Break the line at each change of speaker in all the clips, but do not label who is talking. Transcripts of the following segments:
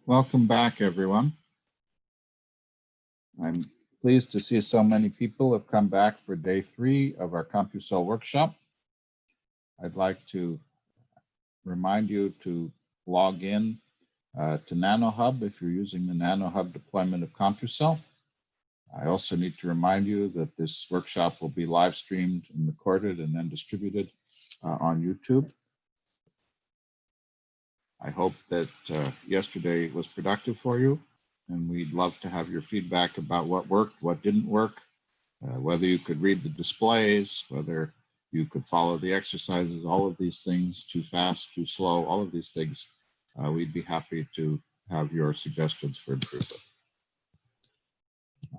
Welcome back, everyone. I'm pleased to see so many people have come back for day 3 of our CompuCell workshop. I'd like to remind you to log in to NanoHub if you're using the NanoHub deployment of CompuCell. I also need to remind you that this workshop will be live streamed and recorded and then distributed on YouTube. I hope that yesterday was productive for you, and we'd love to have your feedback about what worked, what didn't work, whether you could read the displays, whether you could follow the exercises, all of these things, too fast, too slow, all of these things. We'd be happy to have your suggestions for improvement.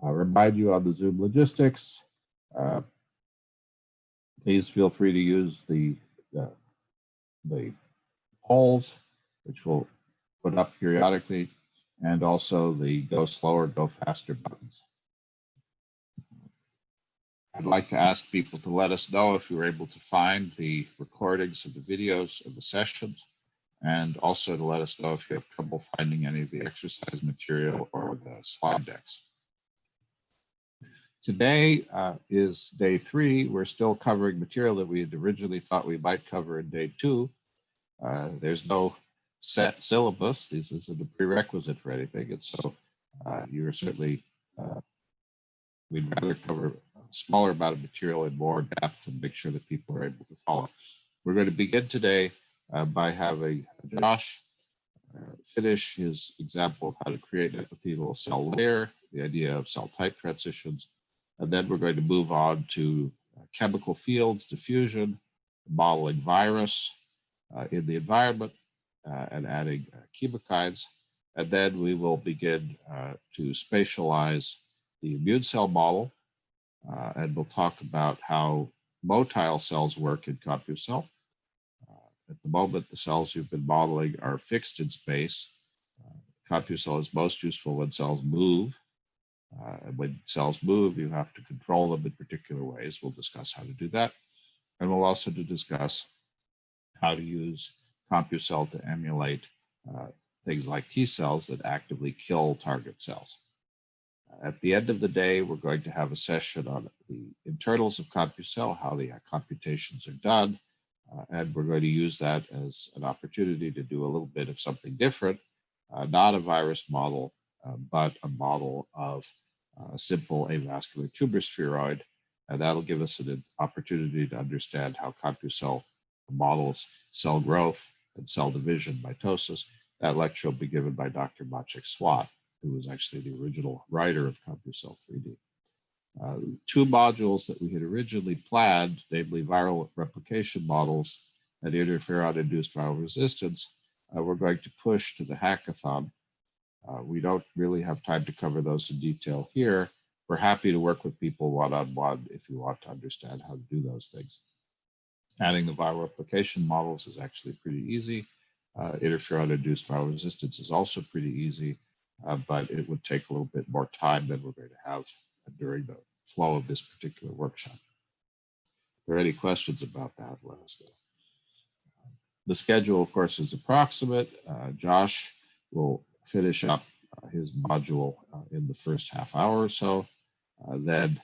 I'll remind you on the Zoom logistics. Please feel free to use the polls, which we'll put up periodically, and also the go slower, go faster buttons. I'd like to ask people to let us know if you were able to find the recordings of the videos of the sessions, and also to let us know if you have trouble finding any of the exercise material or the slide decks. Today is day 3. We're still covering material that we had originally thought we might cover in day 2. There's no set syllabus. This isn't a prerequisite for anything. And so you're certainly, we'd rather cover a smaller amount of material in more depth and make sure that people are able to follow. We're going to begin today by having Josh finish his example of how to create an epithelial cell layer, the idea of cell type transitions. And then we're going to move on to chemical fields, diffusion, modeling virus in the environment, and adding chemokines. And then we will begin to spatialize the immune cell model. And we'll talk about how motile cells work in CompuCell. At the moment, the cells you've been modeling are fixed in space. CompuCell is most useful when cells move. And when cells move, you have to control them in particular ways. We'll discuss how to do that. And we'll also discuss how to use CompuCell to emulate things like T cells that actively kill target cells. At the end of the day, we're going to have a session on the internals of CompuCell, how the computations are done, and we're going to use that as an opportunity to do a little bit of something different, not a virus model, but a model of a simple avascular tumor spheroid, and that'll give us an opportunity to understand how CompuCell models cell growth and cell division, mitosis. That lecture will be given by Dr. Maciek Swat, who was actually the original writer of CompuCell 3D. 2 modules that we had originally planned, namely viral replication models and interferon-induced viral resistance, we're going to push to the hackathon. We don't really have time to cover those in detail here. We're happy to work with people one-on-one if you want to understand how to do those things. Adding the viral replication models is actually pretty easy. Interferon-induced viral resistance is also pretty easy, but it would take a little bit more time than we're going to have during the flow of this particular workshop. If there are any questions about that, let us know. The schedule, of course, is approximate. Josh will finish up his module in the first half hour or so. Then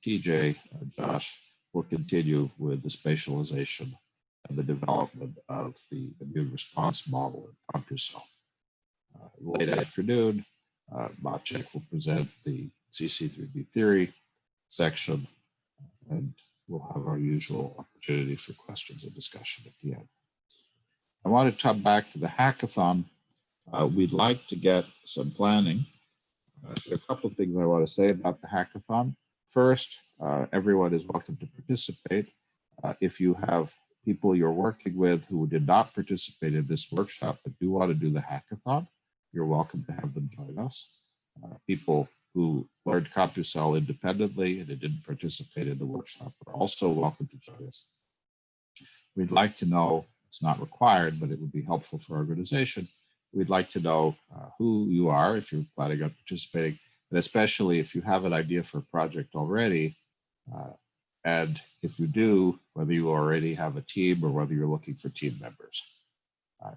TJ, Josh, will continue with the spatialization and the development of the immune response model in CompuCell. Late afternoon, Maciek will present the CC3D theory section, and we'll have our usual opportunity for questions and discussion at the end. I want to come back to the hackathon. We'd like to get some planning. There are a couple of things I want to say about the hackathon. First, everyone is welcome to participate. If you have people you're working with who did not participate in this workshop but do want to do the hackathon, you're welcome to have them join us. People who learned CompuCell independently and didn't participate in the workshop are also welcome to join us. We'd like to know, it's not required, but it would be helpful for our organization. We'd like to know who you are if you're planning on participating, and especially if you have an idea for a project already, and if you do, whether you already have a team or whether you're looking for team members.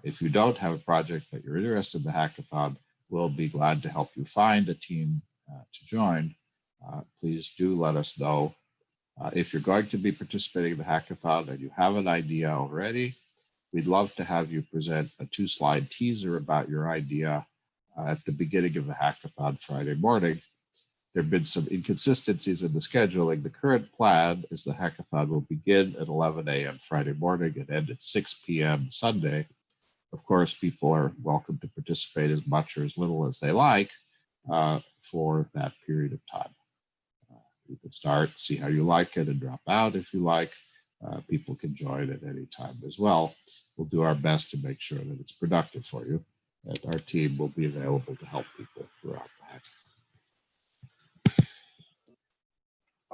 If you don't have a project that you're interested in the hackathon, we'll be glad to help you find a team to join. Please do let us know. If you're going to be participating in the hackathon and you have an idea already, we'd love to have you present a 2-slide teaser about your idea at the beginning of the hackathon Friday morning. There have been some inconsistencies in the scheduling. The current plan is the hackathon will begin at 11 a.m. Friday morning and end at 6 p.m. Sunday. Of course, people are welcome to participate as much or as little as they like for that period of time. You can start, see how you like it, and drop out if you like. People can join at any time as well. We'll do our best to make sure that it's productive for you, and our team will be available to help people throughout the hackathon.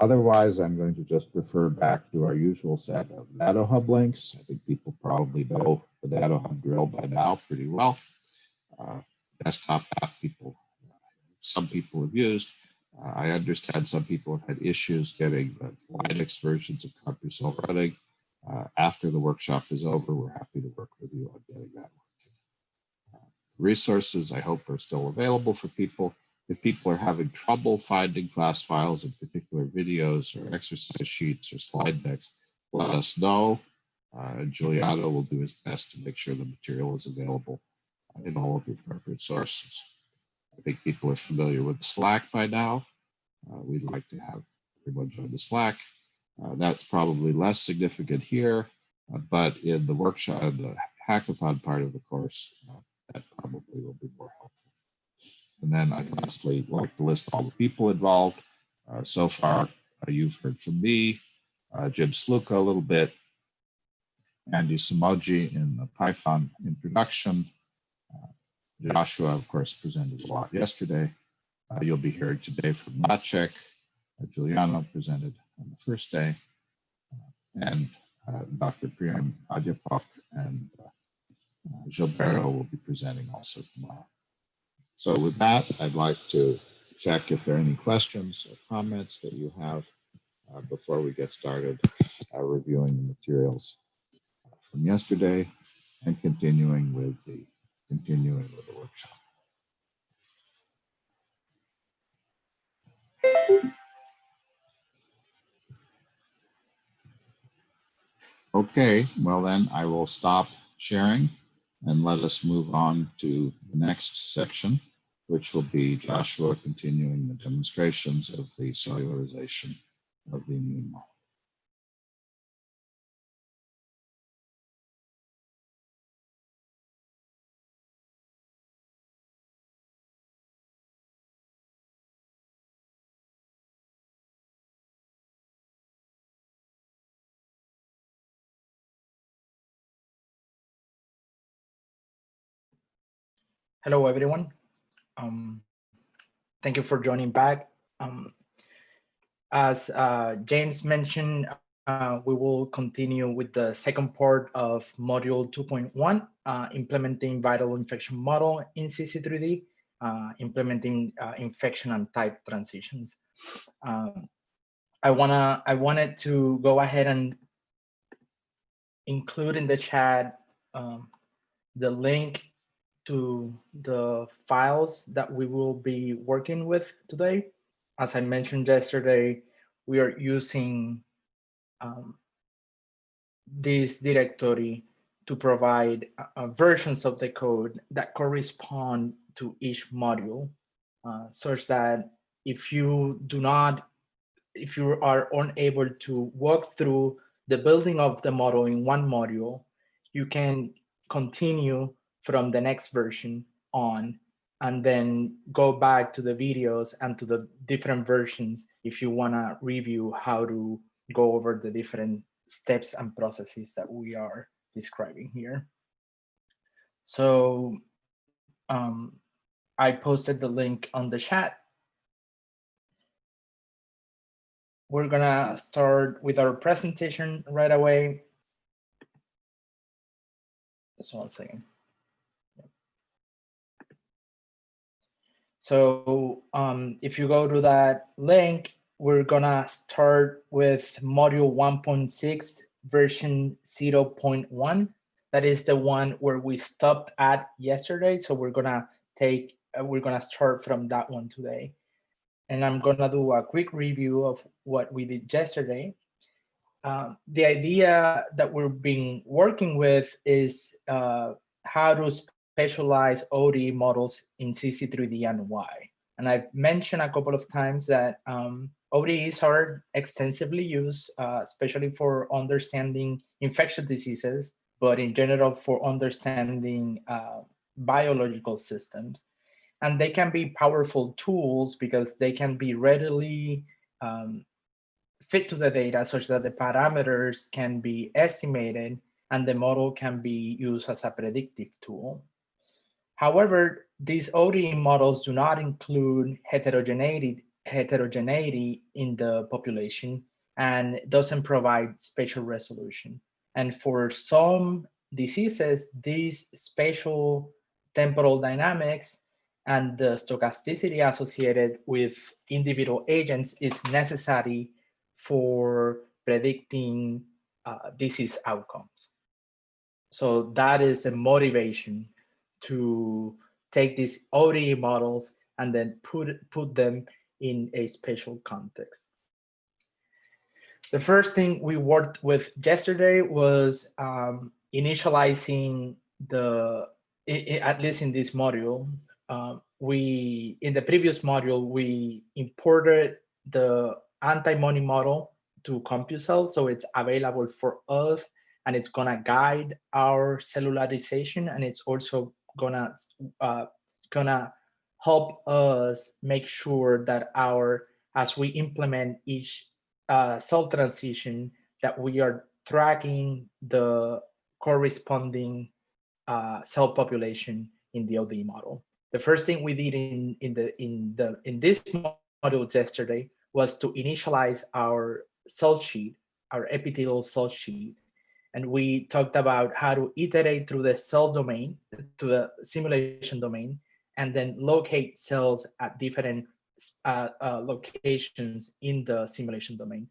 Otherwise, I'm going to just refer back to our usual set of DataHub links. I think people probably know the DataHub drill by now pretty well. Desktop app some people have used. I understand some people have had issues getting the Linux versions of CompuSol running. After the workshop is over, we're happy to work with you on getting that working. Resources, I hope, are still available for people. If people are having trouble finding class files, in particular videos or exercise sheets or slide decks, let us know. Giuliano will do his best to make sure the material is available in all of the appropriate sources. I think people are familiar with Slack by now. We'd like to have everyone join the Slack. That's probably less significant here, but in the workshop, the hackathon part of the course, that probably will be more helpful. And then I'd lastly like to list all the people involved. So far, you've heard from me, Jim Sluka a little bit, Andy Sumoji in the Python introduction. Joshua, of course, presented a lot yesterday. You'll be hearing today from Maciek. Giuliano presented on the first day. And Dr. Priyam Adyapak and Gilberto will be presenting also tomorrow. So with that, I'd like to check if there are any questions or comments that you have before we get started reviewing the materials from yesterday and continuing with the workshop. Okay, well then I will stop sharing and let us move on to the next section, which will be Joshua continuing the demonstrations of the cellularization of the immune model.
Hello, everyone. Thank you for joining back. As James mentioned, we will continue with the second part of Module 2.1, implementing viral infection model in CC3D, implementing infection and type transitions. I wanted to go ahead and include in the chat the link to the files that we will be working with today. As I mentioned yesterday, we are using this directory to provide versions of the code that correspond to each module, such that if you are unable to walk through the building of the model in one module, you can continue from the next version on and then go back to the videos and to the different versions if you want to review how to go over the different steps and processes that we are describing here. So I posted the link on the chat. We're gonna start with our presentation right away. Just one second. So if you go to that link, we're gonna start with module 1.6 version 0.1. That is the one where we stopped at yesterday. So we're gonna start from that one today. And I'm gonna do a quick review of what we did yesterday. The idea that we've been working with is how to specialize ODE models in CC3D and why. And I've mentioned a couple of times that ODEs are extensively used, especially for understanding infectious diseases, but in general for understanding biological systems. And they can be powerful tools because they can be readily fit to the data such that the parameters can be estimated and the model can be used as a predictive tool. However, these ODE models do not include heterogeneity in the population and doesn't provide spatial resolution. And for some diseases, these spatial temporal dynamics and the stochasticity associated with individual agents is necessary for predicting disease outcomes. So that is a motivation to take these ODE models and then put them in a spatial context. The first thing we worked with yesterday was initializing at least in this module, in the previous module, we imported the anti-money model to CompuCell, so it's available for us, and it's gonna guide our cellularization, and it's also gonna help us make sure that as we implement each cell transition, that we are tracking the corresponding cell population in the ODE model. The first thing we did in this module yesterday was to initialize our cell sheet, our epithelial cell sheet, and we talked about how to iterate through the cell domain, to the simulation domain, and then locate cells at different locations in the simulation domain.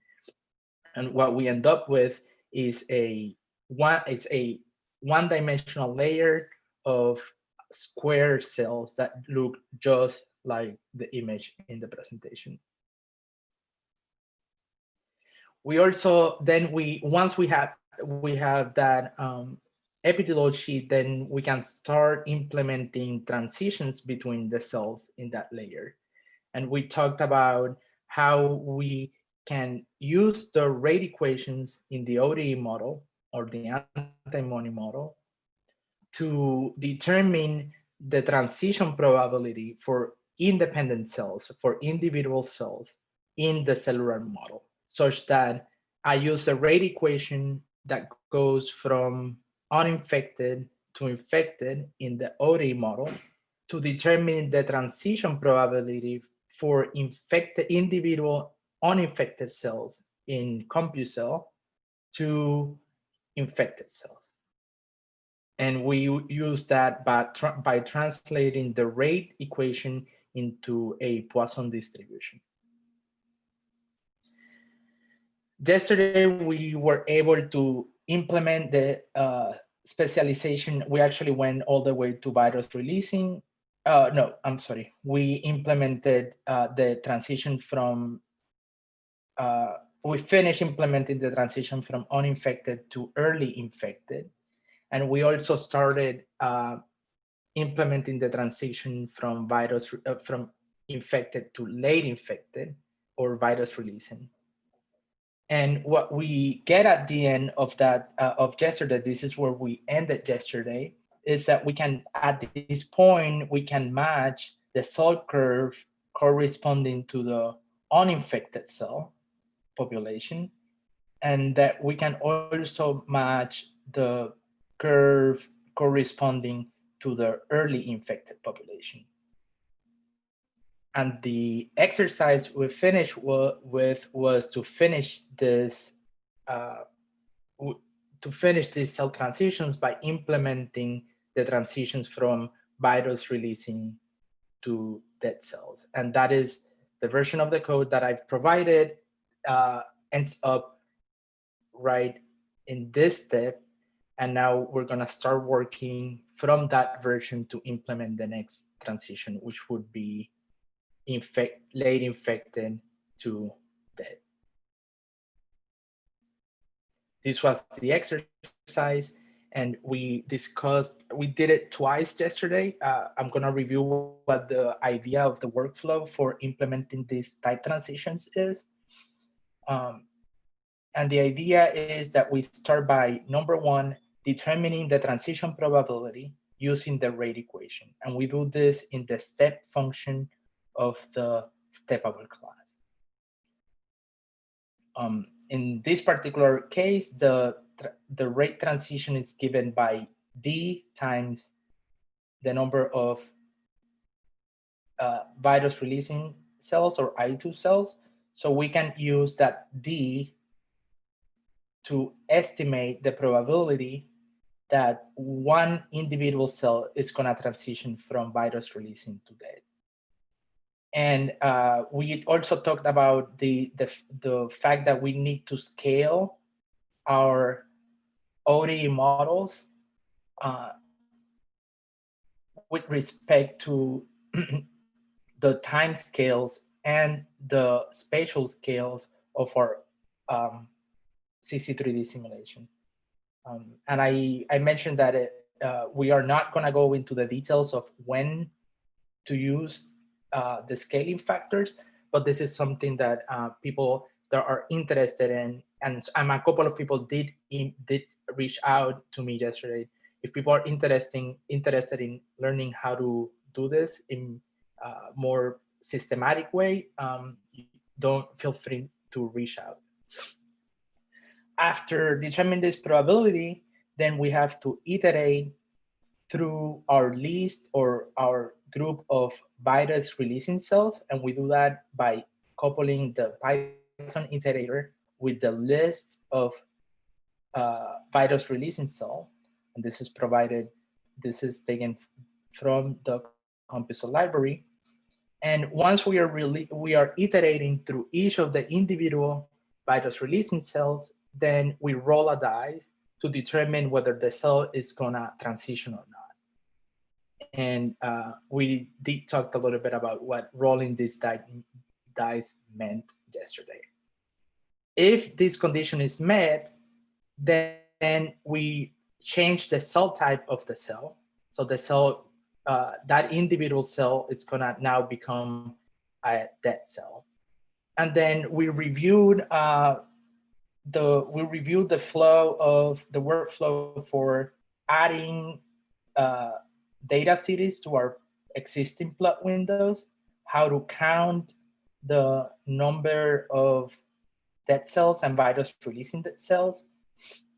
And what we end up with is a one-dimensional layer of square cells that look just like the image in the presentation. We also then once we have that epithelial sheet, then we can start implementing transitions between the cells in that layer. And we talked about how we can use the rate equations in the ODE model or the anti-money model to determine the transition probability for independent cells, for individual cells in the cellular model, such that I use a rate equation that goes from uninfected to infected in the ODE model to determine the transition probability for individual uninfected cells in CompuCell to infected cells. And we use that by translating the rate equation into a Poisson distribution. Yesterday, we were able to implement the specialization. We actually went all the way to virus releasing. No, I'm sorry. We implemented the transition from, we finished implementing the transition from uninfected to early infected. And we also started implementing the transition from from infected to late infected or virus releasing. And what we get at the end of that, of yesterday, this is where we ended yesterday, is that we can, at this point, we can match the cell curve corresponding to the uninfected cell population, and that we can also match the curve corresponding to the early infected population. And the exercise we finished with was to finish this these cell transitions by implementing the transitions from virus releasing to dead cells. And that is the version of the code that I've provided, ends up right in this step. And now we're going to start working from that version to implement the next transition, which would be late infected to dead. This was the exercise, and we did it twice yesterday. I'm going to review what the idea of the workflow for implementing these type transitions is. And the idea is that we start by, number one, determining the transition probability using the rate equation. And we do this in the step function of the steppable class. In this particular case, the rate transition is given by D times the number of virus releasing cells or I2 cells. So we can use that D to estimate the probability that one individual cell is going to transition from virus releasing to dead. And we also talked about the fact that we need to scale our ODE models with respect to the time scales and the spatial scales of our CC3D simulation. And I mentioned that we are not going to go into the details of when to use the scaling factors, but this is something that people that are interested in, and a couple of people did reach out to me yesterday. If people are interested in learning how to do this in a more systematic way, don't feel free to reach out. After determining this probability, then we have to iterate through our list or our group of virus releasing cells. And we do that by coupling the Python iterator with the list of virus releasing cell. And this is taken from the Compiso library. And once we are iterating through each of the individual virus releasing cells, then we roll a dice to determine whether the cell is gonna transition or not. And we did talk a little bit about what rolling this dice meant yesterday. If this condition is met, then we change the cell type of the cell. So the cell, that individual cell, it's gonna now become a dead cell. And then we reviewed the flow of the workflow for adding data cities to our existing plot windows, how to count the number of dead cells and virus releasing dead cells.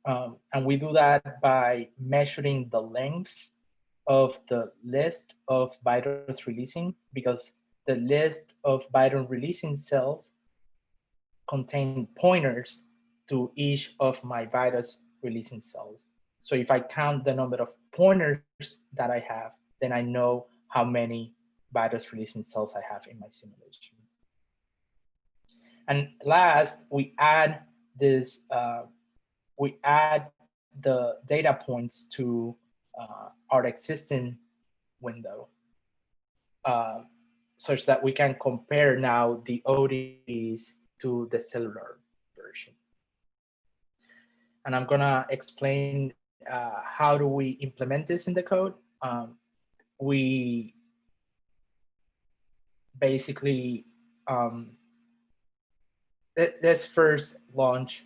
And we do that by measuring the length of the list of virus releasing, because the list of virus releasing cells contain pointers to each of my virus releasing cells. So if I count the number of pointers that I have, then I know how many virus releasing cells I have in my simulation. And last, we add this, we add the data points to our existing window, such that we can compare now the ODEs to the cellular version. And I'm gonna explain how do we implement this in the code. We basically, let's first launch,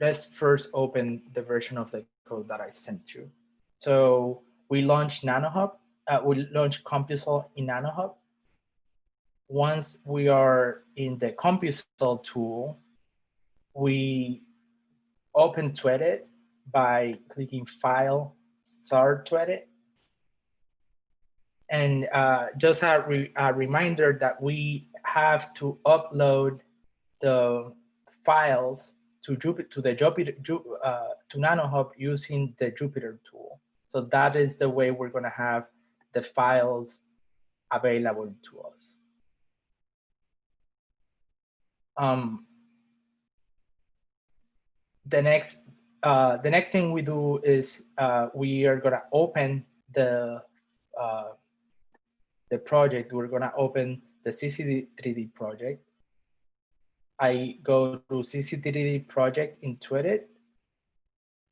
let's first open the version of the code that I sent you. So we launched NanoHub, we launched Compiso in NanoHub. Once we are in the Compiso tool, we open to edit by clicking File, Start to Edit. And just a reminder that we have to upload the files to NanoHub using the Jupyter tool. So that is the way we're going to have the files available to us. the next thing we do is we are gonna open the project. We're gonna open the CC3D project. I go to CC3D project, Intuited,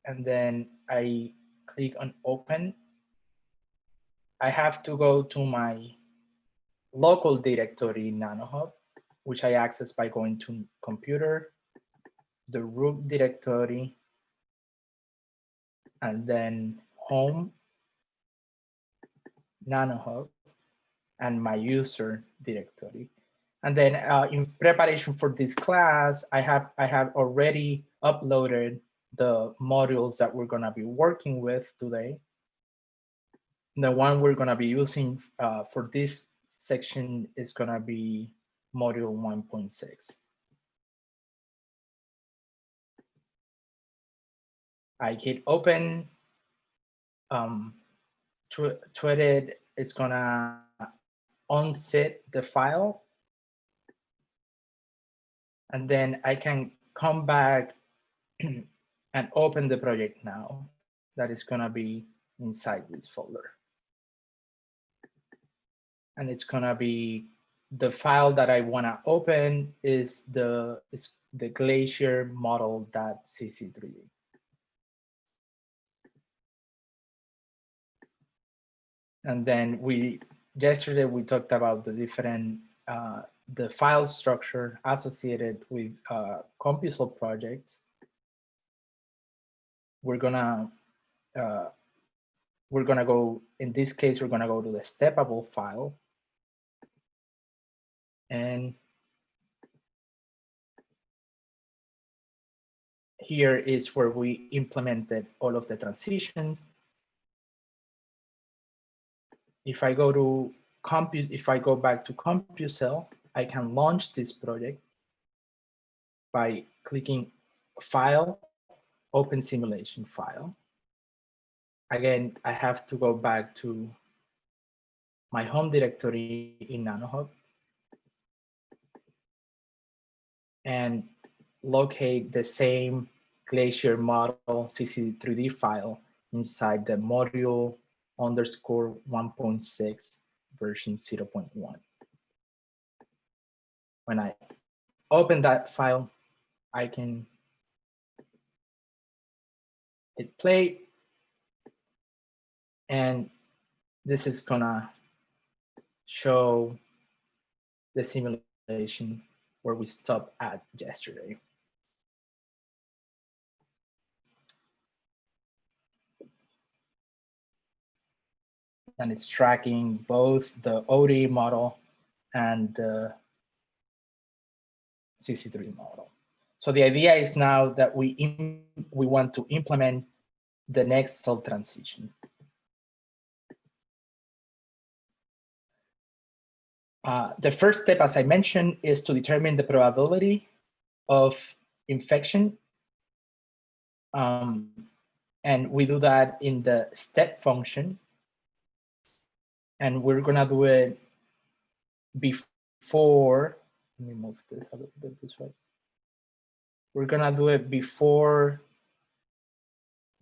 and then I click on open. I have to go to my local directory NanoHub, which I access by going to computer, the root directory, and then home, NanoHub, and my user directory. And then in preparation for this class, I have already uploaded the modules that we're gonna be working with today. The one we're gonna be using for this section is gonna be module 1.6. I hit open. Tweeted is gonna unzip the file, and then I can come back and open the project now. That is gonna be inside this folder. And it's gonna be, the file that I wanna open is the Glazier model.cc3d. And then yesterday we talked about the different, the file structure associated with CompuSol projects. We're gonna go, in this case, we're gonna go to the steppable file. And here is where we implemented all of the transitions. If I go to if I go back to CompuSol, I can launch this project by clicking File, Open Simulation File. Again, I have to go back to my home directory in NanoHub and locate the same Glazier model CC3D file inside the module _ 1.6 version 0.1. When I open that file, I can hit play, and this is gonna show the simulation where we stopped at yesterday. And it's tracking both the OD model and the CC3 model. So the idea is now that we want to implement the next cell transition. The first step, as I mentioned, is to determine the probability of infection. And we do that in the step function. And we're gonna do it before, let me move this a little bit this way. We're gonna do it before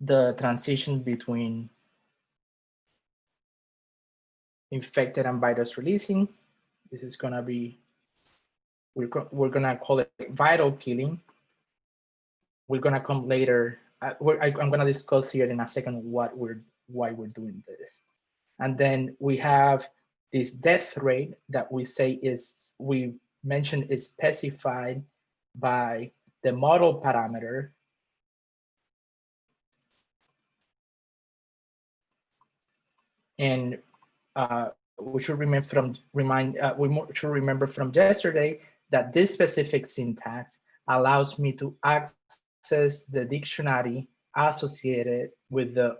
the transition between infected and virus releasing. This is gonna be, we're gonna call it viral killing. We're gonna come later. I'm gonna discuss here in a second why we're doing this. And then we have this death rate that we mentioned is specified by the model parameter. And we should remember from yesterday that this specific syntax allows me to access the dictionary associated with the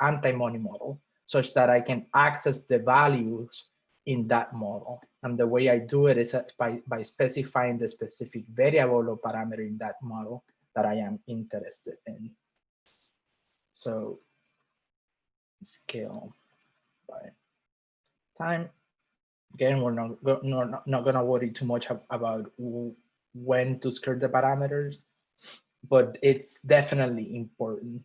anti-money model, such that I can access the values in that model. And the way I do it is by specifying the specific variable or parameter in that model that I am interested in. So scale by time. Again, we're not going to worry too much about when to scale the parameters. but it's definitely important.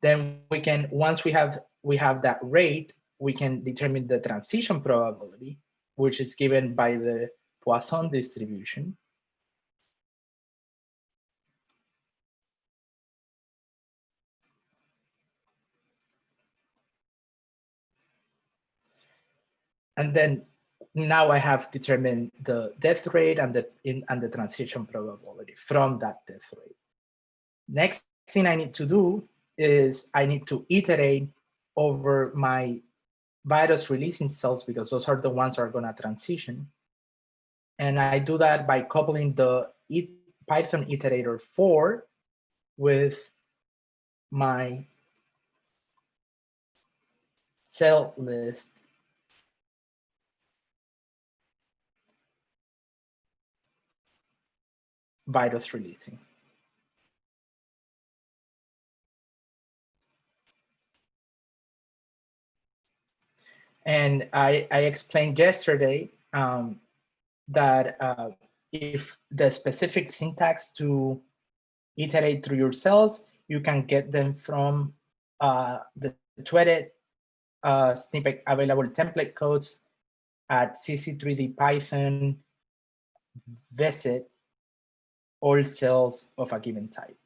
Then we can, once we have that rate, we can determine the transition probability, which is given by the Poisson distribution. And then now I have determined the death rate and the transition probability from that death rate. Next thing I need to do is I need to iterate over my virus releasing cells, because those are the ones that are going to transition. And I do that by coupling the Python iterator for with my cell list virus releasing. And I explained yesterday that if the specific syntax to iterate through your cells, you can get them from the threaded snippet available template codes at CC3D Python visit all cells of a given type.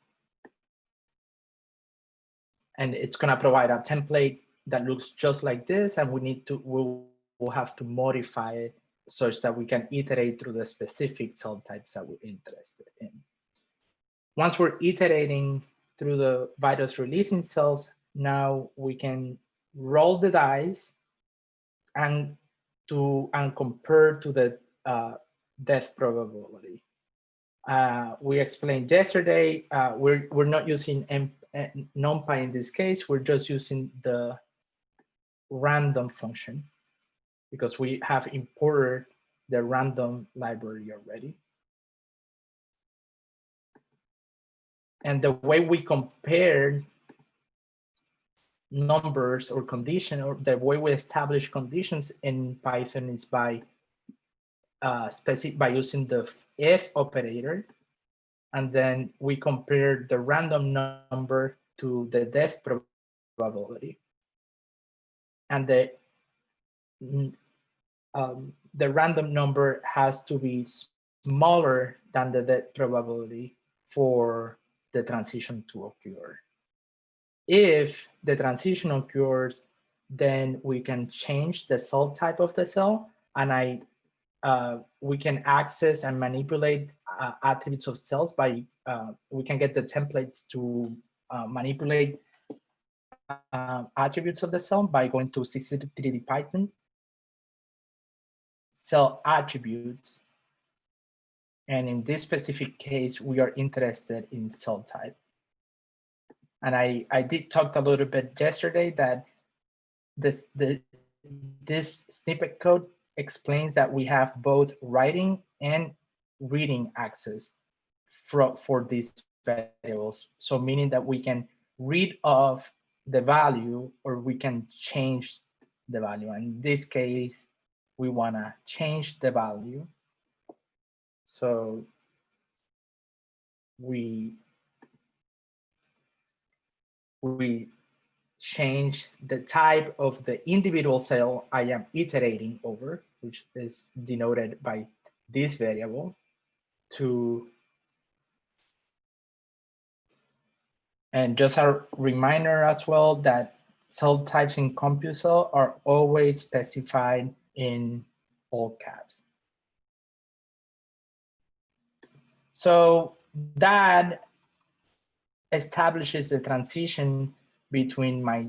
And it's going to provide a template that looks just like this, and we'll have to modify it such that we can iterate through the specific cell types that we're interested in. Once we're iterating through the virus releasing cells, now we can roll the dice and compare to the death probability. We explained yesterday, we're not using NumPy in this case, we're just using the random function because we have imported the random library already. And the way we compare numbers or condition, or the way we establish conditions in Python is by using the if operator, and then we compare the random number to the death probability, and the random number has to be smaller than the death probability for the transition to occur. If the transition occurs, then we can change the cell type of the cell, and we can access and manipulate attributes of cells by, we can get the templates to manipulate attributes of the cell by going to CC3D Python, cell attributes. And in this specific case, we are interested in cell type. And I did talk a little bit yesterday that this snippet code explains that we have both writing and reading access for these variables. So meaning that we can read off the value or we can change the value. And in this case, we want to change the value. So we change the type of the individual cell I am iterating over, which is denoted by this variable, to, and just a reminder as well that cell types in CompuCell are always specified in all caps. So that establishes the transition between my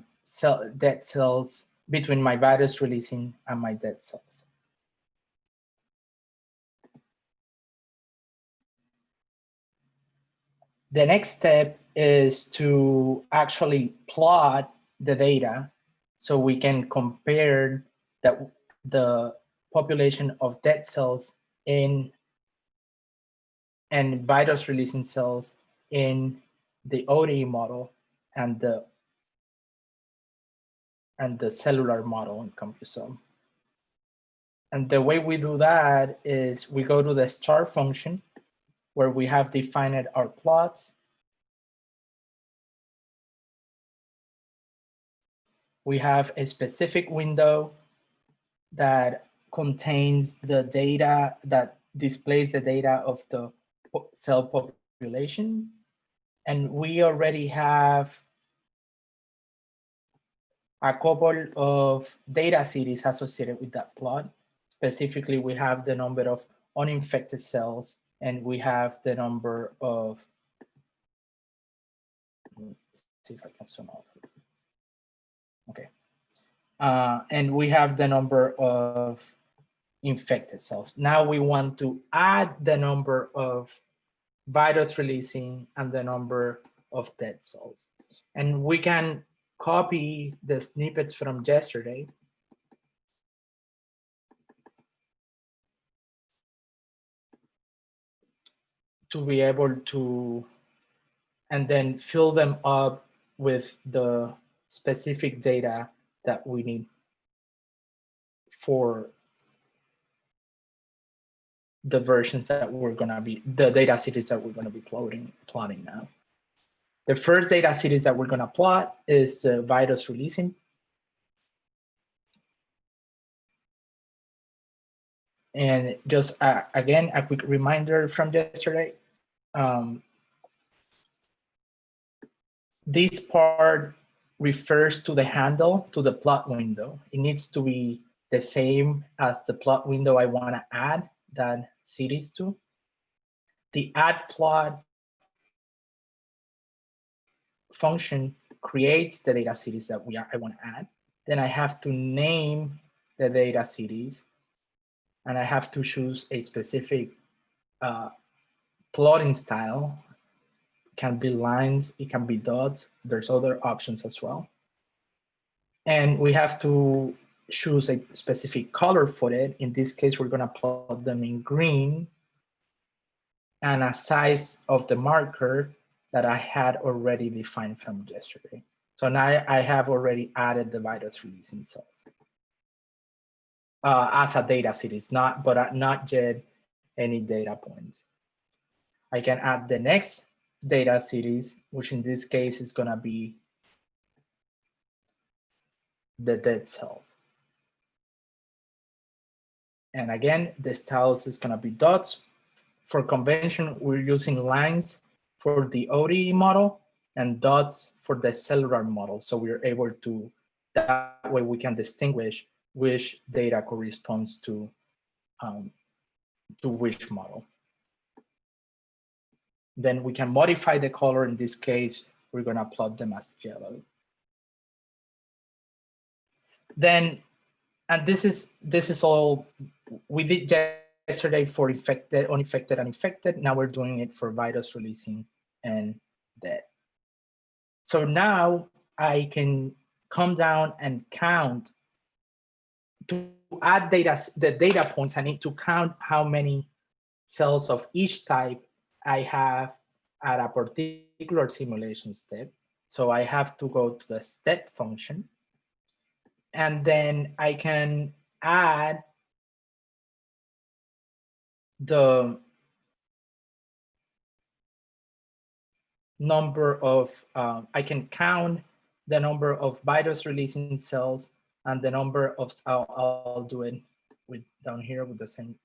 dead cells, between my virus releasing and my dead cells. The next step is to actually plot the data so we can compare the population of dead cells and virus releasing cells in the ODE model and the cellular model in CompuCell. And the way we do that is we go to the star function where we have defined our plots, We have a specific window that contains the data, that displays the data of the cell population. And we already have a couple of data series associated with that plot. Specifically, we have the number of uninfected cells, and we have the number of, let's see if I can zoom out. Okay. And we have the number of infected cells. Now we want to add the number of virus releasing and the number of dead cells. And we can copy the snippets from yesterday to be able to, and then fill them up with the specific data that we need for the versions that we're gonna be, the data series that we're gonna be plotting now. The first data series that we're gonna plot is virus releasing. And just again, a quick reminder from yesterday, this part refers to the handle, to the plot window. It needs to be the same as the plot window I want to add that series to. The add plot function creates the data series that I want to add. Then I have to name the data series, and I have to choose a specific plotting style. It can be lines, it can be dots. There's other options as well. And we have to choose a specific color for it. In this case, we're going to plot them in green, and a size of the marker that I had already defined from yesterday. So now I have already added the virus releasing cells as a data series, but not yet any data points. I can add the next data series, which in this case is going to be the dead cells. And again, the styles is going to be dots. For convention, we're using lines for the ODE model and dots for the cellular model. So we're able to, that way we can distinguish which data corresponds to which model. Then we can modify the color. In this case, we're going to plot them as yellow. Then, and this is all we did yesterday for infected, uninfected, and infected. Now we're doing it for virus releasing and dead. So now I can come down and count. To add the data points, I need to count how many cells of each type I have at a particular simulation step. So I have to go to the step function, and then I can add the number of, I can count the number of virus releasing cells and the number of, I'll do it with down here with the same,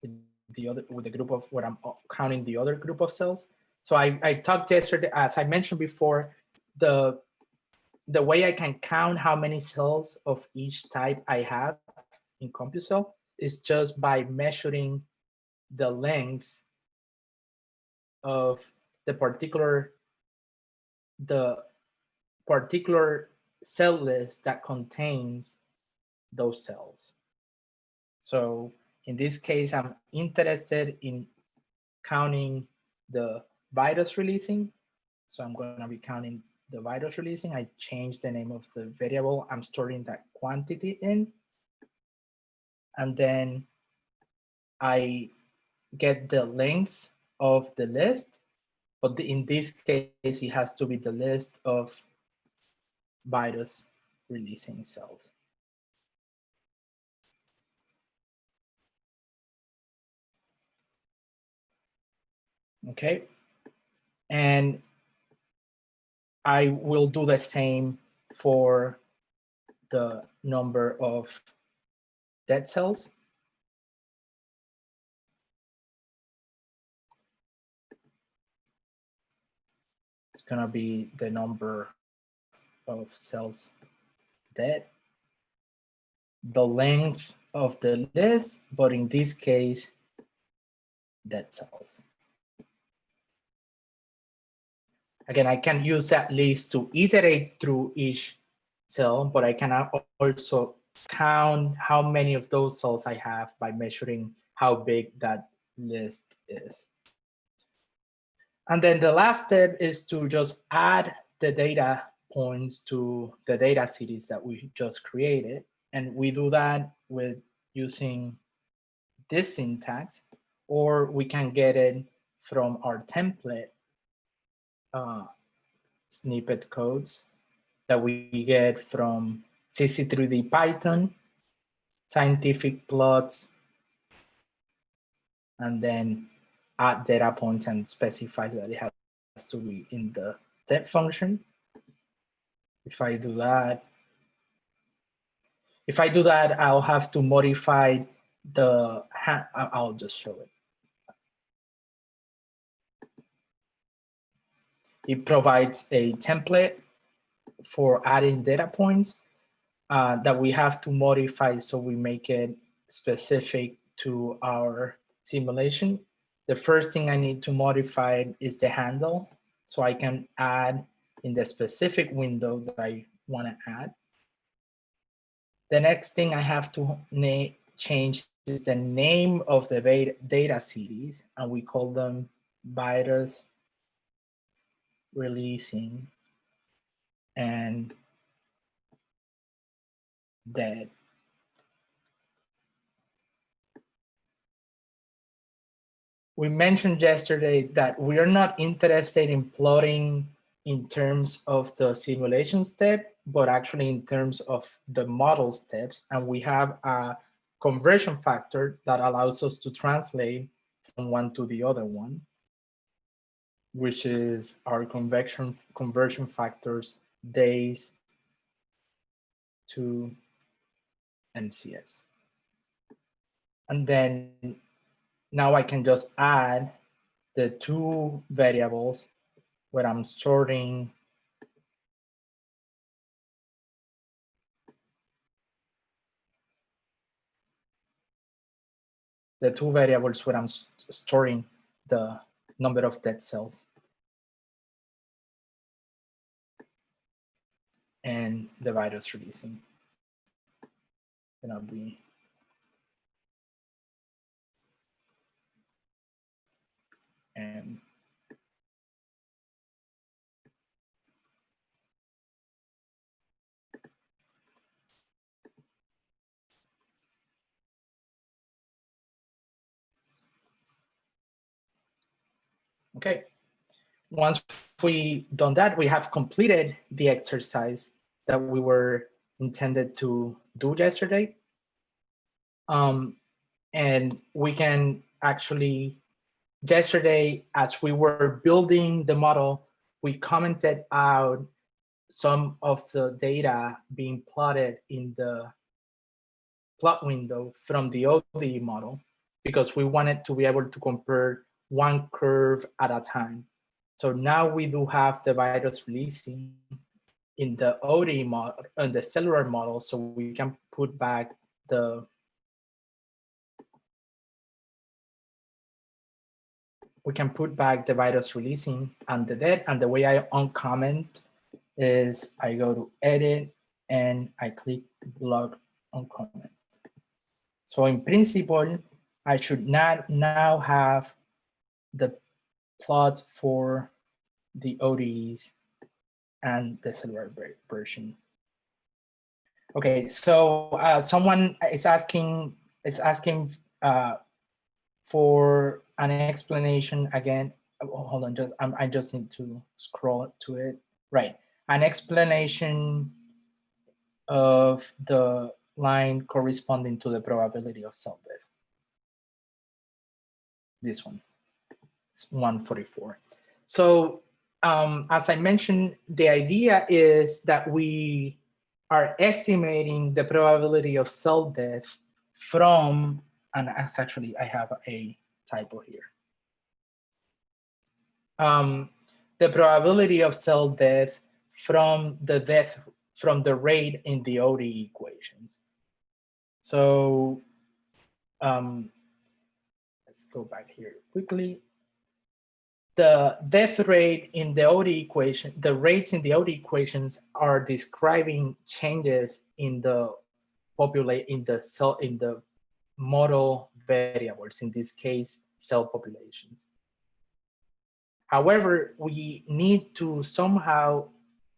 with the group of what I'm counting the other group of cells. So I talked yesterday, as I mentioned before, the way I can count how many cells of each type I have in CompuCell is just by measuring the length of the particular cell list that contains those cells. So in this case, I'm interested in counting the virus releasing. So I'm going to be counting the virus releasing. I changed the name of the variable I'm storing that quantity in. And then I get the length of the list. But in this case, it has to be the list of virus releasing cells. Okay. And I will do the same for the number of dead cells. It's gonna be the number of cells dead, the length of the list, but in this case, dead cells. Again, I can use that list to iterate through each cell, but I can also count how many of those cells I have by measuring how big that list is. And then the last step is to just add the data points to the data series that we just created. And we do that with using this syntax, or we can get it from our template snippet codes that we get from CC3D Python, scientific plots, and then add data points and specify that it has to be in the step function. If I do that, I'll have to modify the, I'll just show it. It provides a template for adding data points that we have to modify so we make it specific to our simulation. The first thing I need to modify is the handle, so I can add in the specific window that I want to add. The next thing I have to change is the name of the data series, and we call them virus releasing and dead. We mentioned yesterday that we are not interested in plotting in terms of the simulation step, but actually in terms of the model steps. And we have a conversion factor that allows us to translate from one to the other one, which is our conversion factors days to MCS. And then now I can just add the two variables where I'm storing the number of dead cells and the virus releasing. Gonna be and okay. Once we done that, we have completed the exercise that we were intended to do yesterday. And we can actually, yesterday, as we were building the model, we commented out some of the data being plotted in the plot window from the ODE model, because we wanted to be able to compare one curve at a time. So now we do have the virus releasing in the ODE model, in the cellular model, so we can put back the virus releasing and the dead. And the way I uncomment is I go to edit and I click block uncomment. So in principle, I should not now have the plots for the ODEs and the cellular version. Okay, so someone is asking for an explanation again. Oh, hold on, I just need to scroll to it. Right, an explanation of the line corresponding to the probability of cell death. This one, it's 144. So as I mentioned, the idea is that we are estimating the probability of cell death from, and actually I have a typo here. The probability of cell death from the rate in the ODE equations. So let's go back here quickly. The death rate in the ODE equation, the rates in the ODE equations are describing changes in the model variables, in this case, cell populations. However, we need to somehow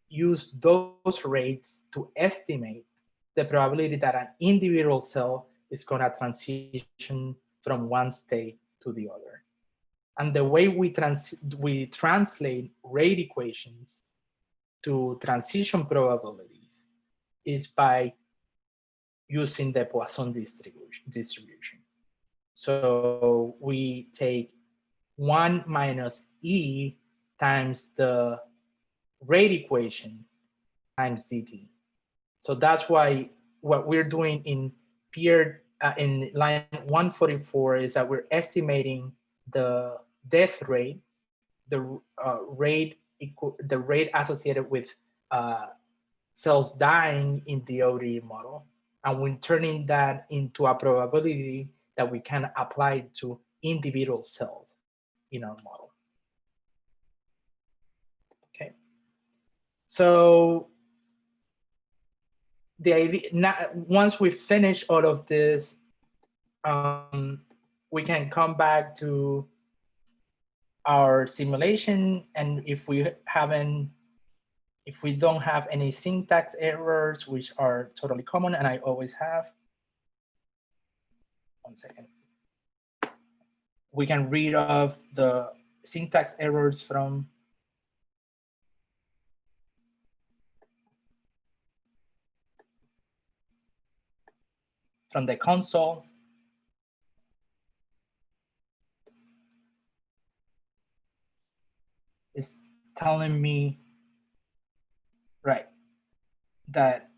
use those rates to estimate the probability that an individual cell is going to transition from one state to the other. And the way we translate rate equations to transition probabilities is by using the Poisson distribution. So we take 1 minus E times the rate equation times dt. So that's why what we're doing in line 144 is that we're estimating the death rate, the rate associated with cells dying in the ODE model, and we're turning that into a probability that we can apply to individual cells in our model. Okay, so the idea now, once we finish all of this, we can come back to our simulation, and if we don't have any syntax errors, which are totally common, and I always have. 1 second. We can read off the syntax errors from the console. It's telling me, right, that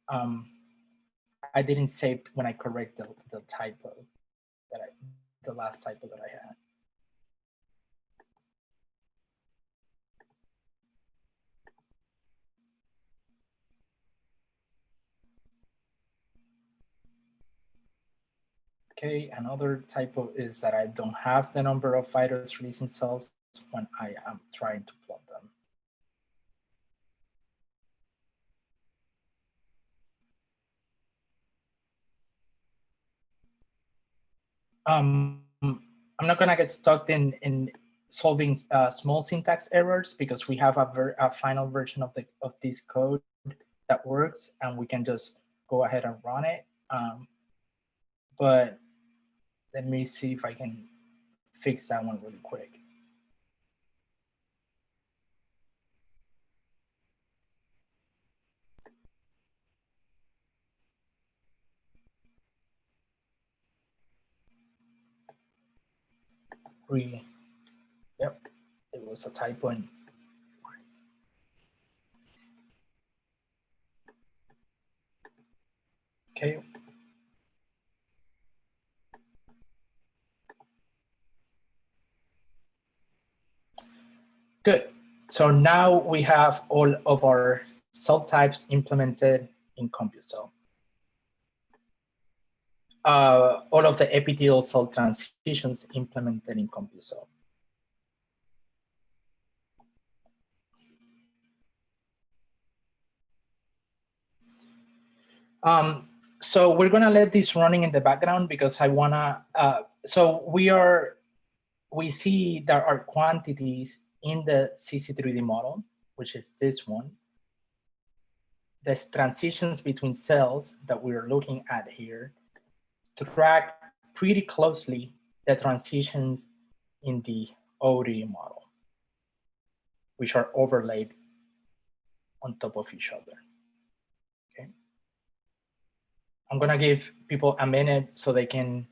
I didn't save when I correct the typo the last typo that I had. Okay, another typo is that I don't have the number of virus releasing cells when I am trying to plot them. I'm not gonna get stuck in solving small syntax errors, because we have a final version of this code that works, and we can just go ahead and run it. But let me see if I can fix that one really quick. Yep, it was a typo. Okay. Good. So now we have all of our cell types implemented in CompuCell. All of the epithelial cell transitions implemented in CompuCell. So we're gonna let this running in the background because I wanna, so we see there are quantities in the CC3D model, which is this one. There's transitions between cells that we're looking at here to track pretty closely the transitions in the ODE model, which are overlaid on top of each other. Okay. I'm gonna give people a minute so they can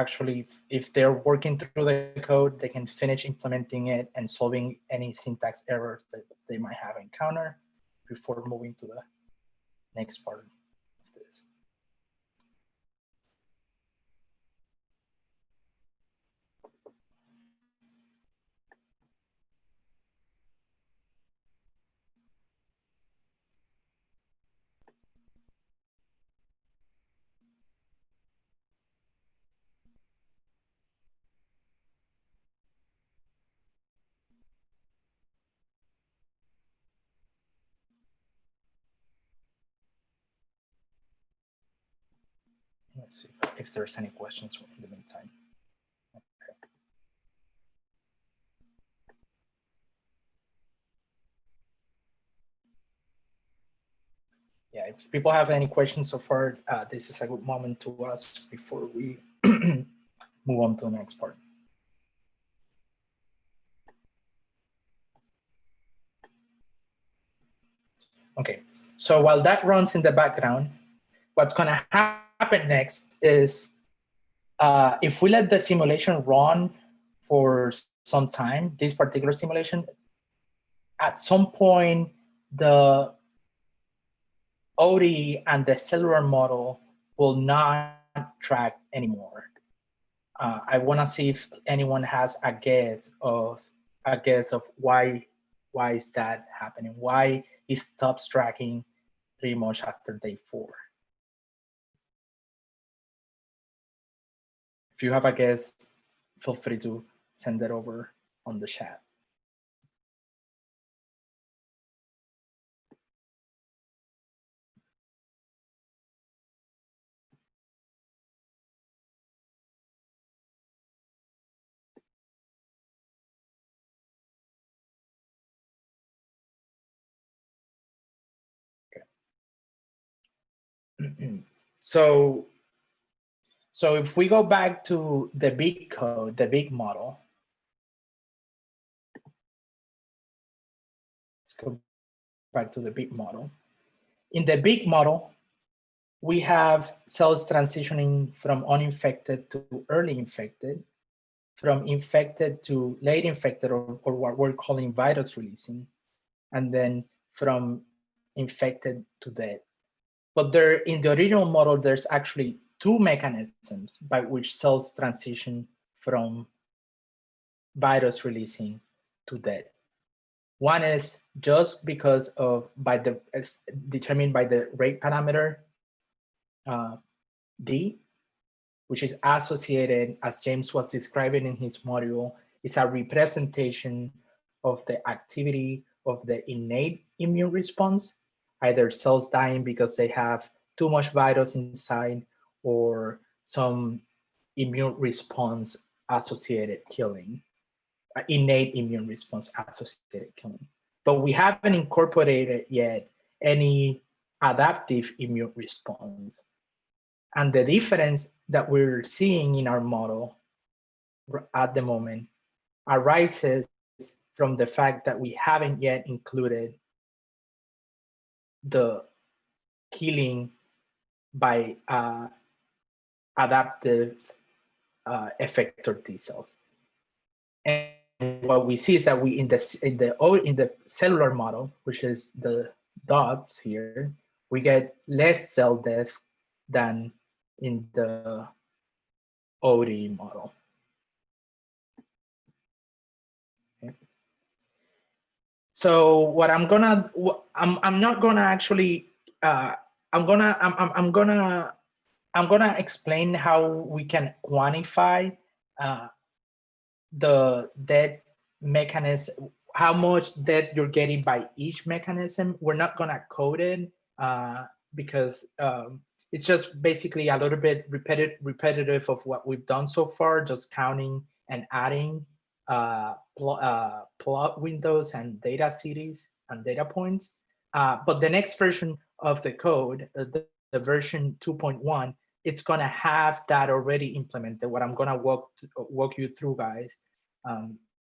actually, if they're working through the code, they can finish implementing it and solving any syntax errors that they might have encountered before moving to the next part of this. Let's see if there's any questions in the meantime. Yeah, if people have any questions so far, this is a good moment to ask before we move on to the next part. Okay, so while that runs in the background, what's going to happen next is if we let the simulation run for some time, this particular simulation, at some point, the OD and the cellular model will not track anymore. I want to see if anyone has a guess of why is that happening? Why it stops tracking pretty much after day 4? If you have a guess, feel free to send it over on the chat. Okay. So if we go back to the big code, the big model, let's go back to the big model. In the big model, we have cells transitioning from uninfected to early infected, from infected to late infected, or what we're calling virus releasing, and then from infected to dead. But there, in the original model, there's actually 2 mechanisms by which cells transition from virus releasing to dead. One is just because of determined by the rate parameter D, which is associated, as James was describing in his module, is a representation of the activity of the innate immune response, either cells dying because they have too much virus inside or some immune response associated killing, innate immune response associated killing. But we haven't incorporated yet any adaptive immune response. And the difference that we're seeing in our model at the moment arises from the fact that we haven't yet included the killing by adaptive effector T cells. And what we see is that we in the cellular model, which is the dots here, we get less cell death than in the OD model. Okay. So what I'm not gonna actually I'm gonna explain how we can quantify the death mechanism, how much death you're getting by each mechanism. We're not gonna code it because it's just basically a little bit repetitive of what we've done so far, just counting and adding plot windows and data cities and data points. But the next version of the code, the version 2.1, it's gonna have that already implemented. What I'm gonna walk you through, guys.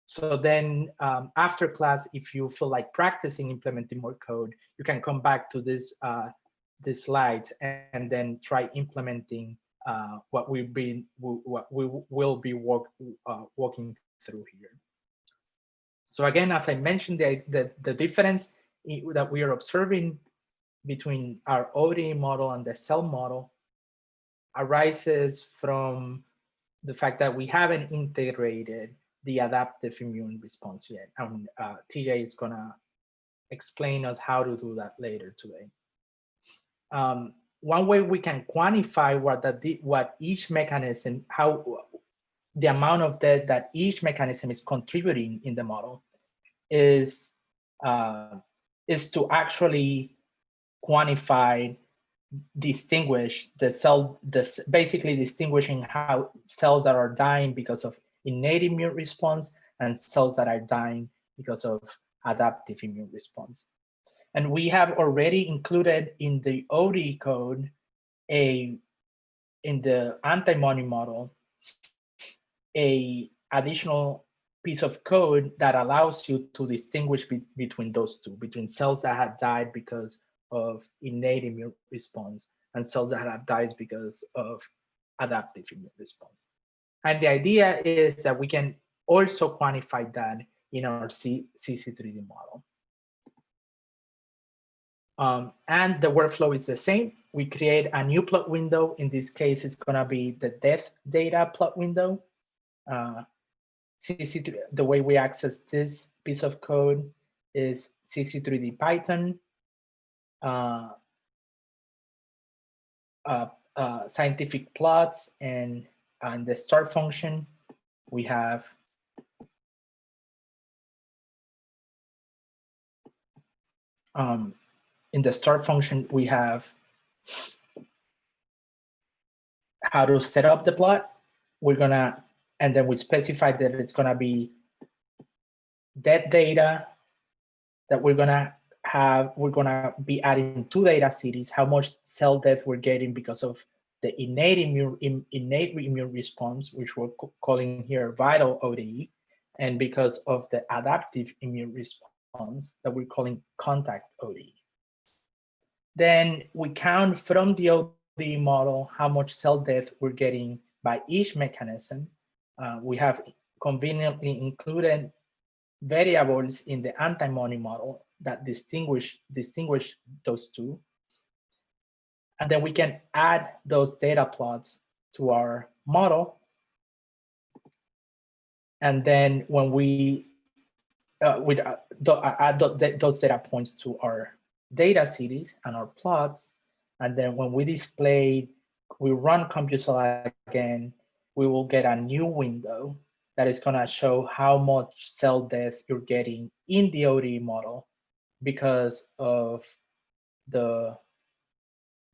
So then after class, if you feel like practicing implementing more code, you can come back to this slides and then try implementing what we will be walking through here. So again, as I mentioned, the difference that we are observing between our ODE model and the cell model arises from the fact that we haven't integrated the adaptive immune response yet. And TJ is gonna explain us how to do that later today. One way we can quantify what each mechanism, how the amount of that each mechanism is contributing in the model is to actually quantify, distinguish the cell, basically distinguishing how cells that are dying because of innate immune response and cells that are dying because of adaptive immune response. And we have already included in the OD code in the anti-money model, a additional piece of code that allows you to distinguish between those two, between cells that have died because of innate immune response and cells that have died because of adaptive immune response. And the idea is that we can also quantify that in our CC3D model. And the workflow is the same. We create a new plot window. In this case, it's going to be the death data plot window. CC3, the way we access this piece of code is CC3D Python, scientific plots, and the start function, we have in the start function, we have how to set up the plot. And then we specify that it's gonna be that data that we're gonna be adding 2 data series, how much cell death we're getting because of the innate immune response, which we're calling here vital ODE, and because of the adaptive immune response that we're calling contact ODE. Then we count from the ODE model how much cell death we're getting by each mechanism. We have conveniently included variables in the anti-money model that distinguish those two. And then we can add those data plots to our model. And then when we add those data points to our data series and our plots, and then when we run CompuCell again, we will get a new window that is going to show how much cell death you're getting in the ODE model because of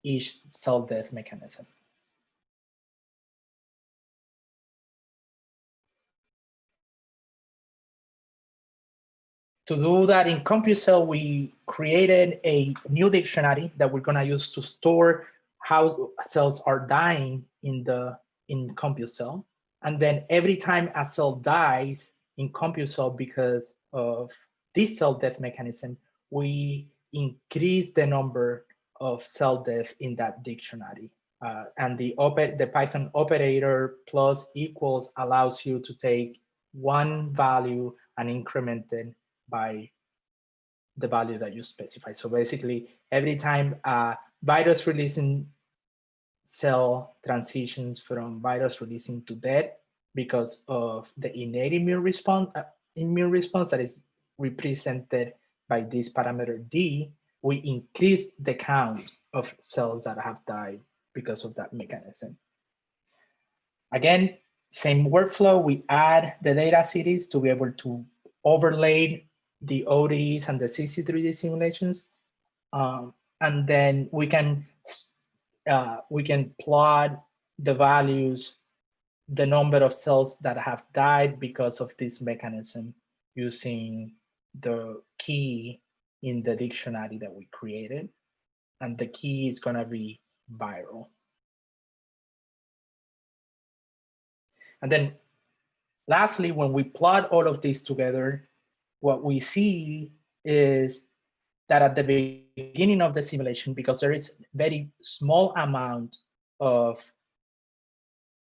each cell death mechanism. To do that in CompuCell, we created a new dictionary that we're going to use to store how cells are dying in CompuCell. And then every time a cell dies in CompuCell because of this cell death mechanism, we increase the number of cell death in that dictionary. And the Python operator plus equals allows you to take one value and increment it by the value that you specify. So basically, every time a virus releasing cell transitions from virus releasing to dead because of the innate immune response that is represented by this parameter D, we increase the count of cells that have died because of that mechanism. Again, same workflow, we add the data series to be able to overlay the ODEs and the CC3D simulations. And then we can plot the values, the number of cells that have died because of this mechanism using the key in the dictionary that we created. And the key is going to be viral. And then lastly, when we plot all of this together, what we see is that at the beginning of the simulation, because there is very small amount of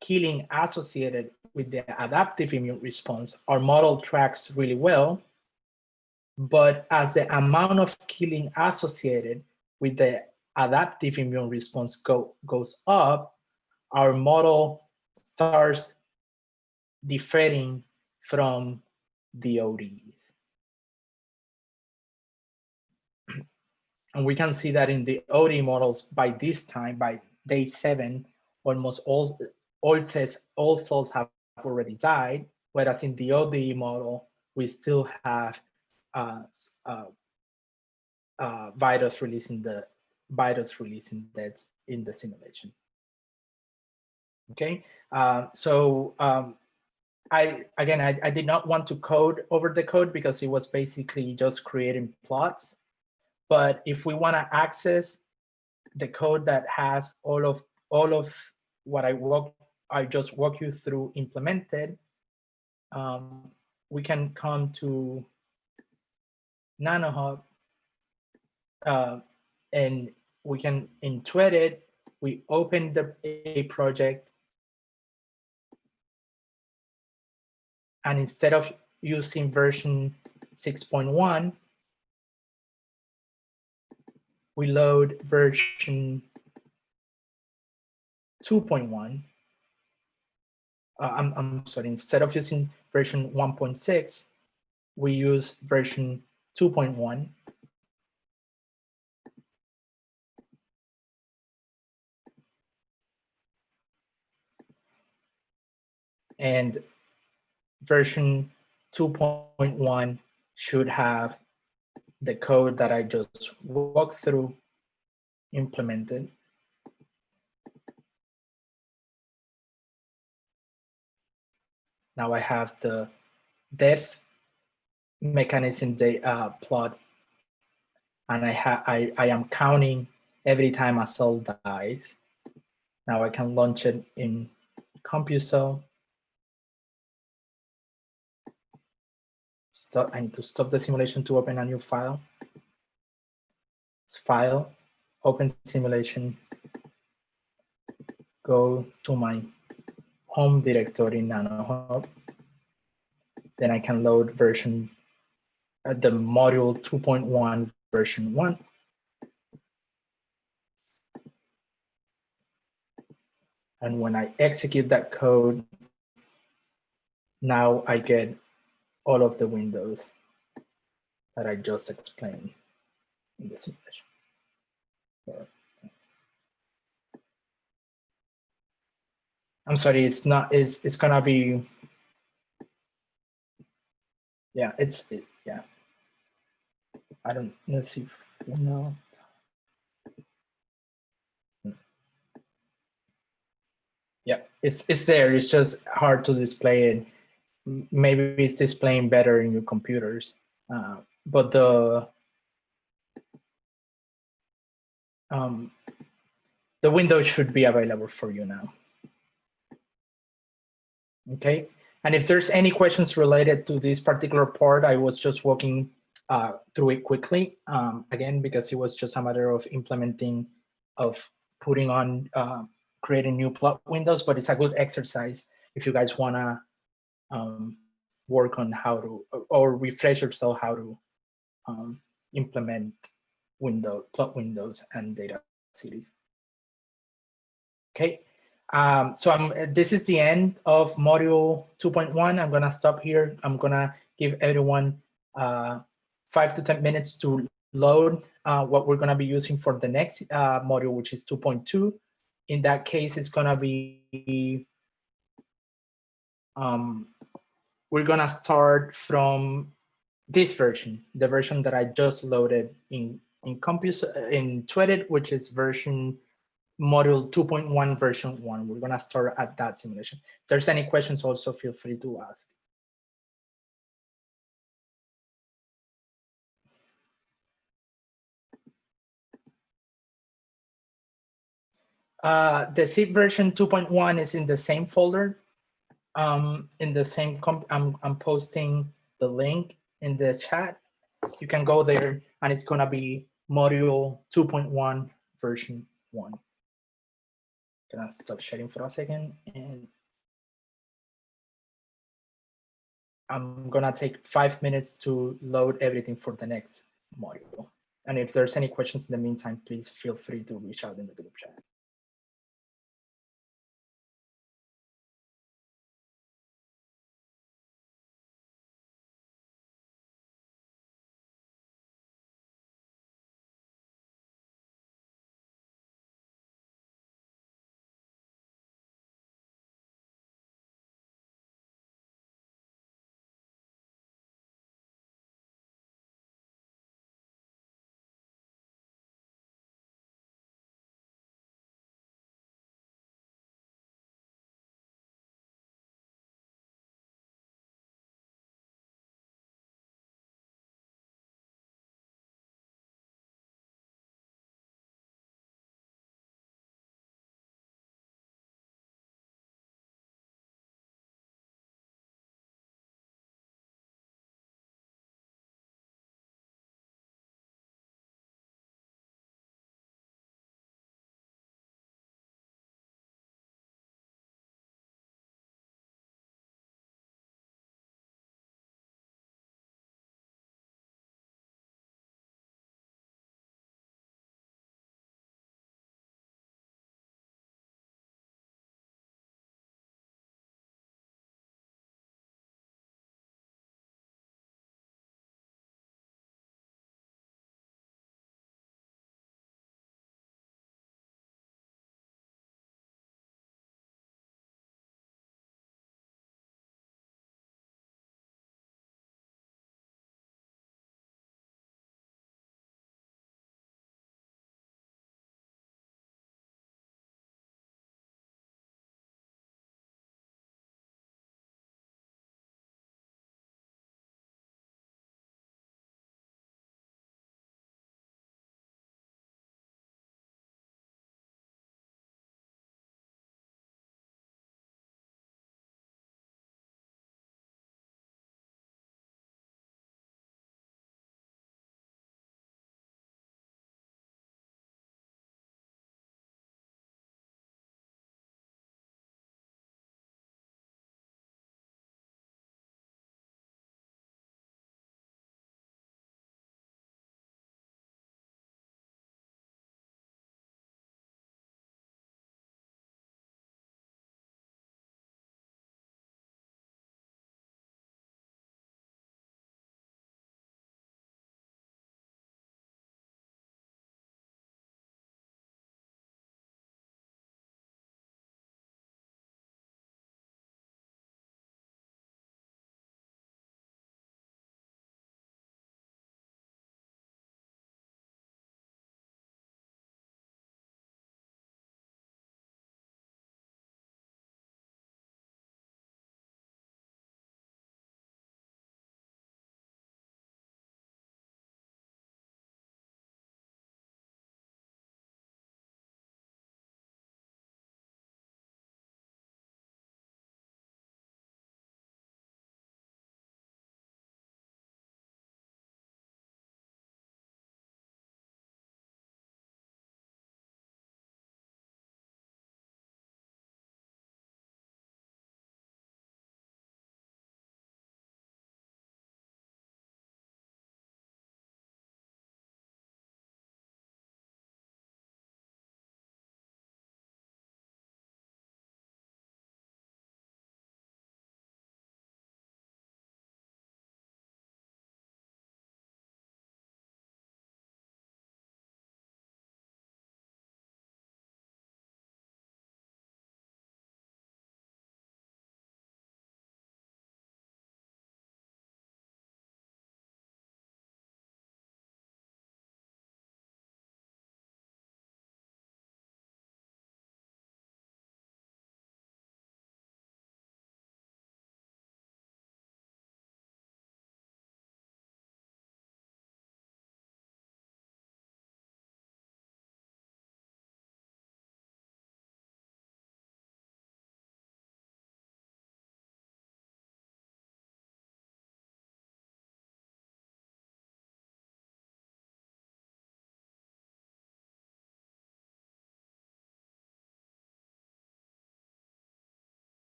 killing associated with the adaptive immune response, our model tracks really well. But as the amount of killing associated with the adaptive immune response goes up, our model starts differing from the ODEs. And we can see that in the ODE models by this time, by day 7, almost all cells have already died, whereas in the ODE model, we still have virus releasing deaths in the simulation. Okay, I did not want to code over the code because it was basically just creating plots. But if we want to access the code that has all of what I just walk you through implemented, we can come to NanoHub, and we can intuit it. We open a project, and instead of using version 6.1, we load version 2.1. I'm sorry, instead of using version 1.6, we use version 2.1. And version 2.1 should have the code that I just walked through implemented. Now I have the death mechanism plot, and I am counting every time a cell dies. Now I can launch it in CompuCell. I need to stop the simulation to open a new file. It's File, Open Simulation, go to my home directory, NanoHub. Then I can load version, the module 2.1 version 1. And when I execute that code, now I get all of the windows that I just explained in the simulation. I'm sorry, it's gonna be, yeah, yeah. I don't, let's see, no. Yeah, it's there, it's just hard to display it. Maybe it's displaying better in your computers, but the window should be available for you now. Okay, and if there's any questions related to this particular part, I was just walking through it quickly, again, because it was just a matter of implementing, of putting on, creating new plot windows, but it's a good exercise if you guys wanna work on how to, or refresh yourself how to implement plot windows and data cities. Okay, so this is the end of module 2.1. I'm gonna stop here. I'm gonna give everyone 5 to 10 minutes to load what we're gonna be using for the next module, which is 2.2. In that case, it's gonna be, we're gonna start from this version, the version that I just loaded in Twitter, which is version module 2.1 version 1. We're gonna start at that simulation. If there's any questions, also feel free to ask. The zip version 2.1 is in the same folder. In the same, I'm posting the link in the chat. You can go there, and it's gonna be module 2.1 version 1. gonna stop sharing for a second, and I'm gonna take 5 minutes to load everything for the next module. And if there's any questions in the meantime, please feel free to reach out in the group chat.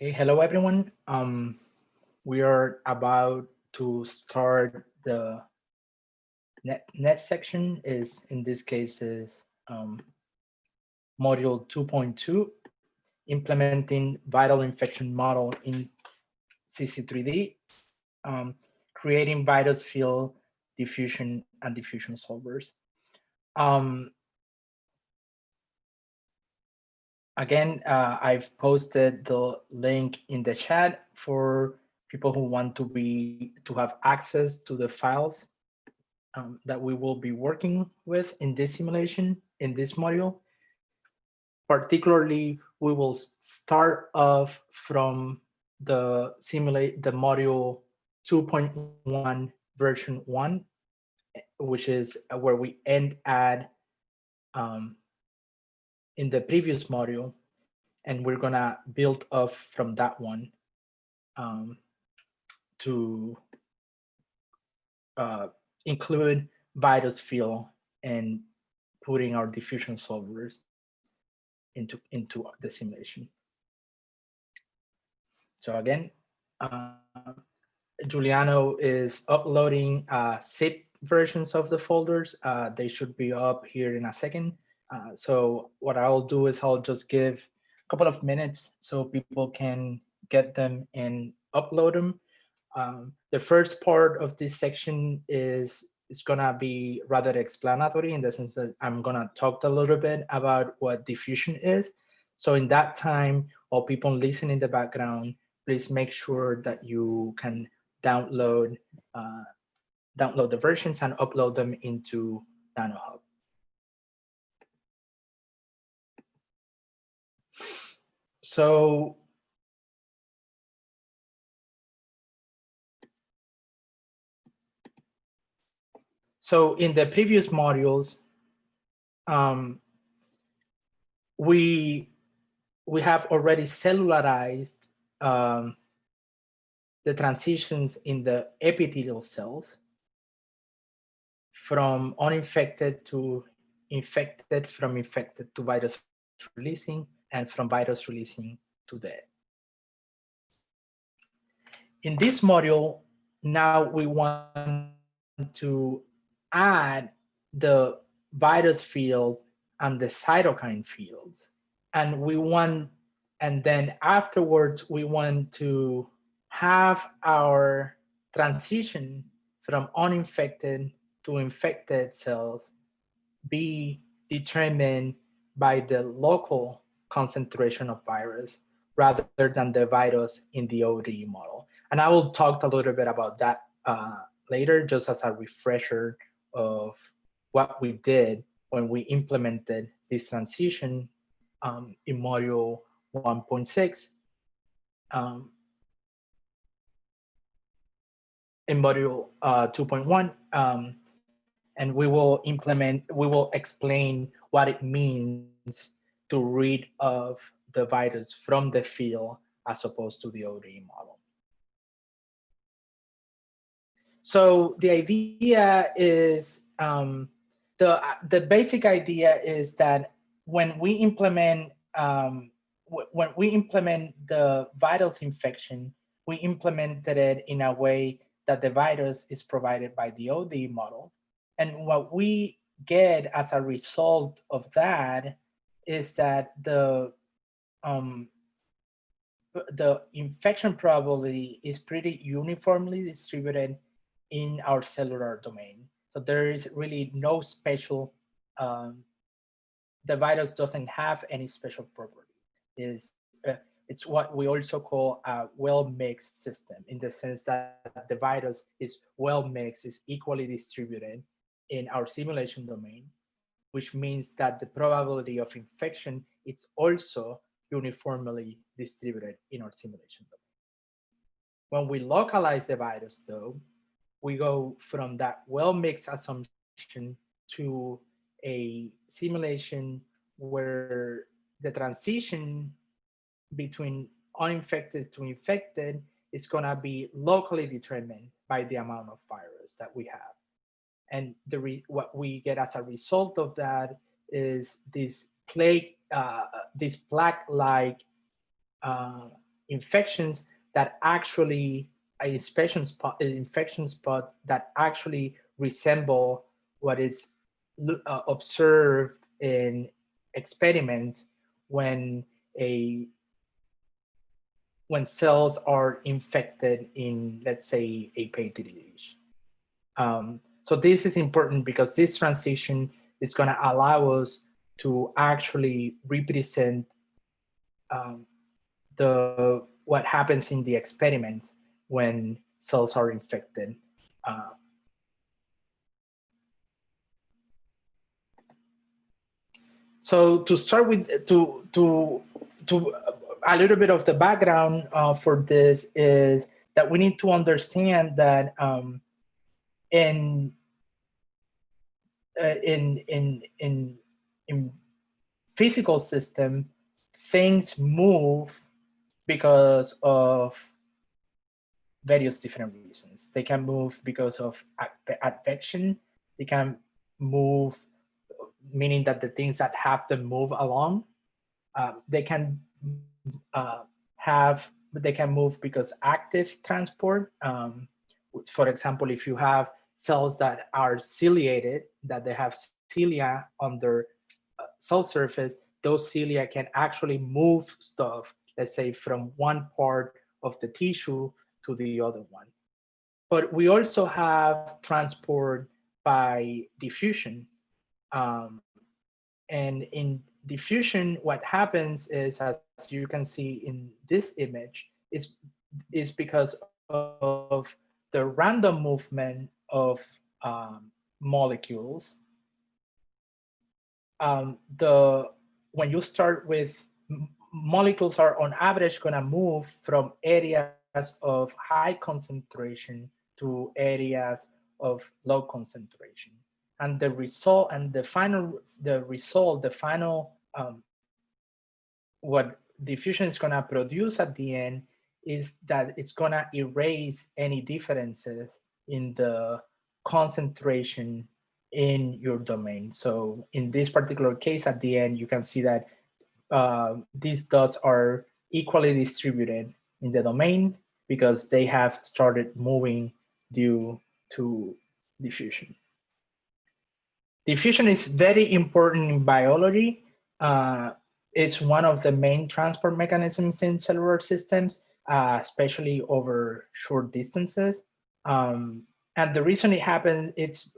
Okay, hello everyone. We are about to start the next section. Is in this case is module 2.2, implementing viral infection model in CC3D, creating virus field diffusion and diffusion solvers. Again, I've posted the link in the chat for people who want to have access to the files that we will be working with in this simulation, in this module. Particularly, we will start off from the module 2.1 version 1, which is where we end at in the previous module, and we're gonna build off from that one to include virus field and putting our diffusion solvers into the simulation. So again, Giuliano is uploading zip versions of the folders. They should be up here in a second. So what I'll do is I'll just give a couple of minutes so people can get them and upload them. The first part of this section is gonna be rather explanatory in the sense that I'm gonna talk a little bit about what diffusion is. So in that time, while people listen in the background, please make sure that you can download the versions and upload them into NanoHub. So in the previous modules, we have already cellularized the transitions in the epithelial cells from uninfected to infected, from infected to virus releasing, and from virus releasing to dead. In this module, now we want to add the virus field and the cytokine fields. And then afterwards, we want to have our transition from uninfected to infected cells be determined by the local concentration of virus rather than the virus in the ODE model. And I will talk a little bit about that later, just as a refresher of what we did when we implemented this transition in module 1.6. In module 2.1, and we will explain what it means to read of the virus from the field as opposed to the ODE model. So the idea is, the basic idea is that when we implement the virus infection, we implemented it in a way that the virus is provided by the ODE model. And what we get as a result of that is that the infection probability is pretty uniformly distributed in our cellular domain. So there is really no special, the virus doesn't have any special property. It's what we also call a well-mixed system, in the sense that the virus is well-mixed, is equally distributed in our simulation domain, which means that the probability of infection is also uniformly distributed in our simulation domain. When we localize the virus, though, we go from that well-mixed assumption to a simulation where the transition between uninfected to infected is going to be locally determined by the amount of virus that we have. And what we get as a result of that is this plaque-like infections that actually infection spots that actually resemble what is observed in experiments when cells are infected in, let's say, a petri dish. So this is important because this transition is going to allow us to actually represent what happens in the experiments when cells are infected. So to start with, to a little bit of the background for this is that we need to understand that in physical system, things move because of various different reasons. They can move because of advection. They can move, meaning that the things that have to move along. They can move because active transport. For example, if you have cells that are ciliated, that they have cilia on their cell surface, those cilia can actually move stuff, let's say, from one part of the tissue to the other one. But we also have transport by diffusion. And in diffusion, what happens is, as you can see in this image, is because of the random movement of molecules. When you start with, molecules are on average going to move from areas of high concentration to areas of low concentration. And the result, what diffusion is going to produce at the end is that it's going to erase any differences in the concentration in your domain. So in this particular case, at the end, you can see that these dots are equally distributed in the domain because they have started moving due to diffusion. Diffusion is very important in biology. It's one of the main transport mechanisms in cellular systems, especially over short distances. And the reason it happens, it's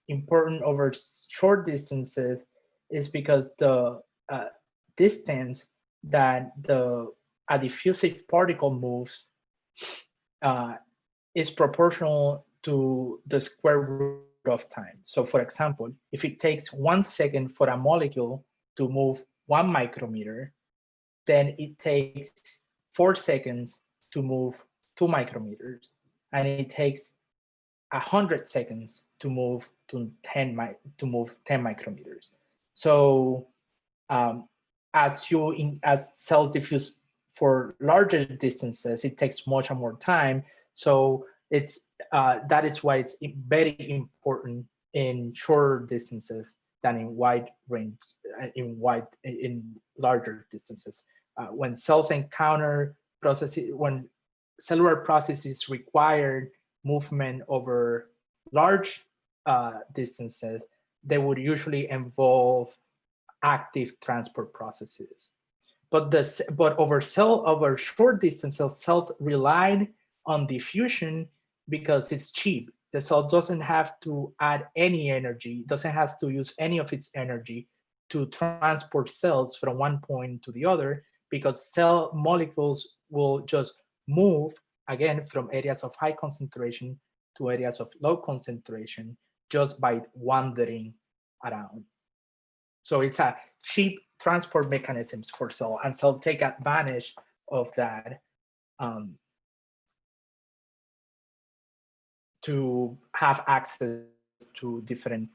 important over short distances is because the distance that a diffusive particle moves is proportional to the square root of time. So for example, if it takes 1 second for a molecule to move 1 micrometer, then it takes 4 seconds to move 2 micrometers. And it takes 100 seconds to move 10 micrometers. So as cells diffuse for larger distances, it takes much more time. So that is why it's very important in shorter distances than in wide range, in larger distances. When cells encounter processes, when cellular processes require movement over large distances, they would usually involve active transport processes. But over short distances, cells relied on diffusion because it's cheap. The cell doesn't have to add any energy, doesn't have to use any of its energy to transport cells from one point to the other, because cell molecules will just move, again, from areas of high concentration to areas of low concentration just by wandering around. So it's a cheap transport mechanisms for cell, and cell take advantage of that to have access to different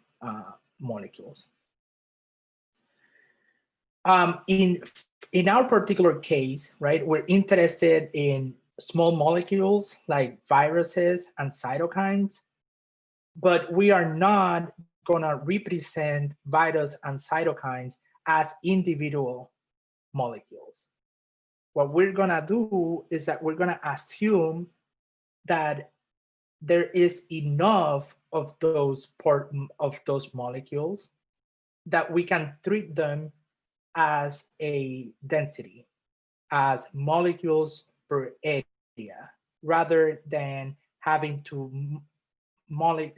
molecules. In our particular case, right, we're interested in small molecules like viruses and cytokines, but we are not gonna represent virus and cytokines as individual molecules. what we're gonna do is that we're gonna assume that there is enough of those molecules that we can treat them as a density, as molecules per area, rather than having to model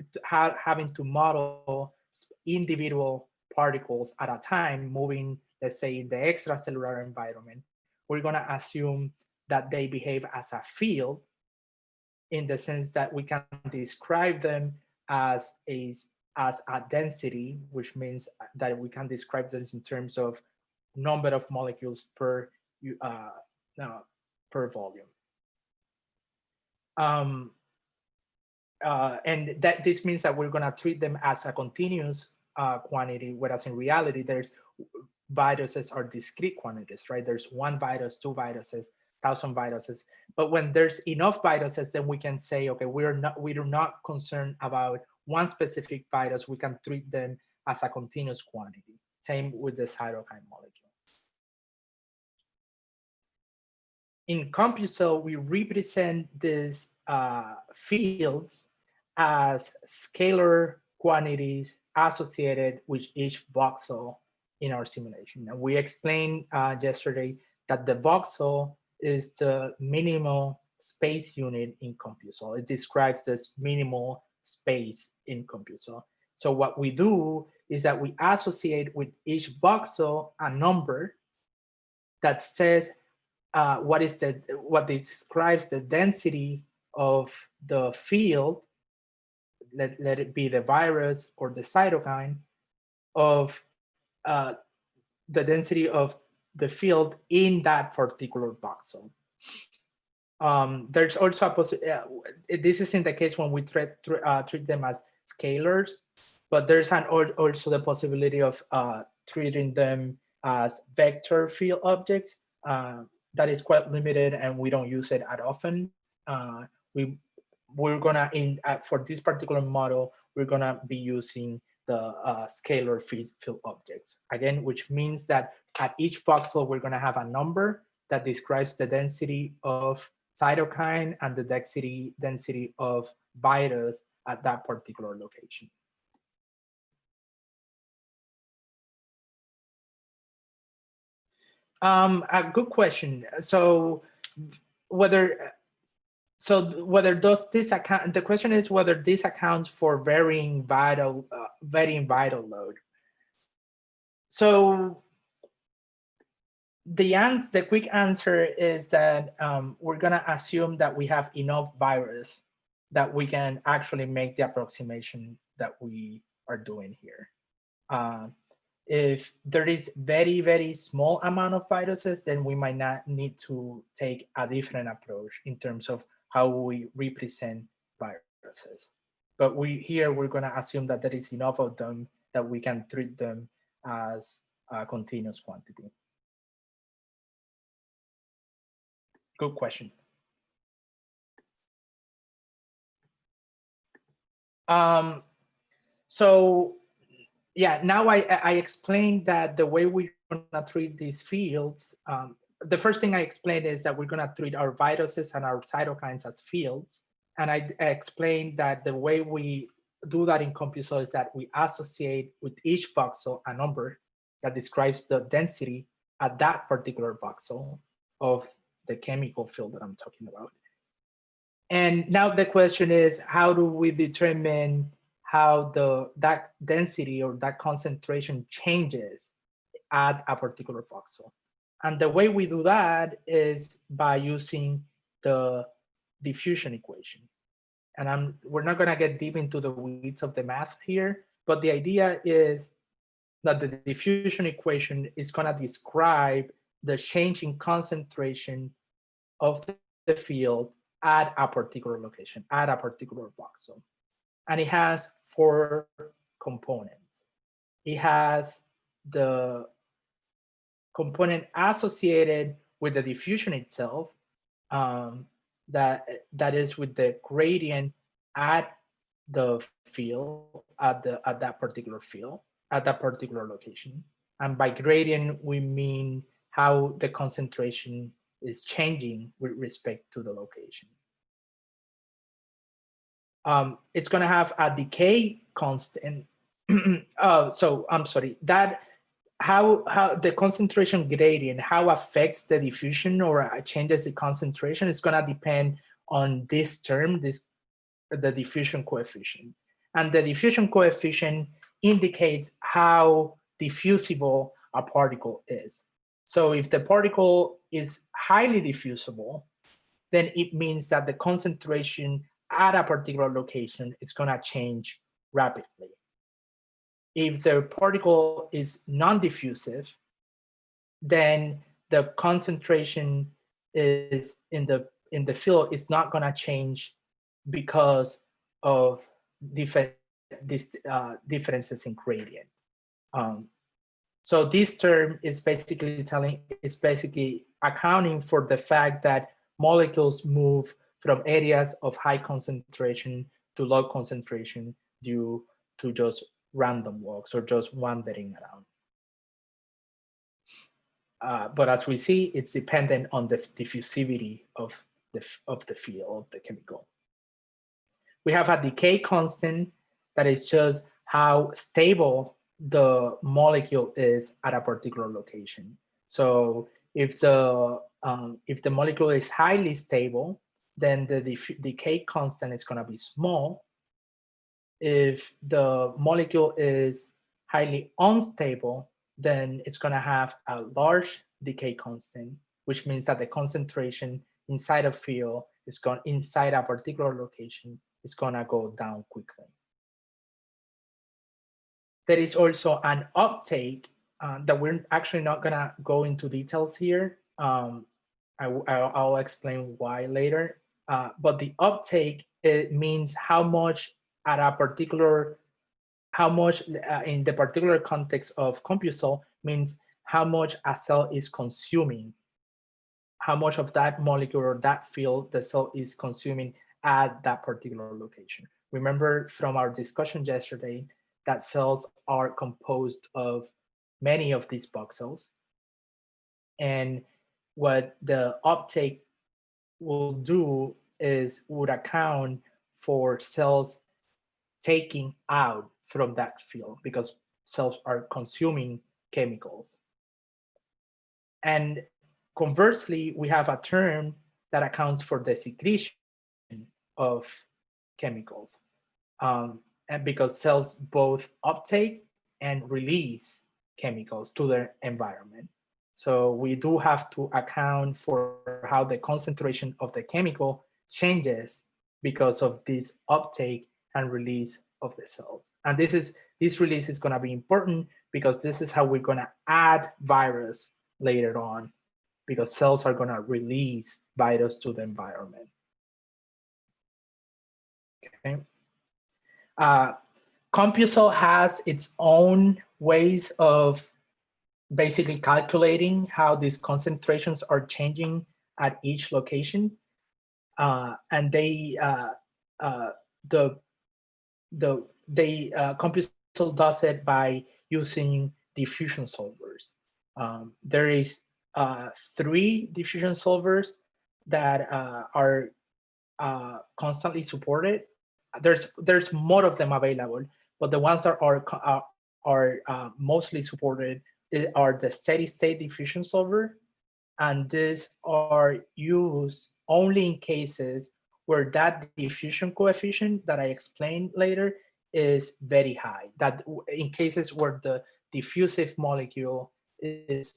individual particles at a time moving, let's say, in the extracellular environment. We're going to assume that they behave as a field, in the sense that we can describe them as a density, which means that we can describe this in terms of number of molecules uh, per volume. And that this means that we're going to treat them as a continuous quantity, whereas in reality, there's viruses are discrete quantities, right? There's one virus, two viruses, 1,000 viruses. But when there's enough viruses, then we can say, okay, we're not concerned about one specific virus. We can treat them as a continuous quantity. Same with the cytokine molecule. In CompuCell, we represent these fields as scalar quantities associated with each voxel in our simulation. And we explained yesterday that the voxel is the minimal space unit in CompuCell. It describes this minimal space in CompuCell. So what we do is that we associate with each voxel a number that says what describes the density of the field, let it be the virus or the cytokine, of the density of the field in that particular voxel. There's also a possibility, this is in the case when we treat them as scalars, but there's also the possibility of treating them as vector field objects. That is quite limited and we don't use it at often. We're gonna, for this particular model, we're gonna be using the scalar field objects. Again, which means that at each voxel, we're gonna have a number that describes the density of cytokine and the density of virus at that particular location. A good question. So whether does this account? The question is whether this accounts for varying vital load. So the quick answer is that we're gonna assume that we have enough virus that we can actually make the approximation that we are doing here. If there is very, very small amount of viruses, then we might not need to take a different approach in terms of how we represent viruses. But we're going to assume that there is enough of them that we can treat them as a continuous quantity. Good question. So yeah, now I explained that the way we're gonna treat these fields, the first thing I explained is that we're gonna treat our viruses and our cytokines as fields. And I explained that the way we do that in CompuCell is that we associate with each voxel a number that describes the density at that particular voxel of the chemical field that I'm talking about. And now the question is, how do we determine how that density or that concentration changes at a particular voxel? And the way we do that is by using the diffusion equation. And we're not going to get deep into the weeds of the math here, but the idea is that the diffusion equation is going to describe the change in concentration of the field at a particular location, at a particular voxel. And it has 4 components. It has the component associated with the diffusion itself, that is with the gradient at the field, at that particular field, at that particular location. And by gradient, we mean how the concentration is changing with respect to the location. It's going to have a decay constant. So I'm sorry, that how the concentration gradient, how affects the diffusion or changes the concentration is going to depend on this term, the diffusion coefficient. And the diffusion coefficient indicates how diffusible a particle is. So if the particle is highly diffusible, then it means that the concentration at a particular location is going to change rapidly. If the particle is non-diffusive, then the concentration is in the field is not going to change because of differences in gradient. So this term is basically accounting for the fact that molecules move from areas of high concentration to low concentration due to just random walks or just wandering around. But as we see, it's dependent on the diffusivity of the field of the chemical. We have a decay constant that is just how stable the molecule is at a particular location. So if the molecule is highly stable, then the decay constant is going to be small. If the molecule is highly unstable, then it's going to have a large decay constant, which means that the concentration inside a field is going inside a particular location is going to go down quickly. There is also an uptake that we're actually not going to go into details here. I'll explain why later. But the uptake, it means how much at a particular, in the particular context of CompuCell, means how much a cell is consuming, how much of that molecule or that field the cell is consuming at that particular location. Remember from our discussion yesterday that cells are composed of many of these voxels. And what the uptake will do is would account for cells taking out from that field because cells are consuming chemicals. And conversely, we have a term that accounts for the secretion of chemicals. And because cells both uptake and release chemicals to their environment. So we do have to account for how the concentration of the chemical changes because of this uptake and release of the cells. And this release is going to be important because this is how we're going to add virus later on, because cells are going to release virus to the environment. Okay. CompuCell has its own ways of basically calculating how these concentrations are changing at each location, and CompuCell does it by using diffusion solvers. There is 3 diffusion solvers that are constantly supported. There's more of them available, but the ones that are mostly supported are the steady state diffusion solver, and these are used only in cases where that diffusion coefficient that I explained later is very high. That in cases where the diffusive molecule is,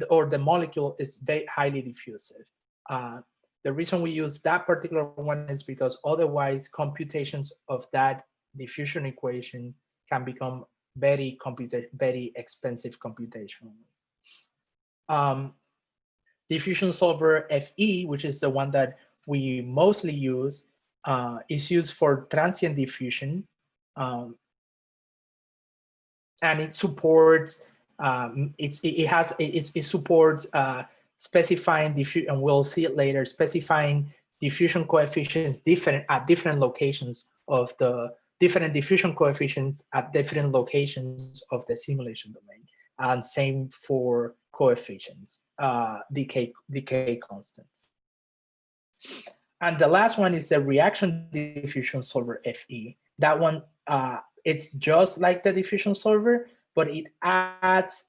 or the molecule is very highly diffusive. The reason we use that particular one is because otherwise computations of that diffusion equation can become very expensive computationally. Diffusion solver FE, which is the one that we mostly use, is used for transient diffusion, and it supports it supports specifying diffusion, and we'll see it later, specifying diffusion coefficients at different locations of the different diffusion coefficients at different locations of the simulation domain. And same for coefficients, decay constants. And the last one is the reaction diffusion solver FE. That one, it's just like the diffusion solver, but it adds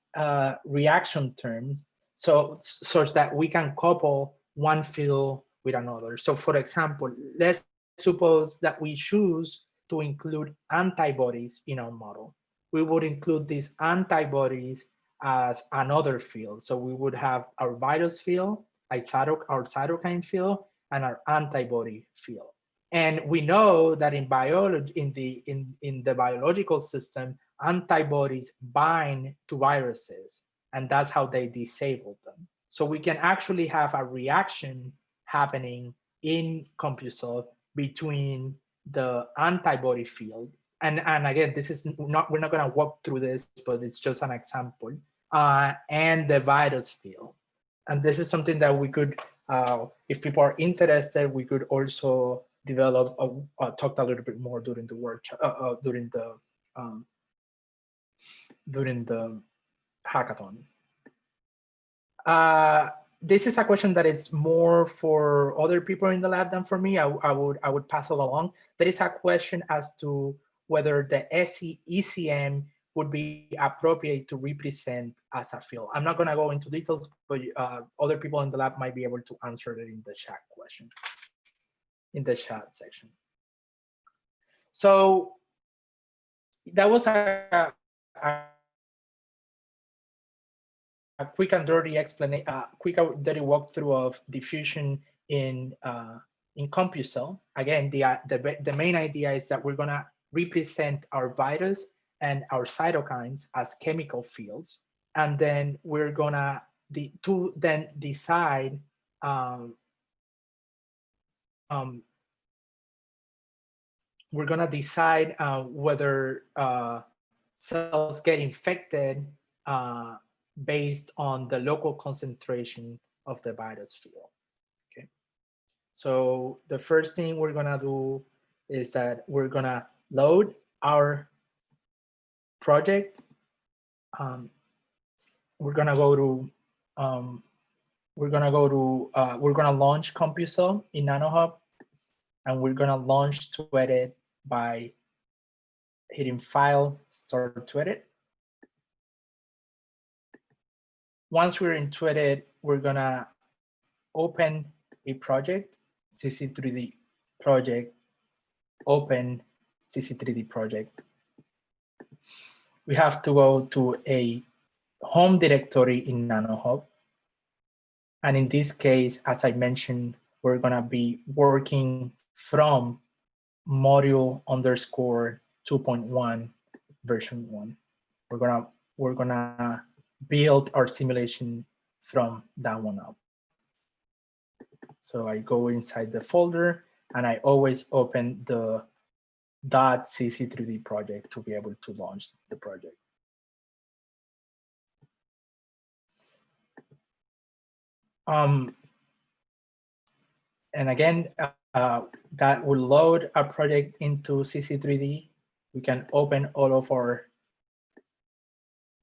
reaction terms such that we can couple one field with another. So for example, let's suppose that we choose to include antibodies in our model. We would include these antibodies as another field. So we would have our virus field, our cytokine field, and our antibody field. And we know that in biology, in the biological system, antibodies bind to viruses, and that's how they disable them. So we can actually have a reaction happening in CompuSolve between the antibody field, and again, this is not, we're not going to walk through this, but it's just an example, and the virus field. And this is something that we could, if people are interested, we could also develop, talk a little bit more during the workshop, during the hackathon. This is a question that is more for other people in the lab than for me. I would pass it along. There is a question as to whether the ECM would be appropriate to represent as a field. I'm not going to go into details, but other people in the lab might be able to answer it in the chat question, in the chat section. So that was a quick and dirty explanation, quick and dirty walkthrough of diffusion in CompuSolve. Again, the main idea is that we're going to represent our virus and our cytokines as chemical fields, and then we're gonna decide whether cells get infected based on the local concentration of the virus field. Okay, so the first thing we're gonna do is that we're gonna load our project. We're gonna launch CompuSolve in NanoHub, and we're gonna launch to edit by hitting File, Start to Edit. Once we're in to edit, we're gonna open a project, CC3D project, open CC3D project. We have to go to a home directory in NanoHub. And in this case, as I mentioned, we're gonna be working from module_2.1 version 1. We're gonna build our simulation from that one up. So I go inside the folder, and I always open the .cc3d project to be able to launch the project. And again, that will load our project into CC3D. We can open all of our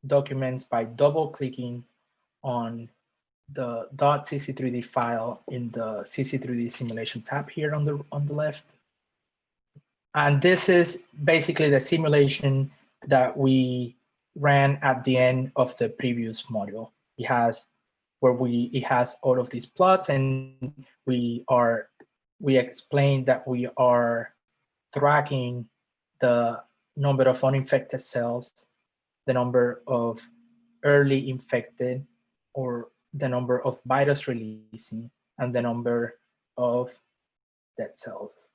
documents by double-clicking on the .cc3d file in the CC3D simulation tab here on the left. And this is basically the simulation that we ran at the end of the previous module. It has all of these plots, and we explained that we are tracking the number of uninfected cells, the number of early infected, or the number of virus releasing, and the number of dead cells.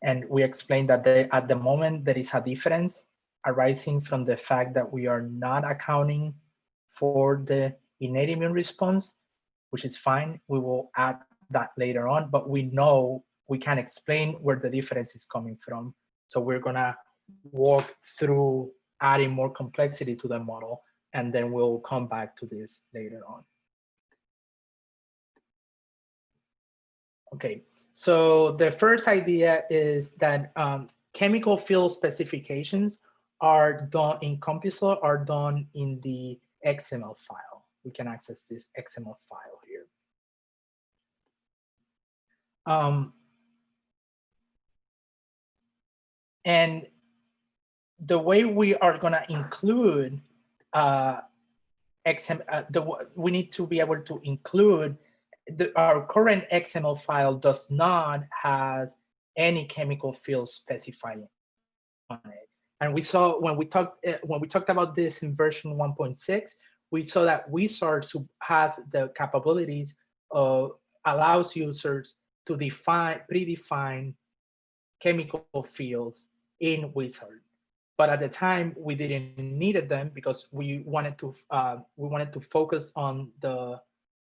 And we explained that at the moment there is a difference arising from the fact that we are not accounting for the innate immune response, which is fine. We will add that later on, but we know we can explain where the difference is coming from. So we're gonna walk through adding more complexity to the model, and then we'll come back to this later on. Okay, so the first idea is that chemical field specifications are done in CompuSolve, are done in the XML file. we can access this XML file here. And the way we are going to include we need to be able to include our current XML file does not has any chemical field specified on it. And we saw when we talked about this in version 1.6, we saw that Wizard has the capabilities of allows users to predefine chemical fields in Wizard. But at the time, we didn't needed them because we wanted to focus on the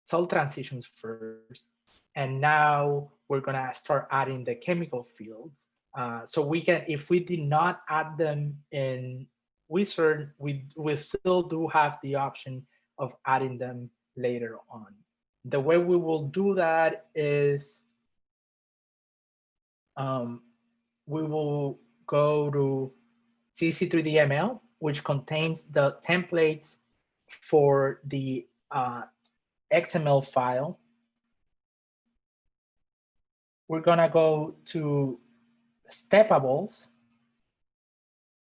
cell transitions first. And now we're gonna start adding the chemical fields. So we can, if we did not add them in Wizard, we still do have the option of adding them later on. The way we will do that is we will go to CC3D ML, which contains the templates for the XML file. We're gonna go to steppables,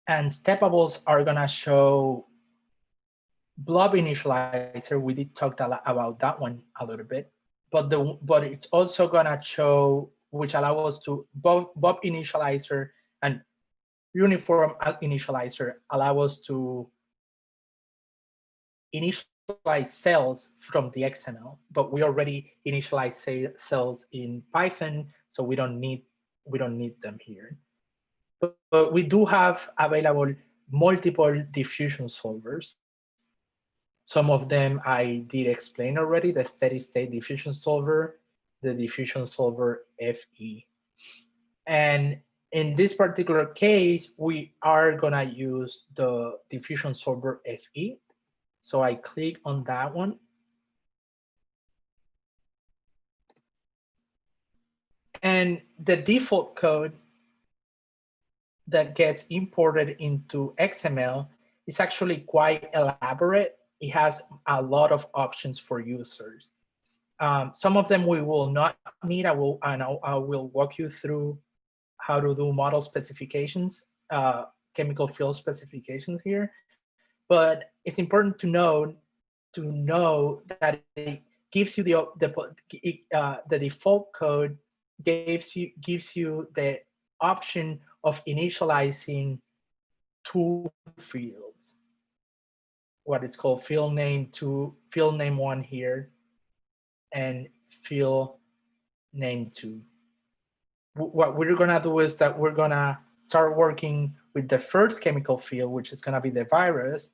and steppables are gonna show blob initializer. We did talk about that one a little bit, but it's also gonna show, which allow us to bob initializer and uniform initializer allow us to initialize cells from the XML, but we already initialize cells in Python, so we don't need them here. But we do have available multiple diffusion solvers. Some of them I did explain already: the steady state diffusion solver, the diffusion solver FE, and in this particular case, we are gonna use the diffusion solver FE. So I click on that one. And the default code that gets imported into XML is actually quite elaborate. It has a lot of options for users. Some of them we will not need. I will walk you through how to do model specifications, chemical field specifications here. But it's important to know that it gives you the default code gives you the option of initializing two fields. What is called field name 2, field name 1 here, and field name 2. What we're gonna do is that we're gonna start working with the first chemical field, which is gonna be the virus.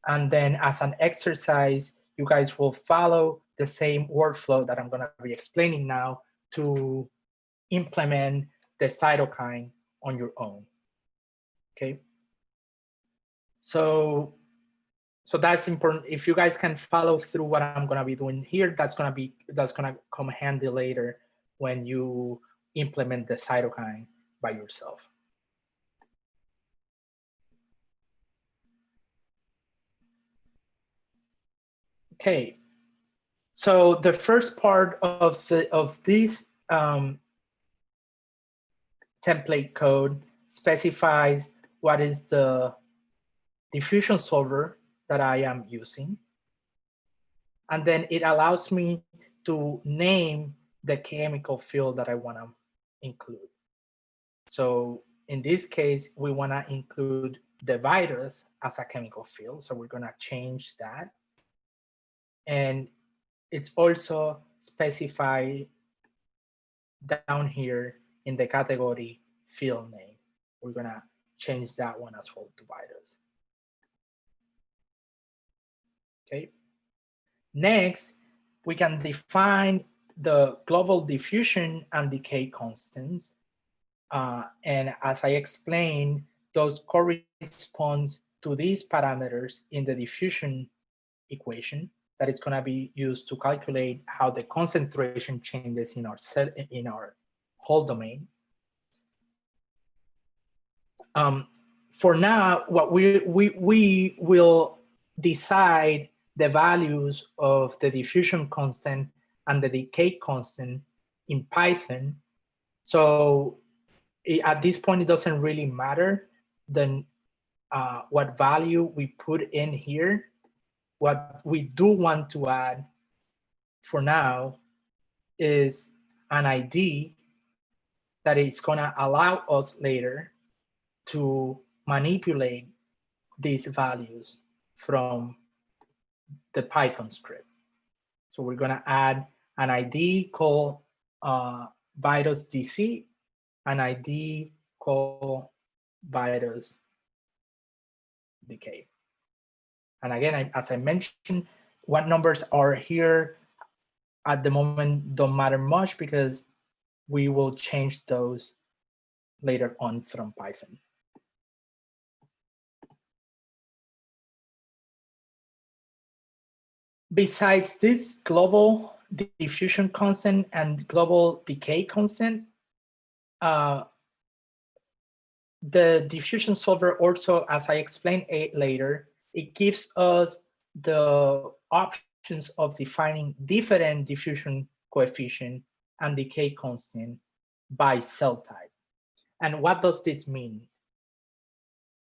And then as an exercise, you guys will follow the same workflow that I'm gonna be explaining now to implement the cytokine on your own, okay? So that's important. If you guys can follow through what I'm gonna be doing here, that's gonna come handy later when you implement the cytokine by yourself. Okay, so the first part of this template code specifies what is the diffusion solver that I am using. And then it allows me to name the chemical field that I want to include. So in this case, we want to include the virus as a chemical field. So we're going to change that. And it's also specified down here in the category field name. We're going to change that one as well to virus. Okay. Next, we can define the global diffusion and decay constants. And as I explained, those correspond to these parameters in the diffusion equation that is going to be used to calculate how the concentration changes in our whole domain. For now, what we will decide the values of the diffusion constant and the decay constant in Python. So at this point, it doesn't really matter then what value we put in here. What we do want to add for now is an ID that is going to allow us later to manipulate these values from the Python script. So we're going to add an ID called virus DC, an ID called virus decay. And again, as I mentioned, what numbers are here at the moment don't matter much because we will change those later on from Python. Besides this global diffusion constant and global decay constant, the diffusion solver also, as I explained later, it gives us the options of defining different diffusion coefficient and decay constant by cell type. And what does this mean?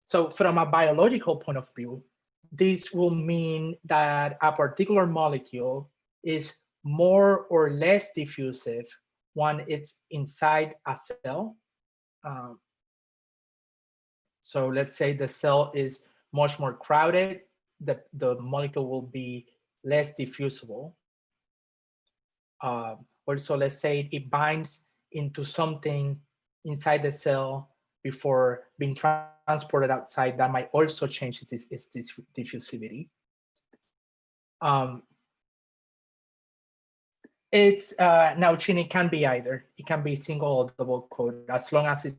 So from a biological point of view, this will mean that a particular molecule is more or less diffusive when it's inside a cell. So let's say the cell is much more crowded, the molecule will be less diffusible. Also, let's say it binds into something inside the cell before being transported outside, that might also change its diffusivity. It's now, Chin, it can be either. It can be single or double quote, as long as it's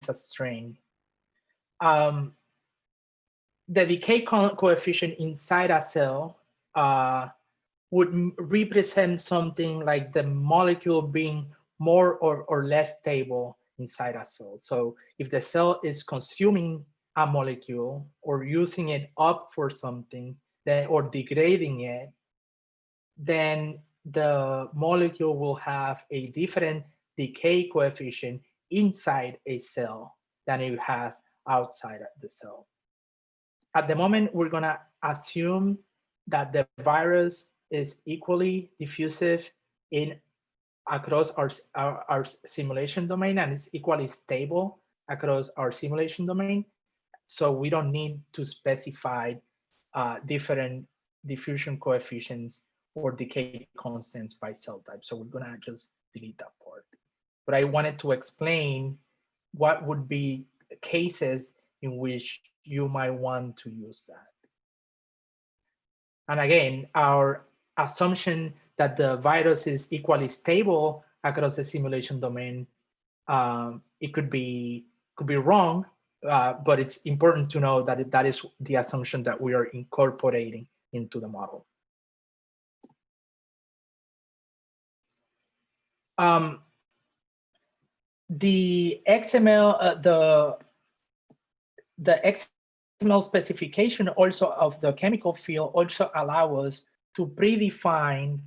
a string. The decay coefficient inside a cell would represent something like the molecule being more or less stable inside a cell. So if the cell is consuming a molecule or using it up for something, then, or degrading it, then the molecule will have a different decay coefficient inside a cell than it has outside the cell. At the moment, we're going to assume that the virus is equally diffusive across our simulation domain, and it's equally stable across our simulation domain. So we don't need to specify different diffusion coefficients or decay constants by cell type. So we're gonna just delete that part. But I wanted to explain what would be cases in which you might want to use that. And again, our assumption that the virus is equally stable across the simulation domain, it could be wrong, but it's important to know that that is the assumption that we are incorporating into the model. The XML, the XML specification also of the chemical field also allow us to predefine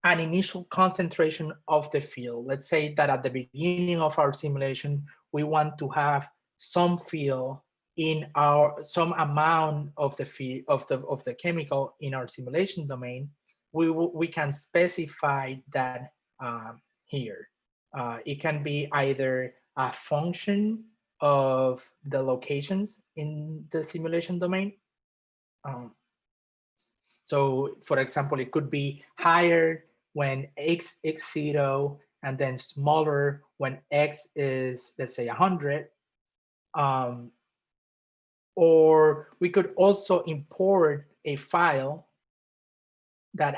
an initial concentration of the field. Let's say that at the beginning of our simulation, we want to have some field in some amount of the field of the chemical in our simulation domain. We can specify that here. It can be either a function of the locations in the simulation domain. So for example, it could be higher when x is 0 and then smaller when x is, let's say, 100. Or we could also import a file that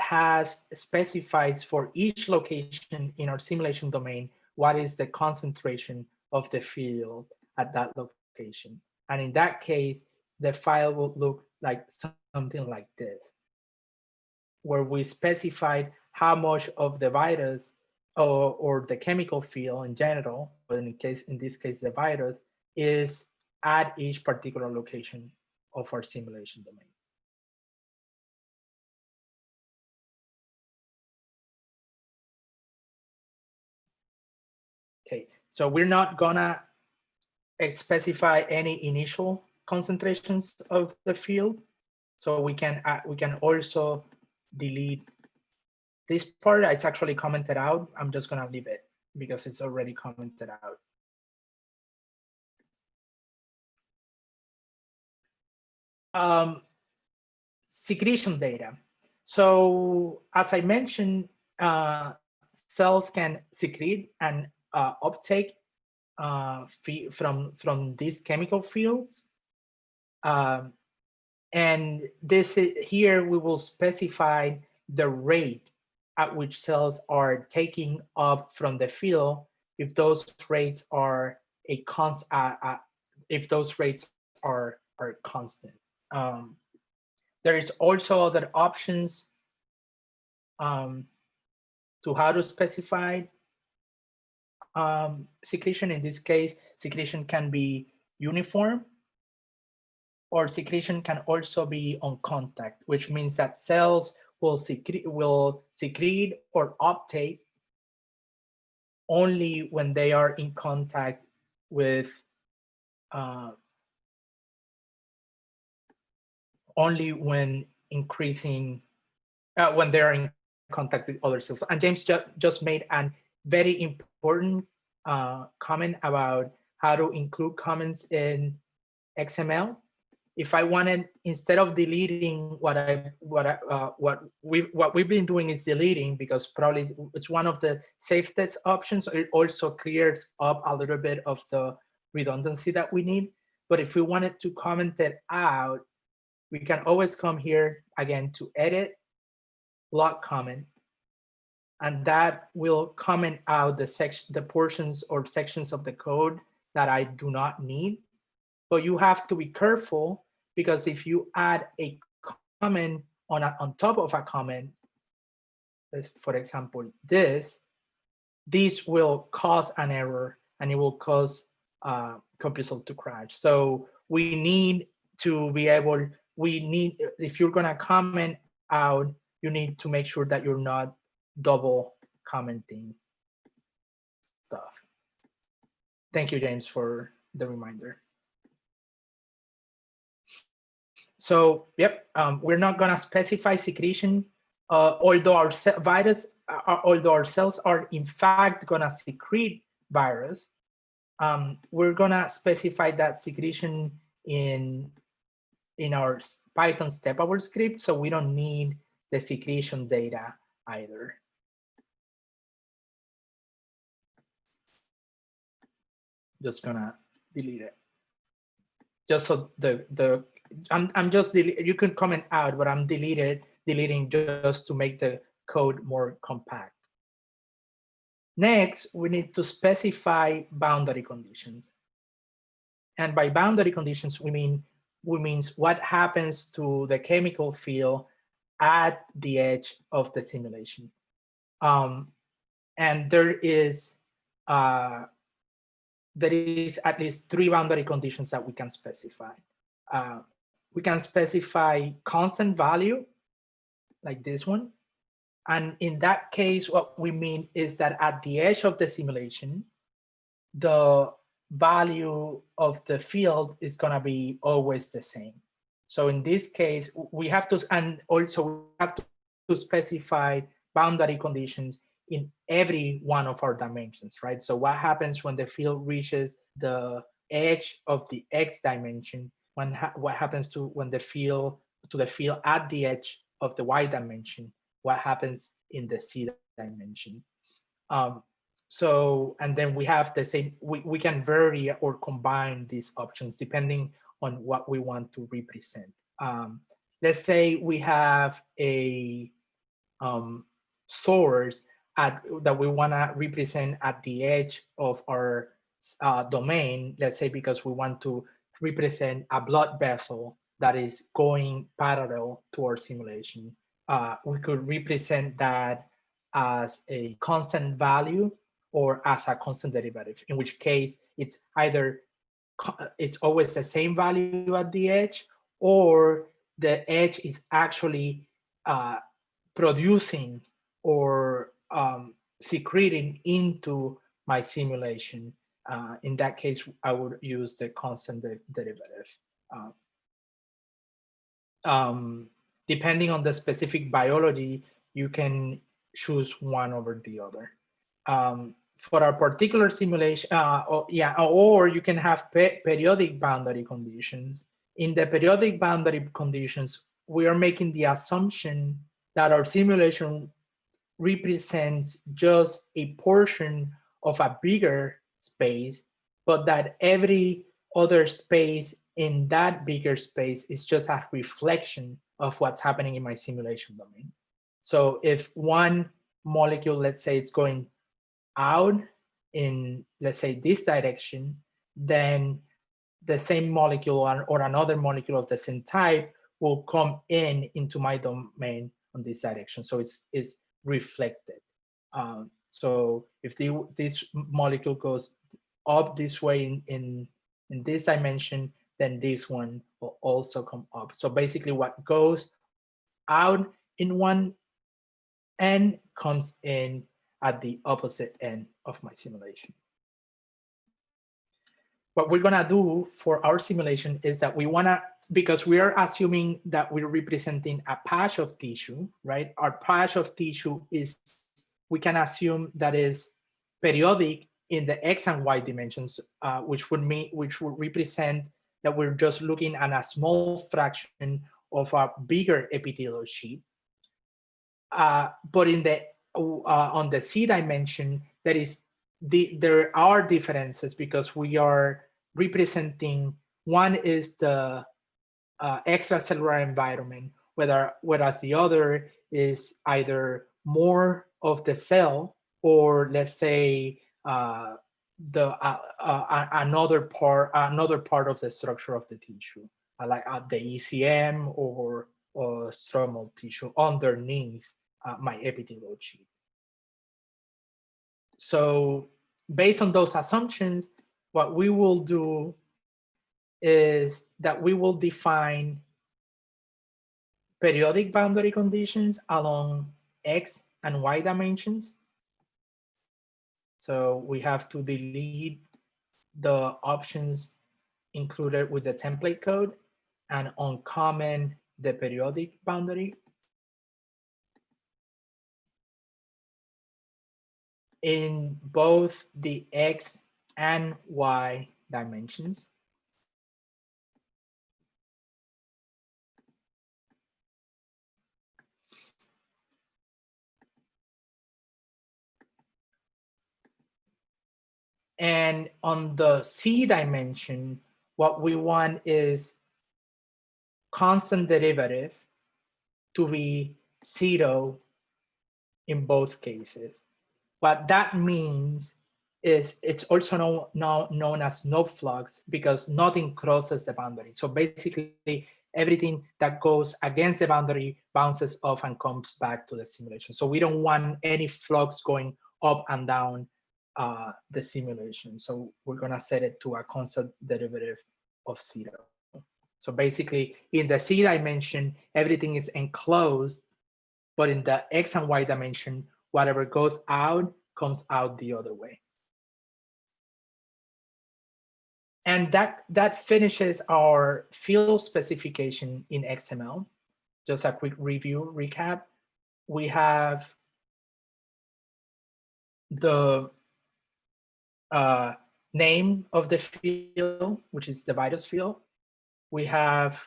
specifies for each location in our simulation domain what is the concentration of the field at that location. And in that case, the file will look like something like this, where we specified how much of the virus or the chemical field in general, but in this case, the virus is at each particular location of our simulation domain. Okay, so we're not gonna specify any initial concentrations of the field. So we can also delete this part. It's actually commented out. I'm just gonna leave it because it's already commented out. Secretion data. So as I mentioned, cells can secrete and uptake from these chemical fields. And this here we will specify the rate at which cells are taking up from the field if those rates are if those rates are constant. There is also other options to how to specify secretion. In this case, secretion can be uniform, or secretion can also be on contact, which means that cells will secrete or uptake only when they are in contact with only when increasing when they are in contact with other cells. And James just made a very important comment about how to include comments in XML. If I wanted, instead of deleting what we've been doing is deleting, because probably it's one of the safest options. It also clears up a little bit of the redundancy that we need. But if we wanted to comment it out, we can always come here again to edit, block comment, and that will comment out the portions or sections of the code that I do not need. But you have to be careful, because if you add a comment on top of a comment, for example, this will cause an error and it will cause Compusel to crash. So we need to be able, if you're gonna comment out, you need to make sure that you're not double commenting stuff. Thank you, James, for the reminder. So, yep, we're not gonna specify secretion, although our cells are in fact gonna secrete virus. We're gonna specify that secretion in our Python steppable script, so we don't need the secretion data either. Just gonna delete it. Just so I'm just you can comment out, but I'm deleting just to make the code more compact. Next, we need to specify boundary conditions. And by boundary conditions, we means what happens to the chemical field at the edge of the simulation. And there is at least 3 boundary conditions that we can specify. We can specify constant value, like this one. And in that case, what we mean is that at the edge of the simulation, the value of the field is gonna be always the same. So in this case, we have to, and also we have to specify boundary conditions in every one of our dimensions, right? So what happens when the field reaches the edge of the X dimension? What happens to the field at the edge of the Y dimension? What happens in the Z dimension? So, and then we have the same, we can vary or combine these options depending on what we want to represent. Let's say we have a source that we want to represent at the edge of our domain, let's say because we want to represent a blood vessel that is going parallel to our simulation. We could represent that as a constant value or as a constant derivative, in which case it's either it's always the same value at the edge, or the edge is actually producing or secreting into my simulation. In that case, I would use the constant derivative. Depending on the specific biology, you can choose one over the other. For a particular simulation, or you can have periodic boundary conditions. In the periodic boundary conditions, we are making the assumption that our simulation represents just a portion of a bigger space, but that every other space in that bigger space is just a reflection of what's happening in my simulation domain. So if one molecule, let's say it's going out in, let's say, this direction, then the same molecule or another molecule of the same type will come into my domain on this direction. So it's reflected. So if this molecule goes up this way in this dimension, then this one will also come up. So basically what goes out in one end comes in at the opposite end of my simulation. What we're gonna do for our simulation is that we wanna, because we are assuming that we're representing a patch of tissue, right? Our patch of tissue is, we can assume that is periodic in the X and Y dimensions, which would represent that we're just looking at a small fraction of a bigger epithelial sheet. But in the on the C dimension, there are differences because we are representing, one is the extracellular environment, whereas the other is either more of the cell, or let's say another part of the structure of the tissue, like the ECM or stromal tissue underneath my epithelial sheet. So based on those assumptions, what we will do is that we will define periodic boundary conditions along X and Y dimensions. So we have to delete the options included with the template code and uncomment the periodic boundary. In both the X and Y dimensions. And on the C dimension, what we want is constant derivative to be 0 in both cases. What that means is it's also known as no flux because nothing crosses the boundary. So basically everything that goes against the boundary bounces off and comes back to the simulation. So we don't want any flux going up and down the simulation. So we're gonna set it to a constant derivative of 0. So basically in the C dimension, everything is enclosed, but in the X and Y dimension, whatever goes out comes out the other way. And that finishes our field specification in XML. Just a quick recap. We have the name of the field, which is the virus field. We have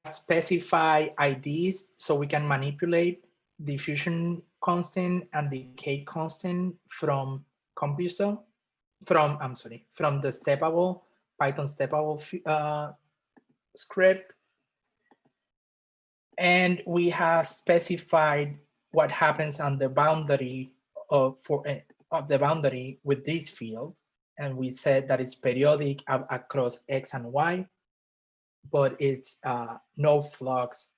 specify IDs so we can manipulate diffusion constant and decay constant from CompuCell, from the steppable, Python steppable script. And we have specified what happens on the boundary of the boundary with this field. And we said that it's periodic across X and Y, but it's no flux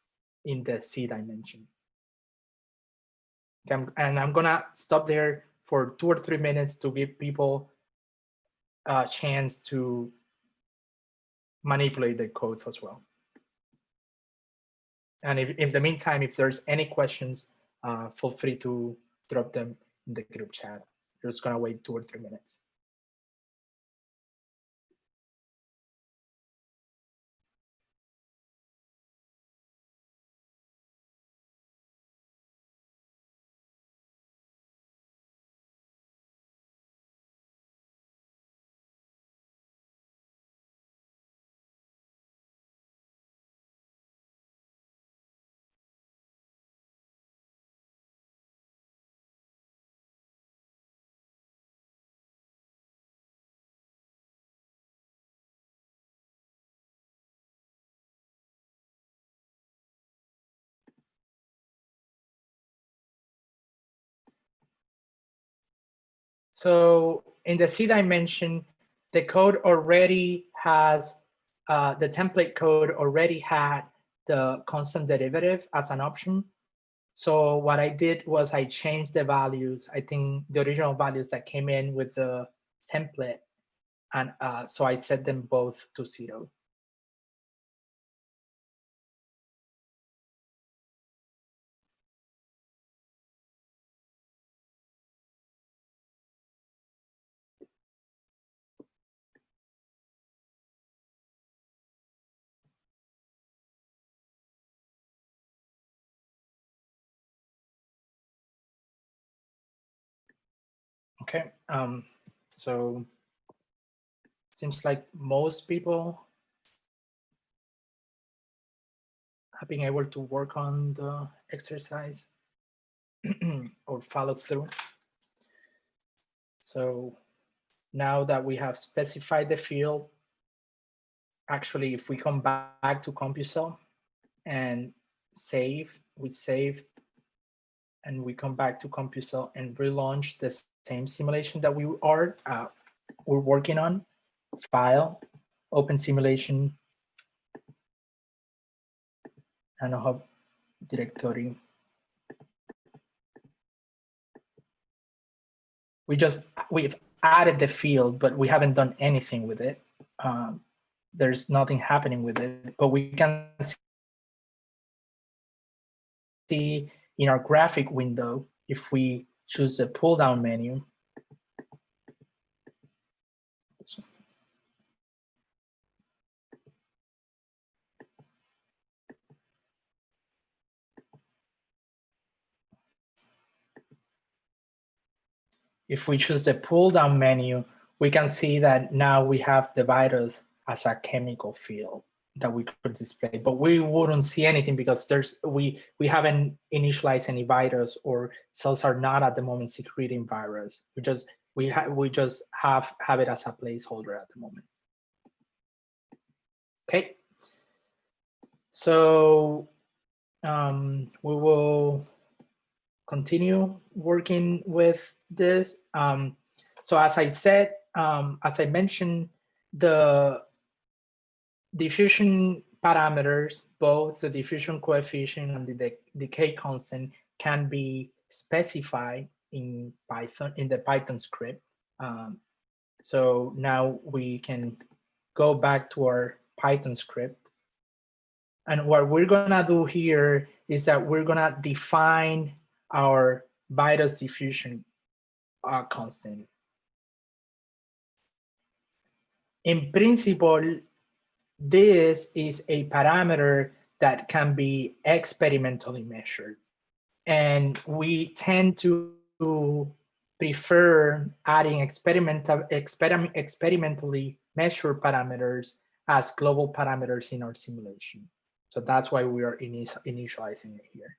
in the C dimension. And I'm gonna stop there for 2 or 3 minutes to give people a chance to manipulate the codes as well. And if in the meantime, if there's any questions, feel free to drop them in the group chat. We're just gonna wait 2 or 3 minutes. So in the C dimension, the code already has, the template code already had the constant derivative as an option. So what I did was I changed the values. I think the original values that came in with the template. And so I set them both to 0. Okay, so seems like most people have been able to work on the exercise or follow through. So now that we have specified the field, actually, if we come back to CompuCell and save, we saved, and we come back to CompuCell and relaunch the same simulation that we're working on, file, open simulation, and a hub directory. We've added the field, but we haven't done anything with it. There's nothing happening with it, but we can see in our graphic window, if we choose the pull down menu, if we choose the pull down menu, we can see that now we have the virus as a chemical field that we could display, but we wouldn't see anything because we haven't initialized any virus, or cells are not at the moment secreting virus. We just have it as a placeholder at the moment. Okay, so we will continue working with this. So as I said, as I mentioned, the diffusion parameters, both the diffusion coefficient and the decay constant, can be specified in Python, in the Python script. So now we can go back to our Python script. And what we're gonna do here is that we're gonna define our virus diffusion constant. In principle, this is a parameter that can be experimentally measured. And we tend to prefer adding experimentally measured parameters as global parameters in our simulation. So that's why we are initializing it here.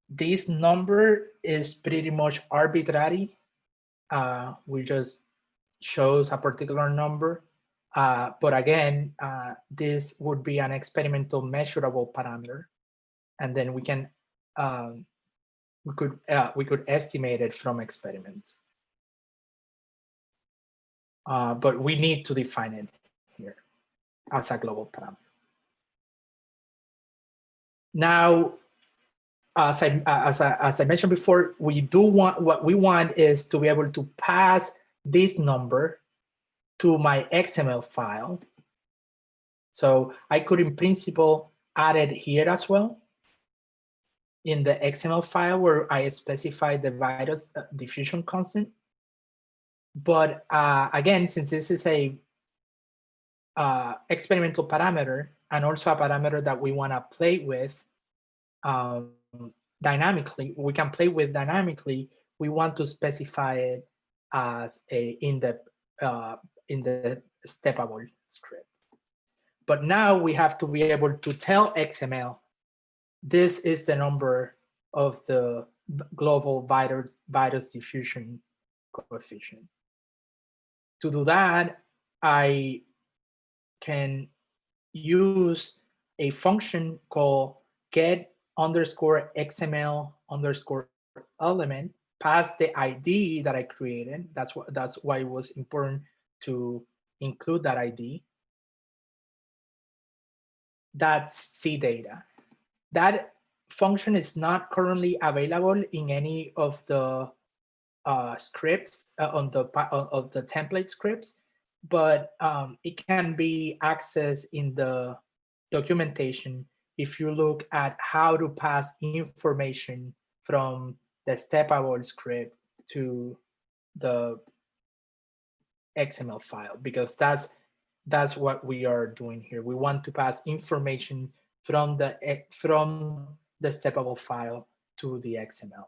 This number is pretty much arbitrary. We just chose a particular number. But again, this would be an experimental measurable parameter, and then we can we could estimate it from experiments. But we need to define it here as a global parameter. Now, as I mentioned before, what we want is to be able to pass this number to my XML file. So I could, in principle, add it here as well. in the XML file where I specify the virus diffusion constant. But again, since this is a experimental parameter and also a parameter that we want to play with dynamically, we can play with dynamically, we want to specify it as in the steppable script. But now we have to be able to tell XML, this is the number of the global virus diffusion coefficient. To do that, I can use a function called get_XML_element, pass the ID that I created. That's why it was important to include that ID. That's CData. That function is not currently available in any of the scripts of the template scripts, but it can be accessed in the documentation if you look at how to pass information from the steppable script to the XML file, because that's what we are doing here. We want to pass information from the steppable file to the XML.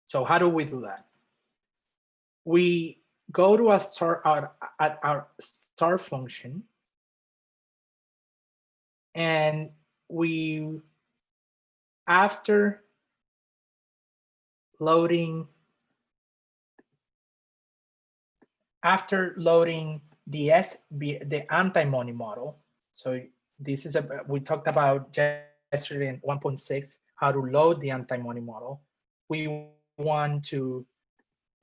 So how do we do that? We go to our start function, and we, after loading the anti-money model. So this is we talked about yesterday in 1.6 how to load the anti-money model. We want to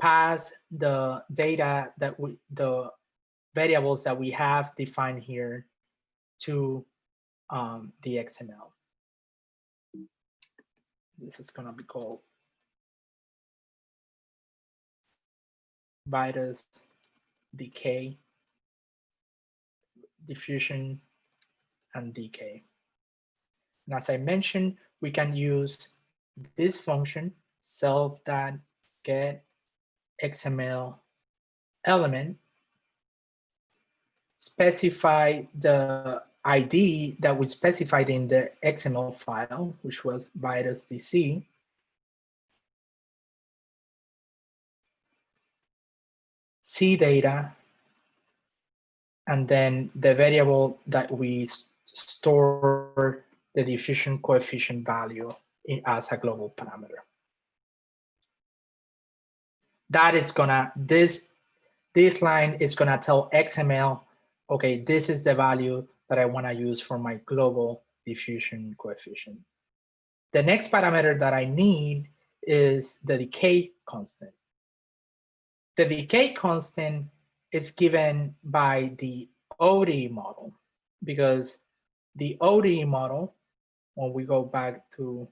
pass the data that the variables that we have defined here to the XML. This is going to be called virus decay, diffusion, and decay. And as I mentioned, we can use this function, self.getXML element, specify the ID that we specified in the XML file, which was virus DC. CData, and then the variable that we store the diffusion coefficient value as a global parameter. That is gonna, this line is gonna tell XML, okay, this is the value that I wanna use for my global diffusion coefficient. The next parameter that I need is the decay constant. The decay constant is given by the ODE model, because the ODE model, when we go back to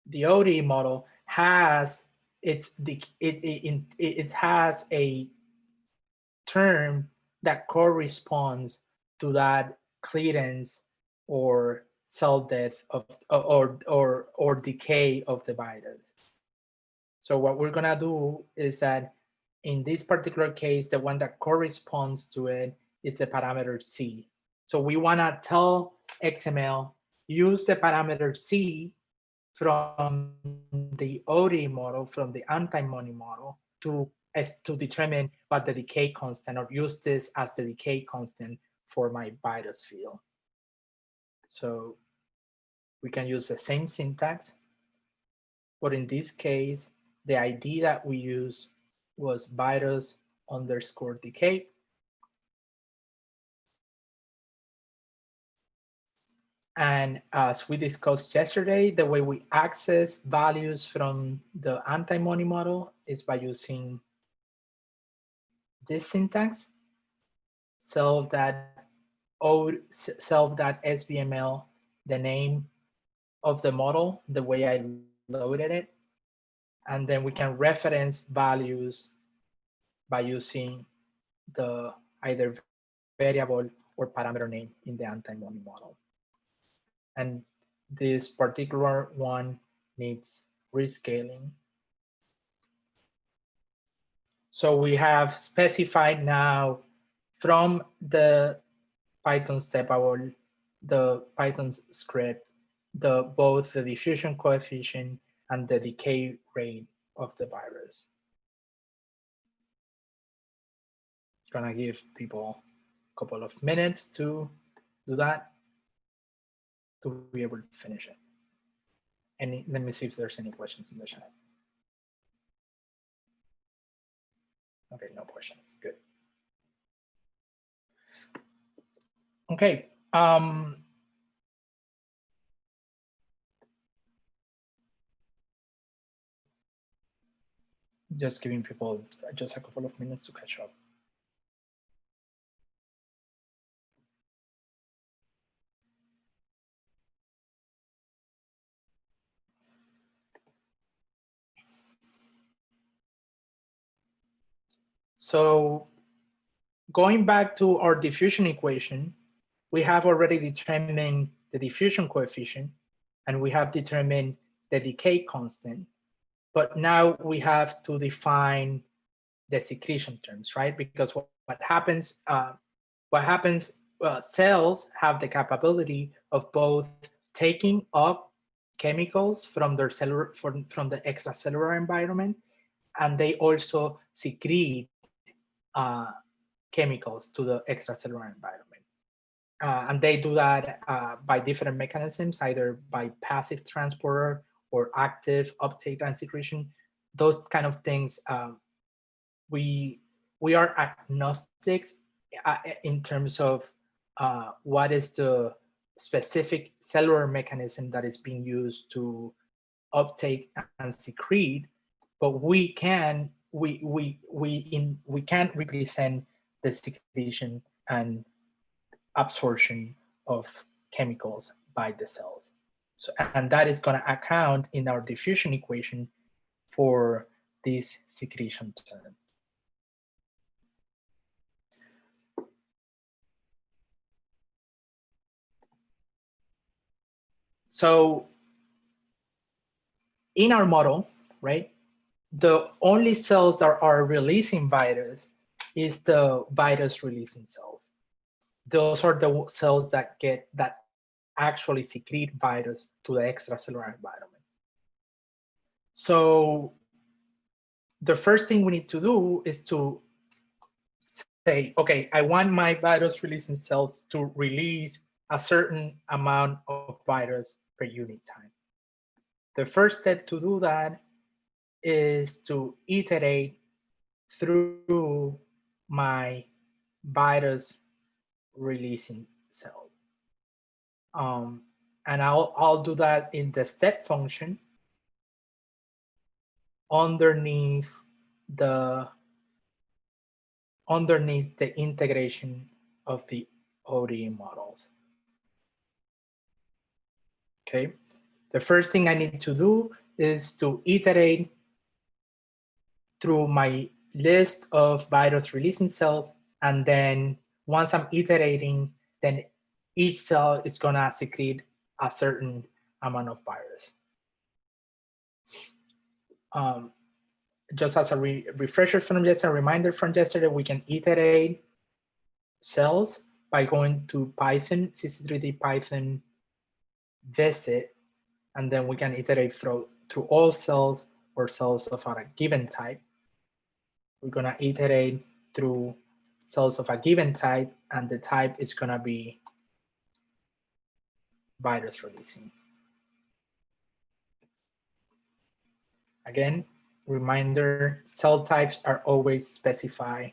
the ODE model, has it has a term that corresponds to that clearance or cell death of or decay of the virus. So what we're gonna do is that in this particular case, the one that corresponds to it is the parameter C. So we wanna tell XML, use the parameter C from the ODE model, from the anti-money model, to determine what the decay constant, or use this as the decay constant for my virus field. So we can use the same syntax, but in this case, the ID that we use was virus_decay. And as we discussed yesterday, the way we access values from the anti-money model is by using this syntax, self.svml, the name of the model, the way I loaded it. And then we can reference values by using the either variable or parameter name in the anti-money model. And this particular one needs rescaling. So we have specified now from the Python stepable, the Python script, both the diffusion coefficient and the decay rate of the virus. Gonna give people a couple of minutes to do that to be able to finish it. And let me see if there's any questions in the chat. Okay, no questions. Good. Okay. Just giving people just a couple of minutes to catch up. So going back to our diffusion equation, we have already determined the diffusion coefficient, and we have determined the decay constant. But now we have to define the secretion terms, right? Because what happens, cells have the capability of both taking up chemicals from their cellular, from the extracellular environment, and they also secrete chemicals to the extracellular environment. And they do that by different mechanisms, either by passive transporter or active uptake and secretion. Those kind of things, we are agnostics in terms of what is the specific cellular mechanism that is being used to uptake and secrete, but we can represent the secretion and absorption of chemicals by the cells. So, and that is going to account in our diffusion equation for this secretion term. So in our model, right, the only cells that are releasing virus is the virus releasing cells. Those are the cells that actually secrete virus to the extracellular environment. So the first thing we need to do is to say, okay, I want my virus releasing cells to release a certain amount of virus per unit time. The first step to do that is to iterate through my virus releasing cells. And I'll do that in the step function underneath the integration of the ODE models. Okay, the first thing I need to do is to iterate through my list of virus releasing cells, and then once I'm iterating, then each cell is gonna secrete a certain amount of virus. Just as a refresher from yesterday, a reminder from yesterday, we can iterate cells by going to Python, CC3D Python visit, and then we can iterate through all cells or cells of a given type. We're gonna iterate through cells of a given type, and the type is gonna be virus releasing. Again, reminder, cell types are always specified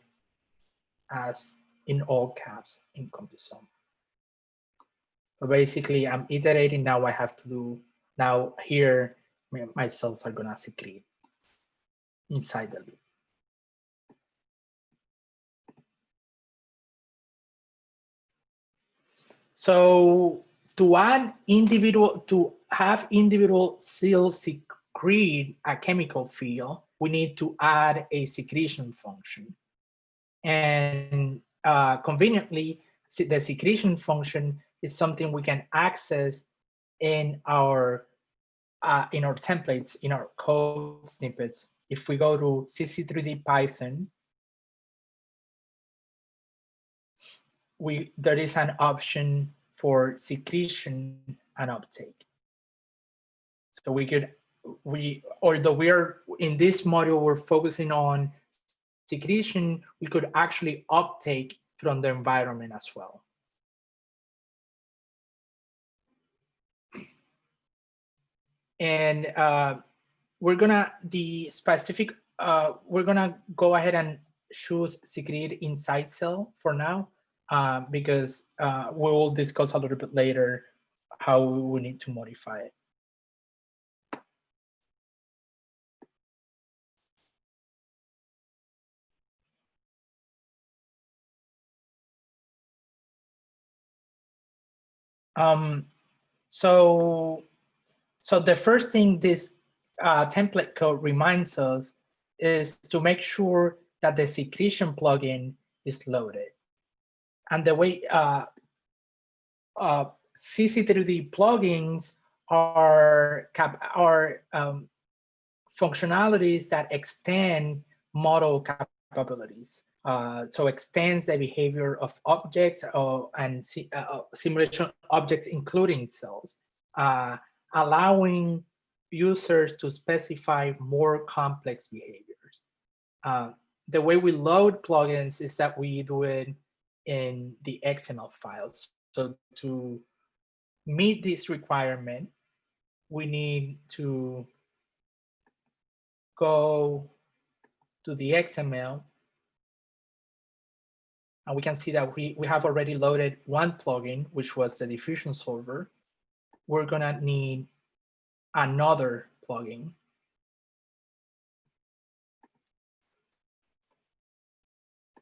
as in all caps in Compusome. So basically, I'm iterating. Now I have to do, now here, my cells are gonna secrete inside the loop. So to have individual cells secrete a chemical field, we need to add a secretion function. And conveniently, the secretion function is something we can access in our templates, in our code snippets. If we go to CC3D Python, there is an option for secretion and uptake. So although we are in this module, we're focusing on secretion, we could actually uptake from the environment as well. And we're gonna go ahead and choose secrete inside cell for now, because we will discuss a little bit later how we need to modify it. So the first thing this template code reminds us is to make sure that the secretion plugin is loaded. And the way CC3D plugins are functionalities that extend model capabilities. So extends the behavior of objects and simulation objects, including cells, allowing users to specify more complex behaviors. The way we load plugins is that we do it in the XML files. So to meet this requirement, we need to go to the XML, and we can see that we have already loaded one plugin, which was the diffusion solver. We're gonna need another plugin.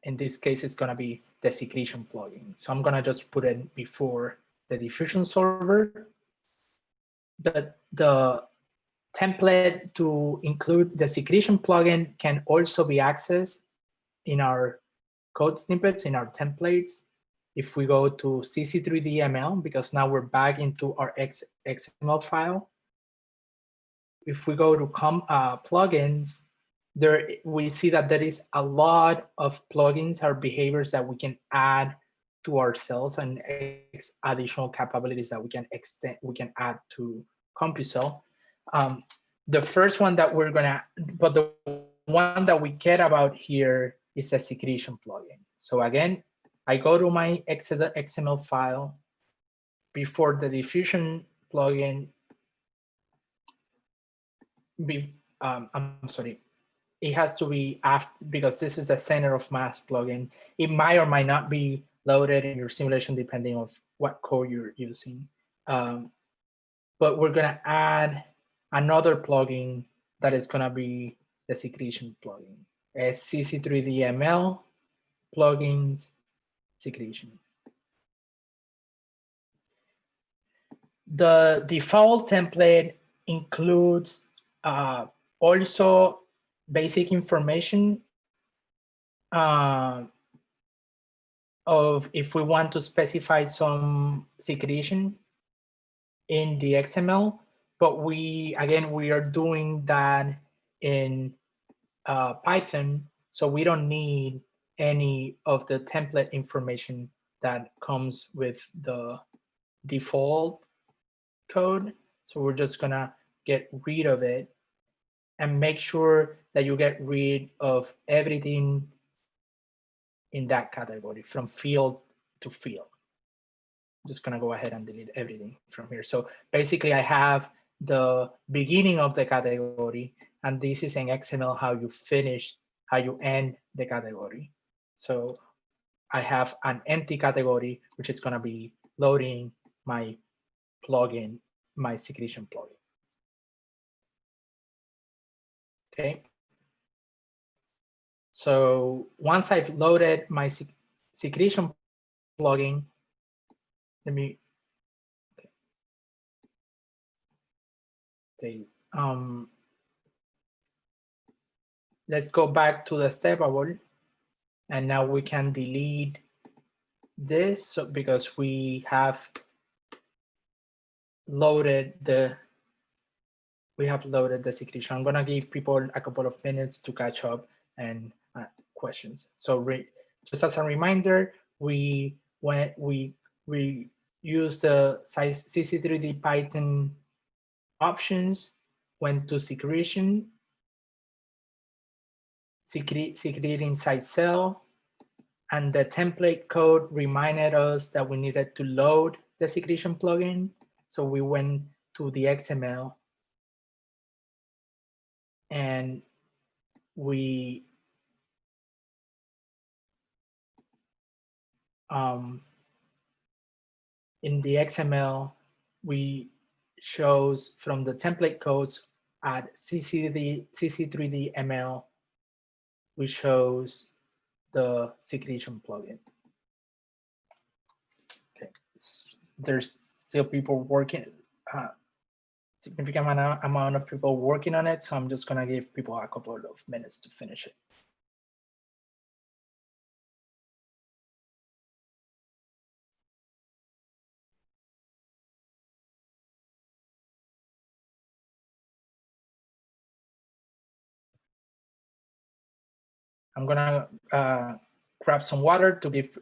In this case, it's gonna be the secretion plugin. So I'm gonna just put it before the diffusion solver. The template to include the secretion plugin can also be accessed in our code snippets, in our templates. If we go to CC3DML, because now we're back into our XML file. If we go to plugins, we see that there is a lot of plugins or behaviors that we can add to our cells and additional capabilities that we can add to CompuCell. The first one that the one that we care about here is a secretion plugin. So again, I go to my XML file. Before the diffusion plugin, I'm sorry, it has to be after, because this is the center of mass plugin. It might or might not be loaded in your simulation depending on what code you're using. But we're gonna add another plugin that is gonna be the secretion plugin. CC3DML plugins secretion. The default template includes also basic information of if we want to specify some secretion in the XML, but we are doing that in Python, so we don't need any of the template information that comes with the default code. So we're just gonna get rid of it and make sure that you get rid of everything in that category from field to field. I'm just gonna go ahead and delete everything from here. So basically I have the beginning of the category, and this is in XML how you end the category. So I have an empty category, which is gonna be loading my plugin, my secretion plugin. Okay. So once I've loaded my secretion plugin, let me, okay. Let's go back to the stepable And now we can delete this because we have loaded the secretion. I'm gonna give people a couple of minutes to catch up and questions. So just as a reminder, we use the CC3D Python options, went to secreting inside cell, and the template code reminded us that we needed to load the secretion plugin. So we went to the XML and we in the XML, we shows from the template codes at CC3D ML, we shows the secretion plugin. Okay, there's still people working, significant amount of people working on it, so I'm just gonna give people a couple of minutes to finish it. I'm gonna grab some water to give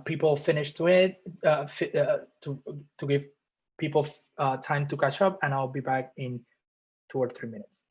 people finish to it, to give people time to catch up, and I'll be back in 2 or 3 minutes.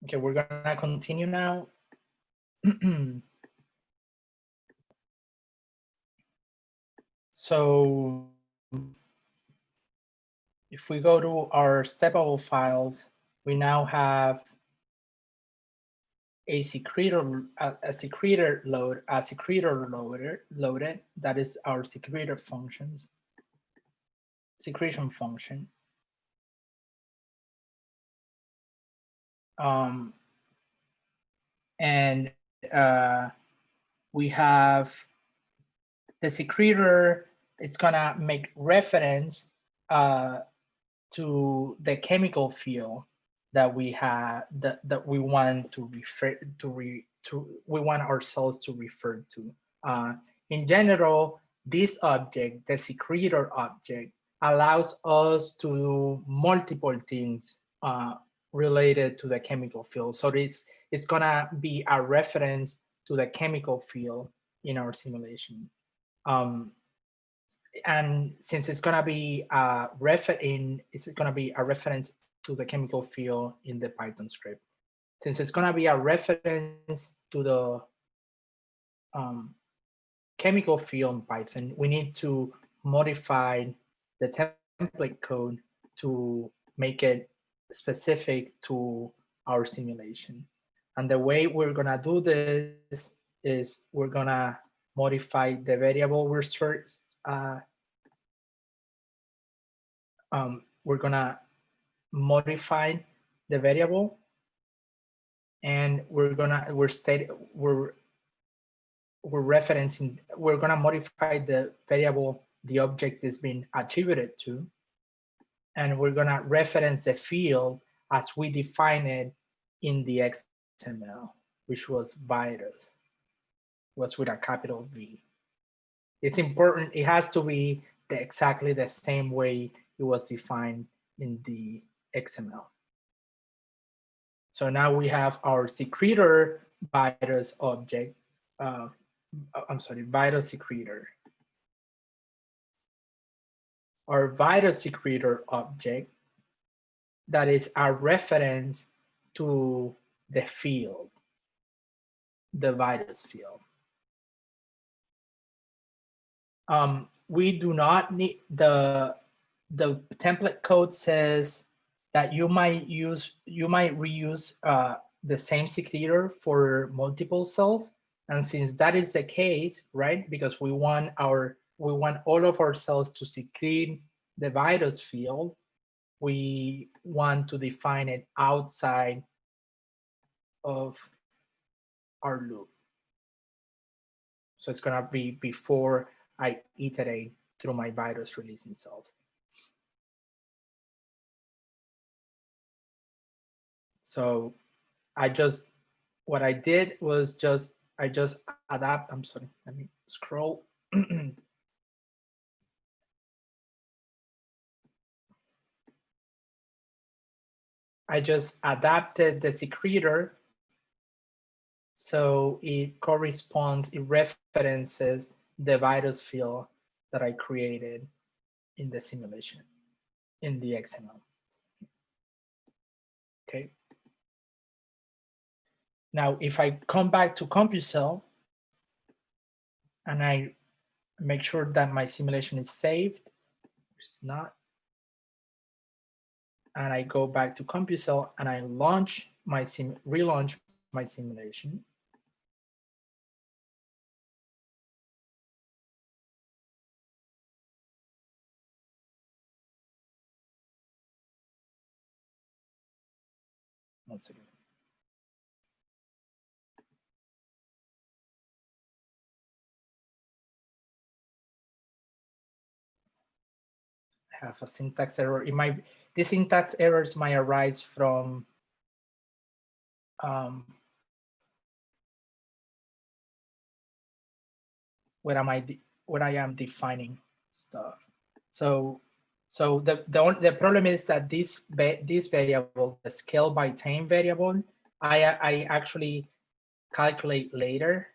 Okay, we're gonna continue now. So if we go to our steppable files, we now have a secretor loaded. That is our secretor functions, secretion function. And we have the secretor. It's gonna make reference to the chemical field that we have, that we want to refer we want ourselves to refer to. In general, this object, the secretor object, allows us to do multiple things related to the chemical field. So it's gonna be a reference to the chemical field in our simulation. And since it's gonna be a reference to the chemical field in the Python script. Since it's gonna be a reference to the chemical field in Python, we need to modify the template code to make it specific to our simulation. And the way we're gonna do this is we're gonna modify the variable we're modified the variable, and we're gonna modify the variable the object is being attributed to, and we're gonna reference the field as we define it in the XML, which was virus, was with a capital V. It's important, it has to be exactly the same way it was defined in the XML. So now we have our secretor virus object, virus secretor. Our virus secretor object that is a reference to the field, the virus field. We do not need the template code says that you might reuse the same secretor for multiple cells, and since that is the case, right? Because we want all of our cells to secrete the virus field, we want to define it outside of our loop. So it's gonna be before I iterate through my virus releasing cells. So what I did was I just adapt, I'm sorry, let me scroll. I just adapted the secretor so it corresponds, it references the virus field that I created in the simulation, in the XML. Okay. Now, if I come back to CompuCell and I make sure that my simulation is saved, it's not, and I go back to CompuCell and I relaunch my simulation. One second. I have a syntax error. The syntax errors might arise from where I am defining stuff. So the problem is that this variable, the scale by time variable, I actually calculate later.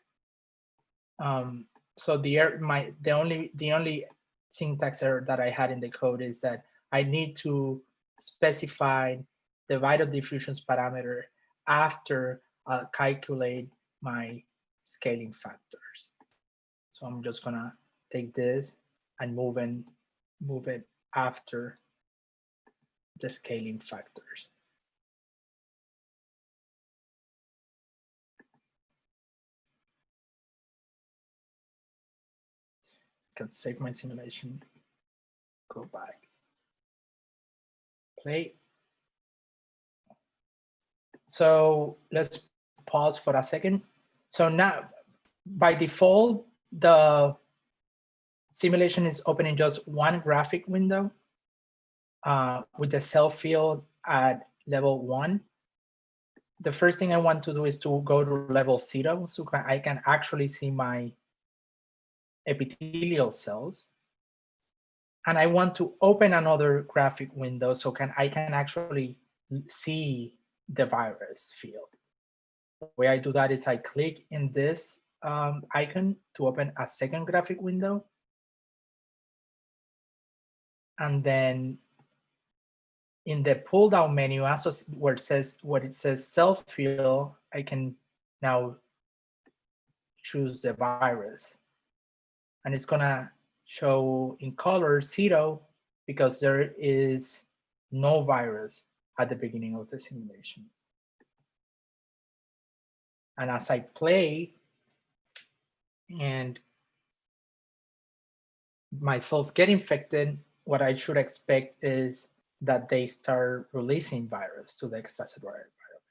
So the only syntax error that I had in the code is that I need to specify the vital diffusions parameter after I calculate my scaling factors. So I'm just gonna take this and move it after the scaling factors. Can save my simulation, go back, play. So let's pause for a second. So now, by default, the simulation is opening just one graphic window with the cell field at level 1. The first thing I want to do is to go to level 0 so I can actually see my epithelial cells. And I want to open another graphic window so I can actually see the virus field. The way I do that is I click in this icon to open a second graphic window. And then in the pull down menu, where it says cell field, I can now choose the virus. And it's gonna show in color 0 because there is no virus at the beginning of the simulation. And as I play and my cells get infected, what I should expect is that they start releasing virus to the extracellular environment.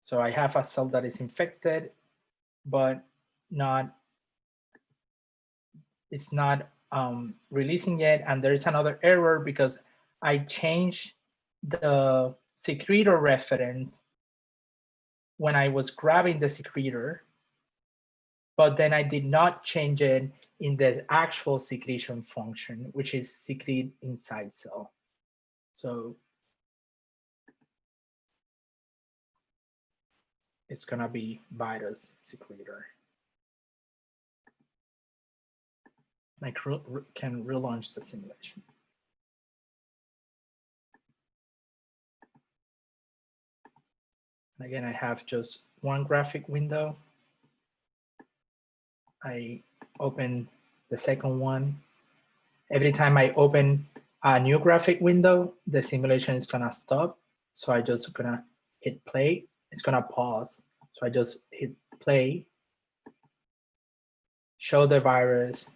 So I have a cell that is infected, but it's not releasing yet. And there's another error because I changed the secretor reference when I was grabbing the secretor, but then I did not change it in the actual secretion function, which is secrete inside cell. So it's gonna be virus secretor. I can relaunch the simulation. And again, I have just one graphic window. I open the second one. Every time I open a new graphic window, the simulation is gonna stop. So I just gonna hit play. It's gonna pause. So I just hit play, show the virus.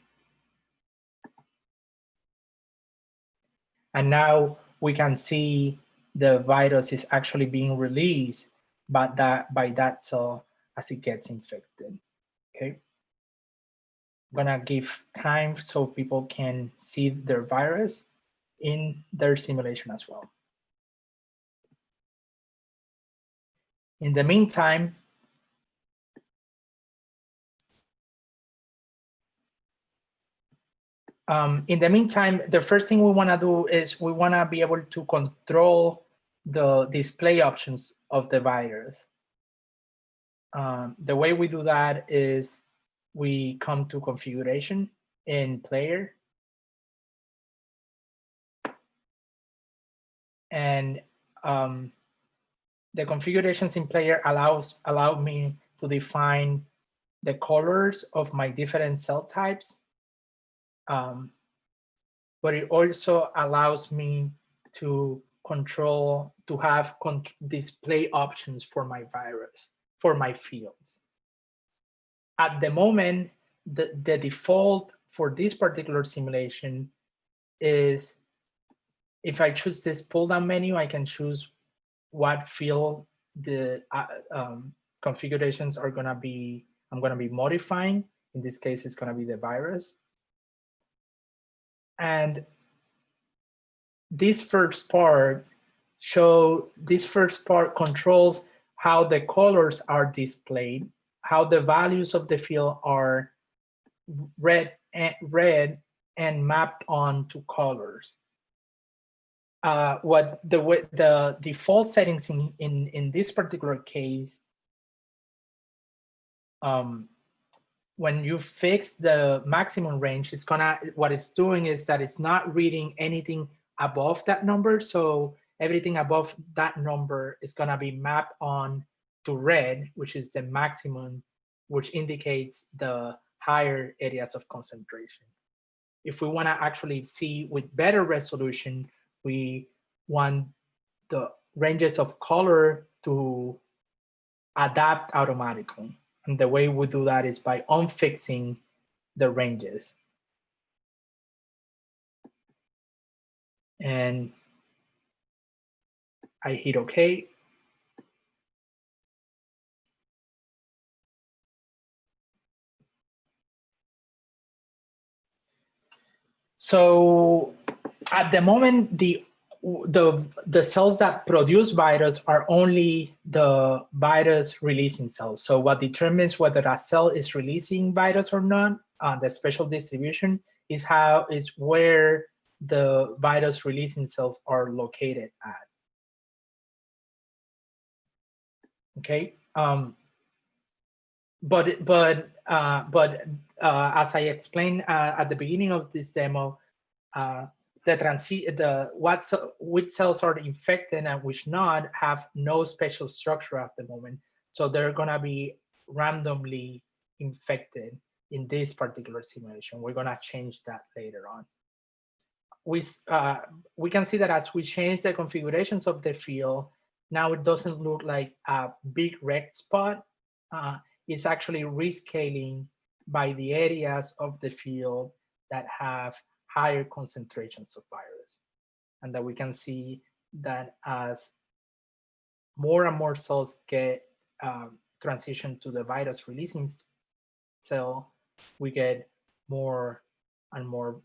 And now we can see the virus is actually being released by that cell as it gets infected, okay? I'm gonna give time so people can see their virus in their simulation as well. In the meantime, the first thing we wanna do is we wanna be able to control the display options of the virus. The way we do that is we come to configuration in player. And the configurations in player allow me to define the colors of my different cell types. But it also allows me to have display options for my virus, for my fields. At the moment, the default for this particular simulation is, if I choose this pull-down menu, I can choose what field the configurations are gonna be, I'm gonna be modifying. In this case, it's gonna be the virus. And this first part controls how the colors are displayed, how the values of the field are read and mapped onto colors. What the default settings in this particular case, when you fix the maximum range, what it's doing is that it's not reading anything above that number. So everything above that number is gonna be mapped on to red, which is the maximum, which indicates the higher areas of concentration. If we wanna actually see with better resolution, we want the ranges of color to adapt automatically. And the way we do that is by unfixing the ranges. And I hit OK. So at the moment, the cells that produce virus are only the virus releasing cells. So what determines whether a cell is releasing virus or not, the spatial distribution, is where the virus releasing cells are located at. Okay. But as I explained at the beginning of this demo, which cells are infected and which not have no special structure at the moment. So they're gonna be randomly infected in this particular simulation. We're gonna change that later on. We can see that as we change the configurations of the field, now it doesn't look like a big red spot. It's actually rescaling by the areas of the field that have higher concentrations of virus. And that we can see that as more and more cells get transition to the virus releasing cell, we get more and more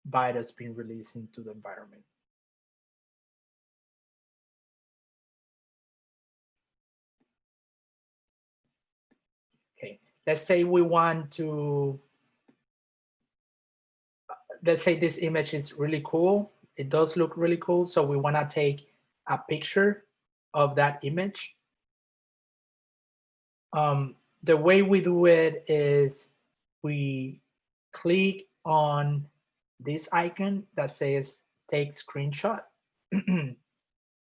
virus being released into the environment. Okay, let's say we want to, let's say this image is really cool. It does look really cool. So we want to take a picture of that image. The way we do it is we click on this icon that says take screenshot.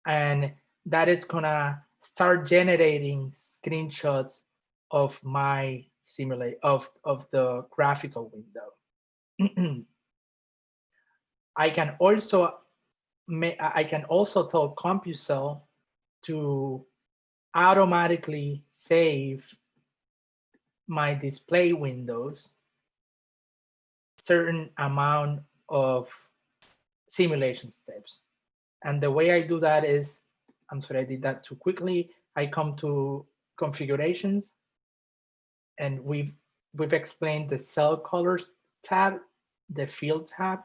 And that is gonna start generating screenshots of my simulate of the graphical window. I can also tell CompuCell to automatically save my display windows certain amount of simulation steps. And the way I do that is, I'm sorry, I did that too quickly. I come to configurations, and we've explained the cell colors tab, the field tab.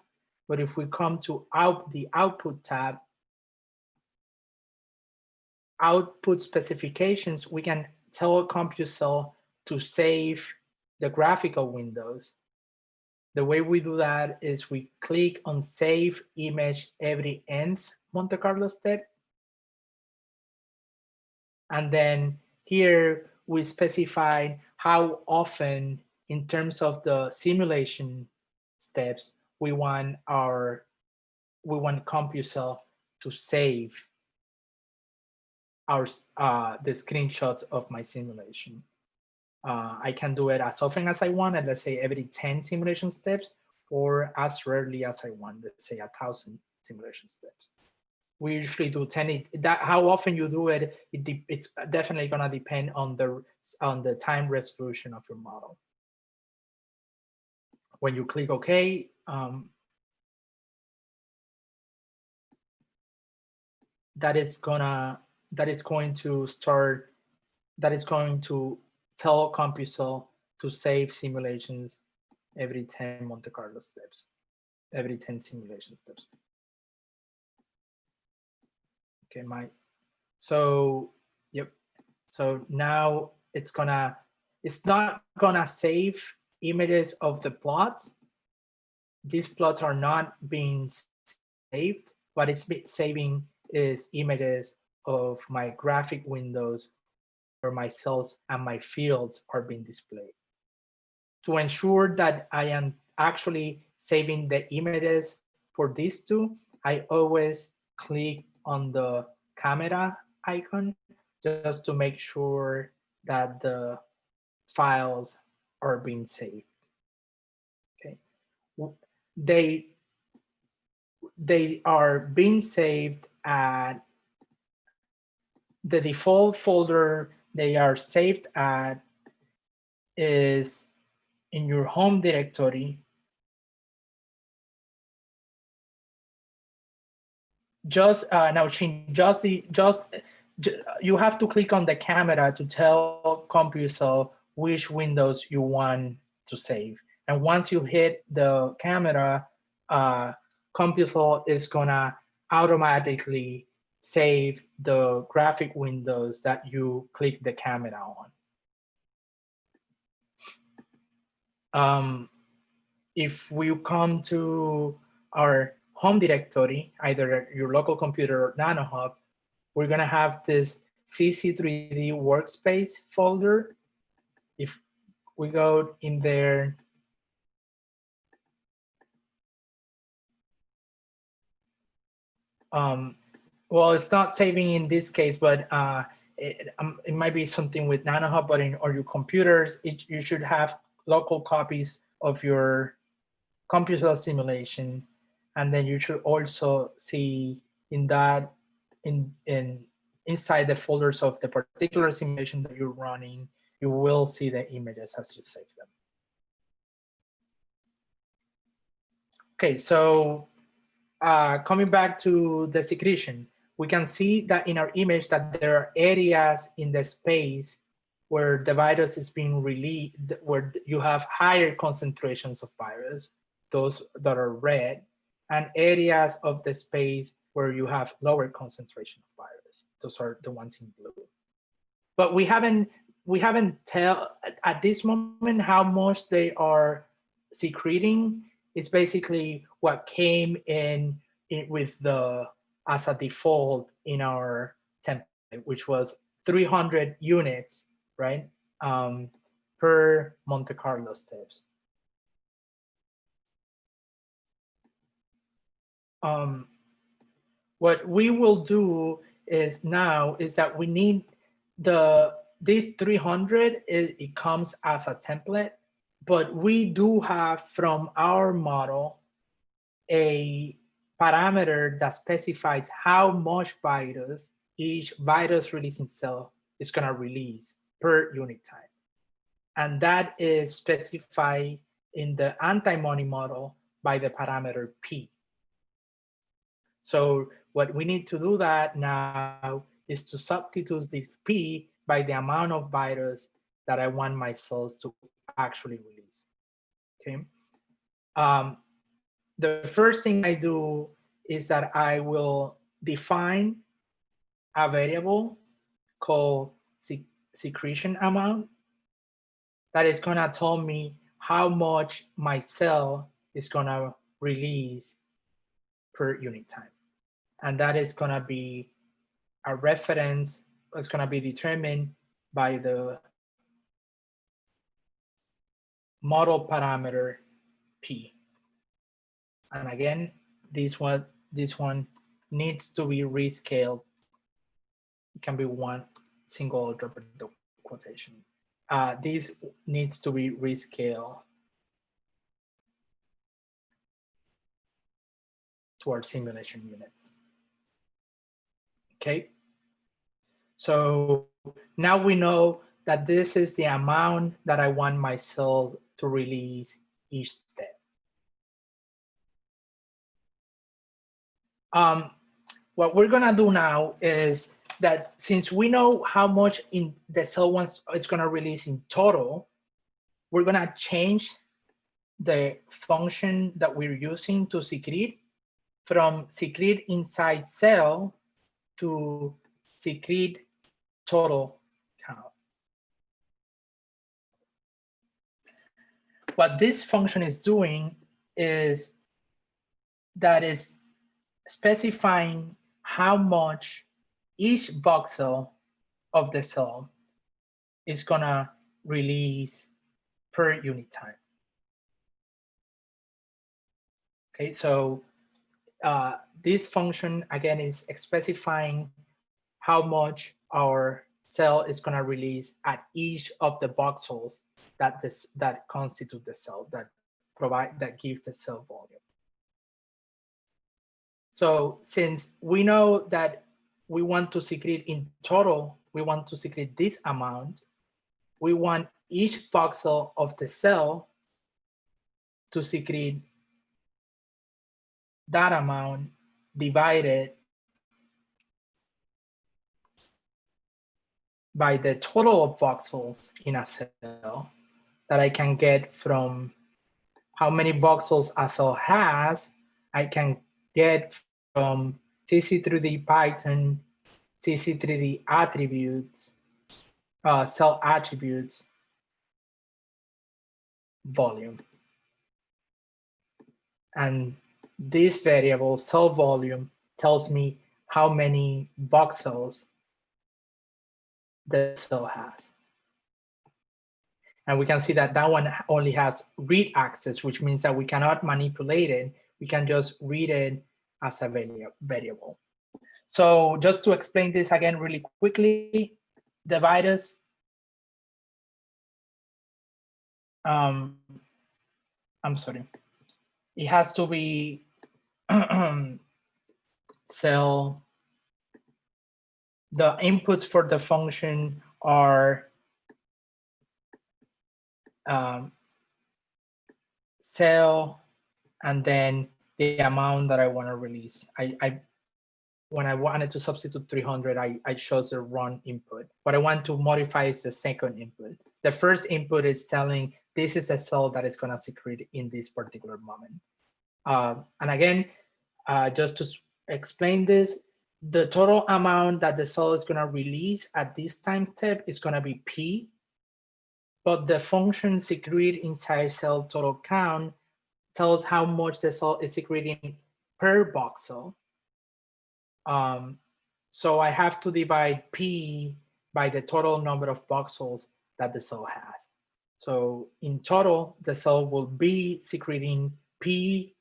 But if we come to the output tab, output specifications, we can tell CompuCell to save the graphical windows. The way we do that is we click on Save Image every nth Monte Carlo step. And then here we specify how often, in terms of the simulation steps, we want CompuCell to save the screenshots of my simulation. I can do it as often as I want, and let's say every 10 simulation steps, or as rarely as I want, let's say 1,000 simulation steps. We usually do 10. How often you do it, it's definitely gonna depend on the time resolution of your model. When you click OK, that is going to tell CompuCell to save simulations every 10 Monte Carlo steps, every 10 simulation steps. Okay, so yep. So now it's not gonna save images of the plots. These plots are not being saved, but it's saving is images of my graphic windows where my cells and my fields are being displayed. To ensure that I am actually saving the images for these two, I always click on the camera icon just to make sure that the files are being saved. Okay, they are being saved at the default folder. They are saved at is in your home directory. Just now, you have to click on the camera to tell CompuCell which windows you want to save. And once you hit the camera, CompuCell is gonna automatically save the graphic windows that you click the camera on. If we come to our home directory, either your local computer or NanoHub, we're gonna have this CC3D workspace folder. If we go in there, well, it's not saving in this case, but it might be something with NanoHub, but or your computers, you should have local copies of your CompuCell simulation, and then you should also see inside the folders of the particular simulation that you're running, you will see the images as you save them. Okay, so coming back to the secretion, we can see that in our image that there are areas in the space where the virus is being released, where you have higher concentrations of virus, those that are red, and areas of the space where you have lower concentration of virus. Those are the ones in blue. But we haven't tell at this moment how much they are secreting. It's basically what came in with the as a default in our template, which was 300 units, right, per Monte Carlo steps. What we will do is now is that we need this 300, it comes as a template, but we do have from our model a parameter that specifies how much virus each virus releasing cell is going to release per unit time. And that is specified in the anti-money model by the parameter P. So what we need to do that now is to substitute this P by the amount of virus that I want my cells to actually release. Okay. The first thing I do is that I will define a variable called secretion amount that is going to tell me how much my cell is going to release per unit time. And that is going to be a reference. It's going to be determined by the model parameter P. And again, this one needs to be rescaled. It can be one single double quotation. This needs to be rescaled to our simulation units. Okay. So now we know that this is the amount that I want my cell to release each step. What we're gonna do now is that since we know how much in the cell wants it's gonna release in total, we're gonna change the function that we're using to secrete from secrete inside cell to secrete total count. What this function is doing is that is specifying how much each voxel of the cell is gonna release per unit time. Okay, so this function again is specifying how much our cell is gonna release at each of the voxels that constitute the cell, that gives the cell volume. So since we know that we want to secrete in total, we want to secrete this amount, we want each voxel of the cell to secrete that amount divided by the total of voxels in a cell that I can get from how many voxels a cell has. I can get from CC3D Python, CC3D attributes, cell attributes, volume. And this variable, cell volume, tells me how many voxels the cell has. And we can see that that one only has read access, which means that we cannot manipulate it. We can just read it as a variable. So just to explain this again really quickly, the virus, I'm sorry, it has to be cell, the inputs for the function are cell and then the amount that I want to release. When I wanted to substitute 300, I chose the wrong input. What I want to modify is the second input. The first input is telling this is a cell that is going to secrete in this particular moment. And again, just to explain this, the total amount that the cell is going to release at this time step is going to be P, but the function secrete inside cell total count tells how much the cell is secreting per voxel. So I have to divide P by the total number of voxels that the cell has. So in total, the cell will be secreting P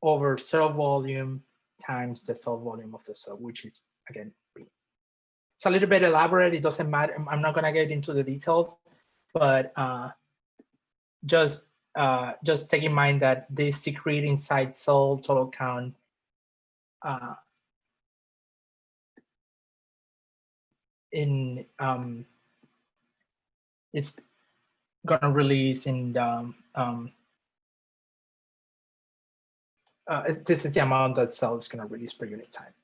over cell volume times the cell volume of the cell, which is, again, P. It's a little bit elaborate. It doesn't matter. I'm not going to get into the details, but just take in mind that this secrete inside cell total count is going to release in the this is the amount that cell is going to release per unit time.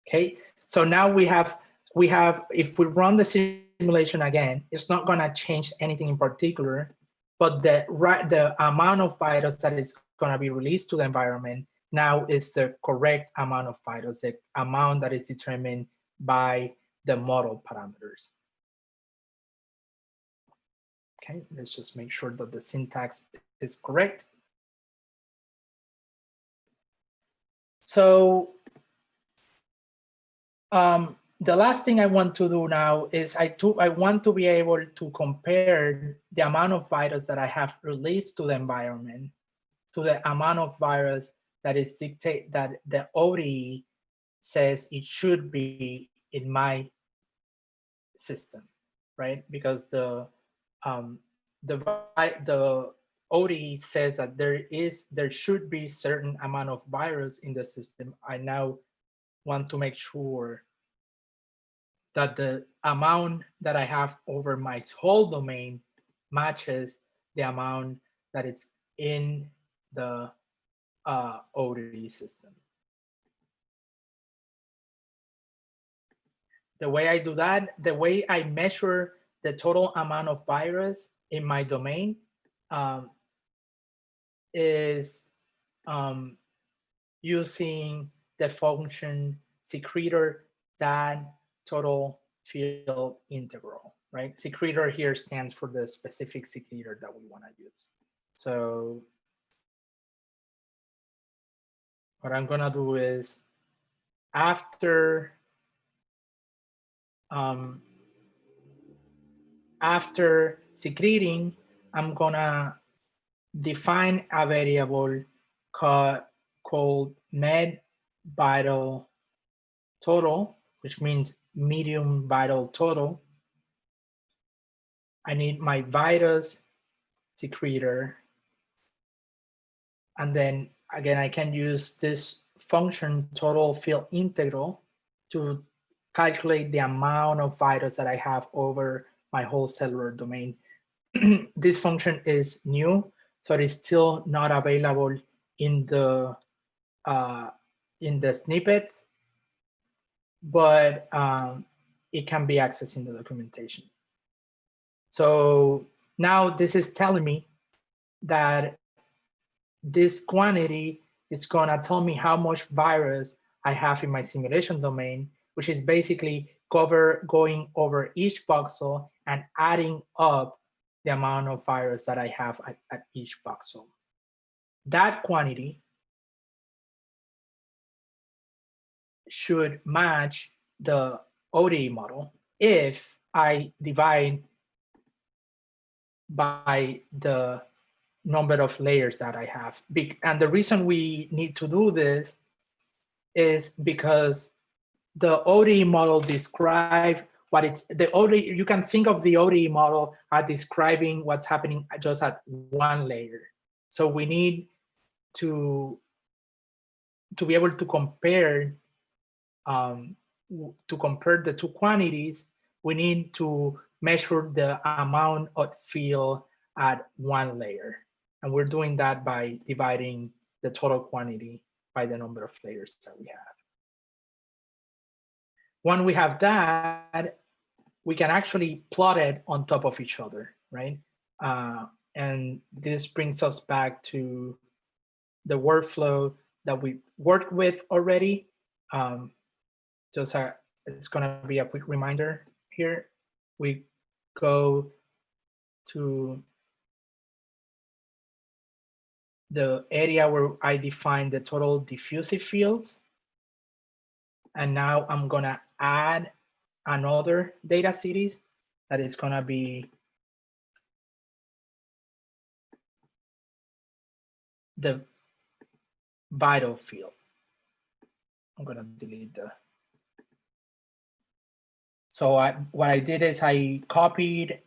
Okay, so now we have if we run the simulation again, it's not going to change anything in particular, but the amount of virus that is going to be released to the environment now is the correct amount of virus, the amount that is determined by the model parameters. Okay, let's just make sure that the syntax is correct. So the last thing I want to do now is I want to be able to compare the amount of virus that I have released to the environment to the amount of virus that is dictated that the ODE says it should be in my system, right? Because the ODE says that there should be certain amount of virus in the system. I now want to make sure that the amount that I have over my whole domain matches the amount that it's in the ODE system. The way I do that, the way I measure the total amount of virus in my domain is using the function secretor that total field integral, right? Secretor here stands for the specific secretor that we want to use. So what I'm going to do is after secreting, I'm going to define a variable called med vital total, which means medium vital total. I need my virus secretor. And then again, I can use this function total field integral to calculate the amount of virus that I have over my whole cellular domain. This function is new, so it is still not available in the snippets, but it can be accessed in the documentation. So now this is telling me that this quantity is going to tell me how much virus I have in my simulation domain, which is basically going over each voxel and adding up the amount of virus that I have at each voxel. That quantity should match the ODE model if I divide by the number of layers that I have. And the reason we need to do this is because the ODE model describes what it's, the ODE, you can think of the ODE model as describing what's happening just at one layer. So we need to be able to compare the two quantities. We need to measure the amount of field at one layer. And we're doing that by dividing the total quantity by the number of layers that we have. When we have that, we can actually plot it on top of each other, right? And this brings us back to the workflow that we worked with already. It's gonna be a quick reminder here. We go to the area where I define the total diffusive fields. And now I'm gonna add another data series that is gonna be the vital field. I'm gonna delete the. So what I did is I copied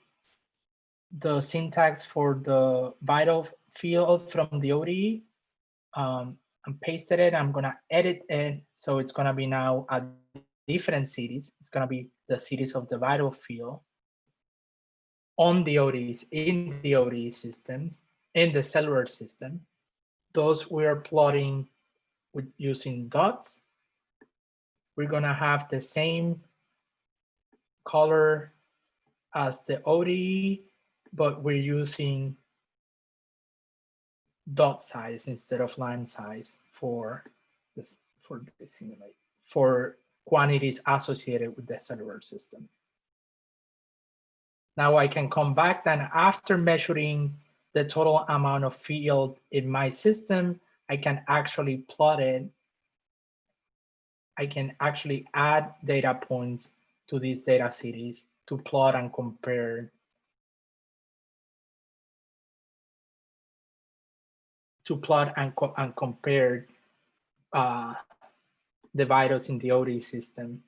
the syntax for the vital field from the ODE and pasted it. I'm gonna edit it. So it's gonna be now a different series. It's gonna be the series of the vital field on the ODEs, in the ODE systems, in the cellular system. Those we are plotting with using dots. We're gonna have the same color as the ODE, but we're using dot size instead of line size for this simulate for quantities associated with the cellular system. Now I can come back then after measuring the total amount of field in my system, I can actually plot it. I can actually add data points to these data series to plot and compare compare the vitals in the ODE system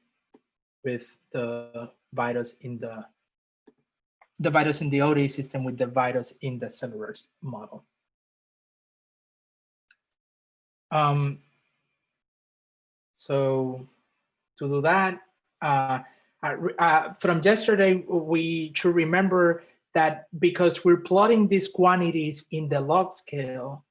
with the vitals in the vitals in the ODE system with the vitals in the cellular model. So to do that, from yesterday, we should remember that because we're plotting these quantities in the log scale,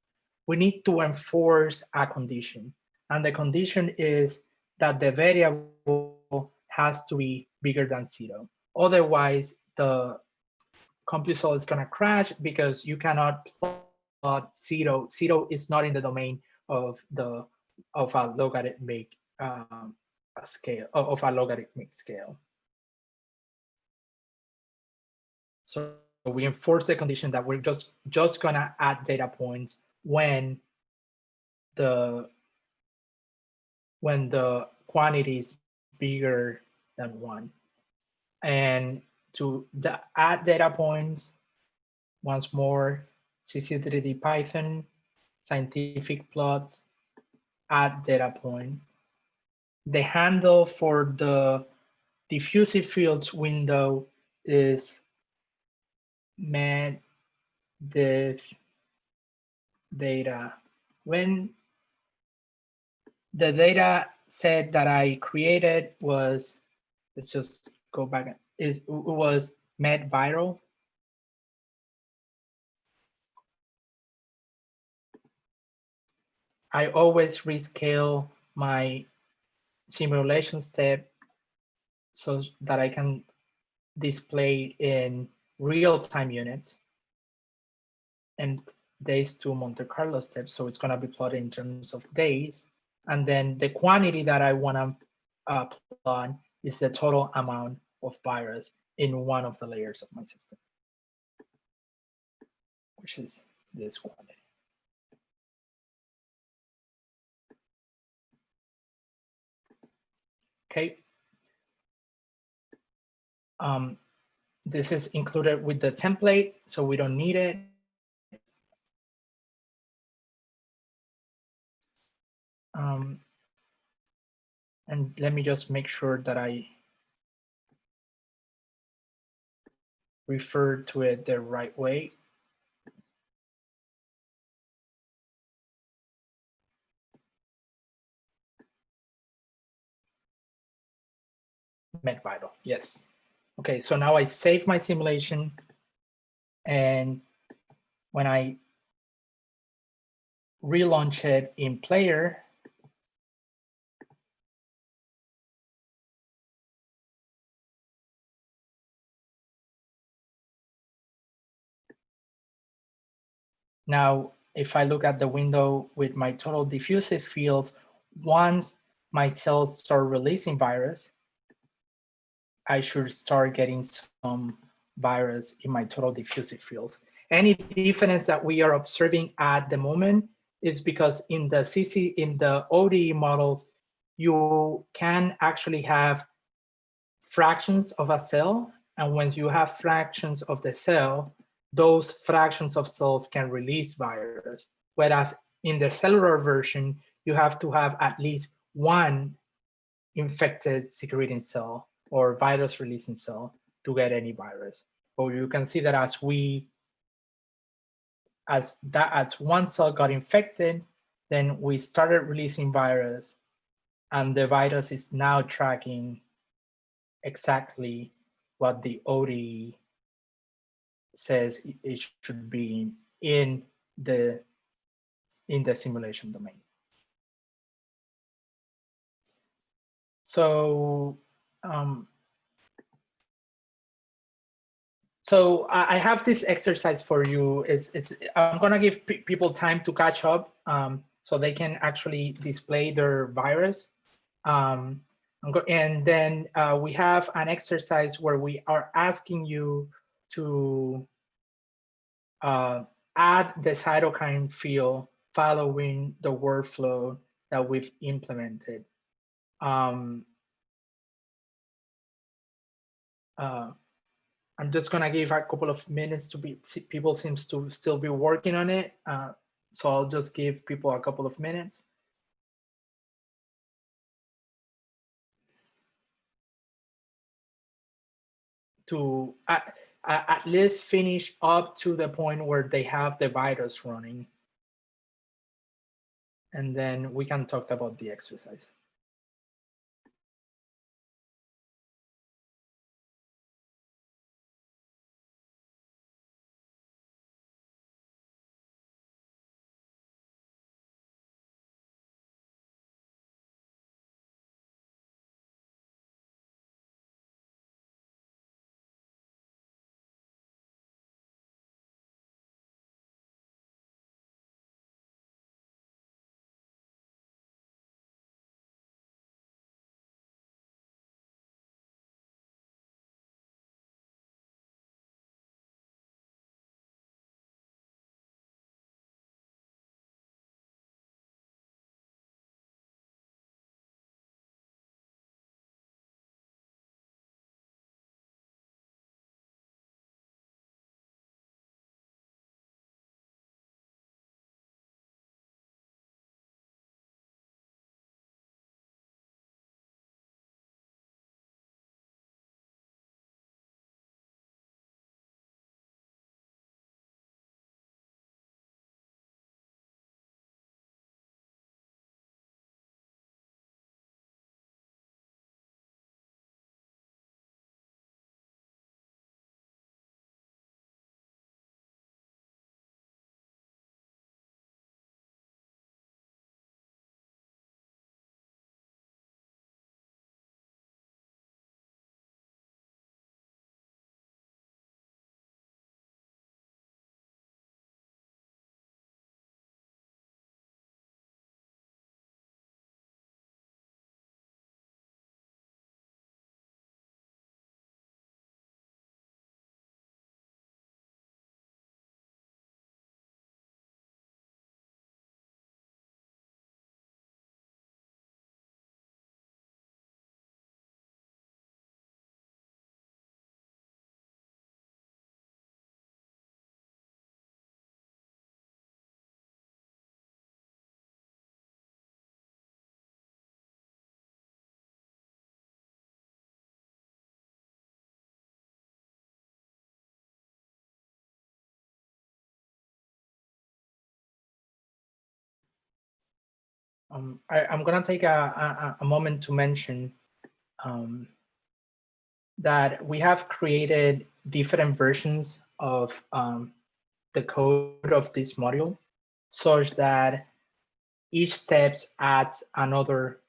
we need to enforce a condition. And the condition is that the variable has to be bigger than 0. Otherwise, the CompuSol is gonna crash because you cannot plot 0. 0 is not in the domain of a logarithmic scale, of a logarithmic scale. So we enforce the condition that we're just gonna add data points when the quantity is bigger than 1. And to add data points, once more, CC3D Python, scientific plots, add data point. The handle for the diffusive fields window is med_diff data. When the data set that I created was, let's just go back, it was med_viral. I always rescale my simulation step so that I can display in real-time units and days to Monte Carlo steps. So it's gonna be plotted in terms of days. And then the quantity that I wanna plot is the total amount of virus in one of the layers of my system, which is this quantity. Okay. This is included with the template, so we don't need it. And let me just make sure that I refer to it the right way. med_viral, yes. Okay, so now I save my simulation, and when I relaunch it in player, now, if I look at the window with my total diffusive fields, once my cells start releasing virus, I should start getting some virus in my total diffusive fields. Any difference that we are observing at the moment is because in the ODE models, you can actually have fractions of a cell, and when you have fractions of the cell, those fractions of cells can release virus. Whereas in the cellular version, you have to have at least one infected secreting cell or virus releasing cell to get any virus. But you can see that as one cell got infected, then we started releasing virus, and the virus is now tracking exactly what the ODE says it should be in the simulation domain. So so I have this exercise for you. I'm gonna give people time to catch up so they can actually display their virus. And then we have an exercise where we are asking you to add the cytokine field following the workflow that we've implemented. I'm just gonna give a couple of minutes to people seems to still be working on it. So I'll just give people a couple of minutes. To at least finish up to the point where they have the virus running. And then we can talk about the exercise. I'm gonna take a moment to mention that we have created different versions of the code of this module, such that each steps adds another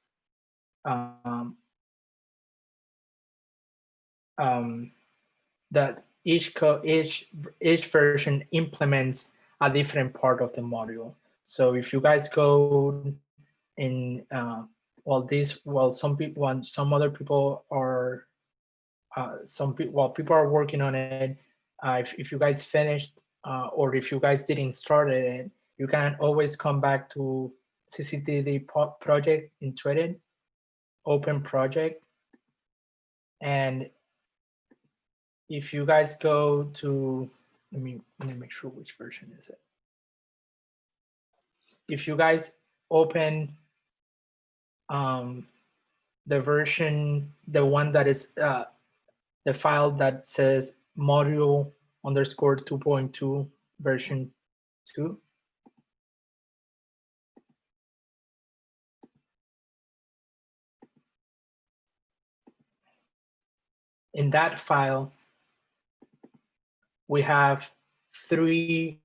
that each version implements a different part of the module. So if you guys go in, some other people are people are working on it. If you guys finished or if you guys didn't start it, you can always come back to CC3D project in Twitter, open project, and if you guys go to, let me make sure which version is it. If you guys open the version, the one that is the file that says module underscore 2.2 version 2. In that file, we have 3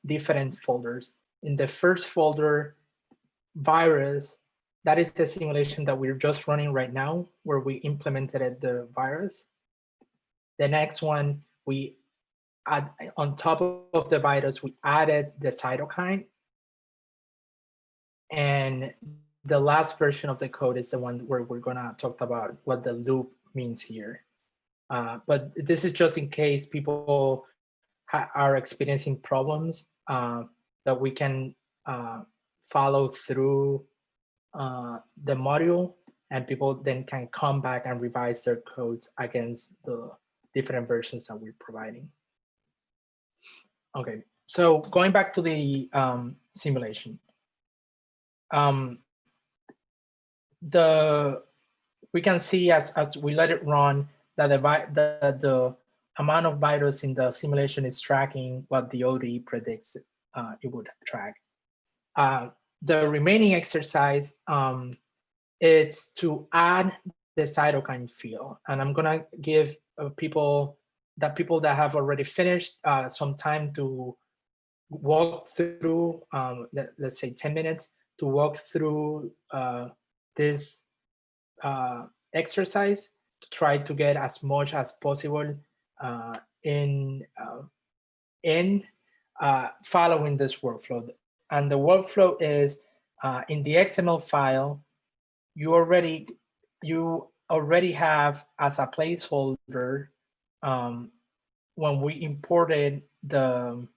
different folders. In the first folder, virus, that is the simulation that we're just running right now, where we implemented the virus. The next one, we add on top of the virus, we added the cytokine. And the last version of the code is the one where we're gonna talk about what the loop means here. But this is just in case people are experiencing problems that we can follow through the module, and people then can come back and revise their codes against the different versions that we're providing. Okay, so going back to the simulation. We can see as we let it run that the amount of virus in the simulation is tracking what the ODE predicts it would track. The remaining exercise it's to add the cytokine field, and I'm gonna give people that have already finished some time to walk through, let's say 10 minutes, to walk through this exercise to try to get as much as possible in following this workflow. And the workflow is in the XML file, you already have as a placeholder when we imported the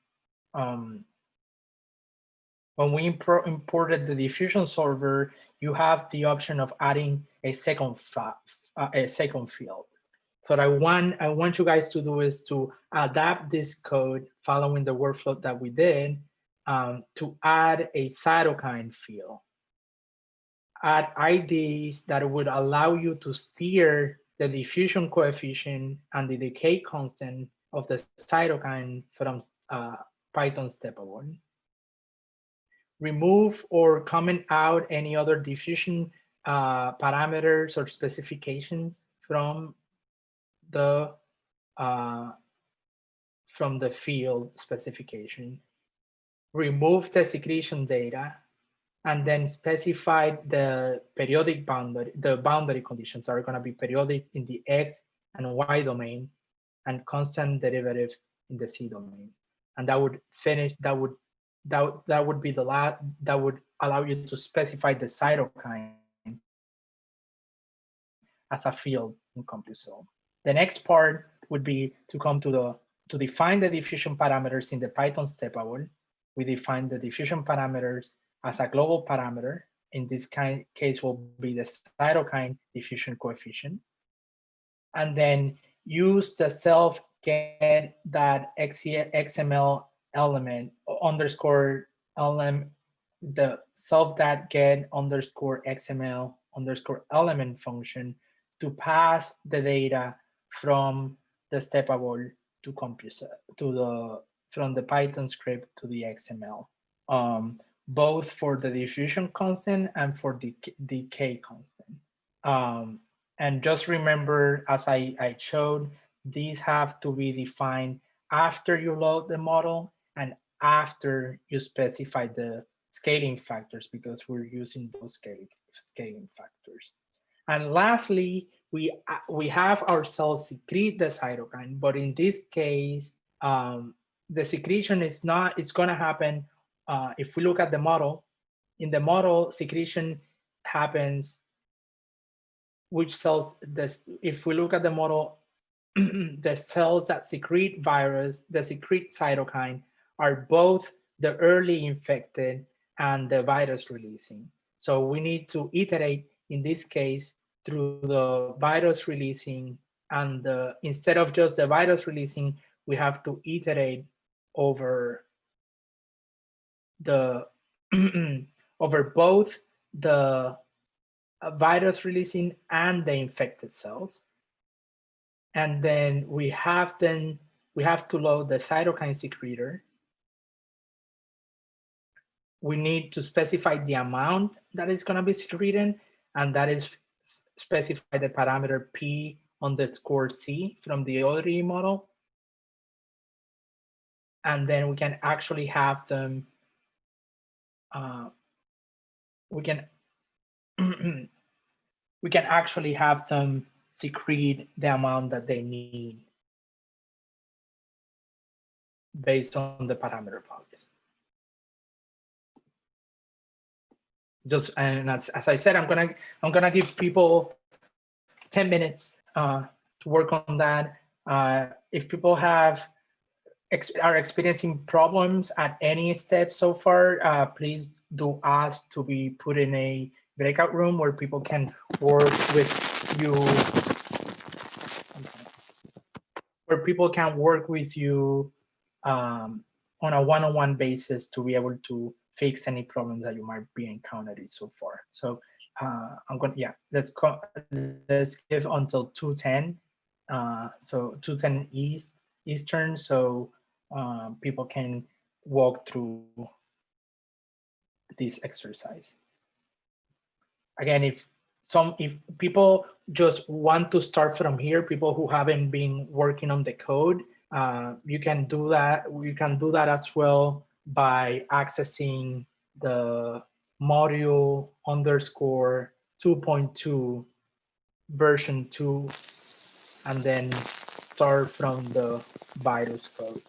diffusion solver, you have the option of adding a second field. So what I want you guys to do is to adapt this code following the workflow that we did to add a cytokine field. Add IDs that would allow you to steer the diffusion coefficient and the decay constant of the cytokine from Python stepable. Remove or comment out any other diffusion parameters or specifications from the field specification. Remove the secretion data, and then specify the periodic boundary. The boundary conditions are going to be periodic in the X and Y domain, and constant derivative in the C domain. And that would finish. That would be the last. That would allow you to specify the cytokine as a field in CompuZone. The next part would be to come to define the diffusion parameters in the Python stepable. We define the diffusion parameters as a global parameter. In this case will be the cytokine diffusion coefficient. And then use the self get that XML element underscore element, the self that get underscore XML underscore element function to pass the data from the stepable to CompuZone from the Python script to the XML, both for the diffusion constant and for the decay constant. And just remember, as I showed, these have to be defined after you load the model and after you specify the scaling factors because we're using those scaling factors. And lastly, we have our cells secrete the cytokine, but in this case, the secretion is not, it's going to happen. If we look at the model, in the model, secretion happens, which cells, if we look at the model, the cells that secrete virus, that secrete cytokine, are both the early infected and the virus releasing. So we need to iterate, in this case, through the virus releasing, and instead of just the virus releasing, we have to iterate over the over both the virus releasing and the infected cells. And then we have to load the cytokine secretor. We need to specify the amount that is going to be secreted, and that is specify the parameter P_C from the ODE model. And then we can actually have them, we can actually have them secrete the amount that they need based on the parameter values. Just, and as I said, I'm gonna give people 10 minutes to work on that. If people are experiencing problems at any step so far, please do ask to be put in a breakout room where people can work with you, on a one-on-one basis to be able to fix any problems that you might be encountering so far. So let's give until 2:10, so 2:10 Eastern, so people can walk through this exercise. Again, if people just want to start from here, people who haven't been working on the code, you can do that. You can do that as well by accessing the module _2.2 version 2, and then start from the virus code.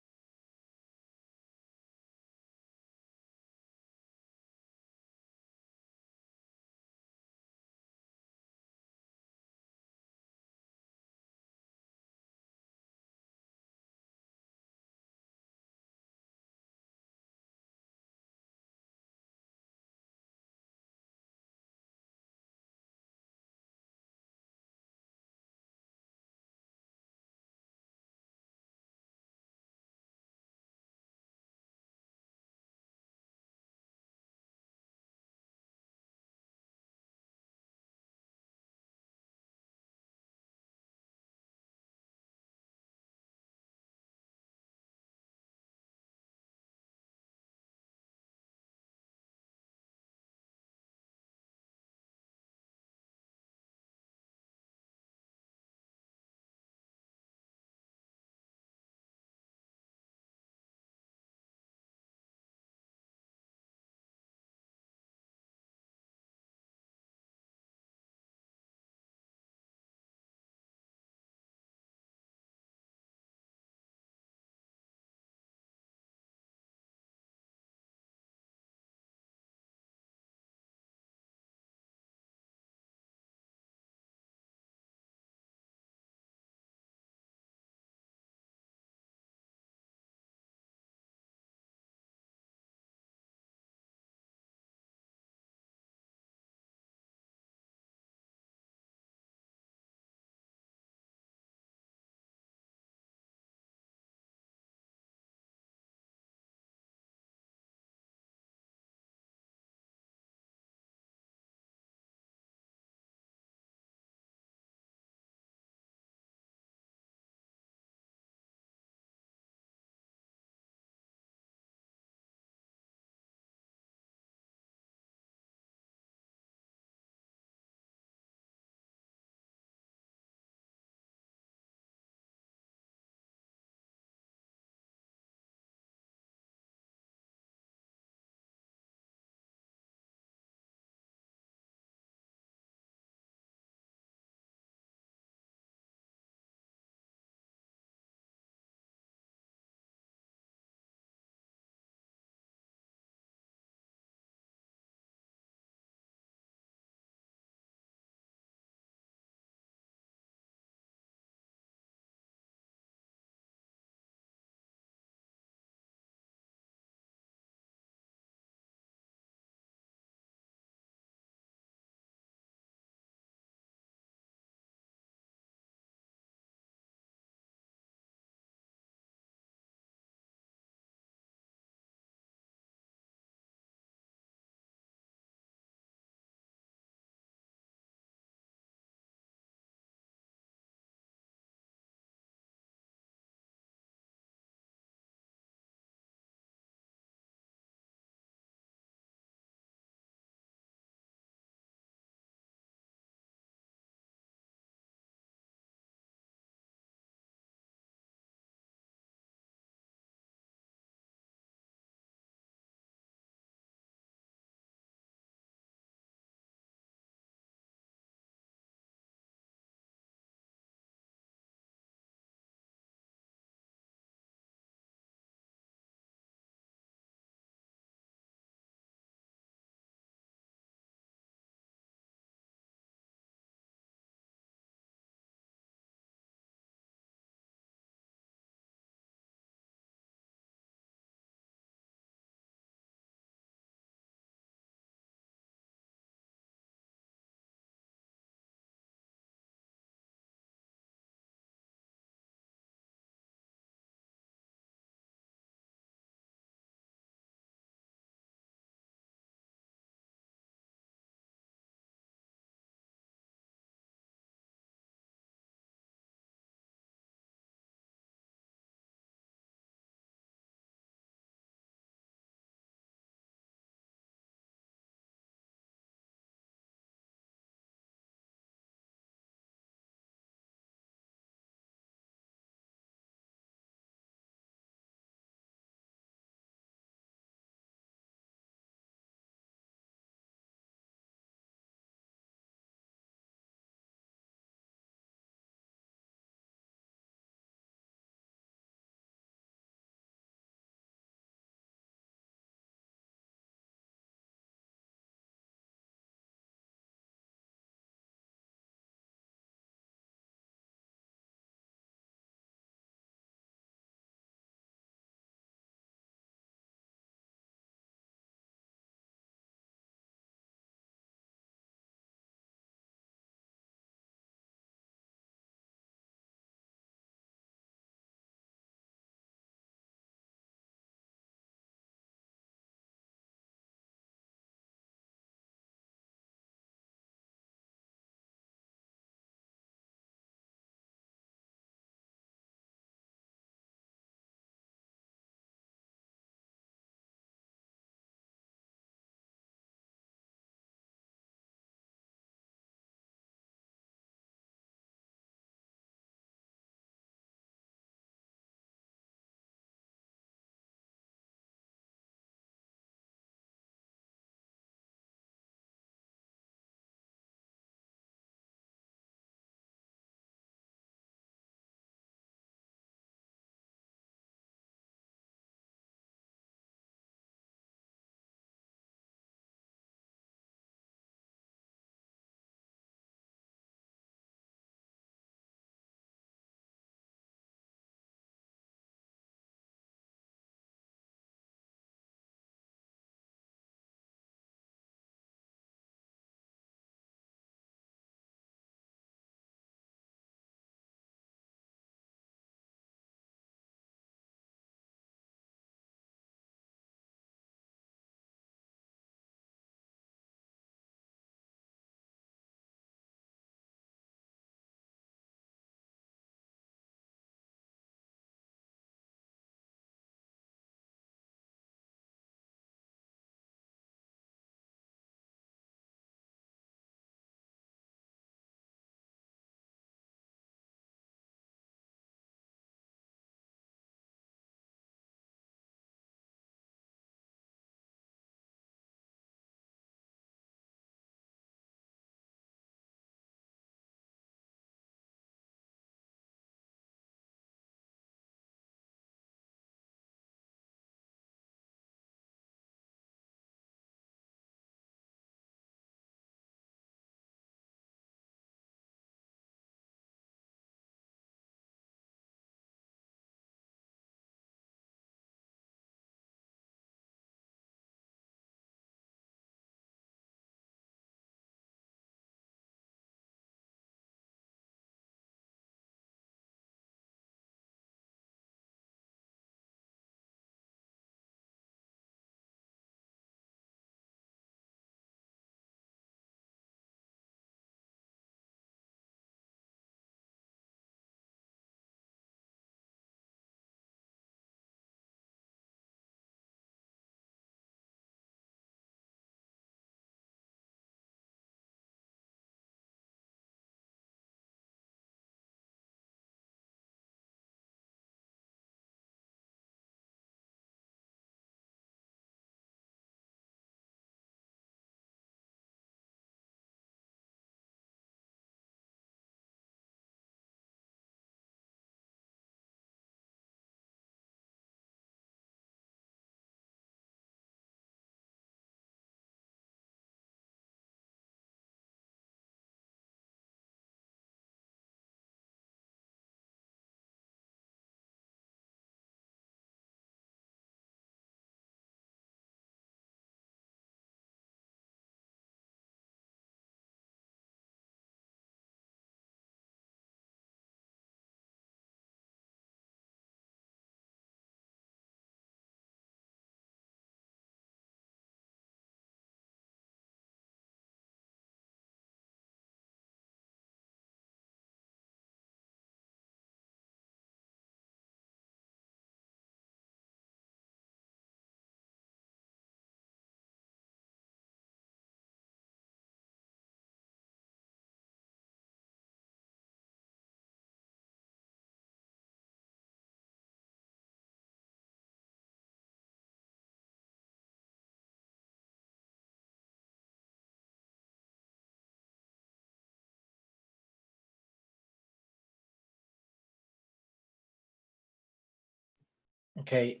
Okay.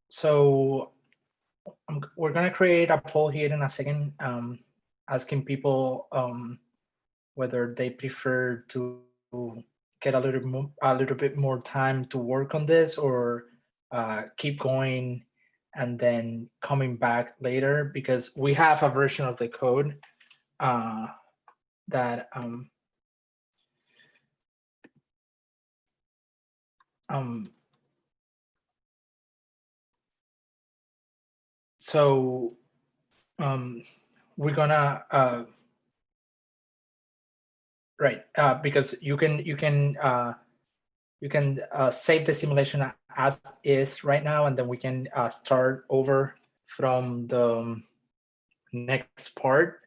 So we're gonna create a poll here in a second, asking people whether they prefer to get a little bit more time to work on this, or keep going and then coming back later, because we have a version of the code that so we're gonna right, because you can save the simulation as is right now, and then we can start over from the next part,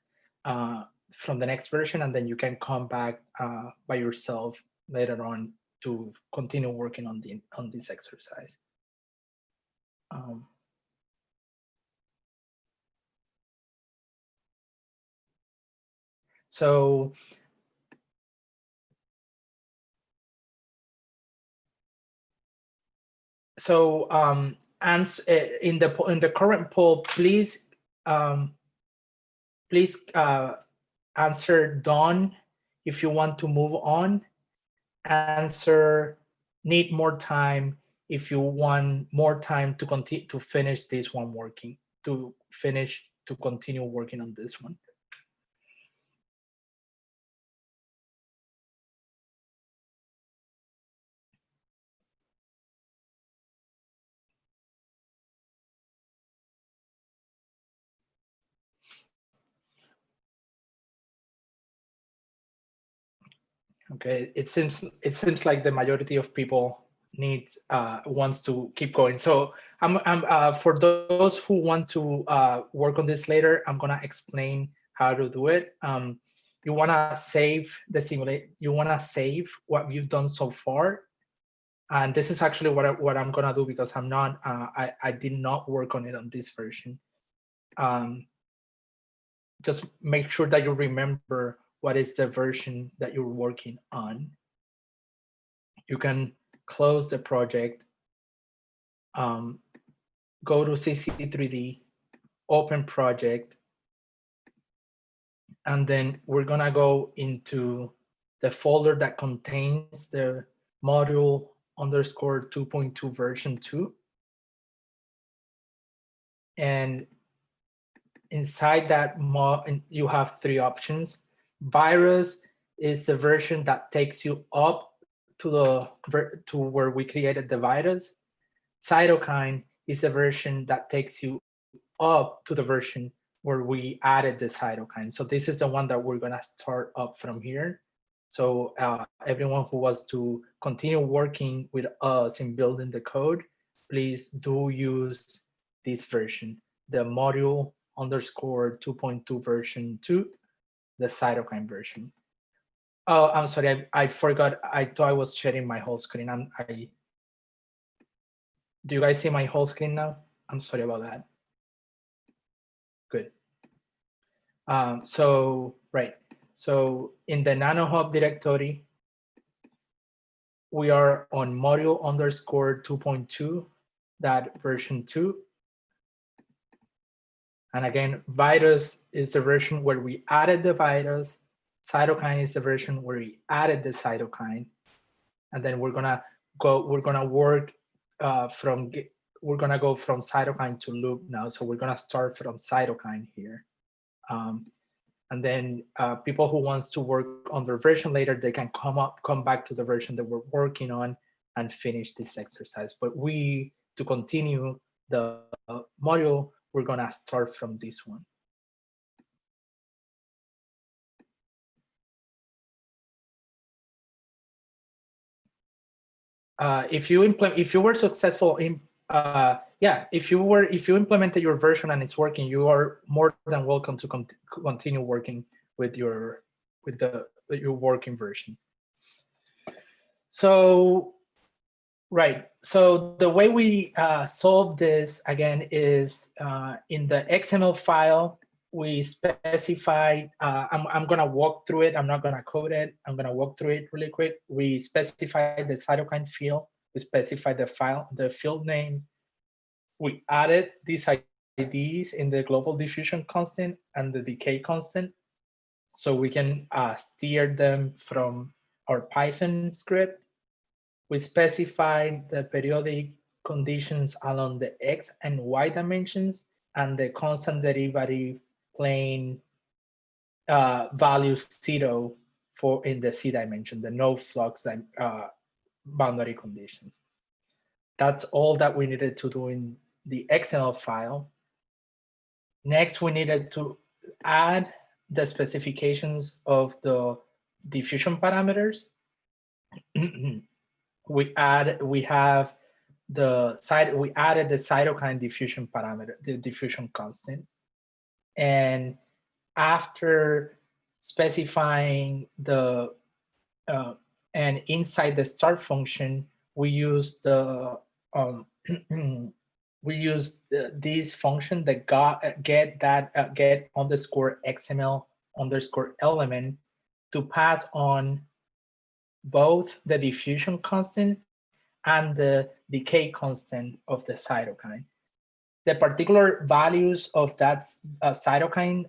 from the next version, and then you can come back by yourself later on to continue working on this exercise. So and in the current poll, please answer done if you want to move on. Answer need more time if you want more time to continue to finish this one working, to continue working on this one. Okay, it seems like the majority of people wants to keep going. So I'm for those who want to work on this later, I'm gonna explain how to do it. You wanna save the simulate. You wanna save what you've done so far, and this is actually what I'm gonna do, because I'm not I did not work on it on this version. Just make sure that you remember what is the version that you're working on. You can close the project, go to CC3D, open project, and then we're gonna go into the folder that contains the module underscore 2.2 version 2. And inside that you have three options. Virus is the version that takes you up to where we created the virus. Cytokine is the version that takes you up to the version where we added the cytokine. So this is the one that we're gonna start up from here. So everyone who wants to continue working with us in building the code, please do use this version, the module underscore 2.2 version 2, the cytokine version. Oh, I'm sorry, I forgot. I thought I was sharing my whole screen. Do you guys see my whole screen now? I'm sorry about that. Good. So in the NanoHub directory, we are on module underscore 2.2, that version 2. And again, virus is the version where we added the virus. Cytokine is the version where we added the cytokine. And then we're gonna work we're gonna go from cytokine to loop now. So we're gonna start from cytokine here. And then people who wants to work on their version later, they can come back to the version that we're working on and finish this exercise. But to continue the module, we're gonna start from this one. If you were successful in if you implemented your version and it's working, you are more than welcome to continue working with your working version. So so the way we solve this again is in the XML file. We specify, I'm gonna walk through it. I'm not gonna code it. I'm gonna walk through it really quick. We specify the cytokine field We specify the field name. We added these IDs in the global diffusion constant and the decay constant, so we can steer them from our Python script. We specified the periodic conditions along the X and Y dimensions and the constant derivative plane value 0 for in the C dimension, the no flux boundary conditions. That's all that we needed to do in the XML file. Next, we needed to add the specifications of the diffusion parameters. we added the cytokine diffusion parameter, the diffusion constant. And after specifying the and inside the start function, we use the this function that get underscore XML underscore element to pass on both the diffusion constant and the decay constant of the cytokine. The particular values of that cytokine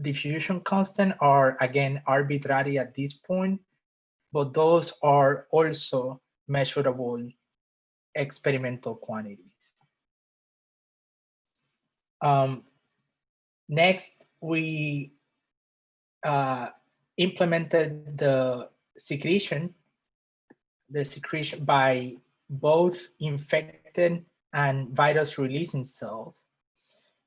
diffusion constant are, again, arbitrary at this point, but those are also measurable experimental quantities. Next, we implemented the secretion by both infected and virus-releasing cells.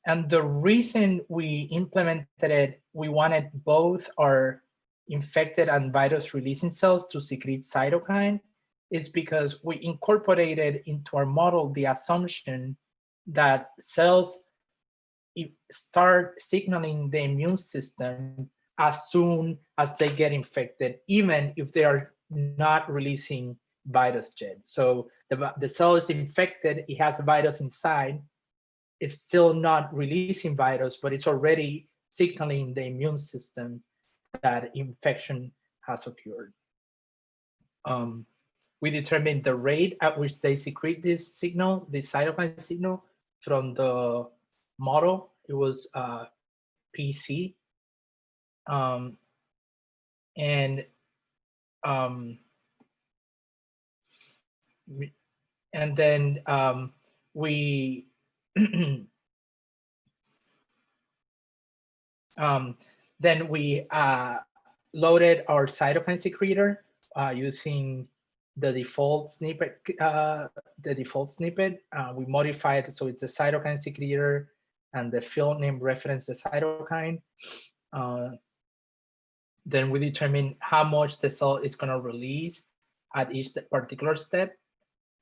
And the reason we implemented it, we wanted both our infected and virus-releasing cells to secrete cytokine, is because we incorporated into our model the assumption that cells start signaling the immune system as soon as they get infected, even if they are not releasing virus yet. So the cell is infected, it has a virus inside, it's still not releasing virus, but it's already signaling the immune system that infection has occurred. We determined the rate at which they secrete this signal, this cytokine signal, from the model. It was PC. And then we then we loaded our cytokine secretor using the default snippet. We modified it so it's a cytokine secretor, and the field name reference the cytokine. Then we determine how much the cell is going to release at each particular step,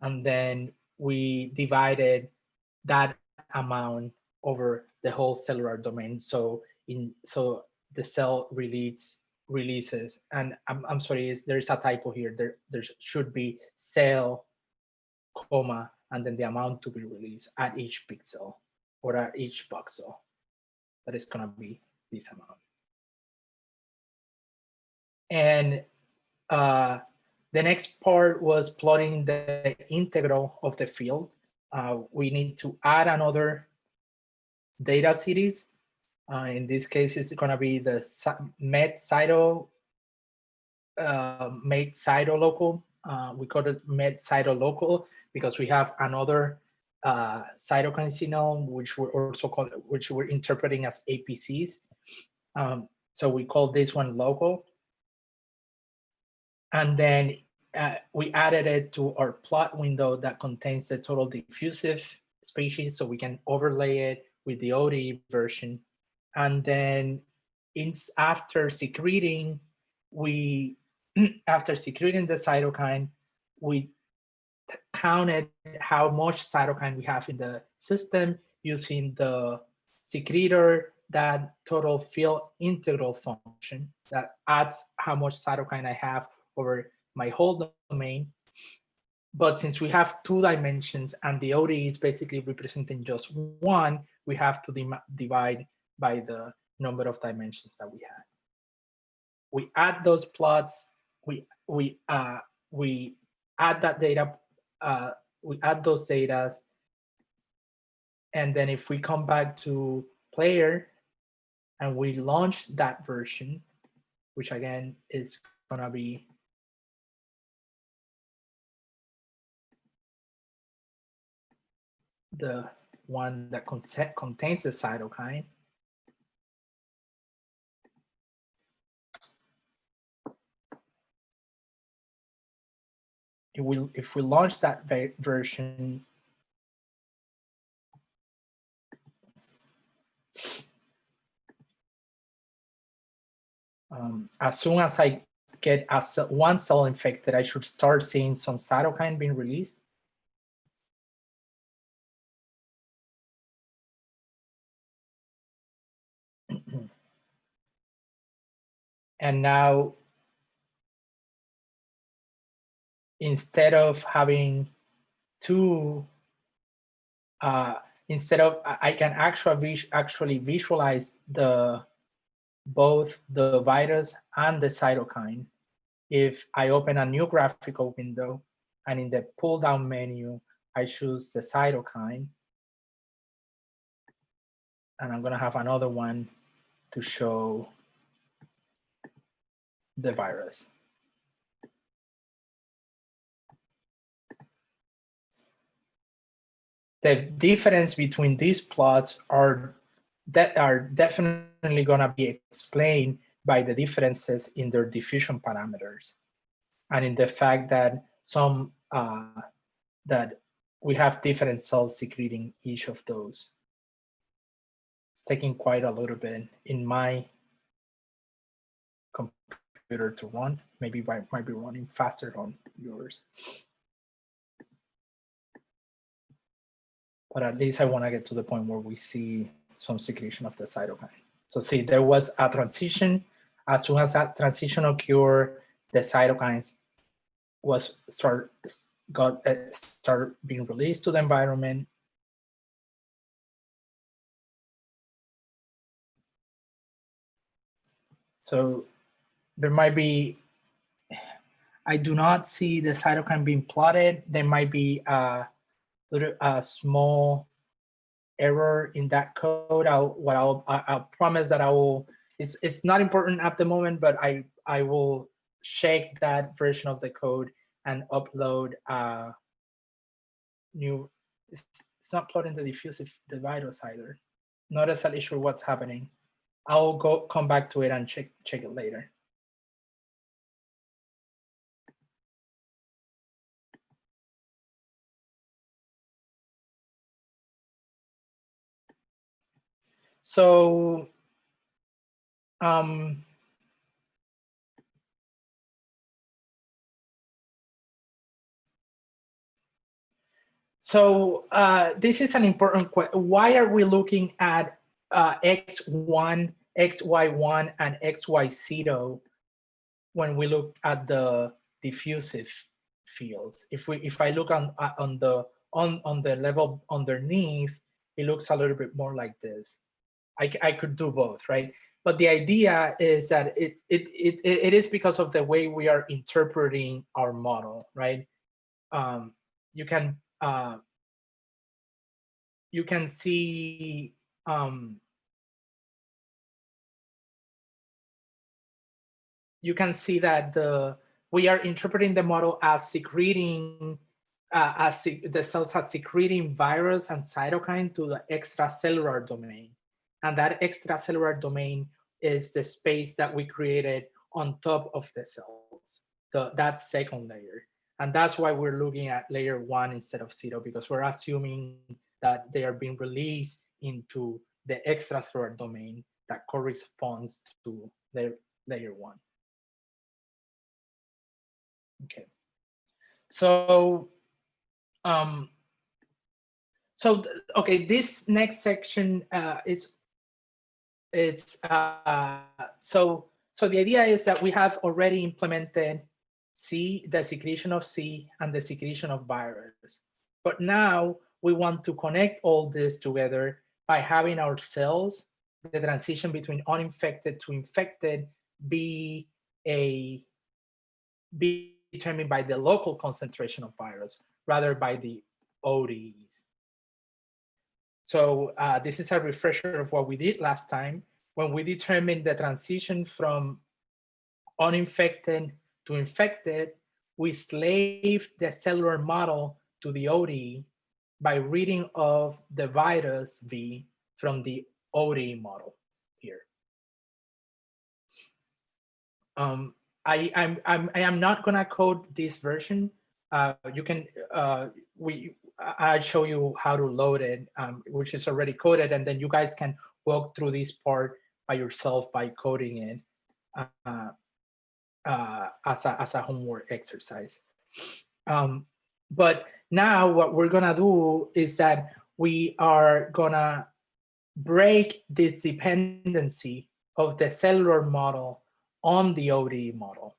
and then we divided that amount over the whole cellular domain. So the cell releases, and I'm sorry, there's a typo here. There should be cell, comma, and then the amount to be released at each pixel or at each voxel. That is going to be this amount. And the next part was plotting the integral of the field. We need to add another data series. In this case, it's going to be the med-cytolocal. We call it med-cytolocal because we have another cytokine signal, which we're interpreting as APCs. So we call this one local. And then we added it to our plot window that contains the total diffusive species, so we can overlay it with the ODE version. And then after secreting the cytokine, we counted how much cytokine we have in the system using the secretor, that total field integral function that adds how much cytokine I have over my whole domain. But since we have 2 dimensions and the ODE is basically representing just 1, we have to divide by the number of dimensions that we had. We add those plots, we add that data we add those data, and then if we come back to player and we launch that version, which again is gonna be the one that contains the cytokine, if we launch that version, as soon as I get one cell infected, I should start seeing some cytokine being released. And now, instead of having two, instead of, I can actually visualize both the virus and the cytokine if I open a new graphical window, and in the pull-down menu, I choose the cytokine, and I'm gonna have another one to show the virus. The difference between these plots are definitely gonna be explained by the differences in their diffusion parameters, and in the fact that that we have different cells secreting each of those. It's taking quite a little bit in my computer to run. Maybe it might be running faster on yours. But at least I want to get to the point where we see some secretion of the cytokine. So see, there was a transition. As soon as that transition occurred, the cytokines start being released to the environment. So there might be, I do not see the cytokine being plotted. There might be a small error in that code. I'll promise that I will. It's not important at the moment, but I will check that version of the code and upload a new. It's not plotting the diffusive the virus either. Not exactly sure what's happening. I'll come back to it and check it later. So this is an important question. Why are we looking at X1, XY1, and XY0 when we look at the diffusive fields? If I look on the level underneath, it looks a little bit more like this. I could do both, right? But the idea is that it is because of the way we are interpreting our model, right? You can see that we are interpreting the model as secreting the cells are secreting virus and cytokine to the extracellular domain, and that extracellular domain is the space that we created on top of the cells, that second layer. And that's why we're looking at layer 1 instead of 0, because we're assuming that they are being released into the extracellular domain that corresponds to their layer 1. Okay. So, okay, this next section so the idea is that we have already implemented the secretion of C and the secretion of virus. But now we want to connect all this together by having our cells, the transition between uninfected to infected, be determined by the local concentration of virus rather by the ODEs. So this is a refresher of what we did last time when we determined the transition from uninfected to infected. We slaved the cellular model to the ODE by reading of the virus V from the ODE model here. I am not gonna code this version. You can I'll show you how to load it, which is already coded, and then you guys can walk through this part by yourself by coding it as a homework exercise. But now what we're gonna do is that we are gonna break this dependency of the cellular model on the ODE model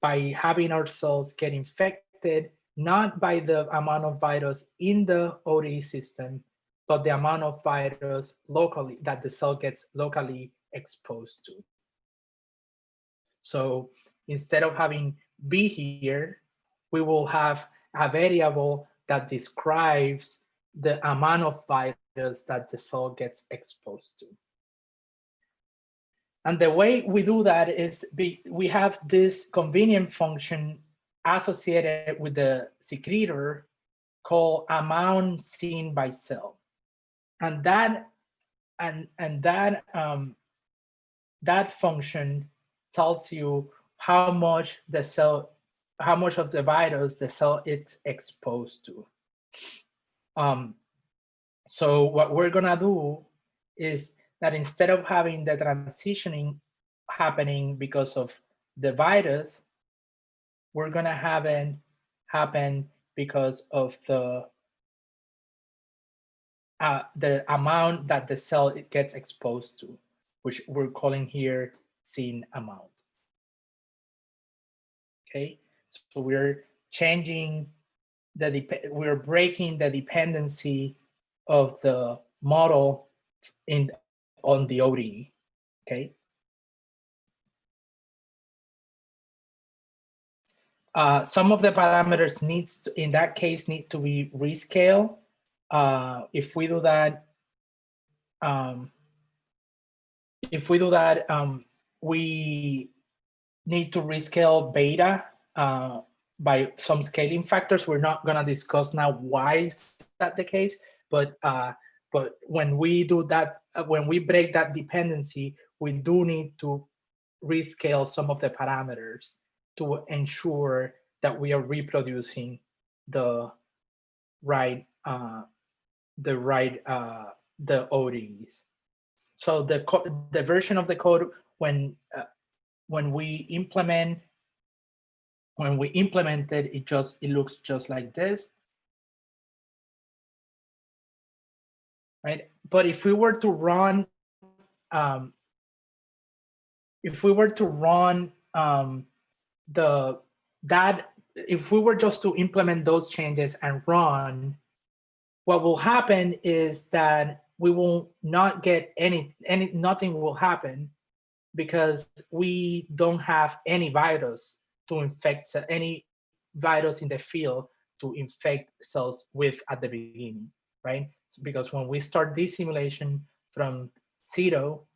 by having our cells get infected, not by the amount of virus in the ODE system, but the amount of virus locally that the cell gets locally exposed to. So instead of having B here, we will have a variable that describes the amount of virus that the cell gets exposed to. And the way we do that is we have this convenient function associated with the secretor called amount seen by cell. And that function tells you how much of the virus the cell is exposed to. So what we're gonna do is that instead of having the transitioning happening because of the virus, we're gonna have it happen because of the amount that the cell gets exposed to, which we're calling here seen amount. Okay, so we're changing we're breaking the dependency of the model on the ODE. Okay. Some of the parameters in that case need to be rescaled. If we do that, we need to rescale beta by some scaling factors. We're not going to discuss now why is that the case, but when we do that, when we break that dependency, we do need to rescale some of the parameters to ensure that we are reproducing the right the ODEs. So the version of the code when we implemented it looks just like this, right? But if we were to run if we were just to implement those changes and run, what will happen is that we will not get nothing will happen because we don't have any virus to infect any virus in the field to infect cells with at the beginning, right? So because when we start this simulation from 0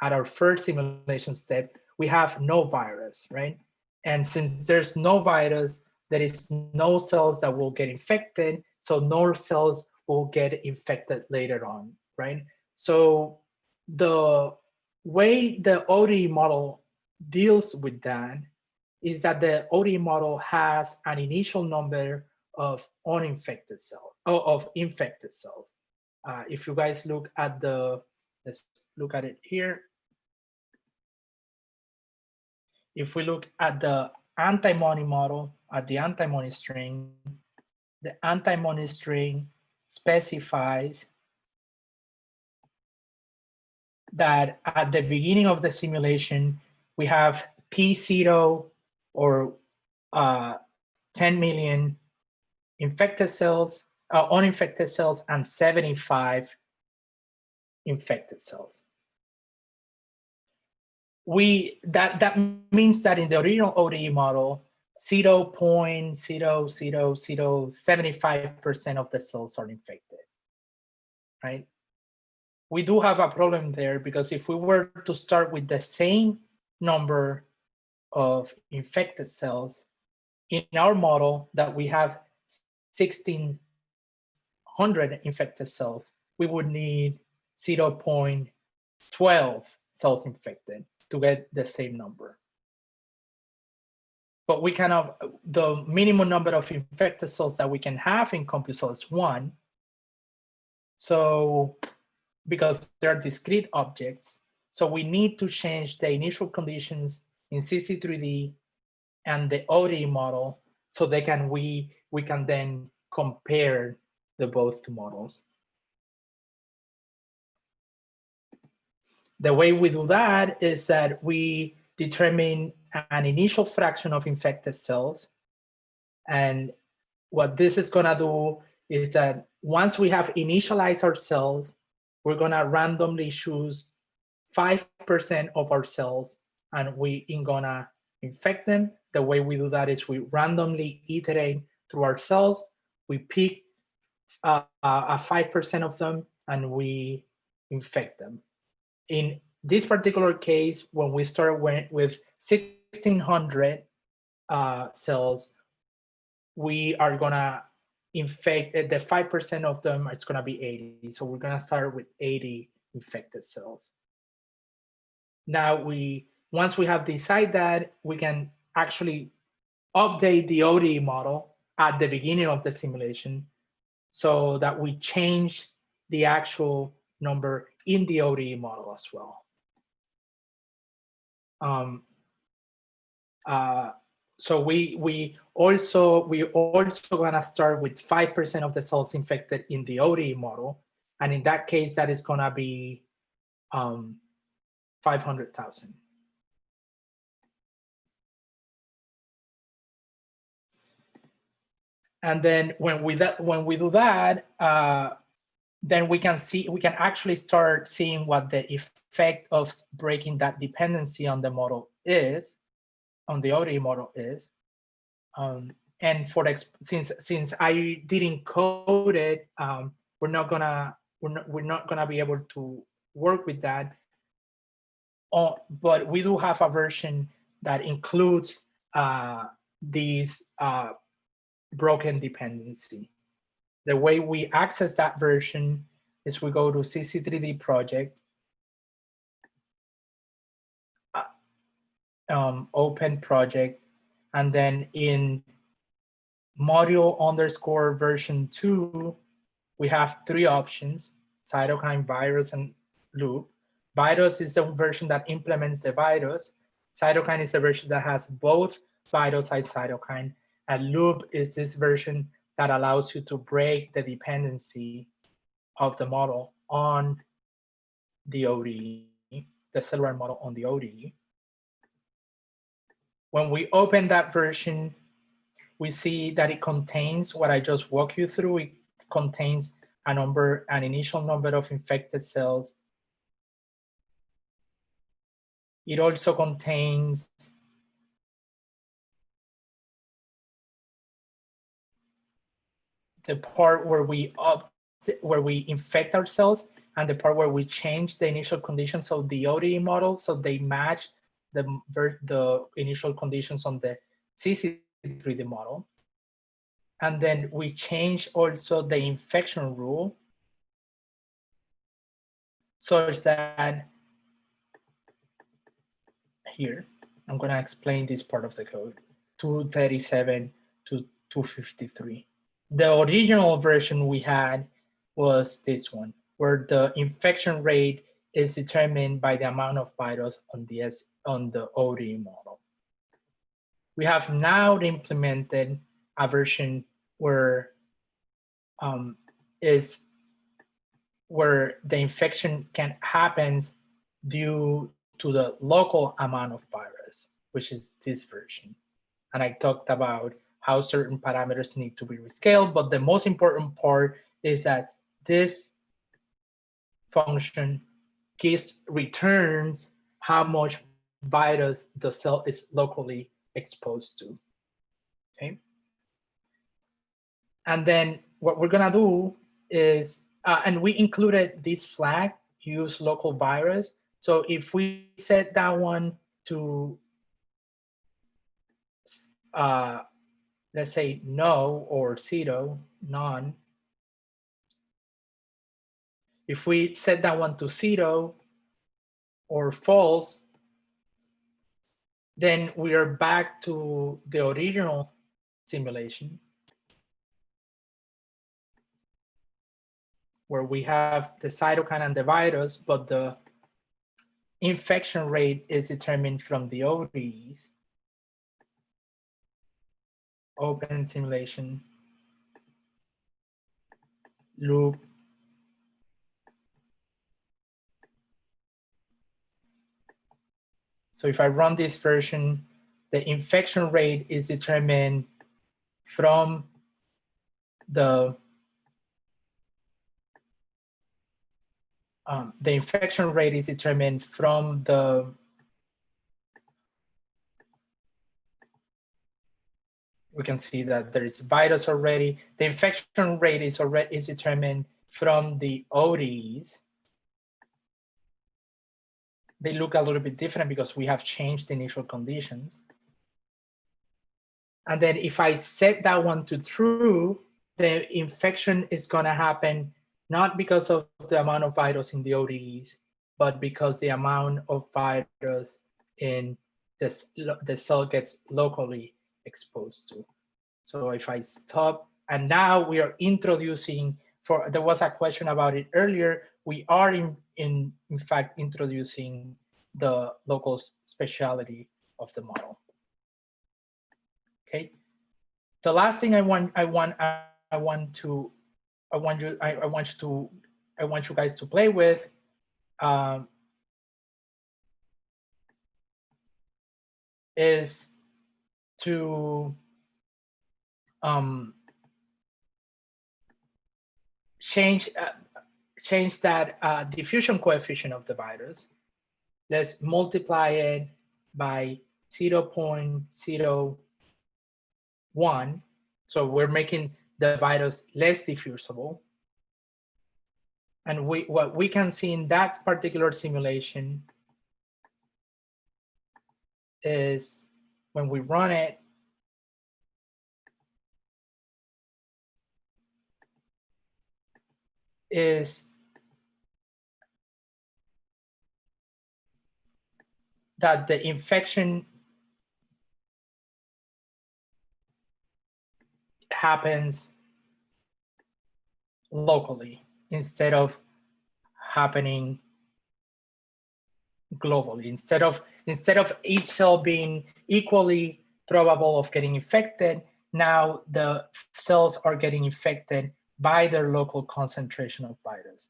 at our first simulation step, we have no virus, right? And since there's no virus, there is no cells that will get infected, so no cells will get infected later on, right? So the way the ODE model deals with that is that the ODE model has an initial number of uninfected cells, of infected cells. If you guys look at let's look at it here. If we look at the anti-money model, at the anti-money string, the anti-money string specifies that at the beginning of the simulation, we have P0 or 10 million infected cells, uninfected cells, and 75 infected cells. That means that in the original ODE model, 0.00075% of the cells are infected, right? We do have a problem there because if we were to start with the same number of infected cells in our model that we have 1,600 infected cells, we would need 0.12 cells infected to get the same number. But we cannot, the minimum number of infected cells that we can have in CompuCell is 1. So, because they're discrete objects, so we need to change the initial conditions in CC3D and the ODE model so we can then compare the both two models. The way we do that is that we determine an initial fraction of infected cells. And what this is gonna do is that once we have initialized our cells, we're gonna randomly choose 5% of our cells and we are gonna infect them. The way we do that is we randomly iterate through our cells. We pick a 5% of them and we infect them. In this particular case, when we start with 1,600 cells, we are gonna infect the 5% of them. It's gonna be 80. So we're gonna start with 80 infected cells. Now once we have decided that, we can actually update the ODE model at the beginning of the simulation so that we change the actual number in the ODE model as well. So we also gonna start with 5% of the cells infected in the ODE model, and in that case, that is gonna be 500,000. And then when we do that, then we can actually start seeing what the effect of breaking that dependency on the model is, on the ODE model is. And since I didn't code it, we're not gonna be able to work with that. But we do have a version that includes these broken dependency. The way we access that version is we go to CC3D project, open project, and then in module_version 2, we have 3 options: cytokine, virus, and loop. Virus is the version that implements the virus. Cytokine is the version that has both virus and cytokine. And loop is this version that allows you to break the dependency of the model on the ODE, the cellular model on the ODE. When we open that version, we see that it contains what I just walked you through. It contains an initial number of infected cells. It also contains the part where we infect our cells and the part where we change the initial conditions of the ODE model so they match the initial conditions on the CC3D model. And then we change also the infection rule such that here, I'm gonna explain this part of the code, 237 to 253. The original version we had was this one, where the infection rate is determined by the amount of virus on the ODE model. We have now implemented a version where the infection happens due to the local amount of virus, which is this version. And I talked about how certain parameters need to be rescaled, but the most important part is that this function returns how much virus the cell is locally exposed to. okay? And then what we're gonna do is, and we included this flag, use local virus. So if we set that one to, let's say no or 0, none. If we set that one to 0 or false, then we are back to the original simulation where we have the cytokine and the virus, but the infection rate is determined from the ODEs. Open simulation, loop. So if I run this version, the infection rate is determined from the infection rate is determined from the, we can see that there is virus already. The infection rate is determined from the ODEs. They look a little bit different because we have changed the initial conditions. And then if I set that one to true, the infection is gonna happen not because of the amount of virus in the ODEs, but because the amount of virus in this, the cell gets locally exposed to. So if I stop, and now we are introducing, there was a question about it earlier, we are in fact introducing the local speciality of the model. Okay. The last thing I want you guys to play with is to change that diffusion coefficient of the virus. Let's multiply it by 0.01. So we're making the virus less diffusible. And what we can see in that particular simulation is when we run it, is that the infection happens locally instead of happening globally. Instead of each cell being equally probable of getting infected, now the cells are getting infected by their local concentration of virus.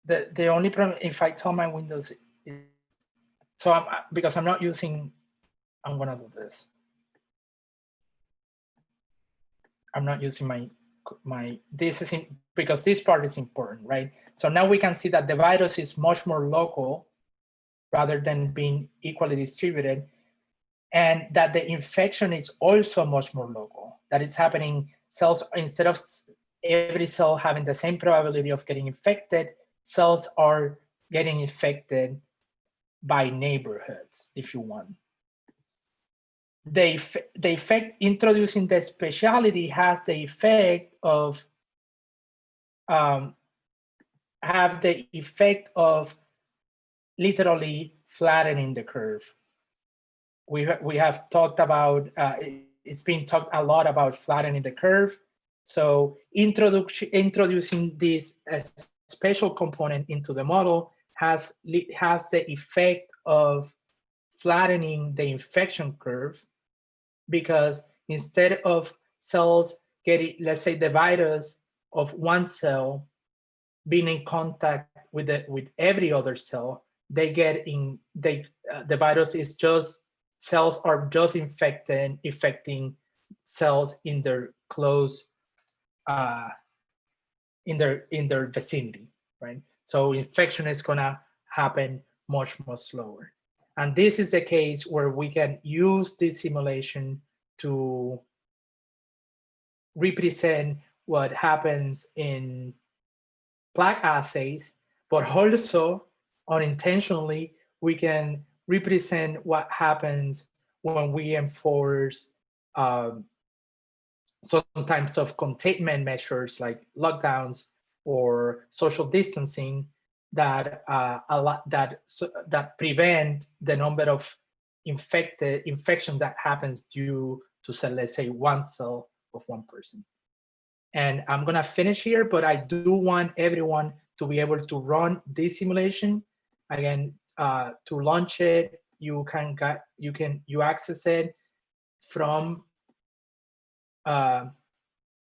The only problem, if I tell my Windows, so because I'm not using, I'm gonna do this. I'm not using this is because this part is important, right? So now we can see that the virus is much more local rather than being equally distributed, and that the infection is also much more local. That is happening, cells, instead of every cell having the same probability of getting infected, cells are getting infected by neighborhoods, if you want. The effect, introducing the speciality has the effect of literally flattening the curve. We have talked about, it's been talked a lot about flattening the curve. So introducing this special component into the model has the effect of flattening the infection curve, because instead of cells getting, let's say, the virus of one cell being in contact with every other cell, the virus is just, cells are just infecting cells in their close, in their vicinity, right? So infection is gonna happen much more slower. And this is the case where we can use this simulation to represent what happens in plaque assays, but also unintentionally, we can represent what happens when we enforce some types of containment measures like lockdowns or social distancing that that prevent the number of infections that happens due to, say, let's say, one cell of one person. And I'm gonna finish here, but I do want everyone to be able to run this simulation. Again, to launch it, you access it from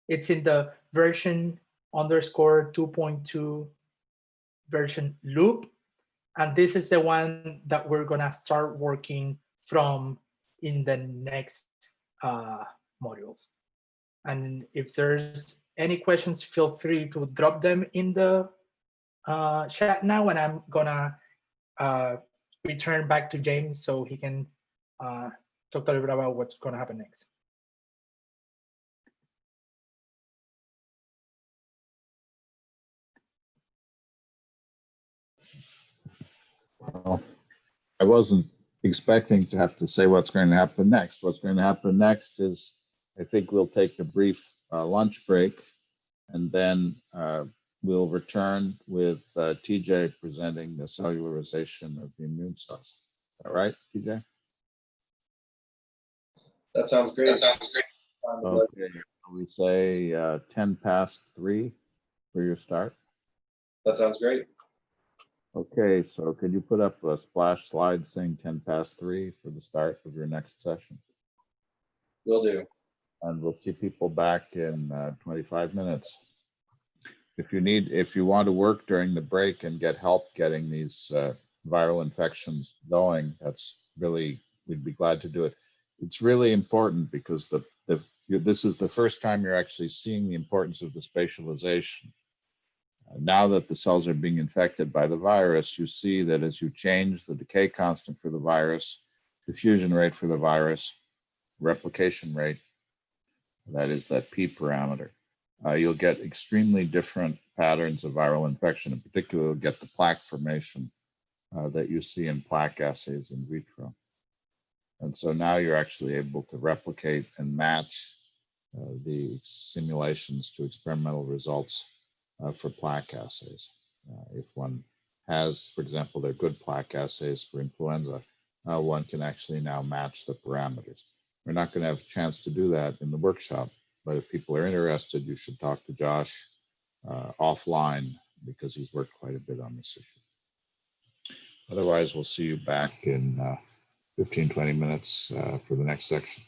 it's in the version _2.2 version loop. And this is the one that we're gonna start working from in the next modules. And if there's any questions, feel free to drop them in the chat now, and I'm gonna return back to James so he can talk a little bit about what's gonna happen next.
Well, I wasn't expecting to have to say what's going to happen next. What's going to happen next is I think we'll take a brief lunch break, and then we'll return with TJ presenting the cellularization of the immune cells. All right, TJ?
That sounds great.
Okay, we say 10 past 3 for your start.
That sounds great.
Okay, so could you put up a splash slide saying 10 past 3 for the start of your next session?
Will do.
And we'll see people back in 25 minutes. If you want to work during the break and get help getting these viral infections going, we'd be glad to do it. It's really important because this is the first time you're actually seeing the importance of the spatialization. Now that the cells are being infected by the virus, you see that as you change the decay constant for the virus, diffusion rate for the virus, replication rate, that is that P parameter, you'll get extremely different patterns of viral infection. In particular, you'll get the plaque formation that you see in plaque assays in vitro. And so now you're actually able to replicate and match the simulations to experimental results for plaque assays. If one has, for example, they're good plaque assays for influenza, one can actually now match the parameters. We're not going to have a chance to do that in the workshop, but if people are interested, you should talk to Josh offline because he's worked quite a bit on this issue. Otherwise, we'll see you back in 15, 20 minutes for the next section.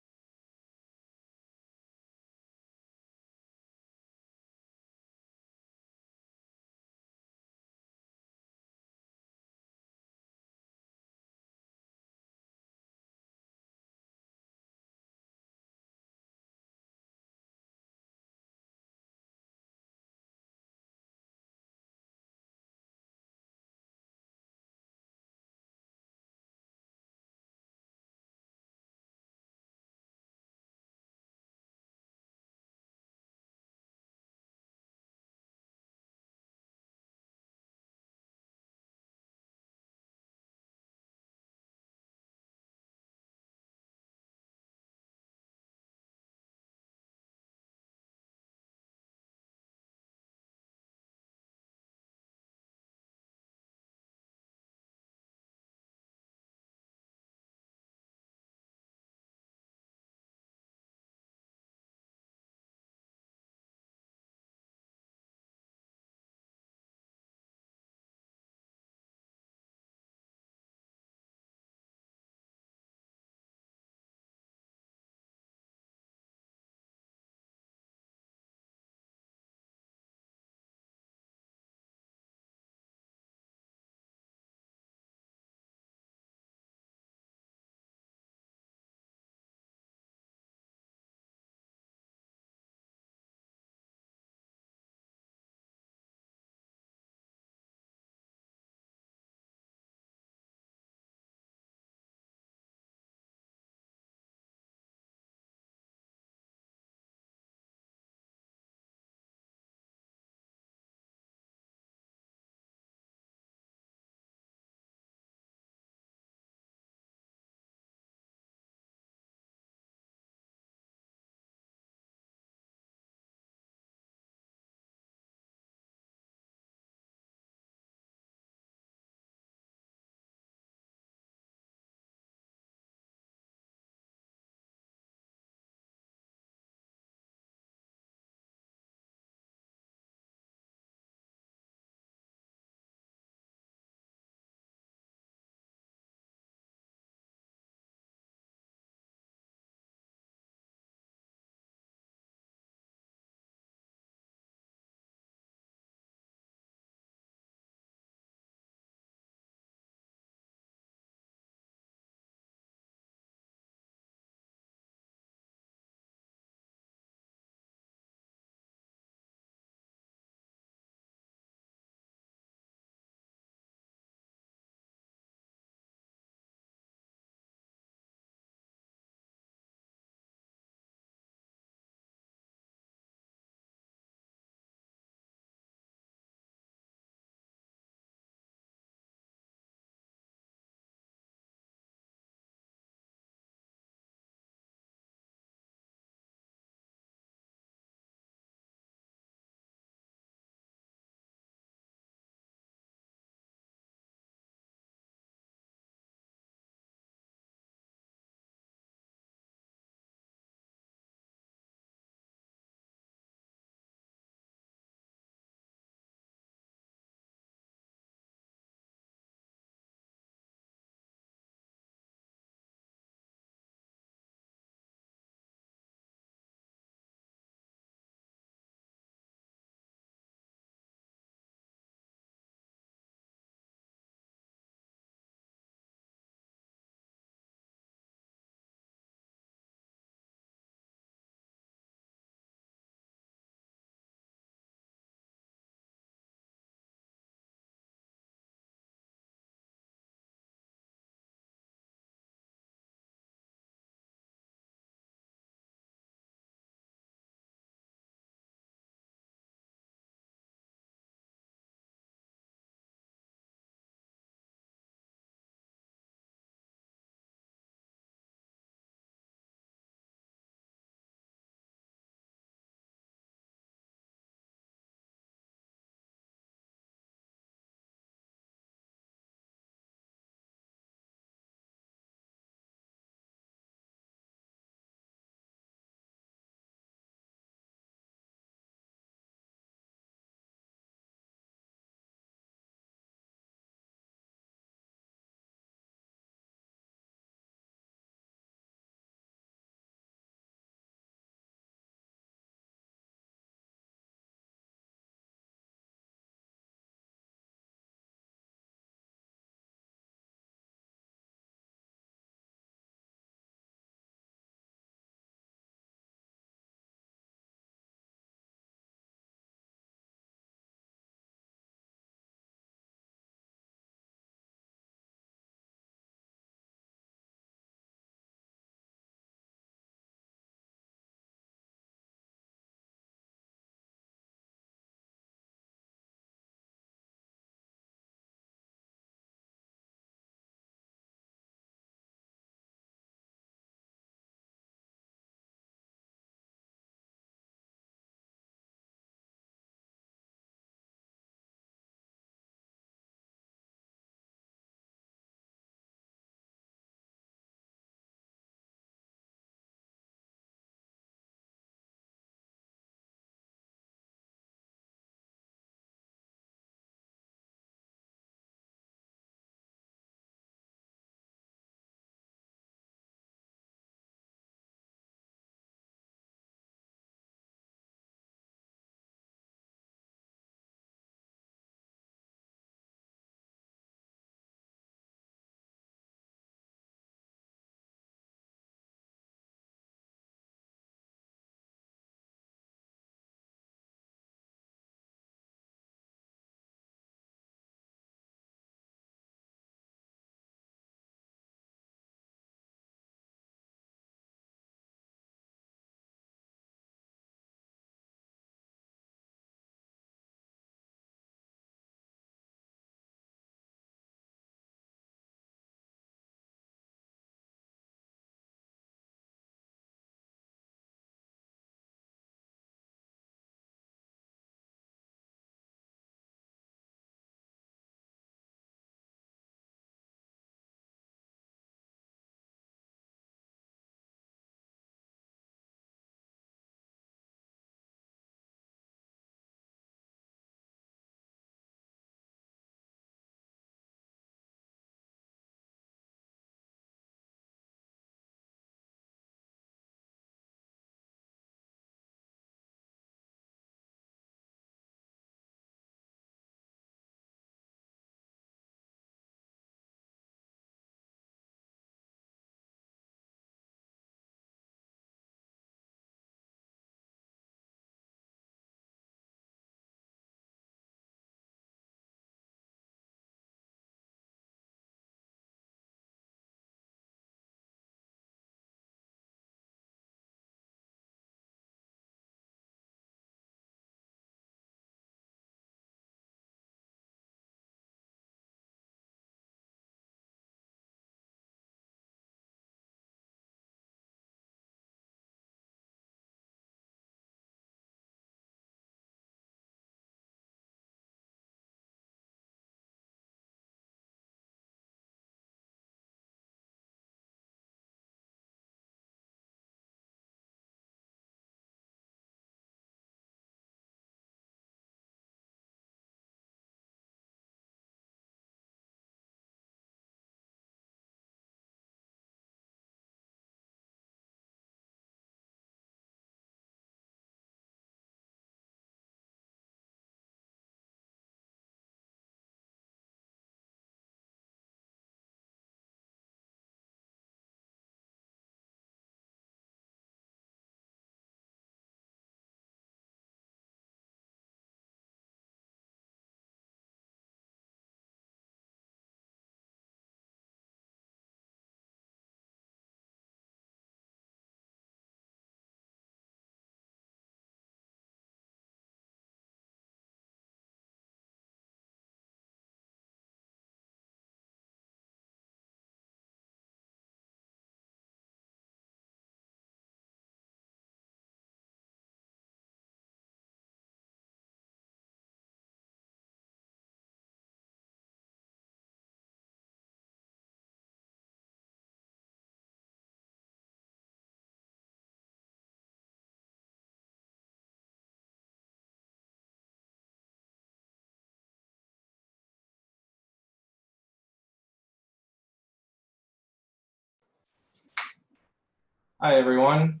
Hi, everyone.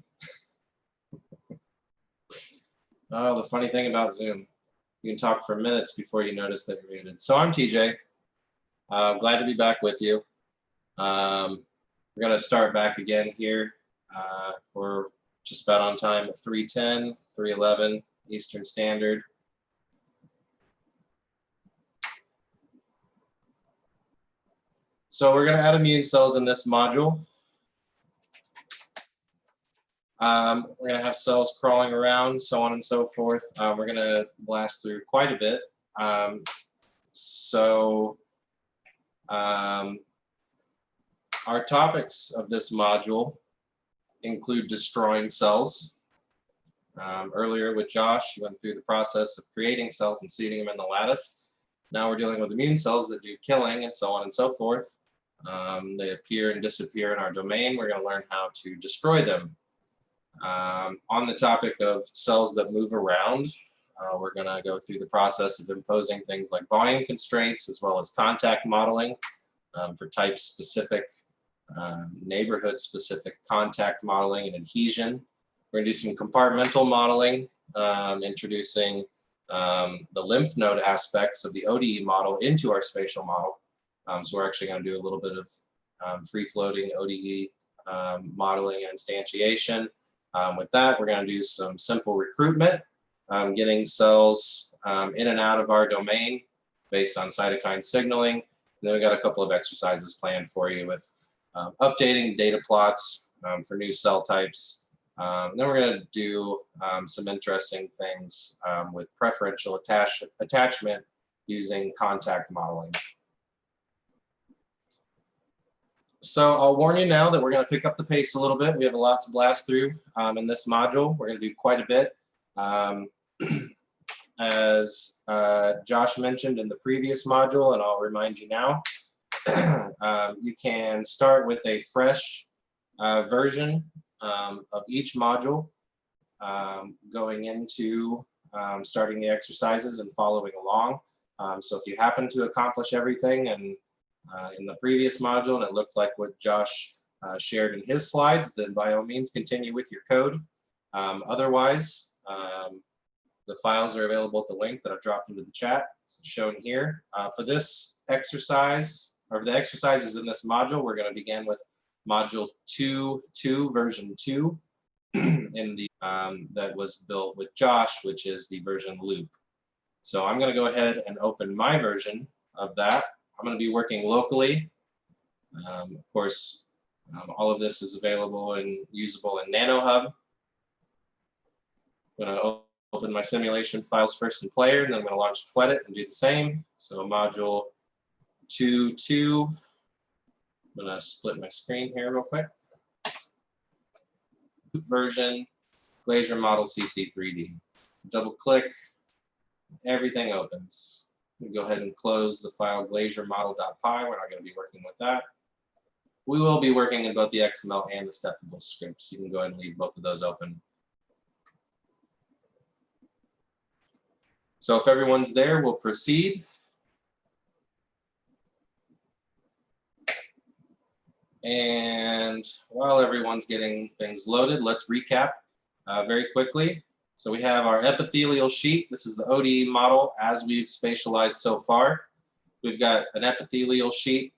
Oh, the funny thing about Zoom, you can talk for minutes before you notice that you're muted. So I'm TJ. Glad to be back with you. We're going to start back again here. We're just about on time at 3:10, 3:11 Eastern Standard. So we're going to add immune cells in this module. We're going to have cells crawling around, so on and so forth. We're going to blast through quite a bit. Our topics of this module include destroying cells. Earlier with Josh, you went through the process of creating cells and seeding them in the lattice. Now we're dealing with immune cells that do killing and so on and so forth. They appear and disappear in our domain. We're going to learn how to destroy them. On the topic of cells that move around, we're going to go through the process of imposing things like volume constraints as well as contact modeling for type-specific, neighborhood-specific contact modeling and adhesion. We're going to do some compartmental modeling, introducing the lymph node aspects of the ODE model into our spatial model. So we're actually going to do a little bit of free-floating ODE modeling and instantiation. With that, we're going to do some simple recruitment, getting cells in and out of our domain based on cytokine signaling. And then we got a couple of exercises planned for you with updating data plots for new cell types. Then we're going to do some interesting things with preferential attachment using contact modeling. So I'll warn you now that we're going to pick up the pace a little bit. We have a lot to blast through in this module. We're going to do quite a bit. As Josh mentioned in the previous module, and I'll remind you now, you can start with a fresh version of each module going into starting the exercises and following along. So if you happen to accomplish everything and in the previous module and it looked like what Josh shared in his slides, then by all means continue with your code. Otherwise, the files are available at the link that I've dropped into the chat shown here. For this exercise, or for the exercises in this module, we're going to begin with module 2.2 version 2 in the that was built with Josh, which is the version loop. So I'm going to go ahead and open my version of that. I'm going to be working locally. Of course, all of this is available and usable in NanoHub. I'm going to open my simulation files first in Player, and then I'm going to launch Twedit and do the same. So module 2.2. I'm going to split my screen here real quick. Version, Glazier model CC3D. Double click, everything opens. Go ahead and close the file Glazier model.py. We're not going to be working with that. We will be working in both the XML and the steppable scripts. You can go ahead and leave both of those open. So if everyone's there, we'll proceed. And while everyone's getting things loaded, let's recap very quickly. So we have our epithelial sheet. This is the ODE model as we've spatialized so far. We've got an epithelial sheet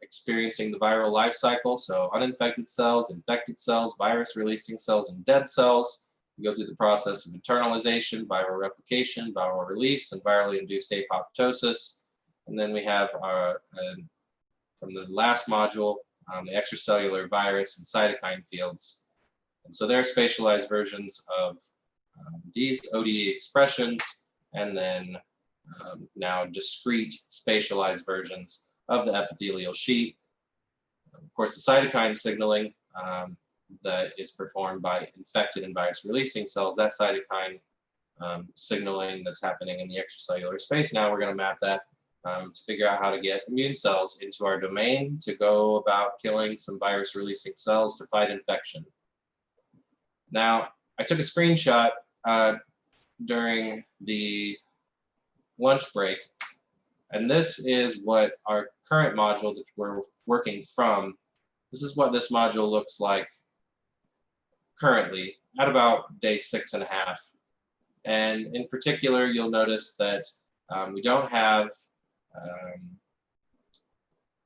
experiencing the viral life cycle. So uninfected cells, infected cells, virus-releasing cells, and dead cells. We go through the process of internalization, viral replication, viral release, and virally induced apoptosis. And then we have our, from the last module, the extracellular virus and cytokine fields. And so they're spatialized versions of these ODE expressions, and then now discrete spatialized versions of the epithelial sheet. Of course, the cytokine signaling that is performed by infected and virus-releasing cells, that cytokine signaling that's happening in the extracellular space. Now we're going to map that to figure out how to get immune cells into our domain to go about killing some virus-releasing cells to fight infection. Now, I took a screenshot during the lunch break, and this is what our current module that we're working from. This is what this module looks like currently at about day 6.5. And in particular, you'll notice that we don't have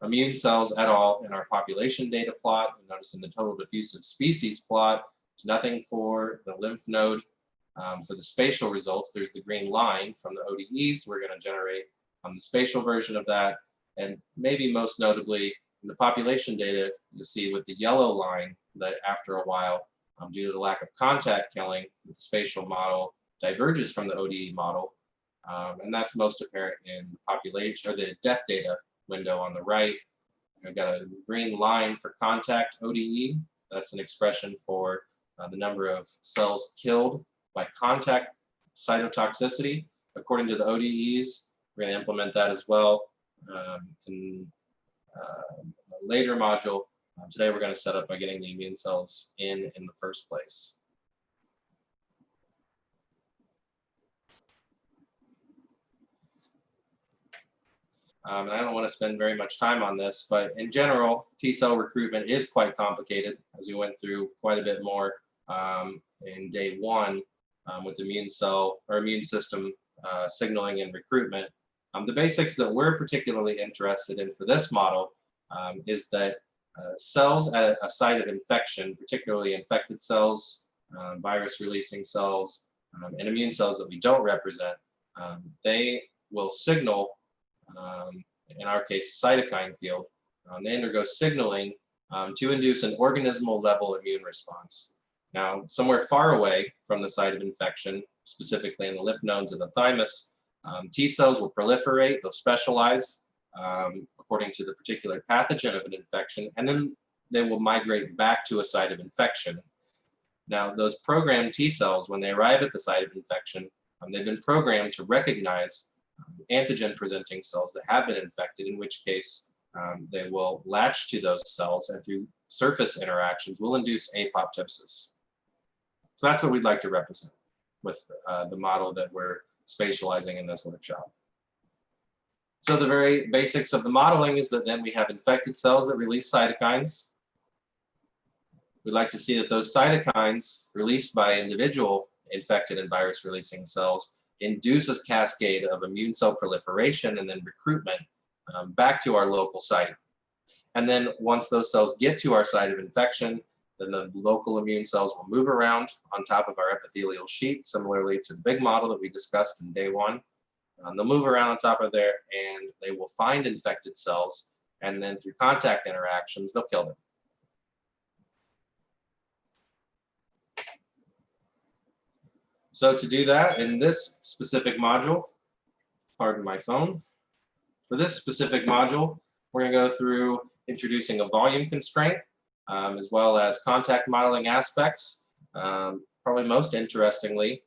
immune cells at all in our population data plot. You notice in the total diffusive species plot, there's nothing for the lymph node. For the spatial results, there's the green line from the ODEs. We're going to generate the spatial version of that. And maybe most notably, in the population data, you'll see with the yellow line that after a while, due to the lack of contact killing, the spatial model diverges from the ODE model. And that's most apparent in the population or the death data window on the right. I've got a green line for contact ODE. That's an expression for the number of cells killed by contact cytotoxicity. According to the ODEs, we're going to implement that as well in a later module. Today we're going to set up by getting the immune cells in the first place. And I don't want to spend very much time on this, but in general, T-cell recruitment is quite complicated, as we went through quite a bit more in day 1 with immune cell or immune system signaling and recruitment. The basics that we're particularly interested in for this model is that cells at a site of infection, particularly infected cells, virus-releasing cells, and immune cells that we don't represent, they will signal, in our case, cytokine field. They undergo signaling to induce an organismal level immune response. Now, somewhere far away from the site of infection, specifically in the lymph nodes and the thymus, T cells will proliferate, they'll specialize according to the particular pathogen of an infection, and then they will migrate back to a site of infection. Now, those programmed T cells, when they arrive at the site of infection, they've been programmed to recognize antigen-presenting cells that have been infected, in which case they will latch to those cells and through surface interactions will induce apoptosis. So that's what we'd like to represent with the model that we're spatializing in this workshop. So the very basics of the modeling is that then we have infected cells that release cytokines. We'd like to see that those cytokines released by individual infected and virus-releasing cells induce a cascade of immune cell proliferation and then recruitment back to our local site. And then once those cells get to our site of infection, then the local immune cells will move around on top of our epithelial sheet, similarly to the big model that we discussed in day 1. They'll move around on top of there and they will find infected cells, and then through contact interactions, they'll kill them. So to do that in this specific module, pardon my phone, for this specific module, we're going to go through introducing a volume constraint, as well as contact modeling aspects. Probably most interestingly,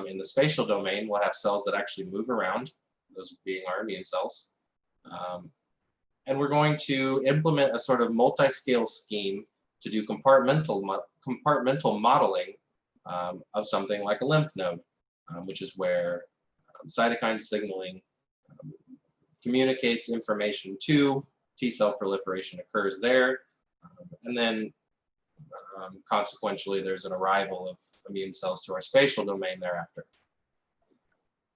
in the spatial domain, we'll have cells that actually move around, those being our immune cells. And we're going to implement a sort of multi-scale scheme to do compartmental modeling of something like a lymph node, which is where cytokine signaling communicates information to T-cell proliferation occurs there, and then consequentially there's an arrival of immune cells to our spatial domain thereafter.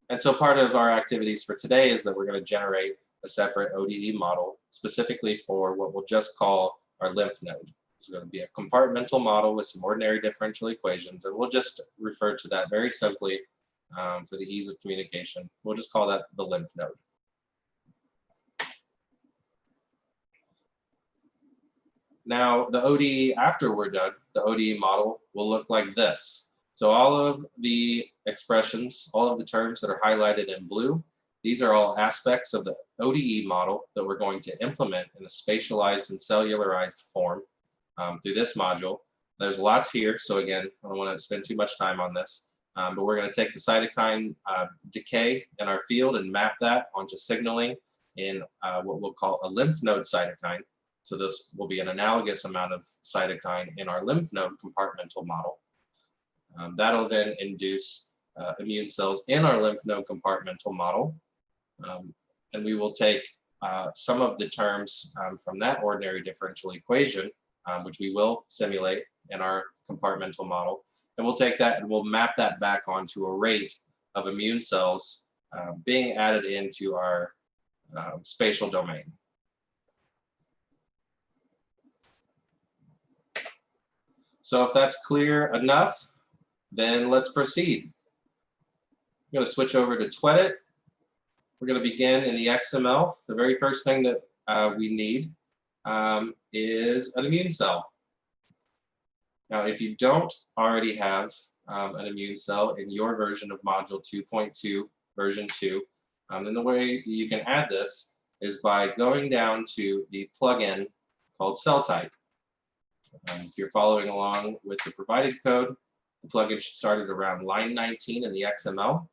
And so part of our activities for today is that we're going to generate a separate ODE model specifically for what we'll just call our lymph node. It's going to be a compartmental model with some ordinary differential equations, and we'll just refer to that very simply for the ease of communication. We'll just call that the lymph node. Now, the ODE, after we're done, the ODE model will look like this. So all of the expressions, all of the terms that are highlighted in blue, these are all aspects of the ODE model that we're going to implement in a spatialized and cellularized form through this module. There's lots here, so again, I don't want to spend too much time on this, but we're going to take the cytokine decay in our field and map that onto signaling in what we'll call a lymph node cytokine. So this will be an analogous amount of cytokine in our lymph node compartmental model. That'll then induce immune cells in our lymph node compartmental model. And we will take some of the terms from that ordinary differential equation, which we will simulate in our compartmental model. And we'll take that and we'll map that back onto a rate of immune cells being added into our spatial domain. So if that's clear enough, then let's proceed. I'm going to switch over to Twedit. We're going to begin in the XML. The very first thing that we need is an immune cell. Now, if you don't already have an immune cell in your version of Module 2.2, version 2, then the way you can add this is by going down to the plugin called Cell Type. If you're following along with the provided code, the plugin should start at around line 19 in the XML.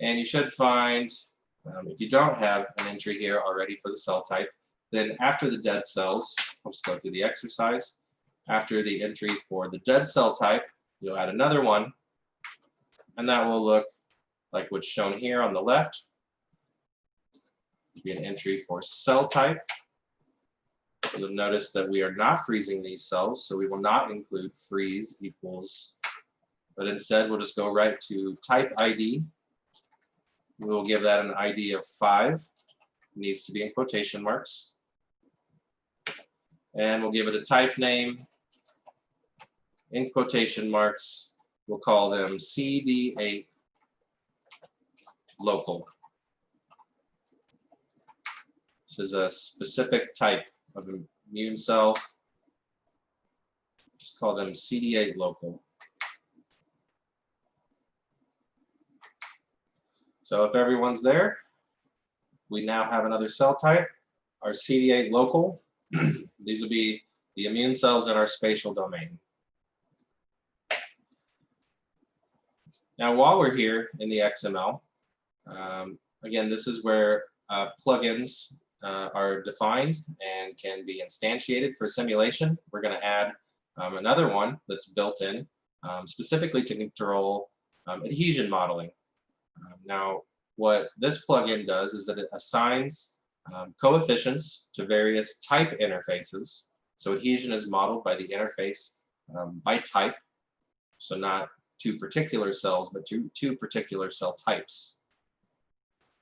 And you should find, if you don't have an entry here already for the cell type, then after the dead cells, let's go through the exercise. After the entry for the dead cell type, you'll add another one, and that will look like what's shown here on the left. Be an entry for cell type. You'll notice that we are not freezing these cells, so we will not include freeze equals, but instead we'll just go right to type ID. We will give that an ID of 5. It needs to be in quotation marks. And we'll give it a type name in quotation marks. We'll call them CD8 local. This is a specific type of immune cell. Just call them CD8 local. So if everyone's there, we now have another cell type, our CD8 local. These will be the immune cells in our spatial domain. Now, while we're here in the XML, again, this is where plugins are defined and can be instantiated for simulation. We're going to add another one that's built in specifically to control adhesion modeling. Now, what this plugin does is that it assigns coefficients to various type interfaces. So adhesion is modeled by the interface by type, so not two particular cells, but two particular cell types.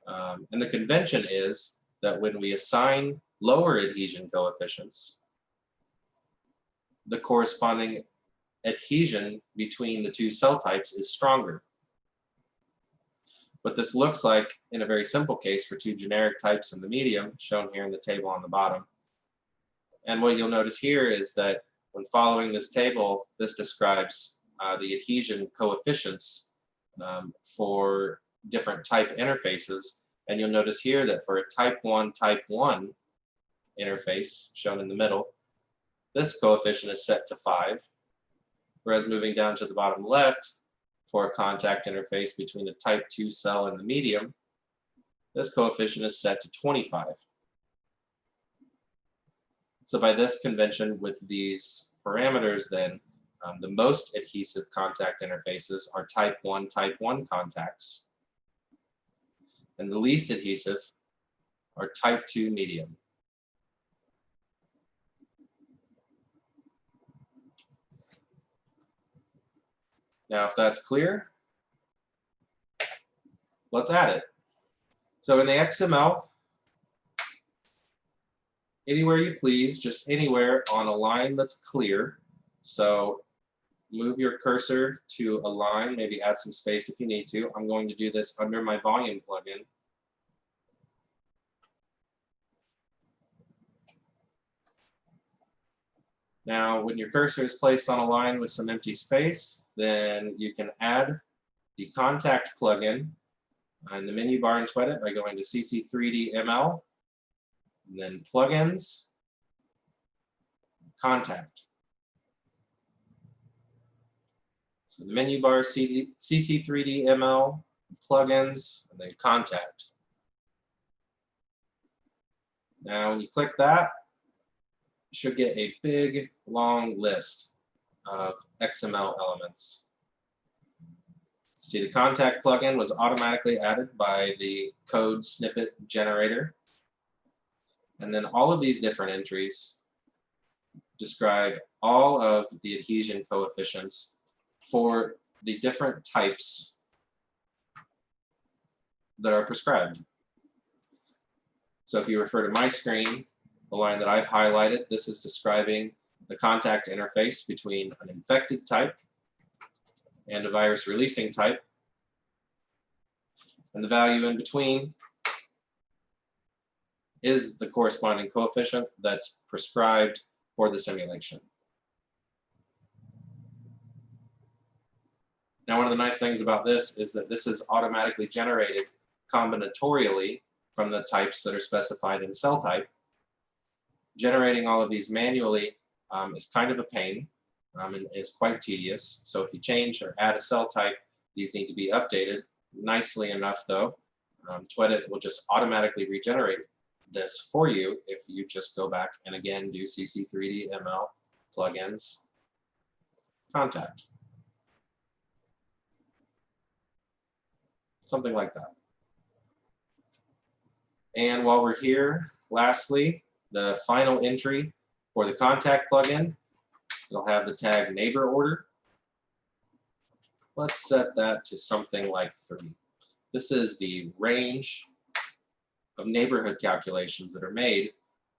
And the convention is that when we assign lower adhesion coefficients, the corresponding adhesion between the two cell types is stronger. What this looks like in a very simple case for two generic types in the medium, shown here in the table on the bottom. And what you'll notice here is that when following this table, this describes the adhesion coefficients for different type interfaces. And you'll notice here that for a type 1 interface, shown in the middle, this coefficient is set to 5. Whereas moving down to the bottom left, for a contact interface between the type 2 cell and the medium, this coefficient is set to 25. So by this convention with these parameters, then the most adhesive contact interfaces are type 1 contacts, and the least adhesive are type 2 medium. Now, if that's clear, let's add it. So in the XML, anywhere you please, just anywhere on a line that's clear. So move your cursor to a line, maybe add some space if you need to. I'm going to do this under my volume plugin. Now, when your cursor is placed on a line with some empty space, then you can add the contact plugin in the menu bar in Twedit by going to CC3D ML, and then plugins, contact. So the menu bar, CC3D ML, plugins, and then contact. Now, when you click that, you should get a big, long list of XML elements. See, the contact plugin was automatically added by the code snippet generator. And then all of these different entries describe all of the adhesion coefficients for the different types that are prescribed. So if you refer to my screen, the line that I've highlighted, this is describing the contact interface between an infected type and a virus releasing type. And the value in between is the corresponding coefficient that's prescribed for the simulation. Now, one of the nice things about this is that this is automatically generated combinatorially from the types that are specified in cell type. Generating all of these manually is kind of a pain and is quite tedious. So if you change or add a cell type, these need to be updated. Nicely enough though, Twentive will just automatically regenerate this for you if you just go back and again do CC3D ML plugins contact. Something like that. And while we're here, lastly, the final entry for the contact plugin, it'll have the tag neighbor order. Let's set that to something like 3. This is the range of neighborhood calculations that are made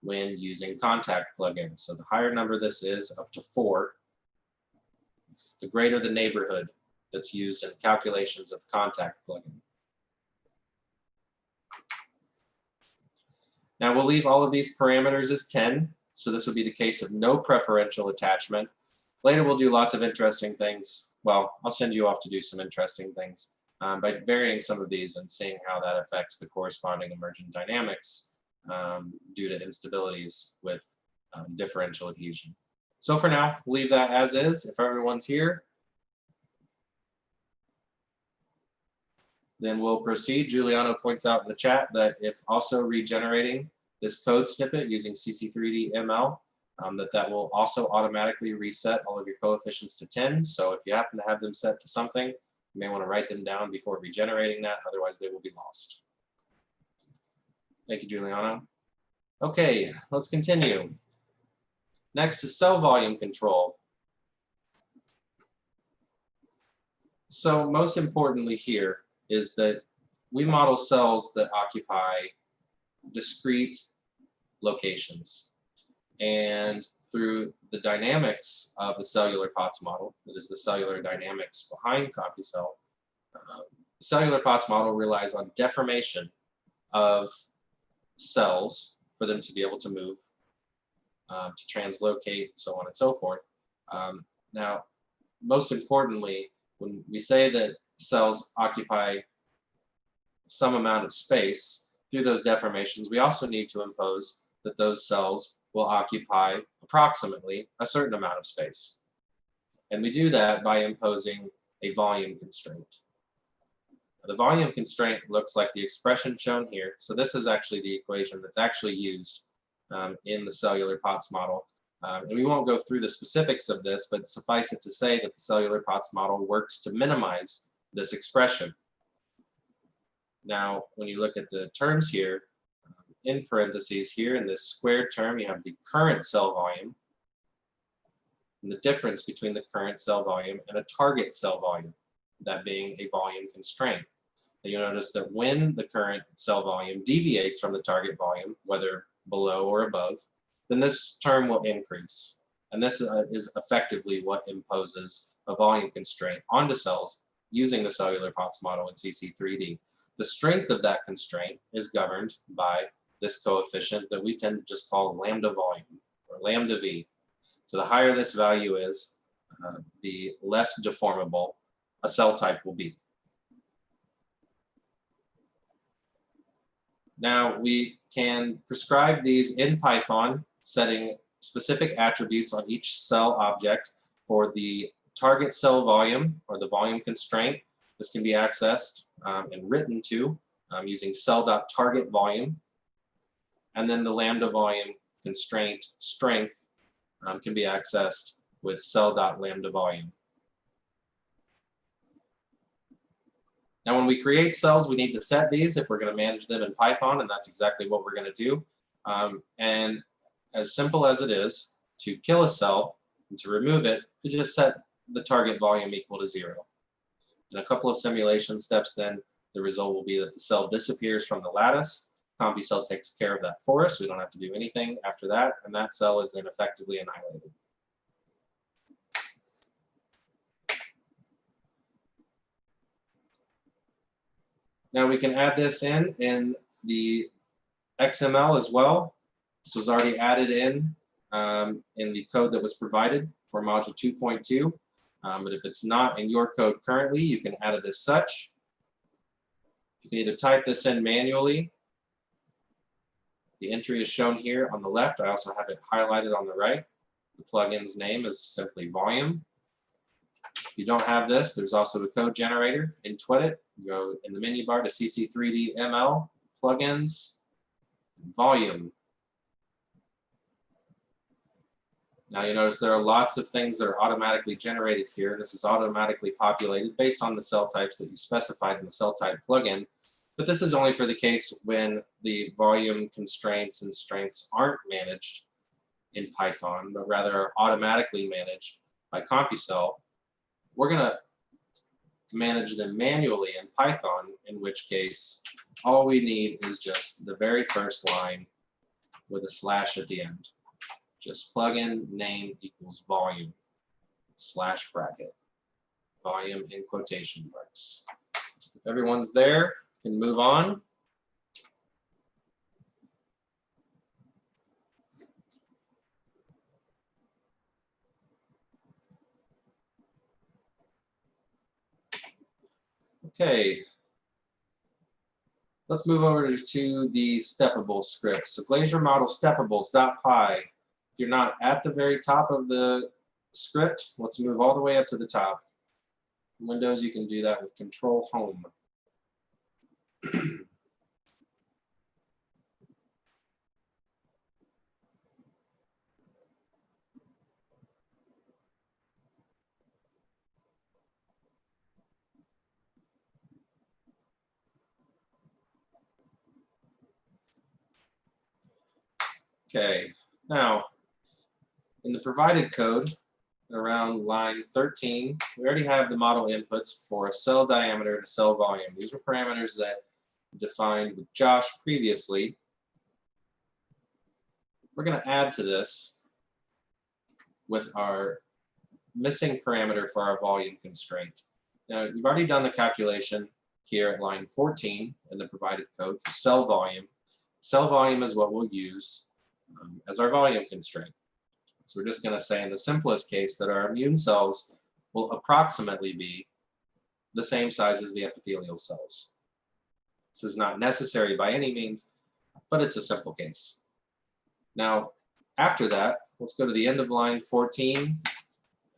when using contact plugins. So the higher number this is, up to 4, the greater the neighborhood that's used in calculations of the contact plugin. Now we'll leave all of these parameters as 10, so this would be the case of no preferential attachment. Later we'll do lots of interesting things. Well, I'll send you off to do some interesting things by varying some of these and seeing how that affects the corresponding emergent dynamics due to instabilities with differential adhesion. So for now, we'll leave that as is. If everyone's here, then we'll proceed. Giuliano points out in the chat that if also regenerating this code snippet using CC3D ML, that will also automatically reset all of your coefficients to 10. So if you happen to have them set to something, you may want to write them down before regenerating that, otherwise they will be lost. Thank you, Giuliano. Okay, let's continue. Next is cell volume control. So most importantly here is that we model cells that occupy discrete locations. And through the dynamics of the cellular POTS model, that is the cellular dynamics behind CompuCell, the cellular POTS model relies on deformation of cells for them to be able to move, to translocate, so on and so forth. Now, most importantly, when we say that cells occupy some amount of space through those deformations, we also need to impose that those cells will occupy approximately a certain amount of space. And we do that by imposing a volume constraint. The volume constraint looks like the expression shown here. So this is actually the equation that's actually used in the cellular POTS model. And we won't go through the specifics of this, but suffice it to say that the cellular POTS model works to minimize this expression. Now, when you look at the terms here, in parentheses here, in this squared term, you have the current cell volume, and the difference between the current cell volume and a target cell volume, that being a volume constraint. And you'll notice that when the current cell volume deviates from the target volume, whether below or above, then this term will increase. And this is effectively what imposes a volume constraint onto cells using the cellular POTS model in CC3D. The strength of that constraint is governed by this coefficient that we tend to just call lambda volume, or lambda V. So the higher this value is, the less deformable a cell type will be. Now we can prescribe these in Python, setting specific attributes on each cell object for the target cell volume, or the volume constraint. This can be accessed and written to using cell.targetVolume. And then the lambda volume constraint strength can be accessed with cell.lambdaVolume. Now, when we create cells, we need to set these if we're going to manage them in Python, and that's exactly what we're going to do. And as simple as it is, to kill a cell and to remove it, to just set the target volume equal to 0. In a couple of simulation steps, then the result will be that the cell disappears from the lattice. CompuCell takes care of that for us. We don't have to do anything after that, and that cell is then effectively annihilated. Now we can add this in the XML as well. This was already added in the code that was provided for module 2.2. But if it's not in your code currently, you can add it as such. You can either type this in manually. The entry is shown here on the left. I also have it highlighted on the right. The plugin's name is simply volume. If you don't have this, there's also the code generator. Input it. Go in the menu bar to CC3D ML, plugins, volume. Now you notice there are lots of things that are automatically generated here. This is automatically populated based on the cell types that you specified in the cell type plugin. But this is only for the case when the volume constraints and strengths aren't managed in Python, but rather are automatically managed by CompuCell. We're going to manage them manually in Python, in which case all we need is just the very first line with a slash at the end. Just plugin name equals volume, slash bracket, volume in quotation marks. If everyone's there, you can move on. Okay, let's move over to the steppable script. So Glazier model steppables.py. If you're not at the very top of the script, let's move all the way up to the top. In Windows, you can do that with Control Home. Okay, now in the provided code around line 13, we already have the model inputs for a cell diameter and a cell volume. These were parameters that defined with Josh previously. We're going to add to this with our missing parameter for our volume constraint. Now, you've already done the calculation here at line 14 in the provided code for cell volume. Cell volume is what we'll use as our volume constraint. So we're just going to say in the simplest case that our immune cells will approximately be the same size as the epithelial cells. This is not necessary by any means, but it's a simple case. Now, after that, let's go to the end of line 14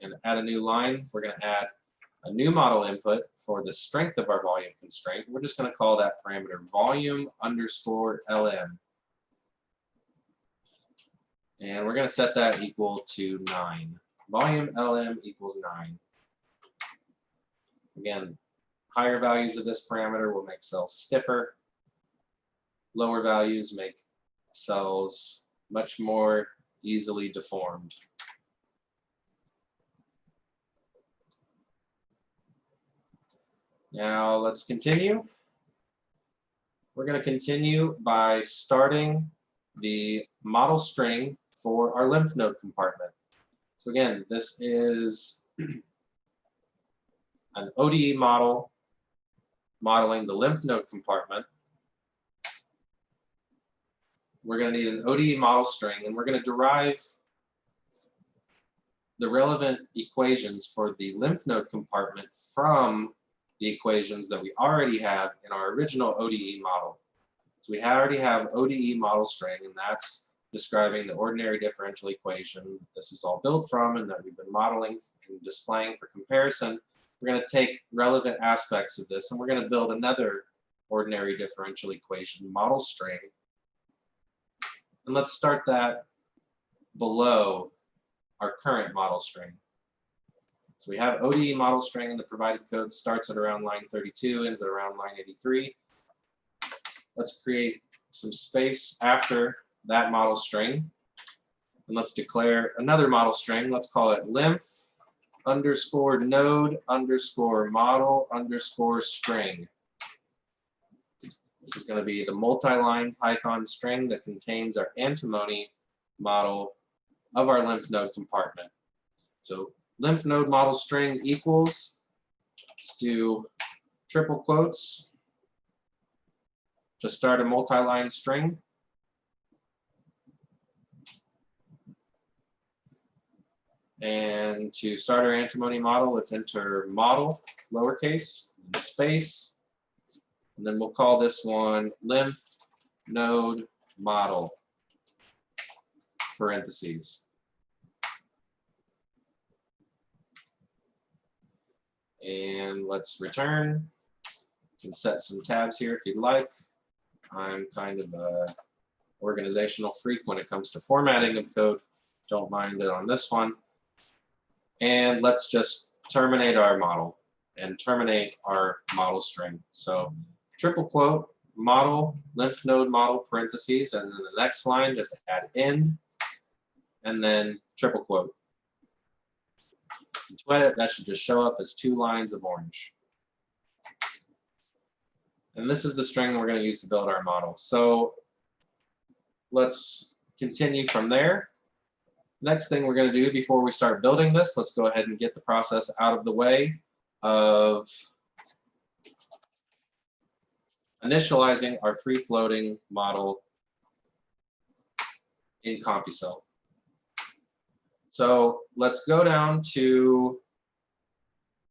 and add a new line. We're going to add a new model input for the strength of our volume constraint. We're just going to call that parameter volume_LM. And we're going to set that equal to 9. Volume LM equals 9. Again, higher values of this parameter will make cells stiffer. Lower values make cells much more easily deformed. Now let's continue. We're going to continue by starting the model string for our lymph node compartment. So again, this is an ODE model modeling the lymph node compartment. We're going to need an ODE model string, and we're going to derive the relevant equations for the lymph node compartment from the equations that we already have in our original ODE model. So we already have ODE model string, and that's describing the ordinary differential equation this is all built from and that we've been modeling and displaying for comparison. We're going to take relevant aspects of this, and we're going to build another ordinary differential equation model string. And let's start that below our current model string. So we have ODE model string in the provided code, starts at around line 32, ends at around line 83. Let's create some space after that model string. And let's declare another model string. Let's call it lymph underscore node underscore model underscore string. This is going to be the multi-line Python string that contains our antimony model of our lymph node compartment. So lymph node model string equals, let's do triple quotes to start a multi-line string. And to start our antimony model, let's enter model, lowercase, and space. And then we'll call this one lymph node model, parentheses. And let's return. You can set some tabs here if you'd like. I'm kind of an organizational freak when it comes to formatting of code. Don't mind it on this one. And let's just terminate our model and terminate our model string. So triple quote, model, lymph node model, parentheses, and then the next line just add end, and then triple quote. To edit, that should just show up as 2 lines of orange. And this is the string we're going to use to build our model. So let's continue from there. Next thing we're going to do before we start building this, let's go ahead and get the process out of the way of initializing our free-floating model in CompuCell. So let's go down to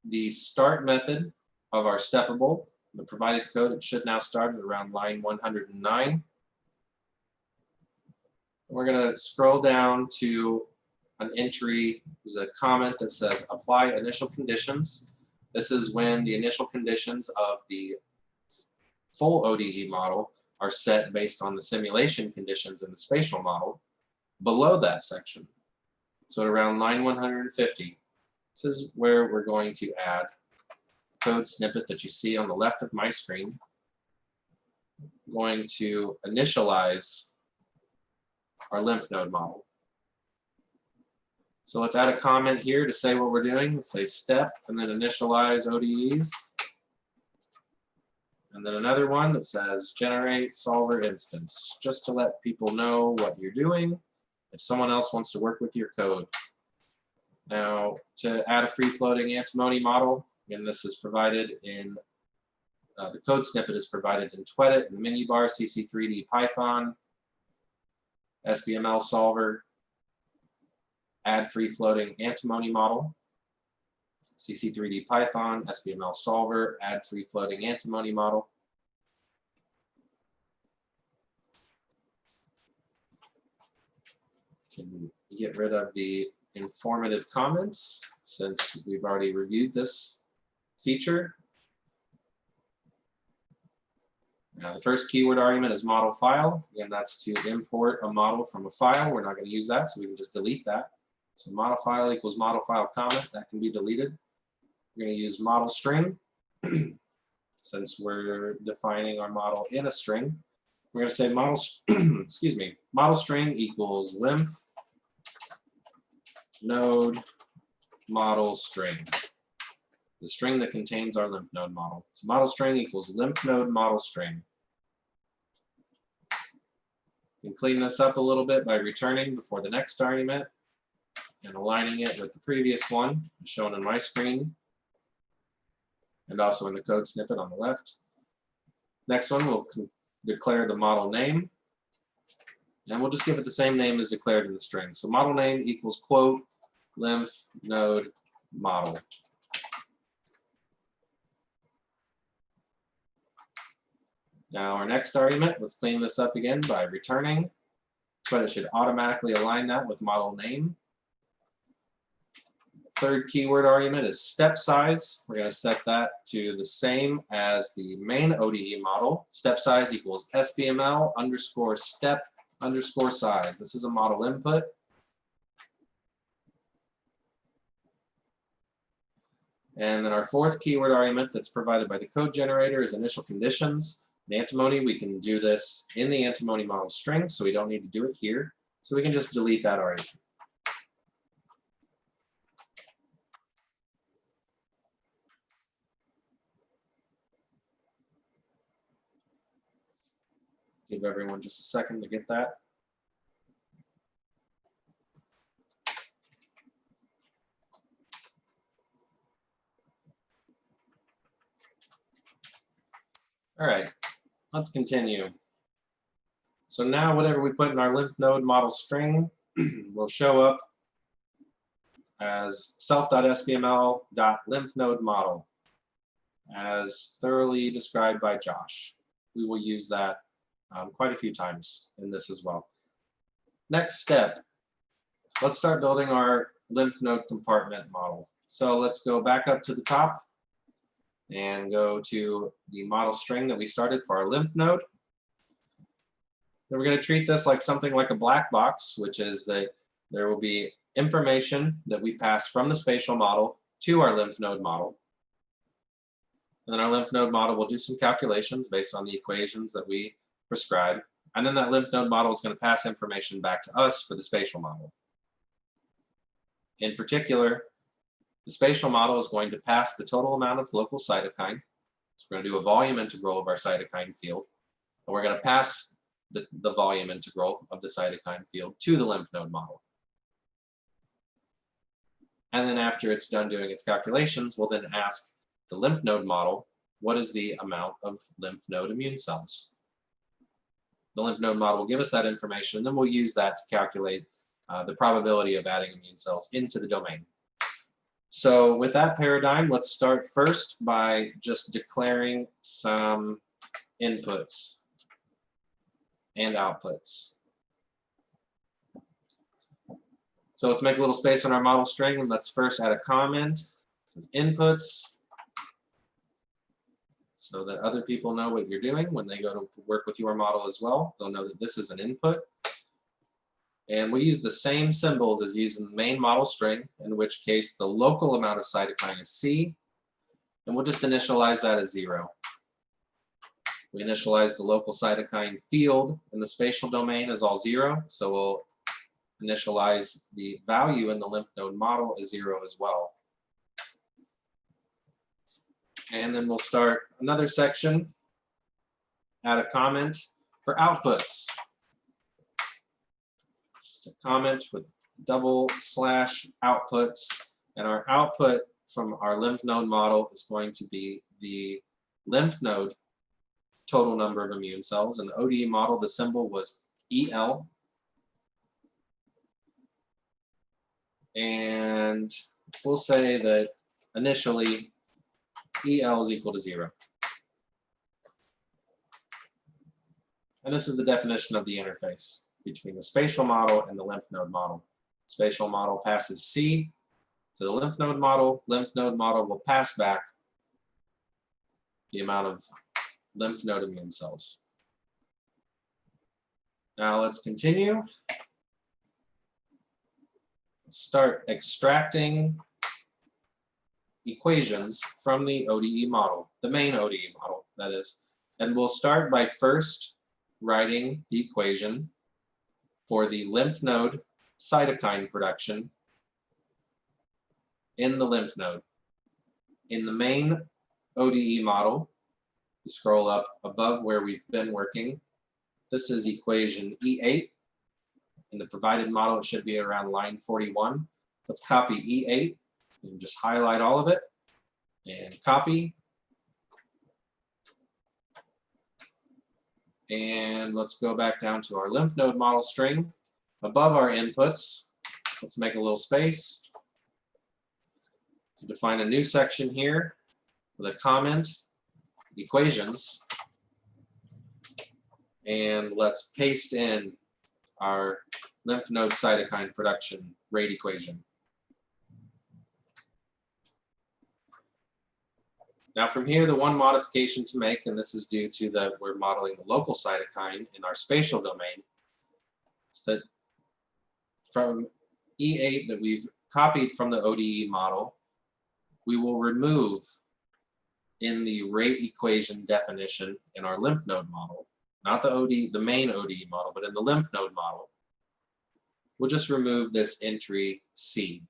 the start method of our steppable. The provided code, it should now start at around line 109. We're going to scroll down to an entry, there's a comment that says apply initial conditions. This is when the initial conditions of the full ODE model are set based on the simulation conditions in the spatial model below that section. So at around line 150, this is where we're going to add the code snippet that you see on the left of my screen. I'm going to initialize our lymph node model. So let's add a comment here to say what we're doing. Let's say step and then initialize ODEs. And then another one that says generate solver instance, just to let people know what you're doing if someone else wants to work with your code. Now, to add a free-floating antimony model, again, this is provided in, the code snippet is provided in Twedit, in the menu bar, CC3D Python, SBML solver, add free-floating antimony model, CC3D Python, SBML solver, add free-floating antimony model. Can get rid of the informative comments since we've already reviewed this feature. Now the first keyword argument is model file. Again, that's to import a model from a file. We're not going to use that, so we can just delete that. So model file equals model file comment. That can be deleted. We're going to use model string since we're defining our model in a string. We're going to say model, excuse me, model string equals lymph node model string, the string that contains our lymph node model. So model string equals lymph node model string. You can clean this up a little bit by returning before the next argument and aligning it with the previous one shown on my screen and also in the code snippet on the left. Next one, we'll declare the model name, and we'll just give it the same name as declared in the string. So model name equals quote lymph node model. Now our next argument, let's clean this up again by returning, but it should automatically align that with model name. Third keyword argument is step size. We're going to set that to the same as the main ODE model. Step size equals SBML underscore step underscore size. This is a model input. And then our fourth keyword argument that's provided by the code generator is initial conditions. In antimony, we can do this in the antimony model string, so we don't need to do it here. So we can just delete that already. Give everyone just a second to get that. All right, let's continue. So now whatever we put in our lymph node model string will show up as self.spml.lymph node model, as thoroughly described by Josh. We will use that quite a few times in this as well. Next step, let's start building our lymph node compartment model. So let's go back up to the top and go to the model string that we started for our lymph node. Then we're going to treat this like something like a black box, which is that there will be information that we pass from the spatial model to our lymph node model. And then our lymph node model will do some calculations based on the equations that we prescribe. And then that lymph node model is going to pass information back to us for the spatial model. In particular, the spatial model is going to pass the total amount of local cytokine. So we're going to do a volume integral of our cytokine field. And we're going to pass the volume integral of the cytokine field to the lymph node model. And then after it's done doing its calculations, we'll then ask the lymph node model, what is the amount of lymph node immune cells? The lymph node model will give us that information, and then we'll use that to calculate the probability of adding immune cells into the domain. So with that paradigm, let's start first by just declaring some inputs and outputs. So let's make a little space on our model string, and let's first add a comment, inputs, so that other people know what you're doing when they go to work with your model as well. They'll know that this is an input. And we use the same symbols as used in the main model string, in which case the local amount of cytokine is C, and we'll just initialize that as 0. We initialize the local cytokine field in the spatial domain as all 0, so we'll initialize the value in the lymph node model as 0 as well. And then we'll start another section, add a comment for outputs. Just a comment with /outputs, and our output from our lymph node model is going to be the lymph node total number of immune cells. In the ODE model, the symbol was EL. And we'll say that initially EL is equal to 0. And this is the definition of the interface between the spatial model and the lymph node model. Spatial model passes C to the lymph node model. Lymph node model will pass back the amount of lymph node immune cells. Now let's continue. Let's start extracting equations from the ODE model, the main ODE model, that is. And we'll start by first writing the equation for the lymph node cytokine production in the lymph node. In the main ODE model, you scroll up above where we've been working. This is equation E8. In the provided model, it should be around line 41. Let's copy E8 and just highlight all of it and copy. And let's go back down to our lymph node model string. Above our inputs, let's make a little space. Define a new section here with a comment, equations, and let's paste in our lymph node cytokine production rate equation. Now from here, the one modification to make, and this is due to that we're modeling the local cytokine in our spatial domain, is that from E8 that we've copied from the ODE model, we will remove in the rate equation definition in our lymph node model, not the main ODE model, but in the lymph node model, we'll just remove this entry C.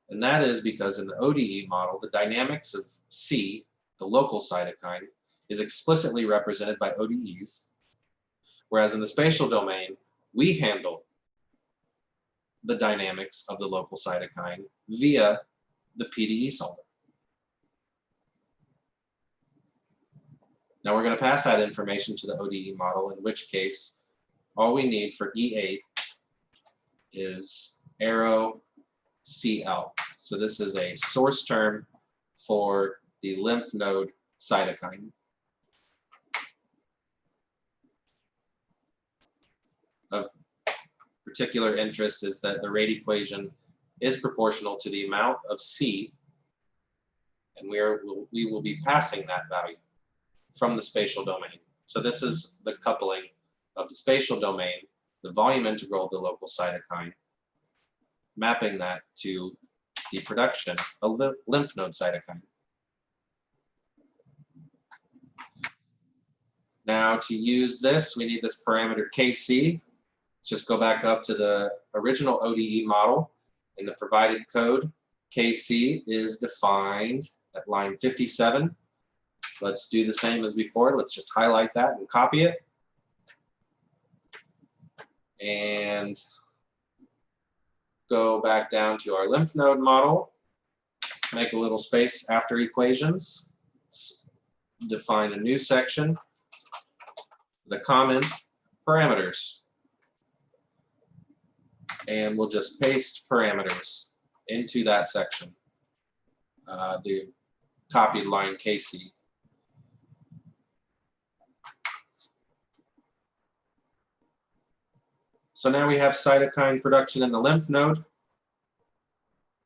And that is because in the ODE model, the dynamics of C, the local cytokine, is explicitly represented by ODEs, whereas in the spatial domain, we handle the dynamics of the local cytokine via the PDE solver. Now we're going to pass that information to the ODE model, in which case all we need for E8 is arrow CL. So this is a source term for the lymph node cytokine. Of particular interest is that the rate equation is proportional to the amount of C, and we will be passing that value from the spatial domain. So this is the coupling of the spatial domain, the volume integral of the local cytokine, mapping that to the production of the lymph node cytokine. Now to use this, we need this parameter KC. Let's just go back up to the original ODE model. In the provided code, KC is defined at line 57. Let's do the same as before. Let's just highlight that and copy it. And go back down to our lymph node model. Make a little space after equations. Let's define a new section. The comment parameters. And we'll just paste parameters into that section. The copied line KC. So now we have cytokine production in the lymph node.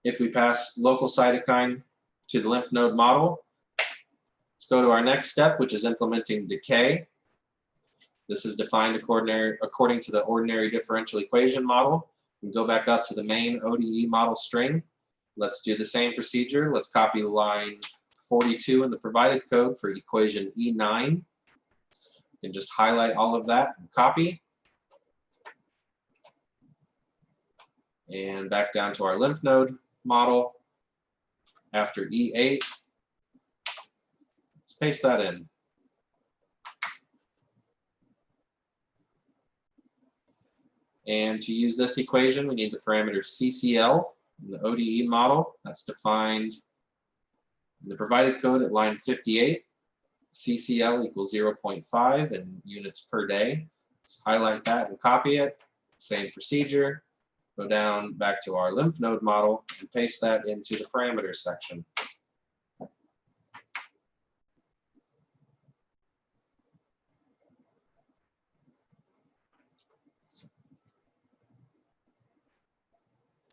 If we pass local cytokine to the lymph node model, let's go to our next step, which is implementing decay. This is defined according to the ordinary differential equation model. We go back up to the main ODE model string. Let's do the same procedure. Let's copy line 42 in the provided code for equation E9. And just highlight all of that and copy. And back down to our lymph node model. After E8, let's paste that in. And to use this equation, we need the parameter CCL in the ODE model. That's defined in the provided code at line 58. CCL equals 0.5 in units per day. Let's highlight that and copy it. Same procedure. Go down back to our lymph node model and paste that into the parameters section.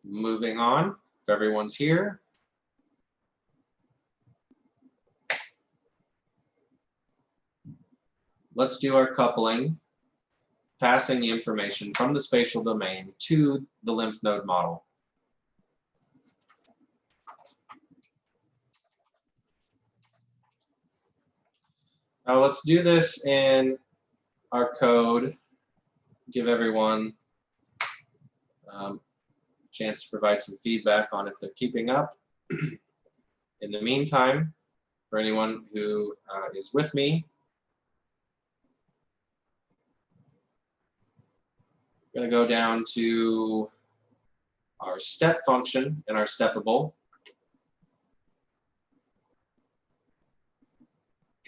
Moving on, if everyone's here. Let's do our coupling, passing the information from the spatial domain to the lymph node model. Now let's do this in our code, give everyone chance to provide some feedback on if they're keeping up. In the meantime, for anyone who is with me, I'm going to go down to our step function in our steppable.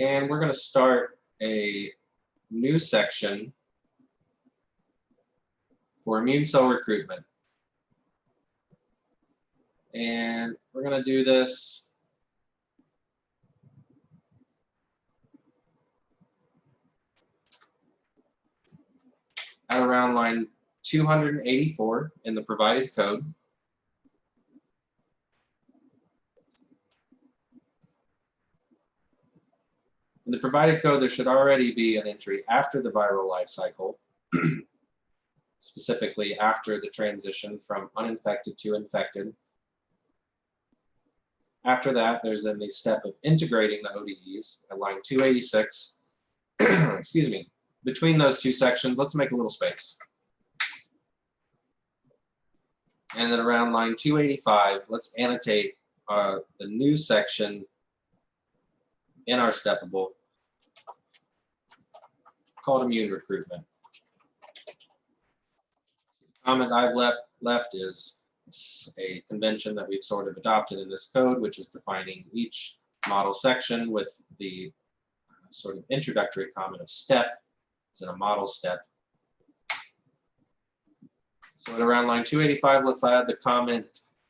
And we're going to start a new section for immune cell recruitment. And we're going to do this at around line 284 in the provided code. In the provided code, there should already be an entry after the viral life cycle, specifically after the transition from uninfected to infected. After that, there's then the step of integrating the ODEs at line 286. Excuse me. Between those two sections, let's make a little space. And then around line 285, let's annotate the new section in our steppable called immune recruitment. The comment I've left is a convention that we've sort of adopted in this code, which is defining each model section with the sort of introductory comment of step, as in a model step. So at around line 285, let's add the comment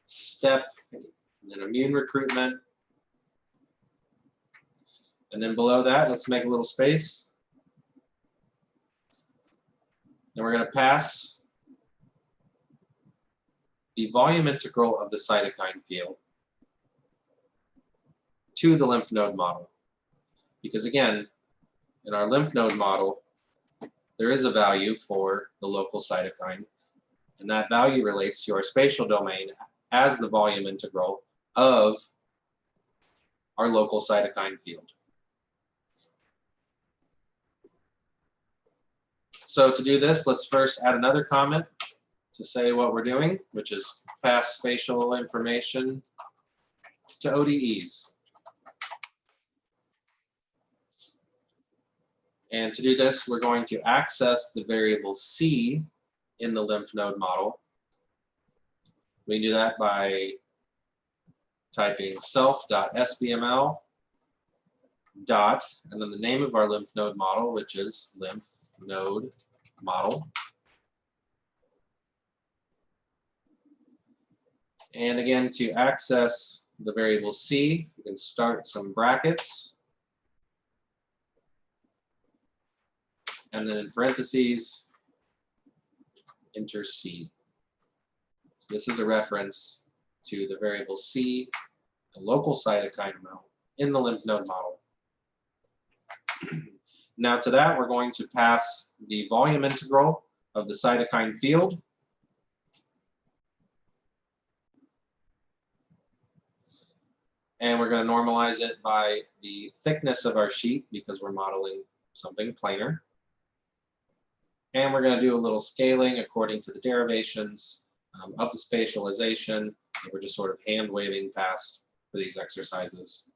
step and then immune recruitment. And then below that, let's make a little space. And we're going to pass the volume integral of the cytokine field to the lymph node model. Because again, in our lymph node model, there is a value for the local cytokine, and that value relates to our spatial domain as the volume integral of our local cytokine field. So to do this, let's first add another comment to say what we're doing, which is pass spatial information to ODEs. And to do this, we're going to access the variable C in the lymph node model. We can do that by typing self.sbml dot, and then the name of our lymph node model, which is lymph node model. And again, to access the variable C, you can start some brackets. And then in parentheses, enter C. So this is a reference to the variable C, the local cytokine amount in the lymph node model. Now to that, we're going to pass the volume integral of the cytokine field. And we're going to normalize it by the thickness of our sheet because we're modeling something planar. And we're going to do a little scaling according to the derivations of the spatialization that we're just sort of hand waving past for these exercises.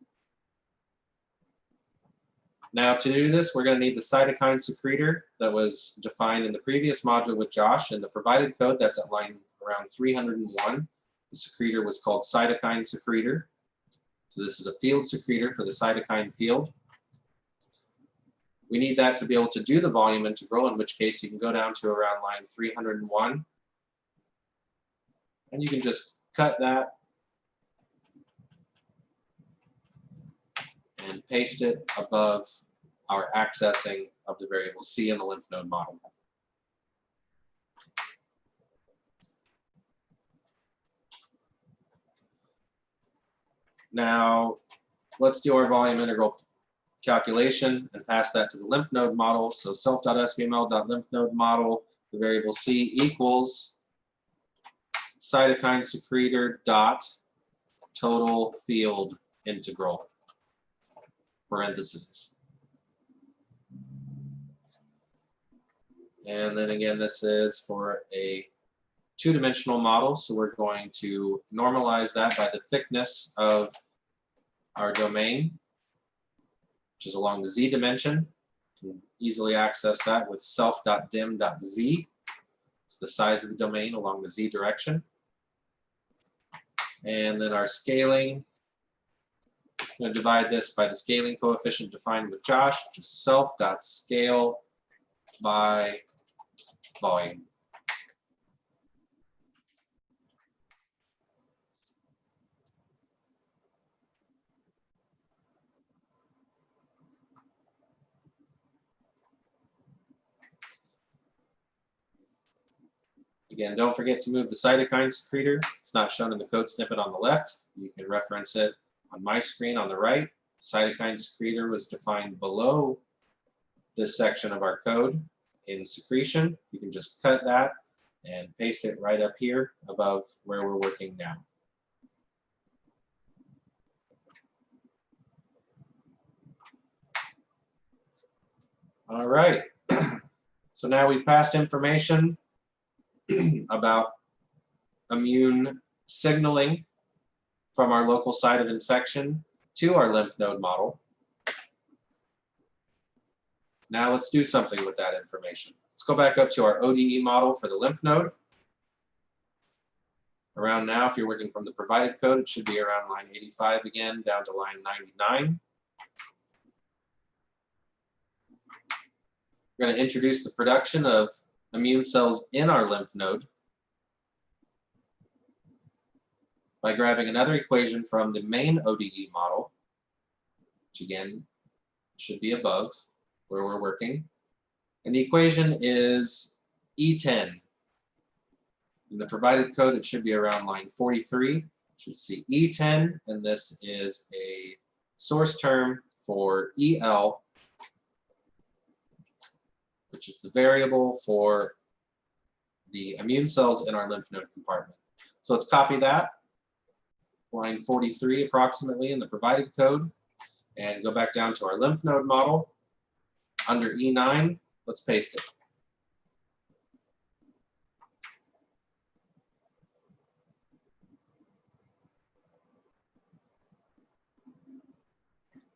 Now to do this, we're going to need the cytokine secretor that was defined in the previous module with Josh in the provided code. That's at line around 301. The secretor was called cytokine secretor. So this is a field secretor for the cytokine field. We need that to be able to do the volume integral, in which case you can go down to around line 301. And you can just cut that and paste it above our accessing of the variable C in the lymph node model. Now, let's do our volume integral calculation and pass that to the lymph node model. So self.sbml.lymphNode model, the variable C equals cytokine secretor dot total field integral, parentheses. And then again, this is for a two-dimensional model, so we're going to normalize that by the thickness of our domain, which is along the z dimension. You can easily access that with self.dim.z. It's the size of the domain along the z direction. And then our scaling, I'm going to divide this by the scaling coefficient defined with Josh, which is self.scale by volume. Again, don't forget to move the cytokine secretor. It's not shown in the code snippet on the left. You can reference it on my screen on the right. Cytokine secretor was defined below this section of our code in secretion. You can just cut that and paste it right up here above where we're working now. All right. So now we've passed information about immune signaling from our local site of infection to our lymph node model. Now let's do something with that information. Let's go back up to our ODE model for the lymph node. Around now, if you're working from the provided code, it should be around line 85 again, down to line 99. We're going to introduce the production of immune cells in our lymph node by grabbing another equation from the main ODE model, which again should be above where we're working. And the equation is E10. In the provided code, it should be around line 43. You should see E10, and this is a source term for EL, which is the variable for the immune cells in our lymph node compartment. So let's copy that, line 43 approximately in the provided code, and go back down to our lymph node model. Under E9, let's paste it.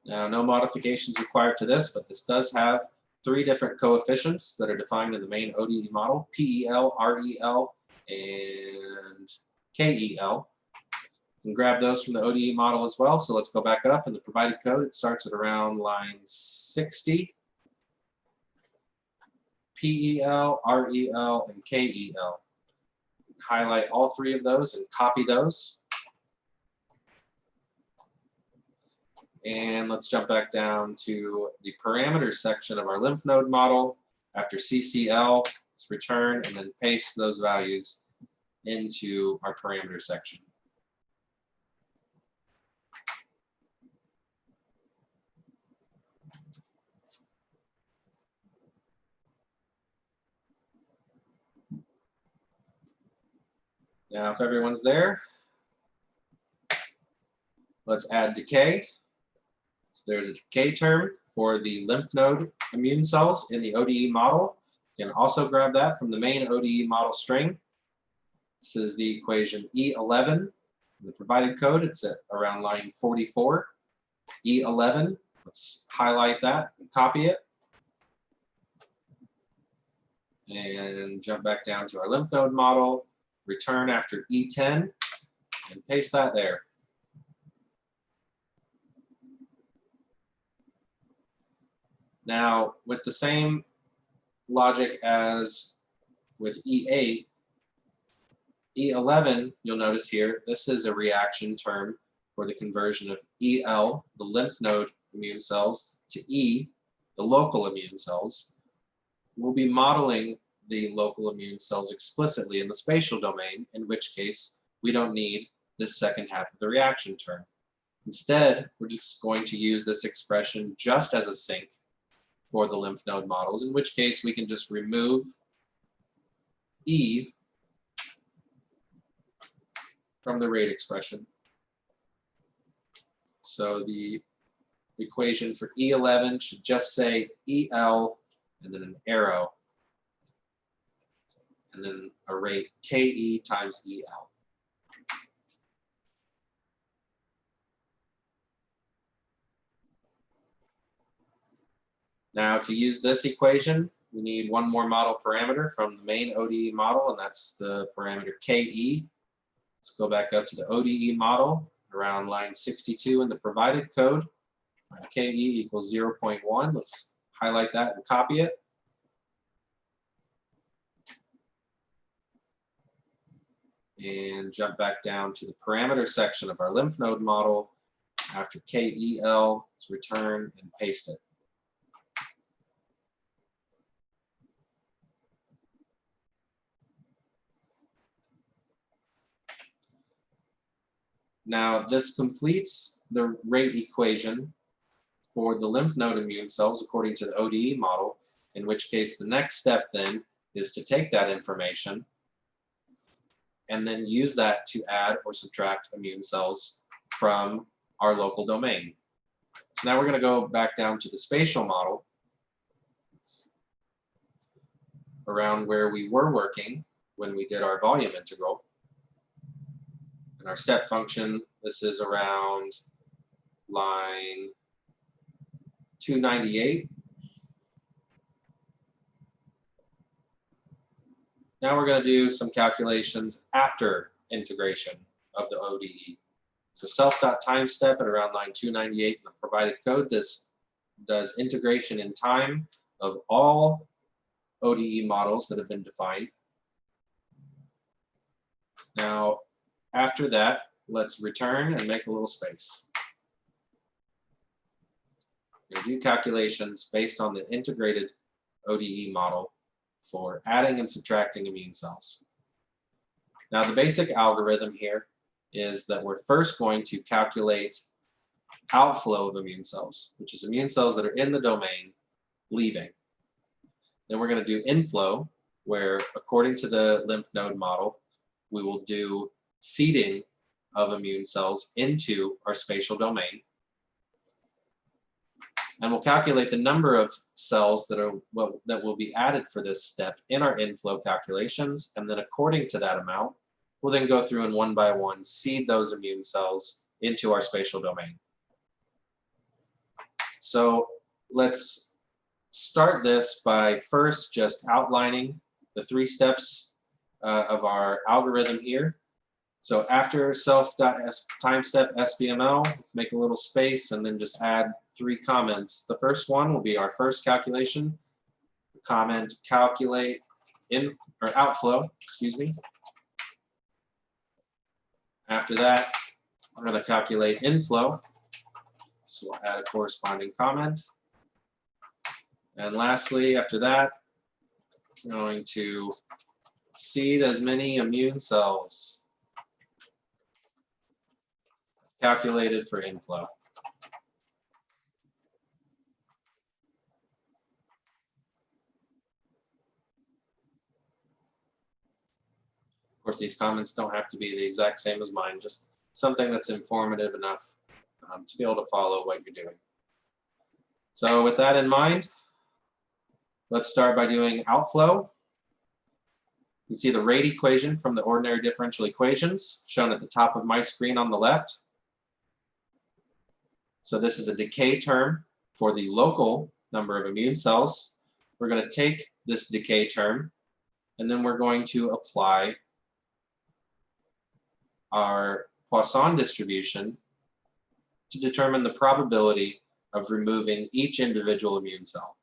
Now, no modifications required to this, but this does have 3 different coefficients that are defined in the main ODE model: PEL, REL, and KEL. You can grab those from the ODE model as well. So let's go back up in the provided code. It starts at around line 60. PEL, REL, and KEL. Highlight all 3 of those and copy those. And let's jump back down to the parameters section of our lymph node model. After CCL, let's return and then paste those values into our parameter section. Now, if everyone's there, let's add decay. There's a decay term for the lymph node immune cells in the ODE model. You can also grab that from the main ODE model string. This is the equation E11. In the provided code, it's at around line 44. E11, let's highlight that and copy it. And jump back down to our lymph node model, return after E10, and paste that there. Now, with the same logic as with E8, E11, you'll notice here, this is a reaction term for the conversion of EL, the lymph node immune cells, to E, the local immune cells. We'll be modeling the local immune cells explicitly in the spatial domain, in which case we don't need this second half of the reaction term. Instead, we're just going to use this expression just as a sink for the lymph node models, in which case we can just remove E from the rate expression. So the equation for E11 should just say EL and then an arrow, and then a rate KE times EL. Now, to use this equation, we need one more model parameter from the main ODE model, and that's the parameter KE. Let's go back up to the ODE model around line 62 in the provided code. KE equals 0.1. Let's highlight that and copy it. And jump back down to the parameter section of our lymph node model. After KEL, let's return and paste it. Now, this completes the rate equation for the lymph node immune cells according to the ODE model, in which case the next step then is to take that information and then use that to add or subtract immune cells from our local domain. So now we're going to go back down to the spatial model around where we were working when we did our volume integral. And our step function, this is around line 298. Now we're going to do some calculations after integration of the ODE. So self.timestep at around line 298 in the provided code. This does integration in time of all ODE models that have been defined. Now, after that, let's return and make a little space. We're going to do calculations based on the integrated ODE model for adding and subtracting immune cells. Now, the basic algorithm here is that we're first going to calculate outflow of immune cells, which is immune cells that are in the domain leaving. Then we're going to do inflow, where according to the lymph node model, we will do seeding of immune cells into our spatial domain. And we'll calculate the number of cells that will be added for this step in our inflow calculations, and then according to that amount, we'll then go through and one by one seed those immune cells into our spatial domain. So let's start this by first just outlining the 3 steps of our algorithm here. So after self.timestep SBML, make a little space and then just add 3 comments. The first one will be our first calculation. Comment calculate outflow, excuse me. After that, we're going to calculate inflow. So we'll add a corresponding comment. And lastly, after that, we're going to seed as many immune cells calculated for inflow. Of course, these comments don't have to be the exact same as mine, just something that's informative enough to be able to follow what you're doing. So with that in mind, let's start by doing outflow. You can see the rate equation from the ordinary differential equations shown at the top of my screen on the left. So this is a decay term for the local number of immune cells. We're going to take this decay term and then we're going to apply our Poisson distribution to determine the probability of removing each individual immune cell.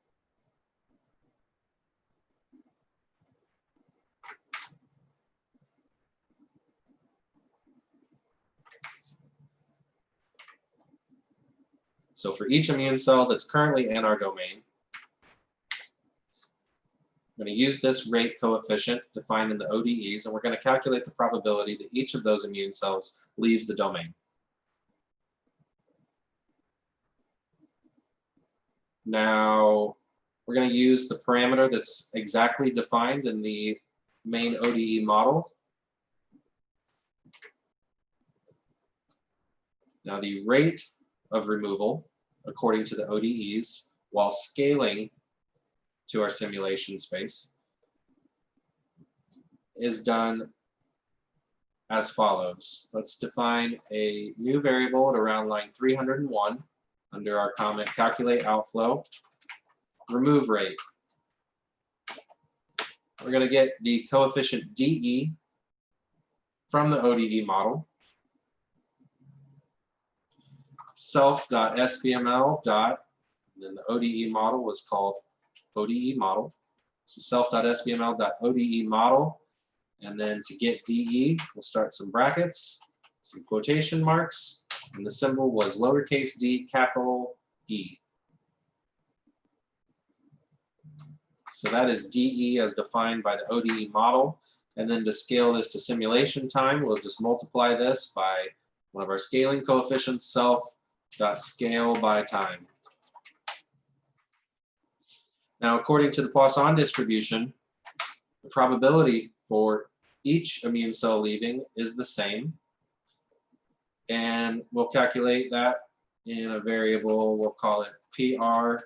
So for each immune cell that's currently in our domain, I'm going to use this rate coefficient defined in the ODEs, and we're going to calculate the probability that each of those immune cells leaves the domain. Now, we're going to use the parameter that's exactly defined in the main ODE model. Now, the rate of removal, according to the ODEs, while scaling to our simulation space, is done as follows. Let's define a new variable at around line 301 under our comment calculate outflow, remove rate. We're going to get the coefficient DE from the ODE model. Self.sbml dot, and then the ODE model was called ODE model. So self.sbml.ode model, and then to get DE, we'll start some brackets, some quotation marks, and the symbol was lowercase d, capital E. So that is DE as defined by the ODE model. And then to scale this to simulation time, we'll just multiply this by one of our scaling coefficients, self.scale by time. Now, according to the Poisson distribution, the probability for each immune cell leaving is the same. And we'll calculate that in a variable, we'll call it PR_remove.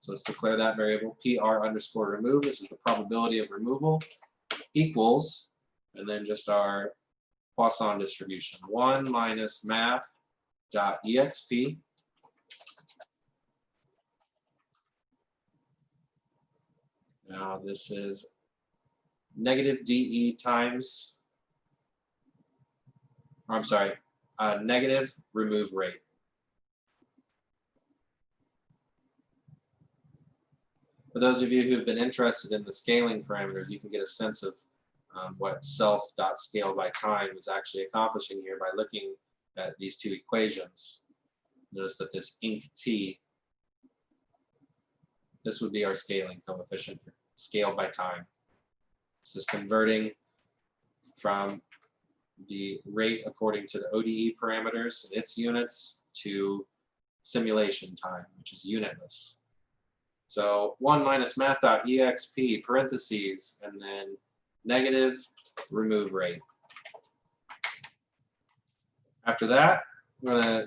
So let's declare that variable PR_remove. This is the probability of removal equals, and then just our Poisson distribution, 1 minus math.exp now this is negative DE times, or I'm sorry, negative remove rate. For those of you who've been interested in the scaling parameters, you can get a sense of what self.scale by time is actually accomplishing here by looking at these two equations. Notice that this inc_t, this would be our scaling coefficient for scale by time. This is converting from the rate according to the ODE parameters and its units to simulation time, which is unitless. So 1 minus math.exp parentheses and then negative remove rate. After that, we're going to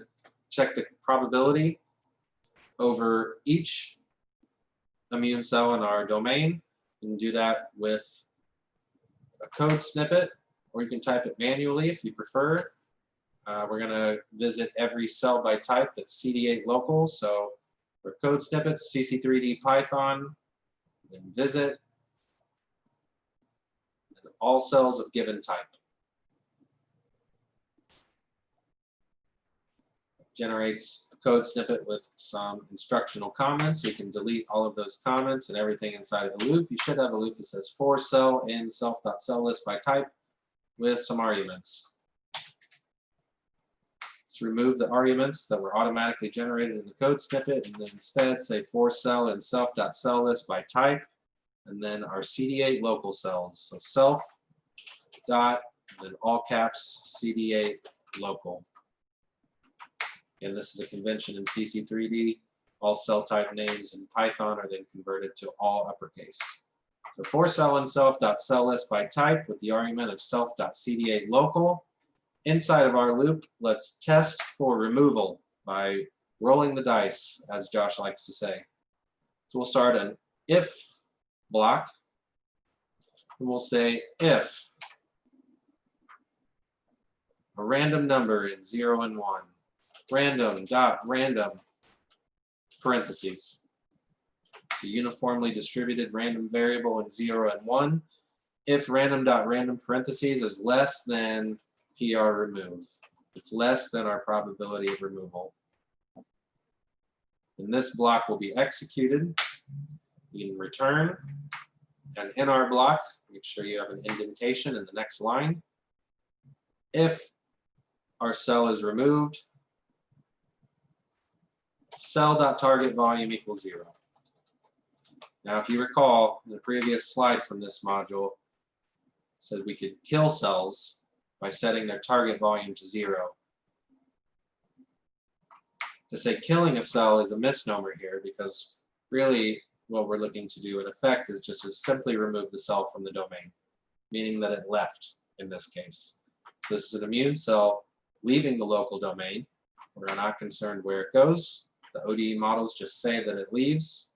check the probability over each immune cell in our domain. You can do that with a code snippet, or you can type it manually if you prefer. We're going to visit every cell by type that's CD8 local. So for code snippets, CC3D Python, and visit and all cells of given type. Generates a code snippet with some instructional comments. We can delete all of those comments and everything inside of the loop. You should have a loop that says for cell in self.celllist by type with some arguments. Let's remove the arguments that were automatically generated in the code snippet and then instead say for cell in self.celllist by type and then our CD8 local cells. So self dot and then all caps CD8 local. And this is a convention in CC3D. All cell type names in Python are then converted to all uppercase. So for cell in self.celllist by type with the argument of self.cd8 local. Inside of our loop, let's test for removal by rolling the dice, as Josh likes to say. So we'll start an if block, and we'll say if a random number in 0 and 1, random dot random parentheses. It's a uniformly distributed random variable in 0 and 1. If random dot random parentheses is less than PR remove, it's less than our probability of removal. And this block will be executed. You can return, and in our block, make sure you have an indentation in the next line. If our cell is removed, cell.target volume equals 0. Now, if you recall, in the previous slide from this module, said we could kill cells by setting their target volume to 0. To say killing a cell is a misnomer here because really what we're looking to do in effect is just to simply remove the cell from the domain, meaning that it left in this case. This is an immune cell leaving the local domain. We're not concerned where it goes. The ODE models just say that it leaves.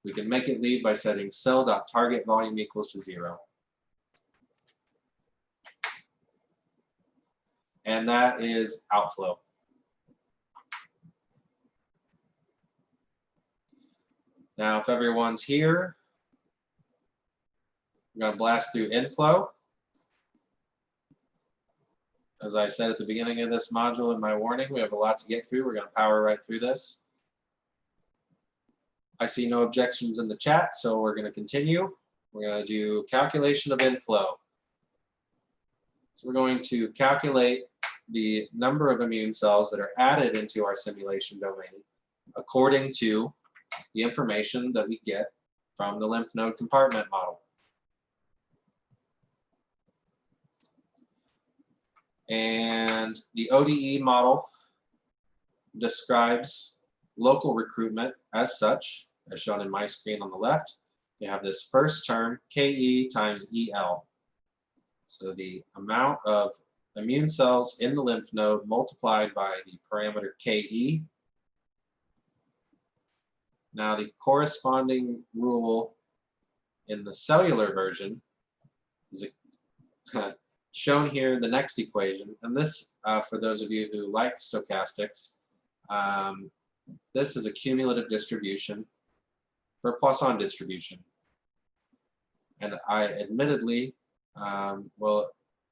We can make it leave by setting cell.target volume equals to 0. And that is outflow. Now, if everyone's here, we're going to blast through inflow. As I said at the beginning of this module in my warning, we have a lot to get through. We're going to power right through this. I see no objections in the chat, so we're going to continue. We're going to do calculation of inflow. So we're going to calculate the number of immune cells that are added into our simulation domain according to the information that we get from the lymph node compartment model. And the ODE model describes local recruitment as such, as shown in my screen on the left. You have this first term, KE times EL. So the amount of immune cells in the lymph node multiplied by the parameter KE. Now the corresponding rule in the cellular version is shown here the next equation, and this, for those of you who like stochastics, this is a cumulative distribution for a Poisson distribution. And I admittedly, I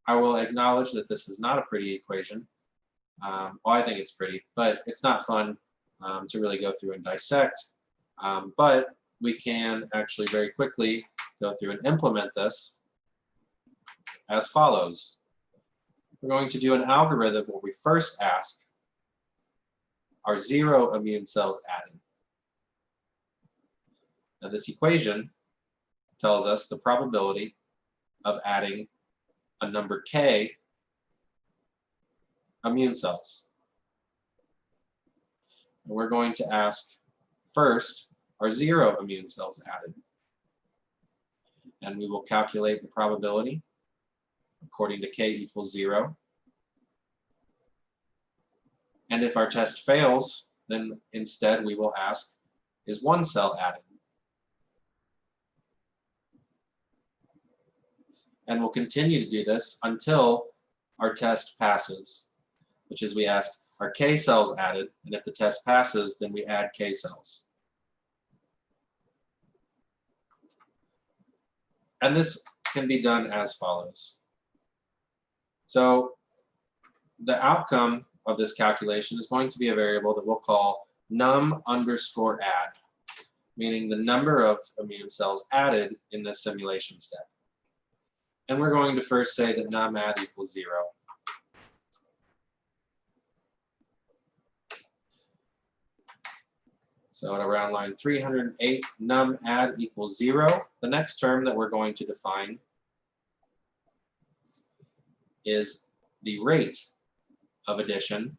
will acknowledge that this is not a pretty equation. Well, I think it's pretty, but it's not fun to really go through and dissect. But we can actually very quickly go through and implement this as follows. We're going to do an algorithm where we first ask, are 0 immune cells added? Now this equation tells us the probability of adding a number k immune cells. And we're going to ask first, are 0 immune cells added? And we will calculate the probability according to k equals 0. And if our test fails, then instead we will ask, is 1 cell added? And we'll continue to do this until our test passes, which is we ask, are k cells added? And if the test passes, then we add k cells. And this can be done as follows. So the outcome of this calculation is going to be a variable that we'll call num_add, meaning the number of immune cells added in this simulation step. And we're going to first say that num_add equals 0. So at around line 308, num_add equals 0. The next term that we're going to define is the rate of addition,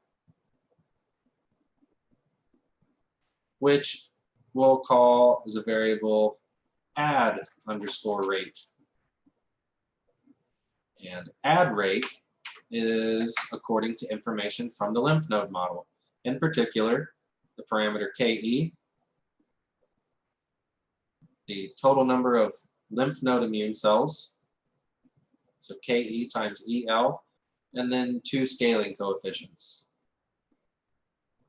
which we'll call as a variable add_rate. And add rate is according to information from the lymph node model. In particular, the parameter KE, the total number of lymph node immune cells, so KE times EL, and then 2 scaling coefficients,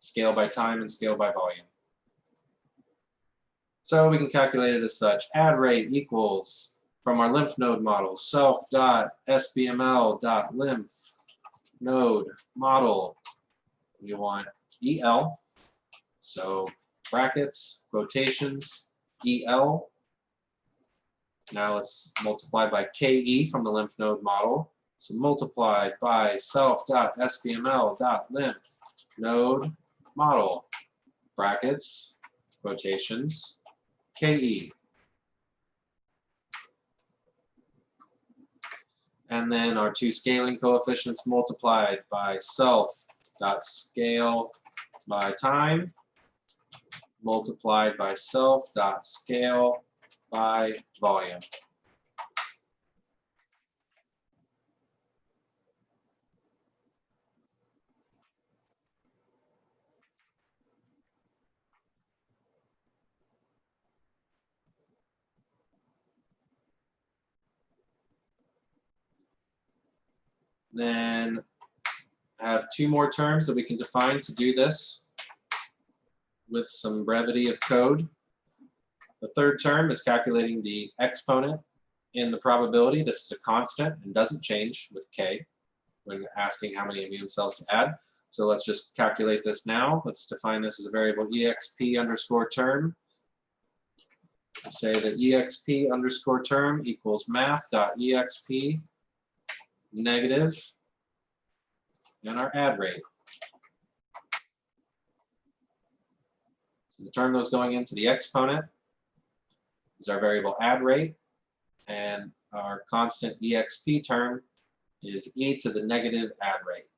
scale by time and scale by volume. So we can calculate it as such. Add rate equals, from our lymph node model, self.sbml.lymph node model. We want EL, so brackets, quotations, EL. Now let's multiply by KE from the lymph node model. So multiplied by self.sbml.lymph node model, brackets, quotations, KE. And then our 2 scaling coefficients multiplied by self.scale by time, multiplied by self.scale by volume. Then I have 2 more terms that we can define to do this with some brevity of code. The third term is calculating the exponent in the probability. This is a constant and doesn't change with k when asking how many immune cells to add. So let's just calculate this now. Let's define this as a variable exp_term. Say that exp_term equals math.exp negative and our add rate. So the term that's going into the exponent is our variable add rate, and our constant exp term is e to the negative add rate.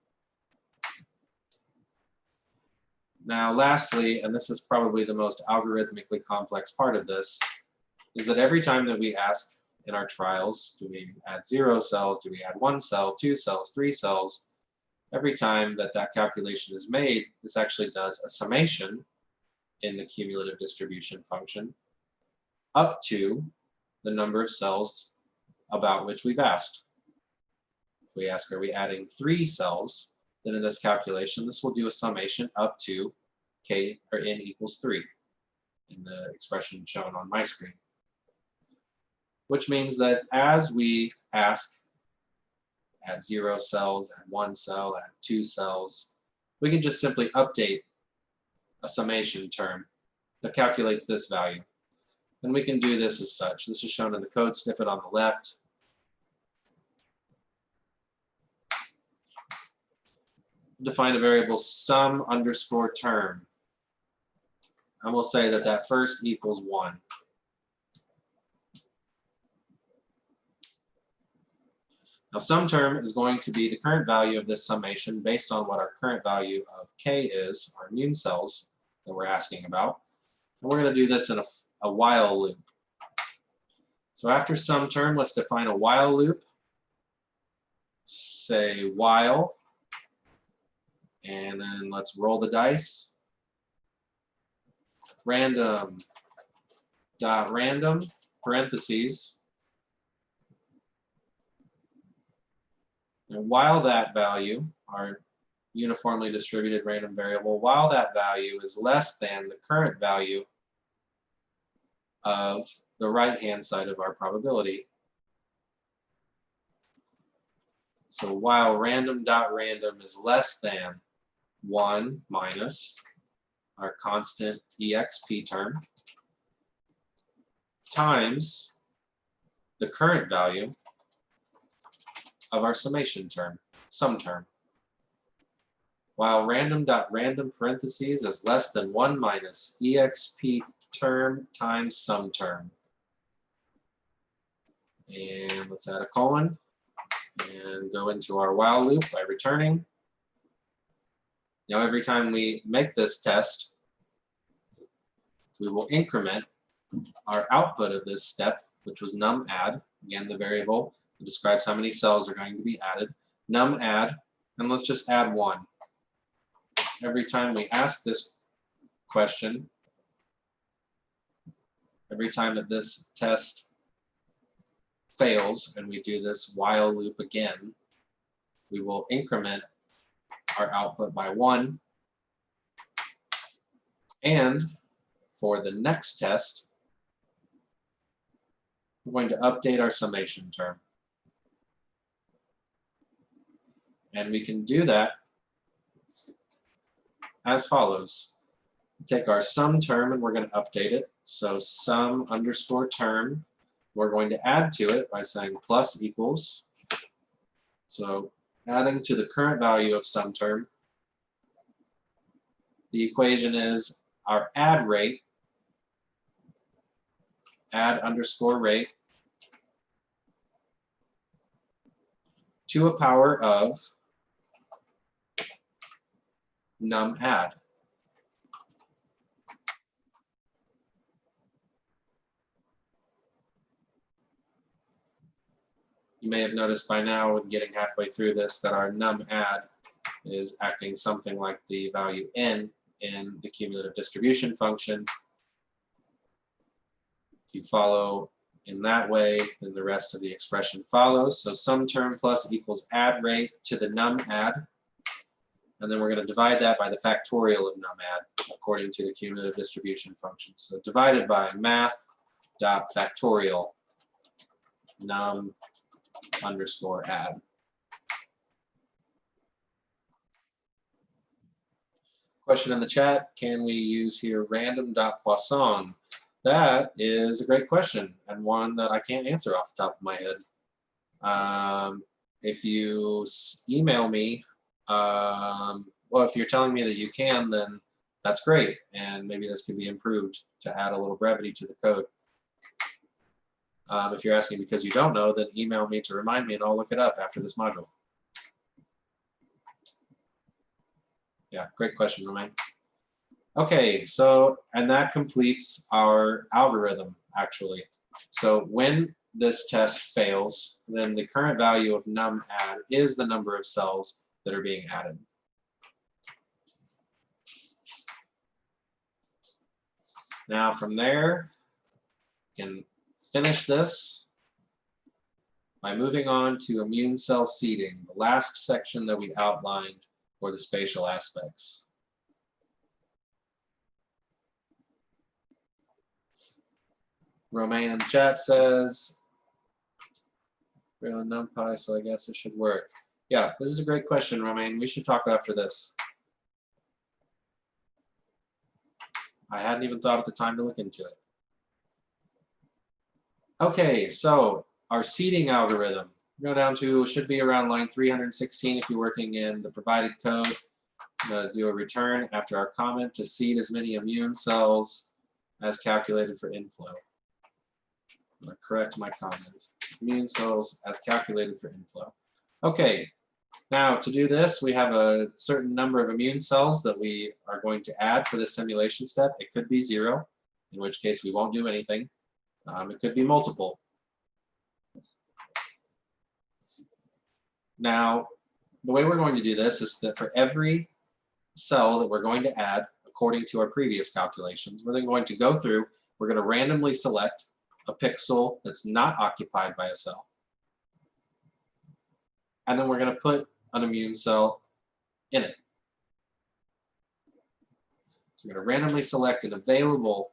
Now lastly, and this is probably the most algorithmically complex part of this, is that every time that we ask in our trials, do we add 0 cells, do we add 1 cell, 2 cells, 3 cells, every time that that calculation is made, this actually does a summation in the cumulative distribution function up to the number of cells about which we've asked. If we ask, are we adding 3 cells, then in this calculation, this will do a summation up to k or n equals 3 in the expression shown on my screen. Which means that as we ask, add 0 cells, add 1 cell, add 2 cells, we can just simply update a summation term that calculates this value. And we can do this as such. This is shown in the code snippet on the left. Define a variable sum underscore term. And we'll say that that first equals 1. Now sum term is going to be the current value of this summation based on what our current value of k is, our immune cells that we're asking about. And we're going to do this in a while loop. So after sum term, let's define a while loop. Say while, and then let's roll the dice. Random dot random parentheses. And while that value, our uniformly distributed random variable, while that value is less than the current value of the right-hand side of our probability. So while random.random is less than 1 minus our constant exp term times the current value of our summation term, sum term. While random.random parentheses is less than 1 minus exp term times sum term. And let's add a colon and go into our while loop by returning. Now every time we make this test, we will increment our output of this step, which was num add, again the variable that describes how many cells are going to be added, num add, and let's just add 1. Every time we ask this question, every time that this test fails and we do this while loop again, we will increment our output by 1. And for the next test, we're going to update our summation term. And we can do that as follows. Take our sum term and we're going to update it. So sum underscore term, we're going to add to it by saying plus equals. So adding to the current value of sum term, the equation is our add rate, add underscore rate, to a power of num add. You may have noticed by now, when getting halfway through this, that our num add is acting something like the value n in the cumulative distribution function. If you follow in that way, then the rest of the expression follows. So sum term plus equals add rate to the num add. And then we're going to divide that by the factorial of num add according to the cumulative distribution function. So divided by math.factorial num underscore add. Question in the chat, can we use here random.poisson? That is a great question and one that I can't answer off the top of my head. If you email me, well, if you're telling me that you can, then that's great, and maybe this could be improved to add a little brevity to the code. If you're asking because you don't know, then email me to remind me and I'll look it up after this module. Yeah, great question, Romain. Okay, so, and that completes our algorithm, actually. So when this test fails, then the current value of num add is the number of cells that are being added. Now from there, you can finish this by moving on to immune cell seeding, the last section that we outlined for the spatial aspects. Romain in the chat says, we're on NumPy, so I guess it should work. Yeah, this is a great question, Romain. We should talk after this. I hadn't even thought at the time to look into it. Okay, so our seeding algorithm. Go down to, should be around line 316 if you're working in the provided code. I'm going to do a return after our comment to seed as many immune cells as calculated for inflow. I'm going to correct my comment. Immune cells as calculated for inflow. Okay, now to do this, we have a certain number of immune cells that we are going to add for this simulation step. It could be 0, in which case we won't do anything. It could be multiple. Now, the way we're going to do this is that for every cell that we're going to add, according to our previous calculations, we're then going to go through, we're going to randomly select a pixel that's not occupied by a cell. And then we're going to put an immune cell in it. So we're going to randomly select an available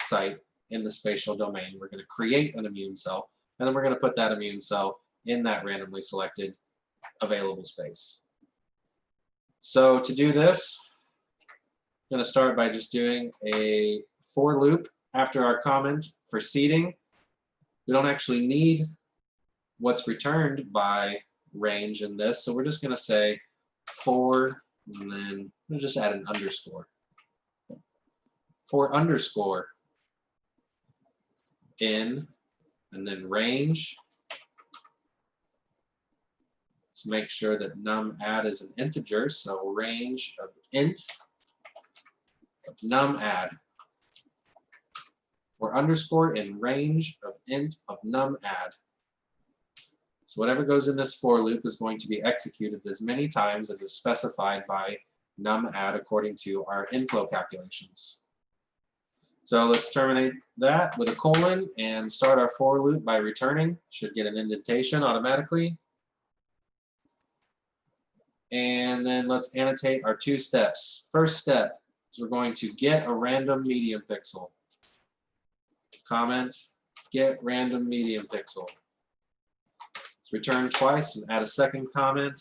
site in the spatial domain. We're going to create an immune cell, and then we're going to put that immune cell in that randomly selected available space. So to do this, I'm going to start by just doing a for loop after our comment for seeding. We don't actually need what's returned by range in this, so we're just going to say for, and then we'll just add an underscore. For underscore in, and then range. Let's make sure that num add is an integer, so range of int of num add. For underscore in range of int of num add. So whatever goes in this for loop is going to be executed as many times as is specified by num add according to our inflow calculations. So let's terminate that with a colon and start our for loop by returning. Should get an indentation automatically. And then let's annotate our 2 steps. First step is we're going to get a random medium pixel. Comment, get random medium pixel. Let's return twice and add a second comment,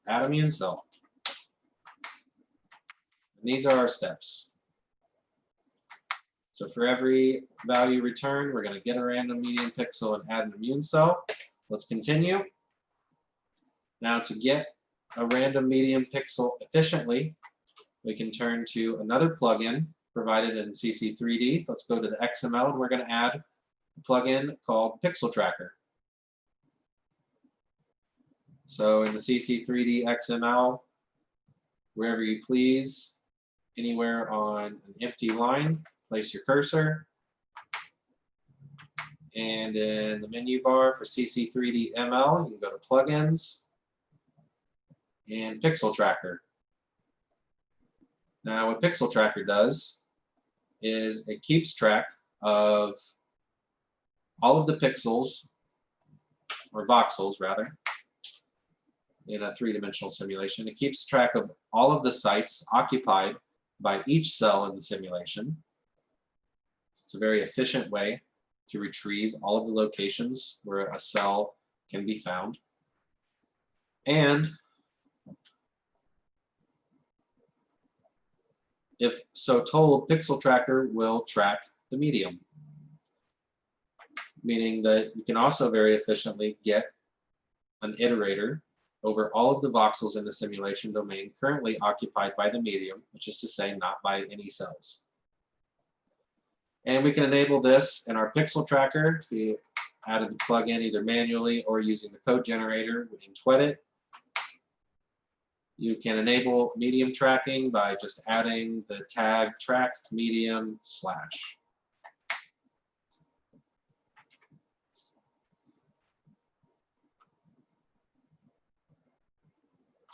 add immune cell. And these are our steps. So for every value returned, we're going to get a random medium pixel and add an immune cell. Let's continue. Now to get a random medium pixel efficiently, we can turn to another plugin provided in CC3D. Let's go to the XML and we're going to add a plugin called Pixel Tracker. So in the CC3D XML, wherever you please, anywhere on an empty line, place your cursor. And in the menu bar for CC3D ML, you can go to Plugins and Pixel Tracker. Now what Pixel Tracker does is it keeps track of all of the pixels, or voxels rather, in a 3-dimensional simulation. It keeps track of all of the sites occupied by each cell in the simulation. It's a very efficient way to retrieve all of the locations where a cell can be found. And if so told, Pixel Tracker will track the medium, meaning that you can also very efficiently get an iterator over all of the voxels in the simulation domain currently occupied by the medium, which is to say not by any cells. And we can enable this in our Pixel Tracker if we added the plugin either manually or using the code generator in Twedit. You can enable medium tracking by just adding the tag track medium /.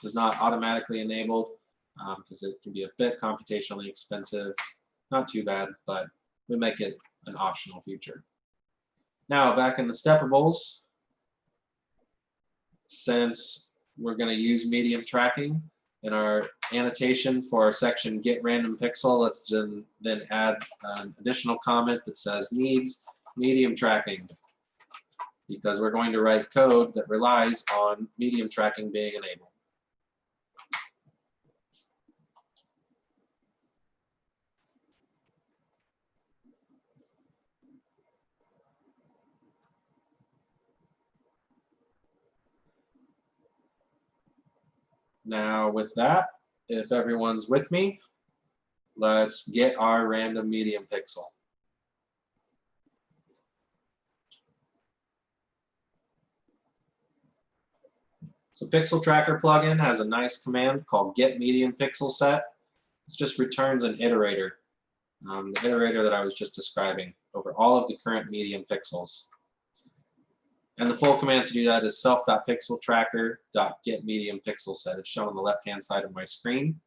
This is not automatically enabled because it can be a bit computationally expensive. Not too bad, but we make it an optional feature. Now back in the steppables, since we're going to use medium tracking in our annotation for our section get random pixel, let's then add an additional comment that says needs medium tracking, because we're going to write code that relies on medium tracking being enabled. Now with that, if everyone's with me, let's get our random medium pixel. So Pixel Tracker plugin has a nice command called get medium pixel set. This just returns an iterator, the iterator that I was just describing over all of the current medium pixels. And the full command to do that is self.pixeltracker.getMediumPixelSet. It's shown on the left-hand side of my screen.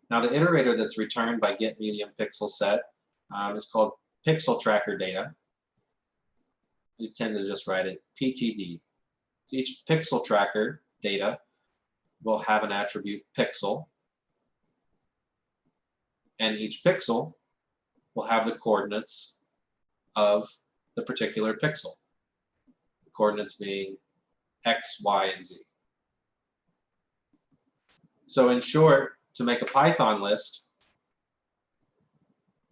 Now the iterator that's returned by getMediumPixelSet is called Pixel Tracker Data. You tend to just write it PTD. So each pixel tracker data will have an attribute pixel, and each pixel will have the coordinates of the particular pixel. The coordinates being X, Y, and Z. So in short, to make a Python list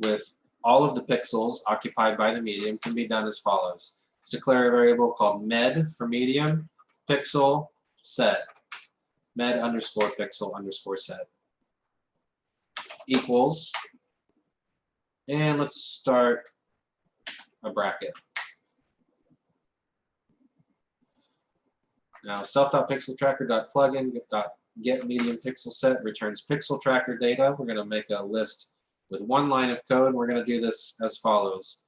with all of the pixels occupied by the medium can be done as follows. Let's declare a variable called med for medium pixel set, med underscore pixel underscore set equals, and let's start a bracket. Now self.pixeltracker.plugin.getMediumPixelSet returns pixel tracker data. We're going to make a list with one line of code, and we're going to do this as follows.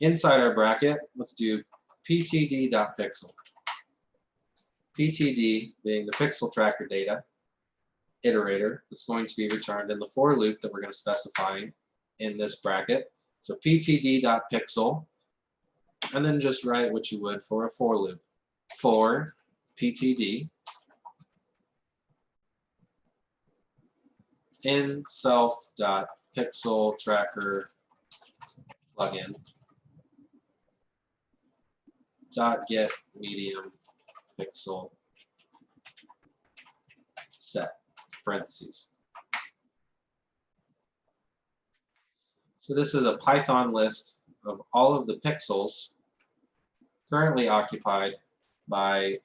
Inside our bracket, let's do ptd.pixel. ptd being the pixel tracker data iterator that's going to be returned in the for loop that we're going to specify in this bracket. So ptd.pixel, and then just write what you would for a for loop. For ptd in self.pixeltracker plugin .get medium pixel set parentheses. So this is a Python list of all of the pixels currently occupied by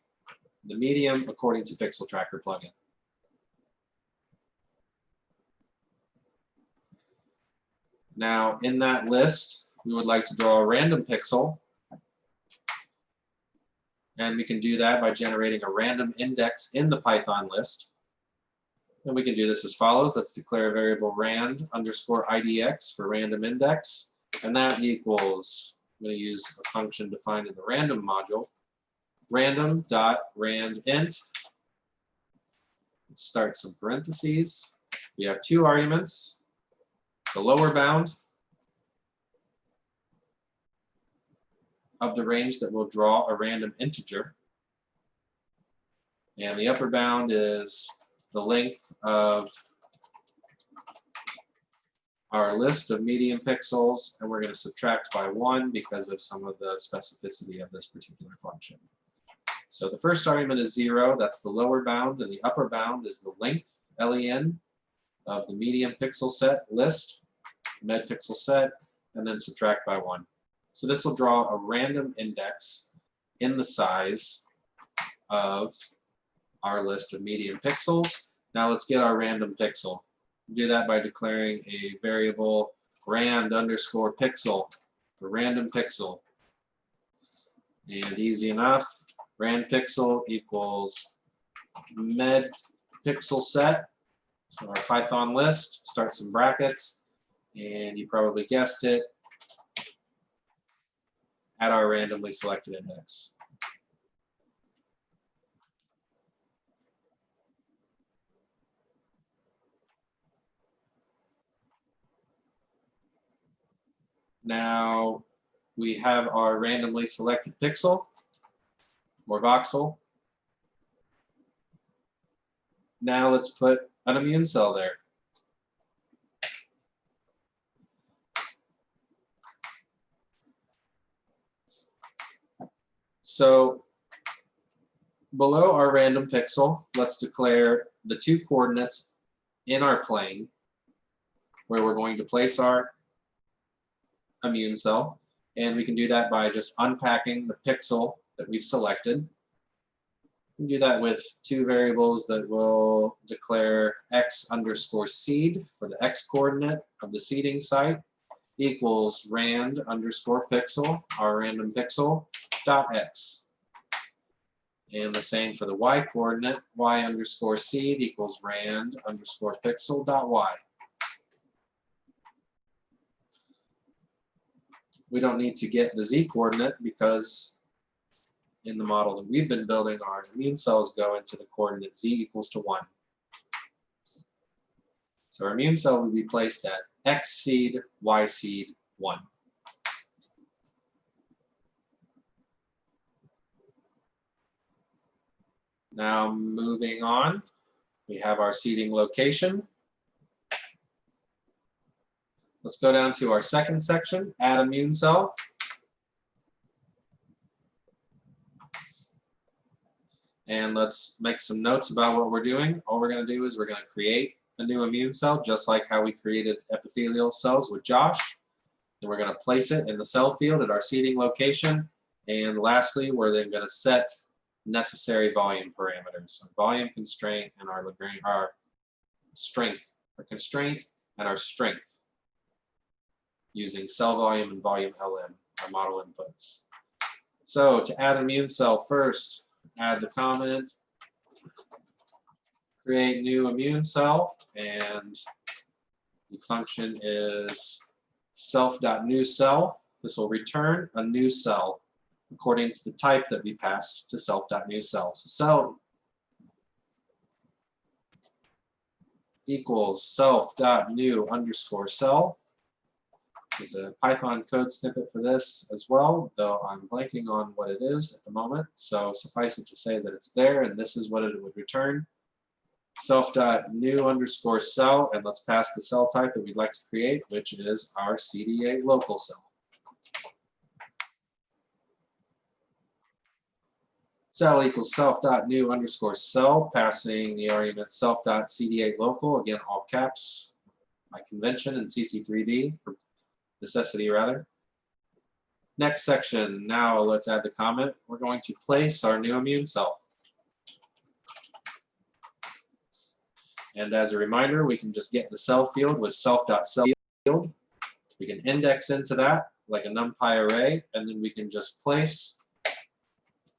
the medium according to Pixel Tracker plugin. Now in that list, we would like to draw a random pixel. And we can do that by generating a random index in the Python list. And we can do this as follows. Let's declare a variable rand underscore idx for random index. And that equals, I'm going to use a function defined in the random module, random.randint. Let's start some parentheses. We have two arguments. The lower bound of the range that will draw a random integer, and the upper bound is the length of our list of medium pixels, and we're going to subtract by 1 because of some of the specificity of this particular function. So the first argument is 0, that's the lower bound, and the upper bound is the length, len, of the medium pixel set list, med pixel set, and then subtract by 1. So this will draw a random index in the size of our list of medium pixels. Now let's get our random pixel. Do that by declaring a variable rand underscore pixel for random pixel. And easy enough, rand pixel equals med pixel set. So our Python list, start some brackets, and you probably guessed it, at our randomly selected index. Now we have our randomly selected pixel or voxel, Now let's put an immune cell there. So below our random pixel, let's declare the 2 coordinates in our plane where we're going to place our immune cell. And we can do that by just unpacking the pixel that we've selected. We can do that with 2 variables that will declare x_seed for the x coordinate of the seeding site equals rand_pixel, our random pixel, .x. And the same for the y coordinate, y_seed equals rand_pixel.y. We don't need to get the z coordinate because in the model that we've been building, our immune cells go into the coordinate z equals to 1. So our immune cell will be placed at x seed, y seed, 1. Now moving on, we have our seeding location. Let's go down to our second section, add immune cell. And let's make some notes about what we're doing. All we're going to do is we're going to create a new immune cell, just like how we created epithelial cells with Josh. And we're going to place it in the cell field at our seeding location. And lastly, we're then going to set necessary volume parameters, our volume constraint and our strength, our constraint and our strength, using cell volume and volume LM, our model inputs. So to add an immune cell, first add the comment, create new immune cell, and the function is self.newCell. This will return a new cell according to the type that we pass to self.newCell. So cell equals self.new_cell. There's a Python code snippet for this as well, though I'm blanking on what it is at the moment. So suffice it to say that it's there, and this is what it would return. Self.new_cell, and let's pass the cell type that we'd like to create, which is our CD8 local cell. Cell equals self.new_cell, passing the argument self.cd8 local, again all caps by convention in CC3D, or necessity rather. Next section, now let's add the comment. We're going to place our new immune cell. And as a reminder, we can just get the cell field with self.cell field. We can index into that like a NumPy array, and then we can just place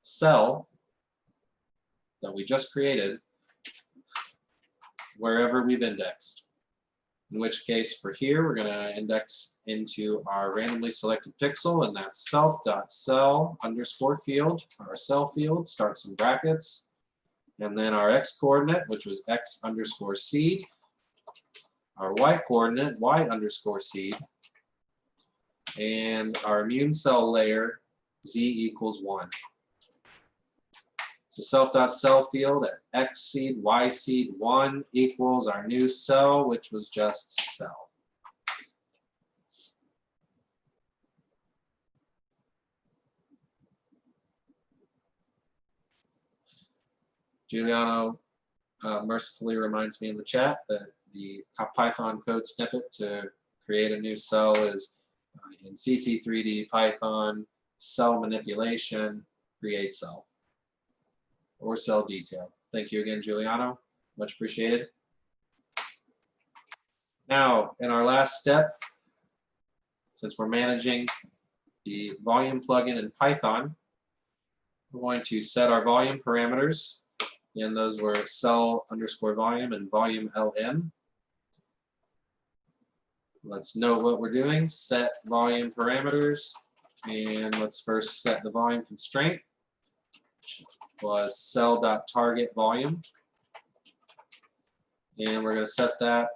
cell that we just created wherever we've indexed. In which case, for here, we're going to index into our randomly selected pixel, and that's self.cell_field, our cell field, start some brackets, and then our x coordinate, which was x_seed, our y coordinate, y_seed, and our immune cell layer, z equals 1. So self.cell field at x seed, y seed 1 equals our new cell, which was just cell. Giuliano mercifully reminds me in the chat that the Python code snippet to create a new cell is in CC3D Python cell manipulation create cell, or cell detail. Thank you again, Giuliano. Much appreciated. Now, in our last step, since we're managing the volume plugin in Python, we're going to set our volume parameters. And those were cell_volume and volume LM. Let's note what we're doing. Set volume parameters. And let's first set the volume constraint, was cell.target volume, and we're going to set that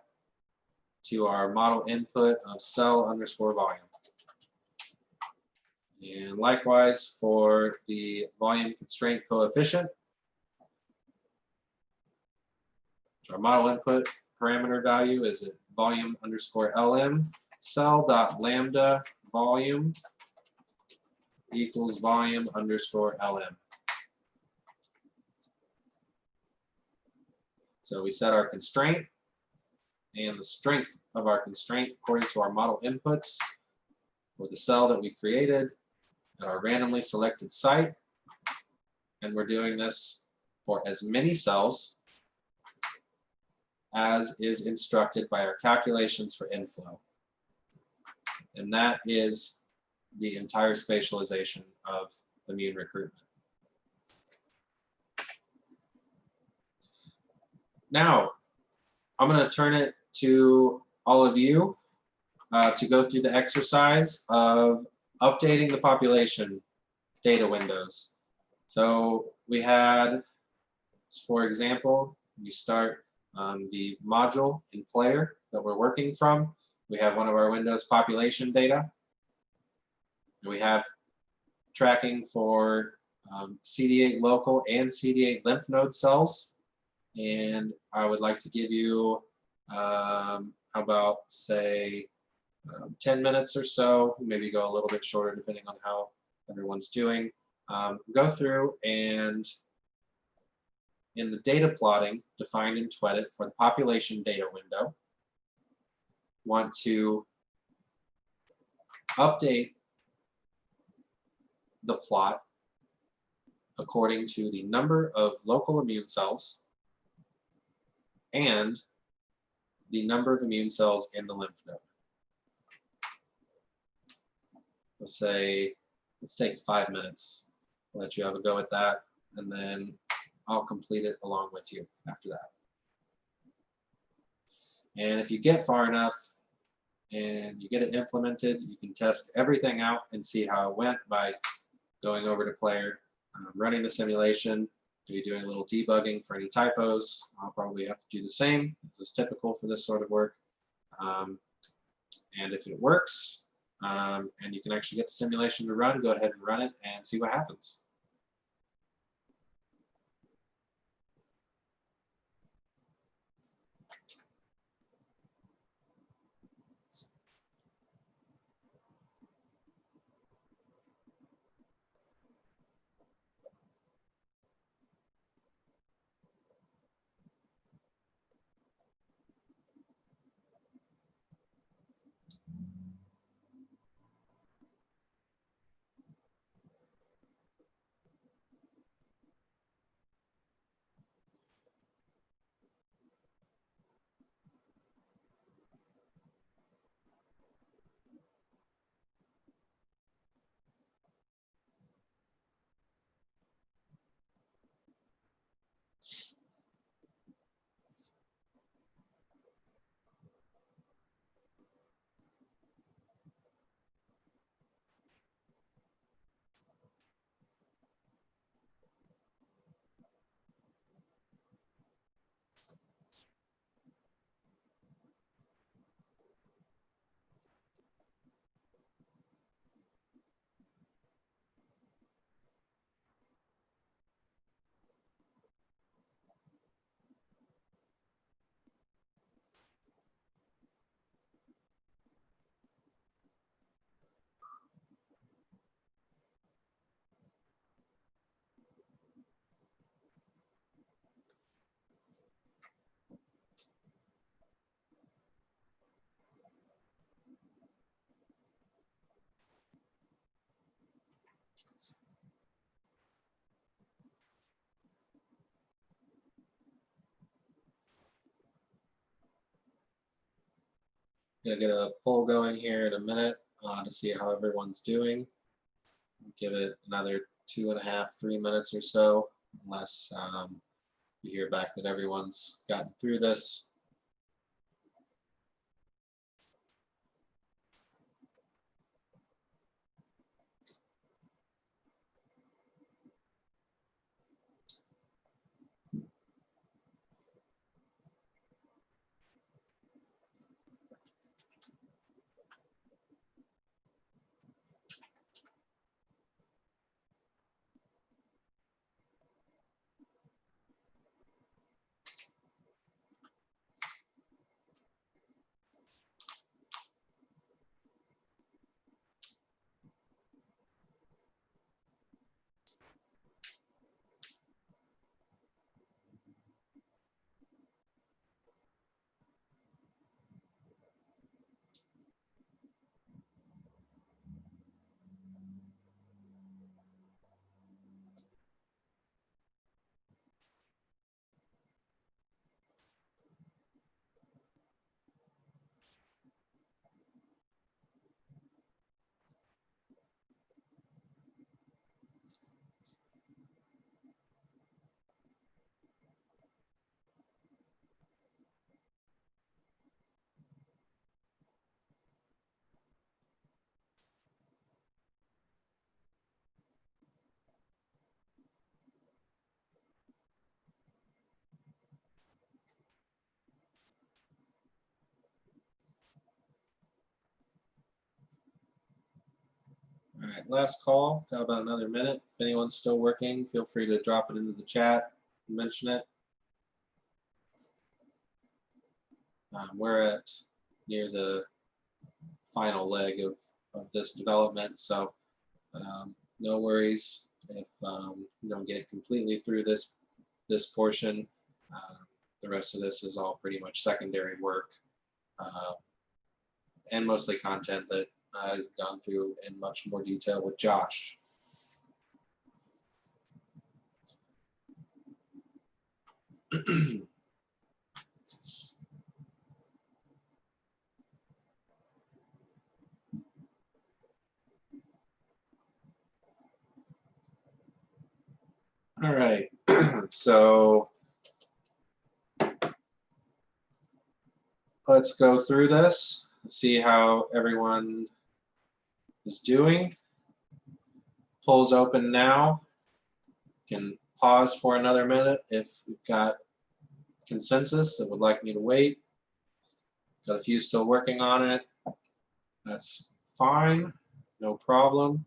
to our model input of cell_volume. And likewise for the volume constraint coefficient, Our model input parameter value is at volume underscore LM, cell dot lambda volume equals volume underscore LM. So we set our constraint and the strength of our constraint according to our model inputs for the cell that we created at our randomly selected site. And we're doing this for as many cells as is instructed by our calculations for inflow. And that is the entire spatialization of immune recruitment. Now, I'm going to turn it to all of you to go through the exercise of updating the population data windows. So we had, for example, you start the module in player that we're working from. We have one of our windows population data. We have tracking for CD8 local and CD8 lymph node cells. And I would like to give you about, say, 10 minutes or so, maybe go a little bit shorter depending on how everyone's doing. Go through and in the data plotting defined in Twentive for the population data window, want to update the plot according to the number of local immune cells and the number of immune cells in the lymph node. Let's say, let's take 5 minutes. I'll let you have a go at that, and then I'll complete it along with you after that. And if you get far enough and you get it implemented, you can test everything out and see how it went by going over to player, running the simulation, maybe doing a little debugging for any typos. I'll probably have to do the same. This is typical for this sort of work. And if it works, and you can actually get the simulation to run, go ahead and run it and see what happens. Gonna get a poll going here in a minute to see how everyone's doing. Give it another 2.5, 3 minutes or so, unless you hear back that everyone's gotten through this. right, last call. Got about another minute. If anyone's still working, feel free to drop it into the chat and mention it. We're at near the final leg of this development, so no worries if you don't get completely through this portion. The rest of this is all pretty much secondary work and mostly content that I've gone through in much more detail with Josh. All right, so let's go through this and see how everyone is doing. Polls open now. Can pause for another minute if we've got consensus that would like me to wait. Got a few still working on it. That's fine, no problem.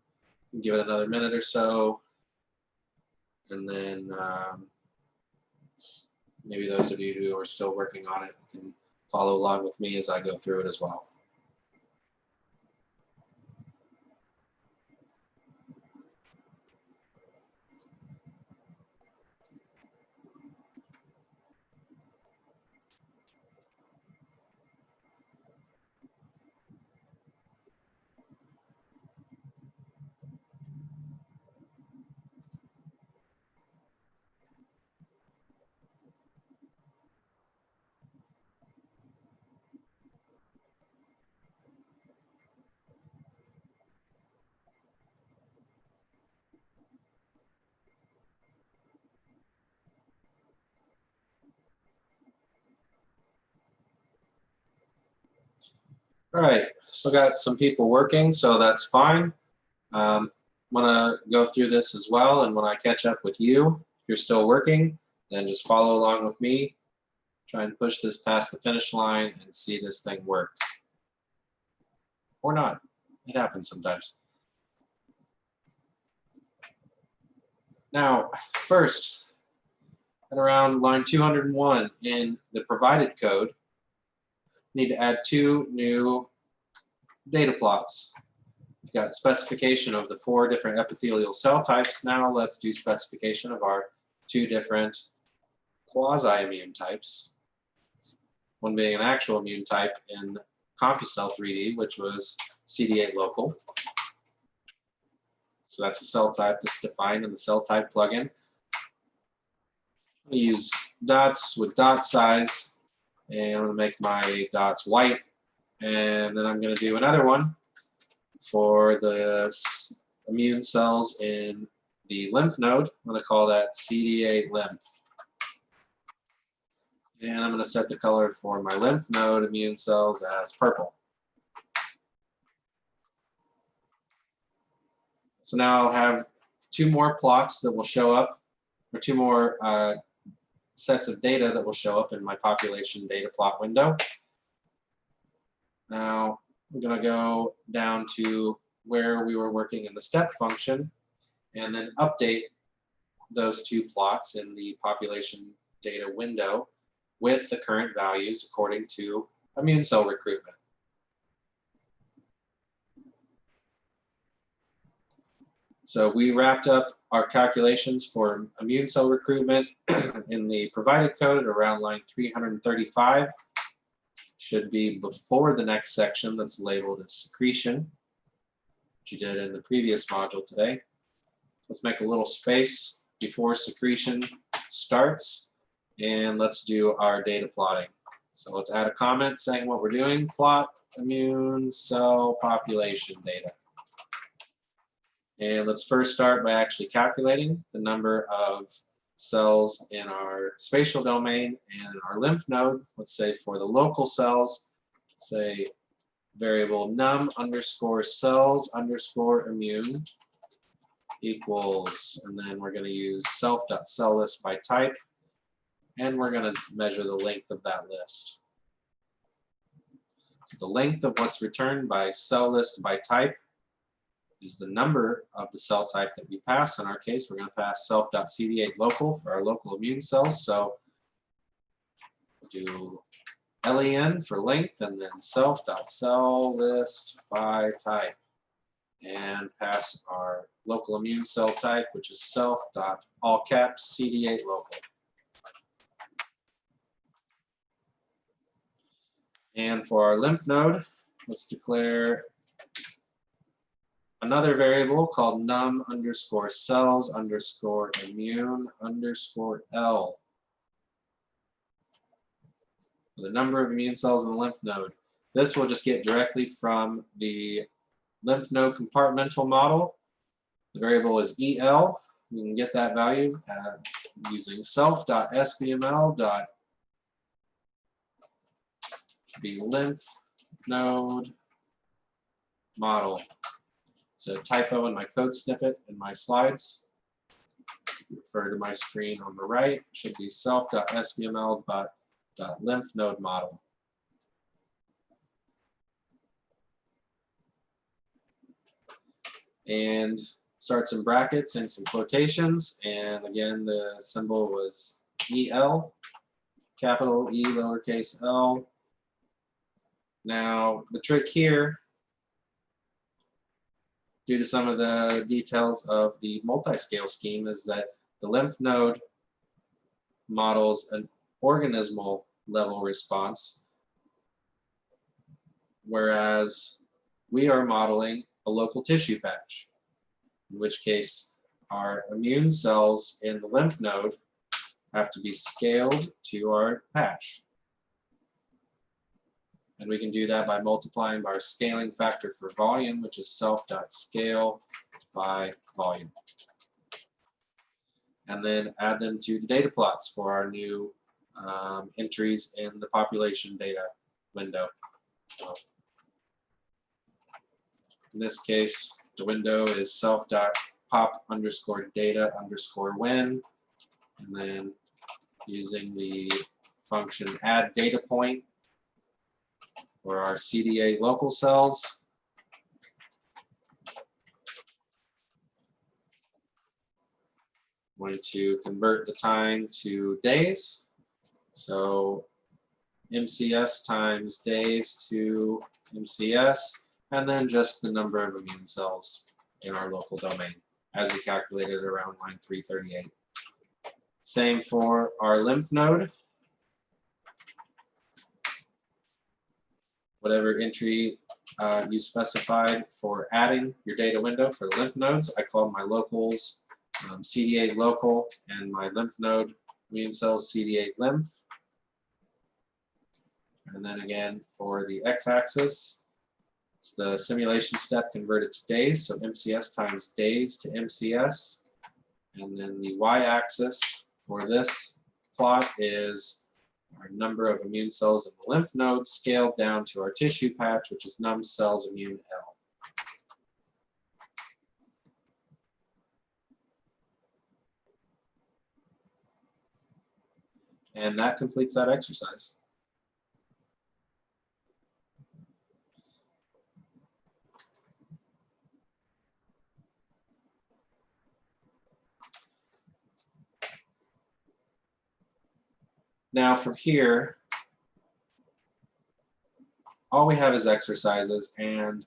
Give it another minute or so. And then maybe those of you who are still working on it can follow along with me as I go through it as well. All right, so got some people working, so that's fine. I'm gonna go through this as well, and when I catch up with you, if you're still working, then just follow along with me. Try and push this past the finish line and see this thing work. Or not, it happens sometimes. Now, first, at around line 201 in the provided code, need to add 2 new data plots. We've got specification of the 4 different epithelial cell types. Now let's do specification of our 2 different quasi-immune types. One being an actual immune type in CompuCell 3D, which was CD8 local. So that's a cell type that's defined in the cell type plugin. I use dots with dot size. And I'm going to make my dots white. And then I'm going to do another one for the immune cells in the lymph node. I'm going to call that CD8 lymph. And I'm going to set the color for my lymph node immune cells as purple. So now I'll have 2 more plots that will show up, or 2 more sets of data that will show up in my population data plot window. Now I'm going to go down to where we were working in the step function and then update those 2 plots in the population data window with the current values according to immune cell recruitment. So we wrapped up our calculations for immune cell recruitment in the provided code at around line 335. Should be before the next section that's labeled as secretion, which you did in the previous module today. Let's make a little space before secretion starts, and let's do our data plotting. So let's add a comment saying what we're doing. Plot immune cell population data. And let's first start by actually calculating the number of cells in our spatial domain and in our lymph node. Let's say for the local cells, say variable num underscore cells underscore immune equals, and then we're going to use self.celllist by type, and we're going to measure the length of that list. So the length of what's returned by cell list by type is the number of the cell type that we pass. In our case, we're going to pass self.cd8 local for our local immune cells. So do len for length and then self.cell list by type, and pass our local immune cell type, which is self.all caps cd8 local. And for our lymph node, let's declare another variable called num underscore cells underscore immune underscore L. The number of immune cells in the lymph node. This will just get directly from the lymph node compartmental model. The variable is EL. We can get that value using self.sbml. Be lymph node model. So typo in my code snippet in my slides. Refer to my screen on the right. It should be self.sbml.lymph node model. And start some brackets and some quotations. And again, the symbol was EL, capital E, lowercase l. Now, the trick here, due to some of the details of the multi-scale scheme, is that the lymph node models an organismal level response, whereas we are modeling a local tissue patch, in which case our immune cells in the lymph node have to be scaled to our patch. And we can do that by multiplying by our scaling factor for volume, which is self.scale by volume. And then add them to the data plots for our new entries in the population data window. So in this case, the window is self.pop underscore data underscore when, and then using the function add data point for our CDA local cells. I'm going to convert the time to days. So MCS times days to MCS, and then just the number of immune cells in our local domain, as we calculated around line 338. Same for our lymph node. Whatever entry you specified for adding your data window for the lymph nodes, I call my locals CD8 local and my lymph node immune cells CD8 lymph. And then again for the x-axis, it's the simulation step converted to days, so MCS times days to MCS. And then the y-axis for this plot is our number of immune cells in the lymph node scaled down to our tissue patch, which is num cells immune L. And that completes that exercise. Now from here, all we have is exercises, and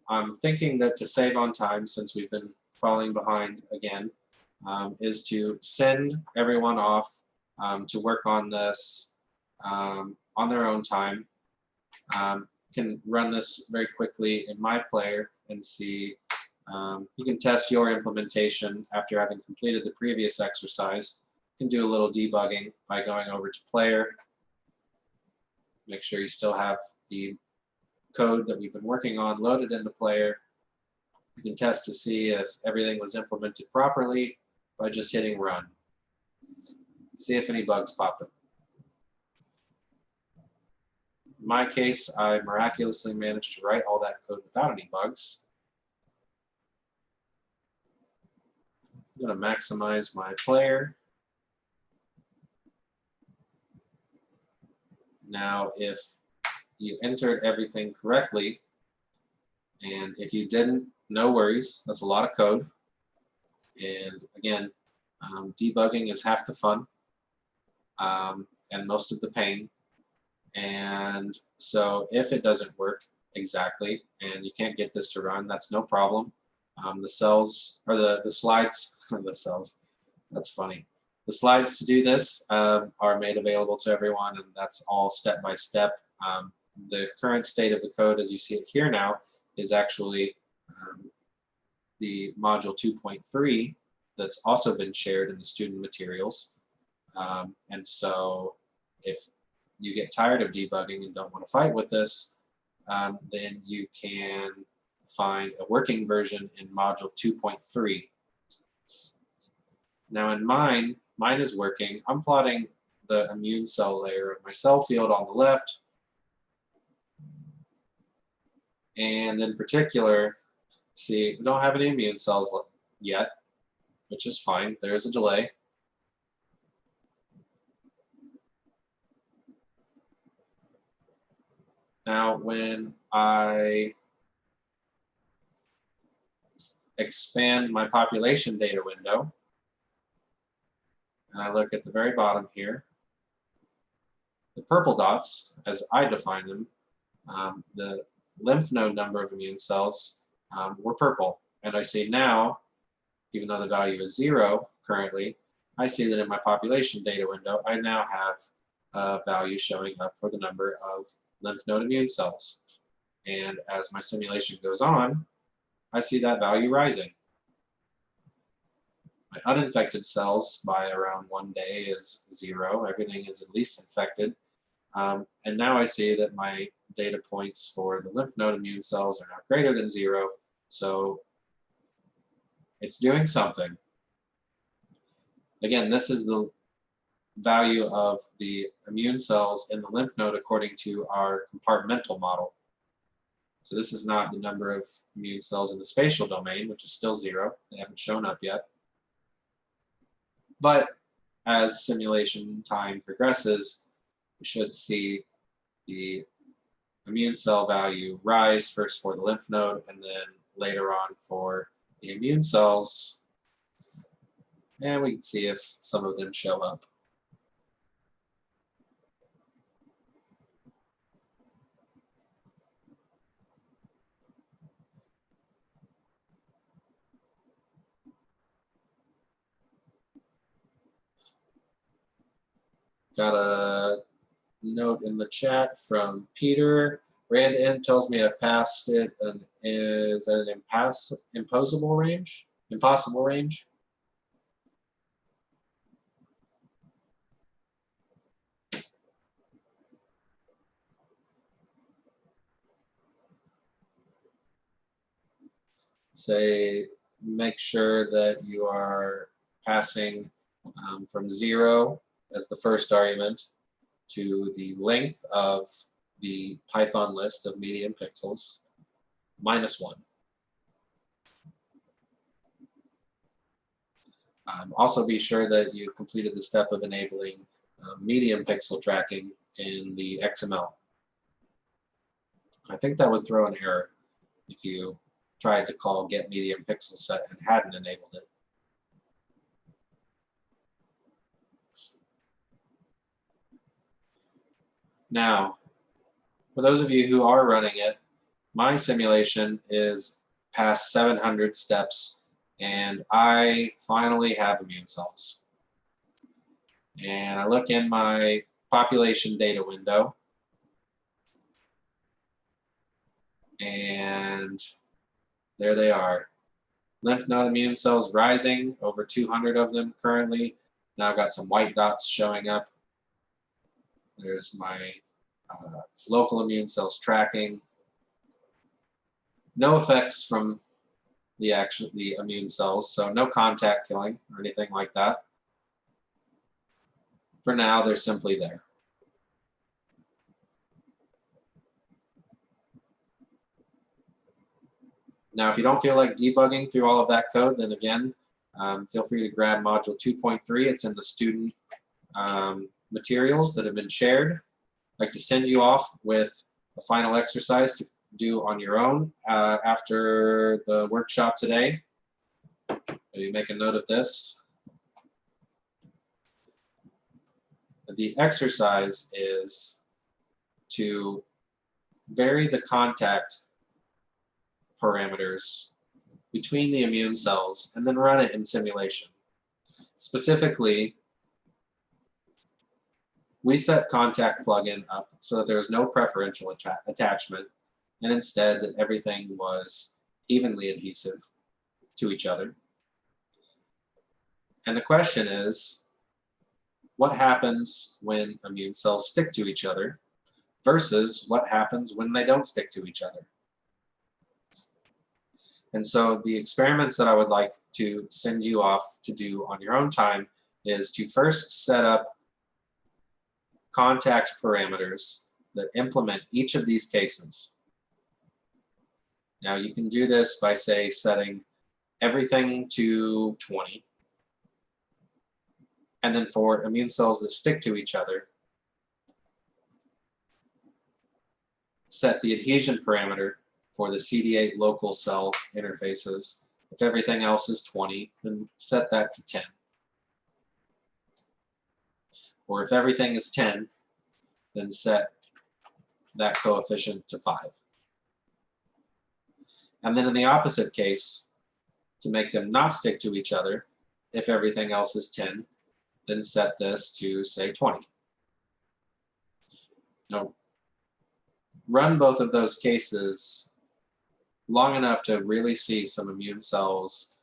I'm thinking that to save on time, since we've been falling behind again, is to send everyone off to work on this on their own time. Can run this very quickly in my player and see. You can test your implementation after having completed the previous exercise. You can do a little debugging by going over to player. Make sure you still have the code that we've been working on loaded into player. You can test to see if everything was implemented properly by just hitting run. See if any bugs pop up. In my case, I miraculously managed to write all that code without any bugs. I'm going to maximize my player. Now, if you entered everything correctly, And if you didn't, no worries. That's a lot of code. And again, debugging is half the fun and most of the pain. And so if it doesn't work exactly and you can't get this to run, that's no problem. The cells or the slides, the cells, that's funny. The slides to do this are made available to everyone, and that's all step by step. The current state of the code as you see it here now is actually the module 2.3 that's also been shared in the student materials. And so if you get tired of debugging and don't want to fight with this, then you can find a working version in module 2.3. Now in mine is working. I'm plotting the immune cell layer of my cell field on the left. And in particular, see, we don't have any immune cells yet, which is fine. There's a delay. Now, when I expand my population data window, and I look at the very bottom here, the purple dots, as I define them, the lymph node number of immune cells were purple. And I see now, even though the value is 0 currently, I see that in my population data window, I now have a value showing up for the number of lymph node immune cells. And as my simulation goes on, I see that value rising. My uninfected cells by around 1 day is 0. Everything is at least infected. And now I see that my data points for the lymph node immune cells are now greater than 0. So it's doing something. Again, this is the value of the immune cells in the lymph node according to our compartmental model. So this is not the number of immune cells in the spatial domain, which is still 0. They haven't shown up yet. But as simulation time progresses, we should see the immune cell value rise first for the lymph node and then later on for the immune cells. And we can see if some of them show up. Got a note in the chat from Peter. Rand N tells me I've passed it and is at an impossible range? Impossible range? Say, make sure that you are passing from 0 as the first argument to the length of the Python list of medium pixels -1. Also be sure that you completed the step of enabling medium pixel tracking in the XML. I think that would throw an error if you tried to call get medium pixel set and hadn't enabled it. Now, for those of you who are running it, my simulation is past 700 steps, and I finally have immune cells. And I look in my population data window, and there they are. Lymph node immune cells rising, over 200 of them currently. Now I've got some white dots showing up. There's my local immune cells tracking. No effects from the immune cells, so no contact killing or anything like that. For now, they're simply there. Now, if you don't feel like debugging through all of that code, then again, feel free to grab module 2.3. It's in the student materials that have been shared. I'd like to send you off with a final exercise to do on your own after the workshop today. You make a note of this. The exercise is to vary the contact parameters between the immune cells and then run it in simulation. Specifically, we set contact plugin up so that there was no preferential attachment, and instead that everything was evenly adhesive to each other. And the question is, what happens when immune cells stick to each other versus what happens when they don't stick to each other? And so the experiments that I would like to send you off to do on your own time is to first set up contact parameters that implement each of these cases. Now you can do this by, say, setting everything to 20. And then for immune cells that stick to each other, set the adhesion parameter for the CD8 local cell interfaces. If everything else is 20, then set that to 10. Or if everything is 10, then set that coefficient to 5. And then in the opposite case, to make them not stick to each other, if everything else is 10, then set this to, say, 20. Now, run both of those cases long enough to really see some immune cells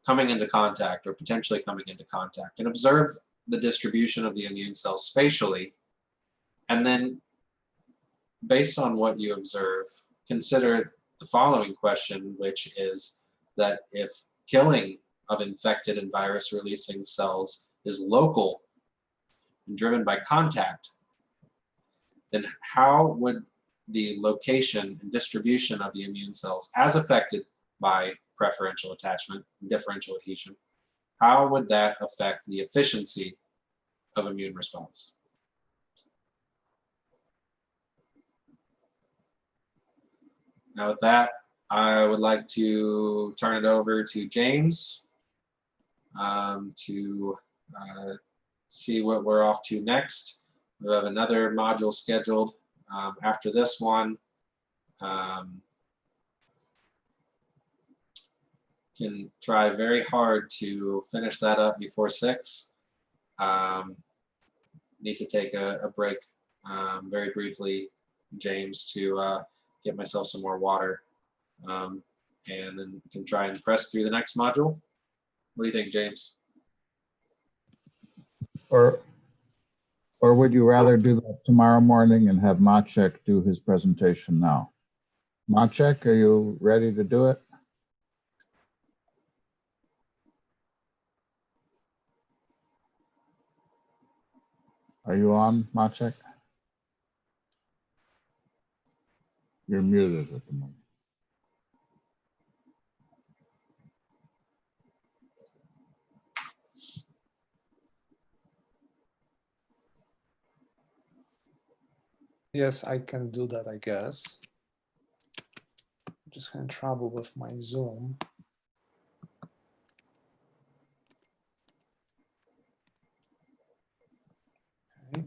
coming into contact or potentially coming into contact, and observe the distribution of the immune cells spatially. And then, based on what you observe, consider the following question, which is that if killing of infected and virus-releasing cells is local and driven by contact, then how would the location and distribution of the immune cells as affected by preferential attachment and differential adhesion, how would that affect the efficiency of immune response? Now with that, I would like to turn it over to James to see what we're off to next. We have another module scheduled after this one. Can try very hard to finish that up before 6. Need to take a break very briefly, James, to get myself some more water, and then can try and press through the next module. What do you think, James?
Or would you rather do that tomorrow morning and have Maciek do his presentation now? Maciek, are you ready to do it? Are you on, Maciek? You're muted at the moment.
Yes, I can do that, I guess. Just having trouble with my Zoom. Okay.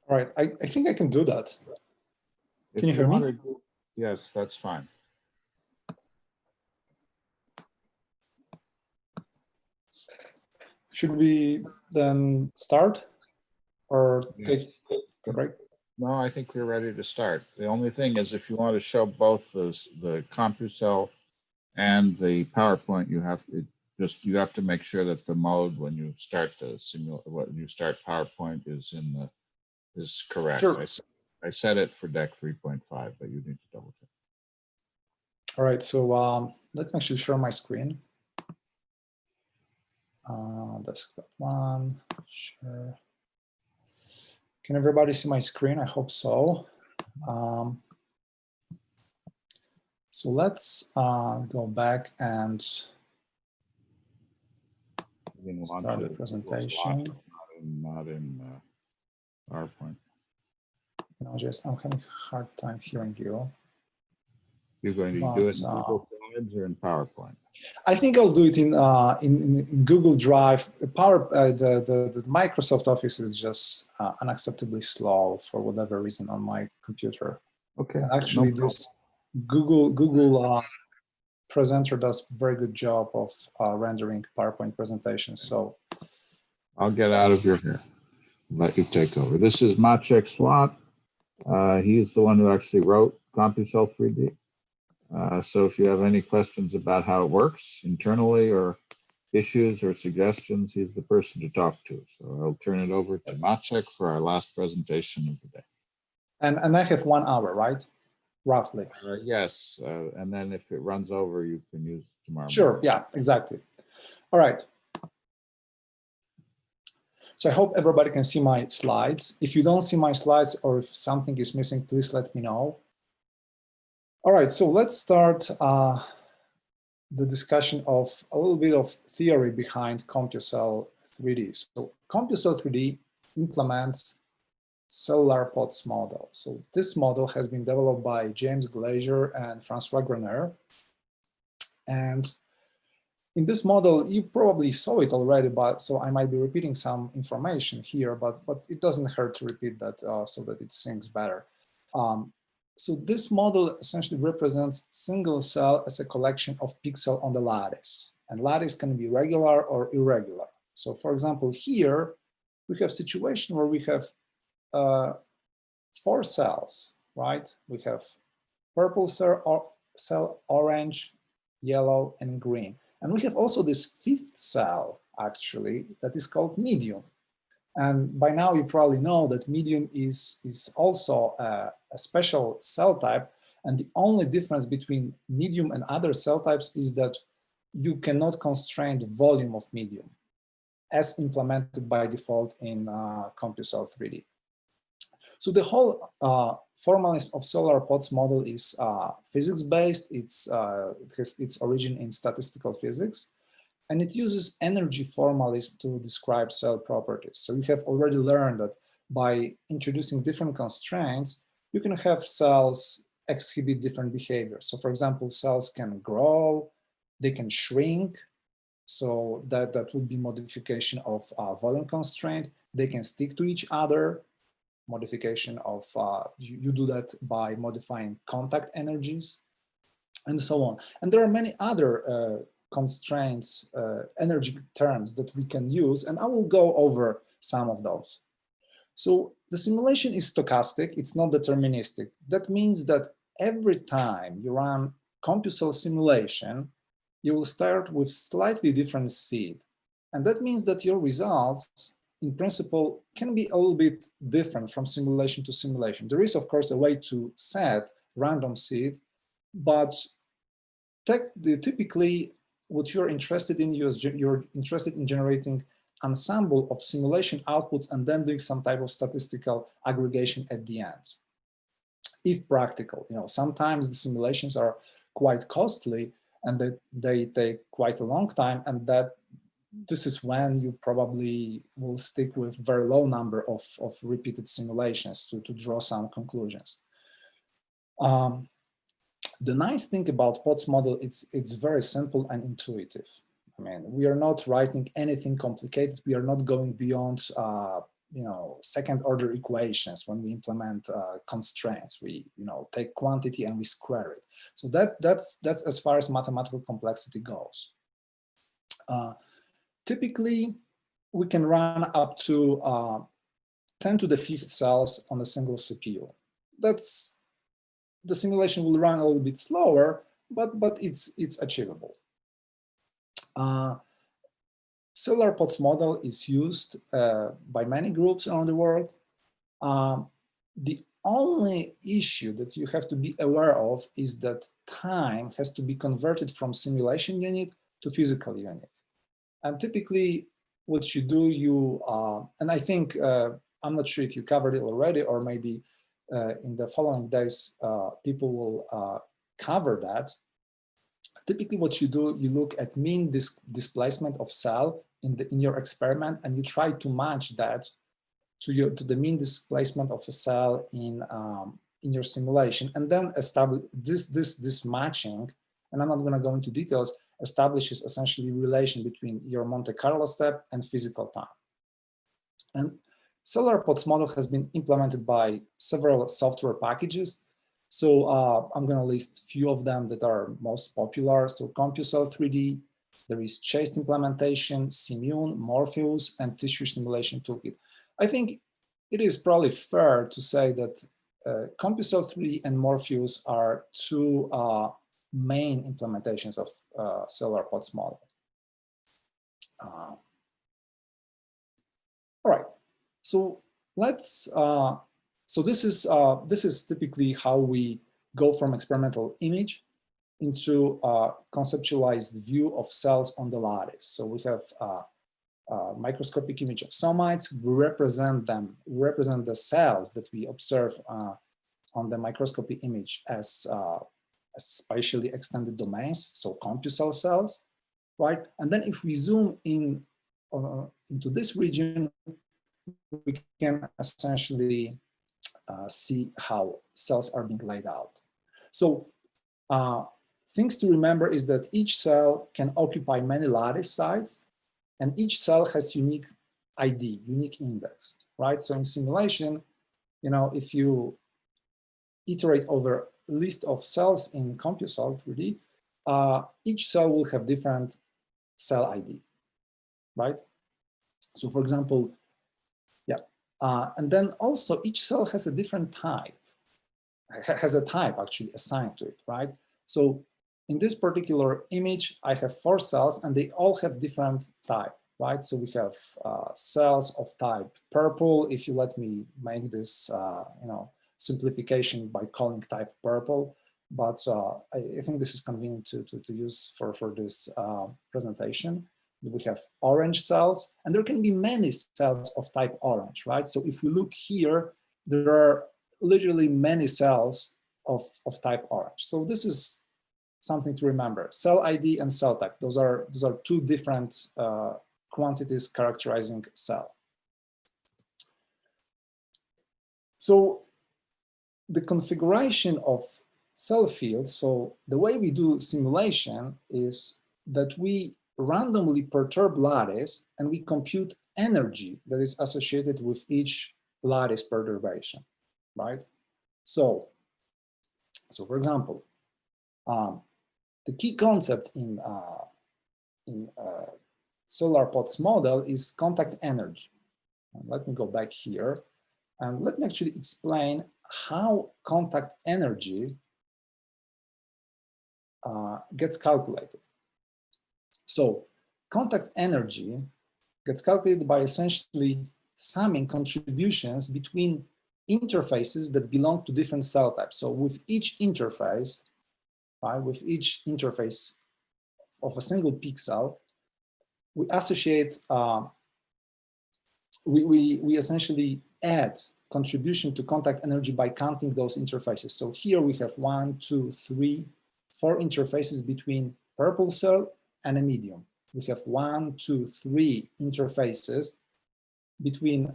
All right, I think I can do that. Can you hear me?
Yes, that's fine.
Should we then start or take a break?
No, I think we're ready to start. The only thing is, if you want to show both the CompuCell and the PowerPoint, you have to make sure that the mode when you start the when you start PowerPoint is correct.
Sure.
I set it for deck 3.5, but you need to double check.
All right, so let me actually share my screen. Desktop 1, sure. Can everybody see my screen? I hope so. So let's go back and start the presentation.
Not in PowerPoint.
No, just I'm having a hard time hearing you.
You're going to
But,
do it in Google Slides or in PowerPoint?
I think I'll do it in Google Drive. The Microsoft Office is just unacceptably slow for whatever reason on my computer.
Okay.
And actually,
no
this Google presenter does a very good job of rendering PowerPoint presentations. So
I'll get out of your hair. Let you take over. This is Maciek Swat. He's the one who actually wrote CompuCell 3D. So if you have any questions about how it works internally or issues or suggestions, he's the person to talk to. So I'll turn it over to Maciek for our last presentation of the day.
and I have 1 hour, right? Roughly.
Yes, and then if it runs over, you can use tomorrow.
Sure,
morning.
yeah, exactly. All right. So I hope everybody can see my slides. If you don't see my slides or if something is missing, please let me know. All right, so let's start the discussion of a little bit of theory behind CompuCell 3D. So CompuCell 3D implements cellular POTS model. So this model has been developed by James Glazier and Francois Grener. And in this model, you probably saw it already, but so I might be repeating some information here, but it doesn't hurt to repeat that so that it sinks better. So this model essentially represents single cell as a collection of pixels on the lattice. And lattice can be regular or irregular. So for example, here we have a situation where we have 4 cells, right? We have purple cell, orange, yellow, and green. And we have also this 5th cell, actually, that is called medium. And by now, you probably know that medium is also a special cell type. And the only difference between medium and other cell types is that you cannot constrain the volume of medium as implemented by default in CompuCell 3D. So the whole formalism of cellular POTS model is physics-based. It has its origin in statistical physics. And it uses energy formalism to describe cell properties. So you have already learned that by introducing different constraints, you can have cells exhibit different behaviors. So for example, cells can grow, they can shrink. So that would be modification of volume constraint. They can stick to each other, modification of, you do that by modifying contact energies, and so on. And there are many other constraints, energy terms that we can use, and I will go over some of those. So the simulation is stochastic, it's not deterministic. That means that every time you run CompuCell simulation, you will start with slightly different seed. And that means that your results, in principle, can be a little bit different from simulation to simulation. There is, of course, a way to set random seed, but typically, what you're interested in, you're interested in generating ensemble of simulation outputs and then doing some type of statistical aggregation at the end, if practical. You know, sometimes the simulations are quite costly and they take quite a long time, and this is when you probably will stick with very low number of repeated simulations to draw some conclusions. The nice thing about POTS model, it's very simple and intuitive. I mean, we are not writing anything complicated. We are not going beyond, second order equations when we implement constraints. We, take quantity and we square it. So that's as far as mathematical complexity goes. Typically, we can run up to 10 to the 5th cells on a single CPU. The simulation will run a little bit slower, but it's achievable. Cellular POTS model is used by many groups around the world. The only issue that you have to be aware of is that time has to be converted from simulation unit to physical unit. And typically, what you do, and I think, I'm not sure if you covered it already, or maybe in the following days, people will cover that. Typically, what you do, you look at mean displacement of cell in your experiment, and you try to match that to the mean displacement of a cell in your simulation, and then establish this matching. And I'm not going to go into details. Establishes essentially relation between your Monte Carlo step and physical time. And cellular pods model has been implemented by several software packages. So I'm going to list a few of them that are most popular. So CompuCell3D, there is Chase implementation, Simune, Morpheus, and Tissue Simulation Toolkit. I think it is probably fair to say that CompuCell3D and Morpheus are two main implementations of cellular pods model. All right, so let's. So this is typically how we go from experimental image into a conceptualized view of cells on the lattice. So we have a microscopic image of somites. We represent them. We represent the cells that we observe on the microscopic image as spatially extended domains, so CompuCell cells, right? And then if we zoom in into this region, we can essentially see how cells are being laid out. So things to remember is that each cell can occupy many lattice sites, and each cell has unique ID, unique index, right? So in simulation, you know, if you iterate over a list of cells in CompuCell3D, each cell will have different cell ID, right? So for example, yeah, and then also each cell has a different type, has a type actually assigned to it, right? So in this particular image, I have 4 cells and they all have different type, right? So we have cells of type purple. If you let me make this, you know, simplification by calling type purple, but I think this is convenient to use for this presentation. We have orange cells, and there can be many cells of type orange, right? So if we look here, there are literally many cells of type orange. So this is something to remember. Cell ID and cell type, those are 2 different quantities characterizing cell. So the configuration of cell fields, so the way we do simulation is that we randomly perturb lattice and we compute energy that is associated with each lattice perturbation, right? So for example, the key concept in cellular pods model is contact energy. And let me go back here and let me actually explain how contact energy gets calculated. So contact energy gets calculated by essentially summing contributions between interfaces that belong to different cell types. So with each interface, right, with each interface of a single pixel, we associate, we essentially add contribution to contact energy by counting those interfaces. So here we have 1, 2, 3, 4 interfaces between purple cell and a medium. We have 1, 2, 3 interfaces between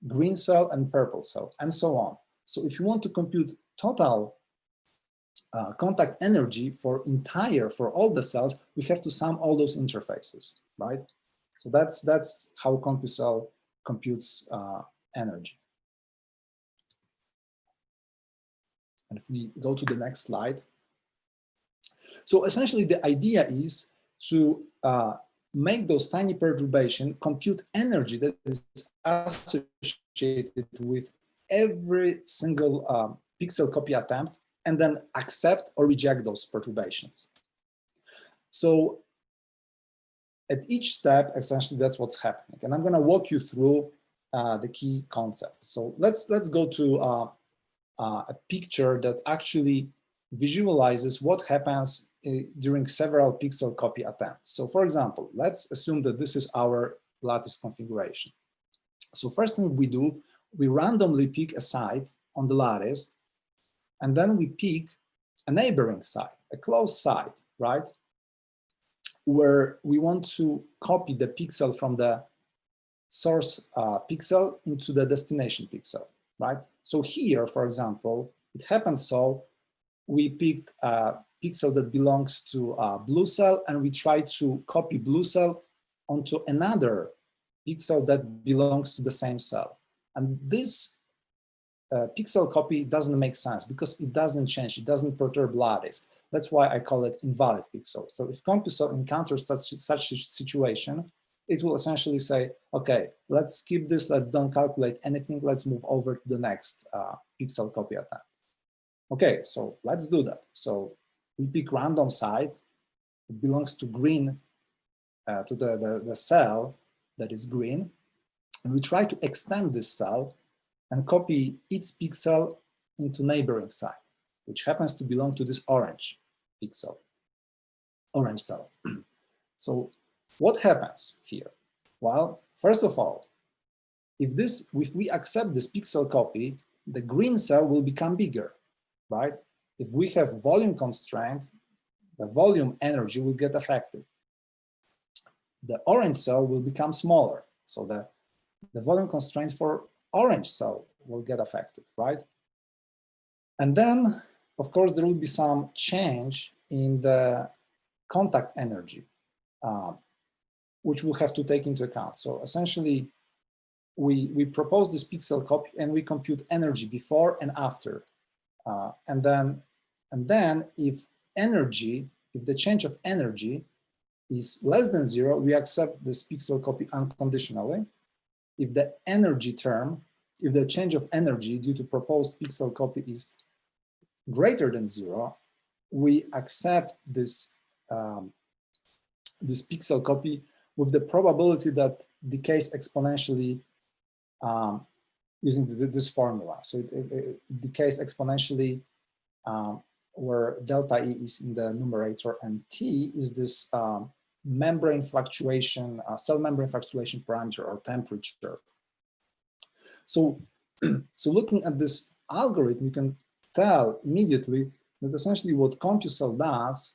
green cell and purple cell, and so on. So if you want to compute total contact energy for all the cells, we have to sum all those interfaces, right? So that's how CompuCell computes energy. And if we go to the next slide. So essentially the idea is to make those tiny perturbations compute energy that is associated with every single pixel copy attempt, and then accept or reject those perturbations. So at each step, essentially that's what's happening. And I'm going to walk you through the key concepts. So let's go to a picture that actually visualizes what happens during several pixel copy attempts. So for example, let's assume that this is our lattice configuration. So first thing we do, we randomly pick a site on the lattice, and then we pick a neighboring site, a close site, right? Where we want to copy the pixel from the source pixel into the destination pixel, right? So here, for example, it happens so we picked a pixel that belongs to a blue cell, and we try to copy blue cell onto another pixel that belongs to the same cell. And this pixel copy doesn't make sense because it doesn't change, it doesn't perturb lattice. That's why I call it invalid pixel. So if CompuCell encounters such a situation, it will essentially say, okay, let's skip this, let's don't calculate anything, let's move over to the next pixel copy attempt. Okay, so let's do that. So we pick random site, it belongs to green, to the cell that is green, and we try to extend this cell and copy its pixel into neighboring site, which happens to belong to this orange pixel, orange cell. So what happens here? Well, first of all, if we accept this pixel copy, the green cell will become bigger, right? If we have volume constraint, the volume energy will get affected. The orange cell will become smaller, so the volume constraint for orange cell will get affected, right? And then, of course, there will be some change in the contact energy, which we'll have to take into account. So essentially, we propose this pixel copy and we compute energy before and after. And then if the change of energy is less than 0, we accept this pixel copy unconditionally. If the change of energy due to proposed pixel copy is greater than 0, we accept this this pixel copy with the probability that decays exponentially using this formula. So it decays exponentially where delta E is in the numerator and T is this membrane fluctuation, cell membrane fluctuation parameter or temperature. So, looking at this algorithm, you can tell immediately that essentially what CompuCell does,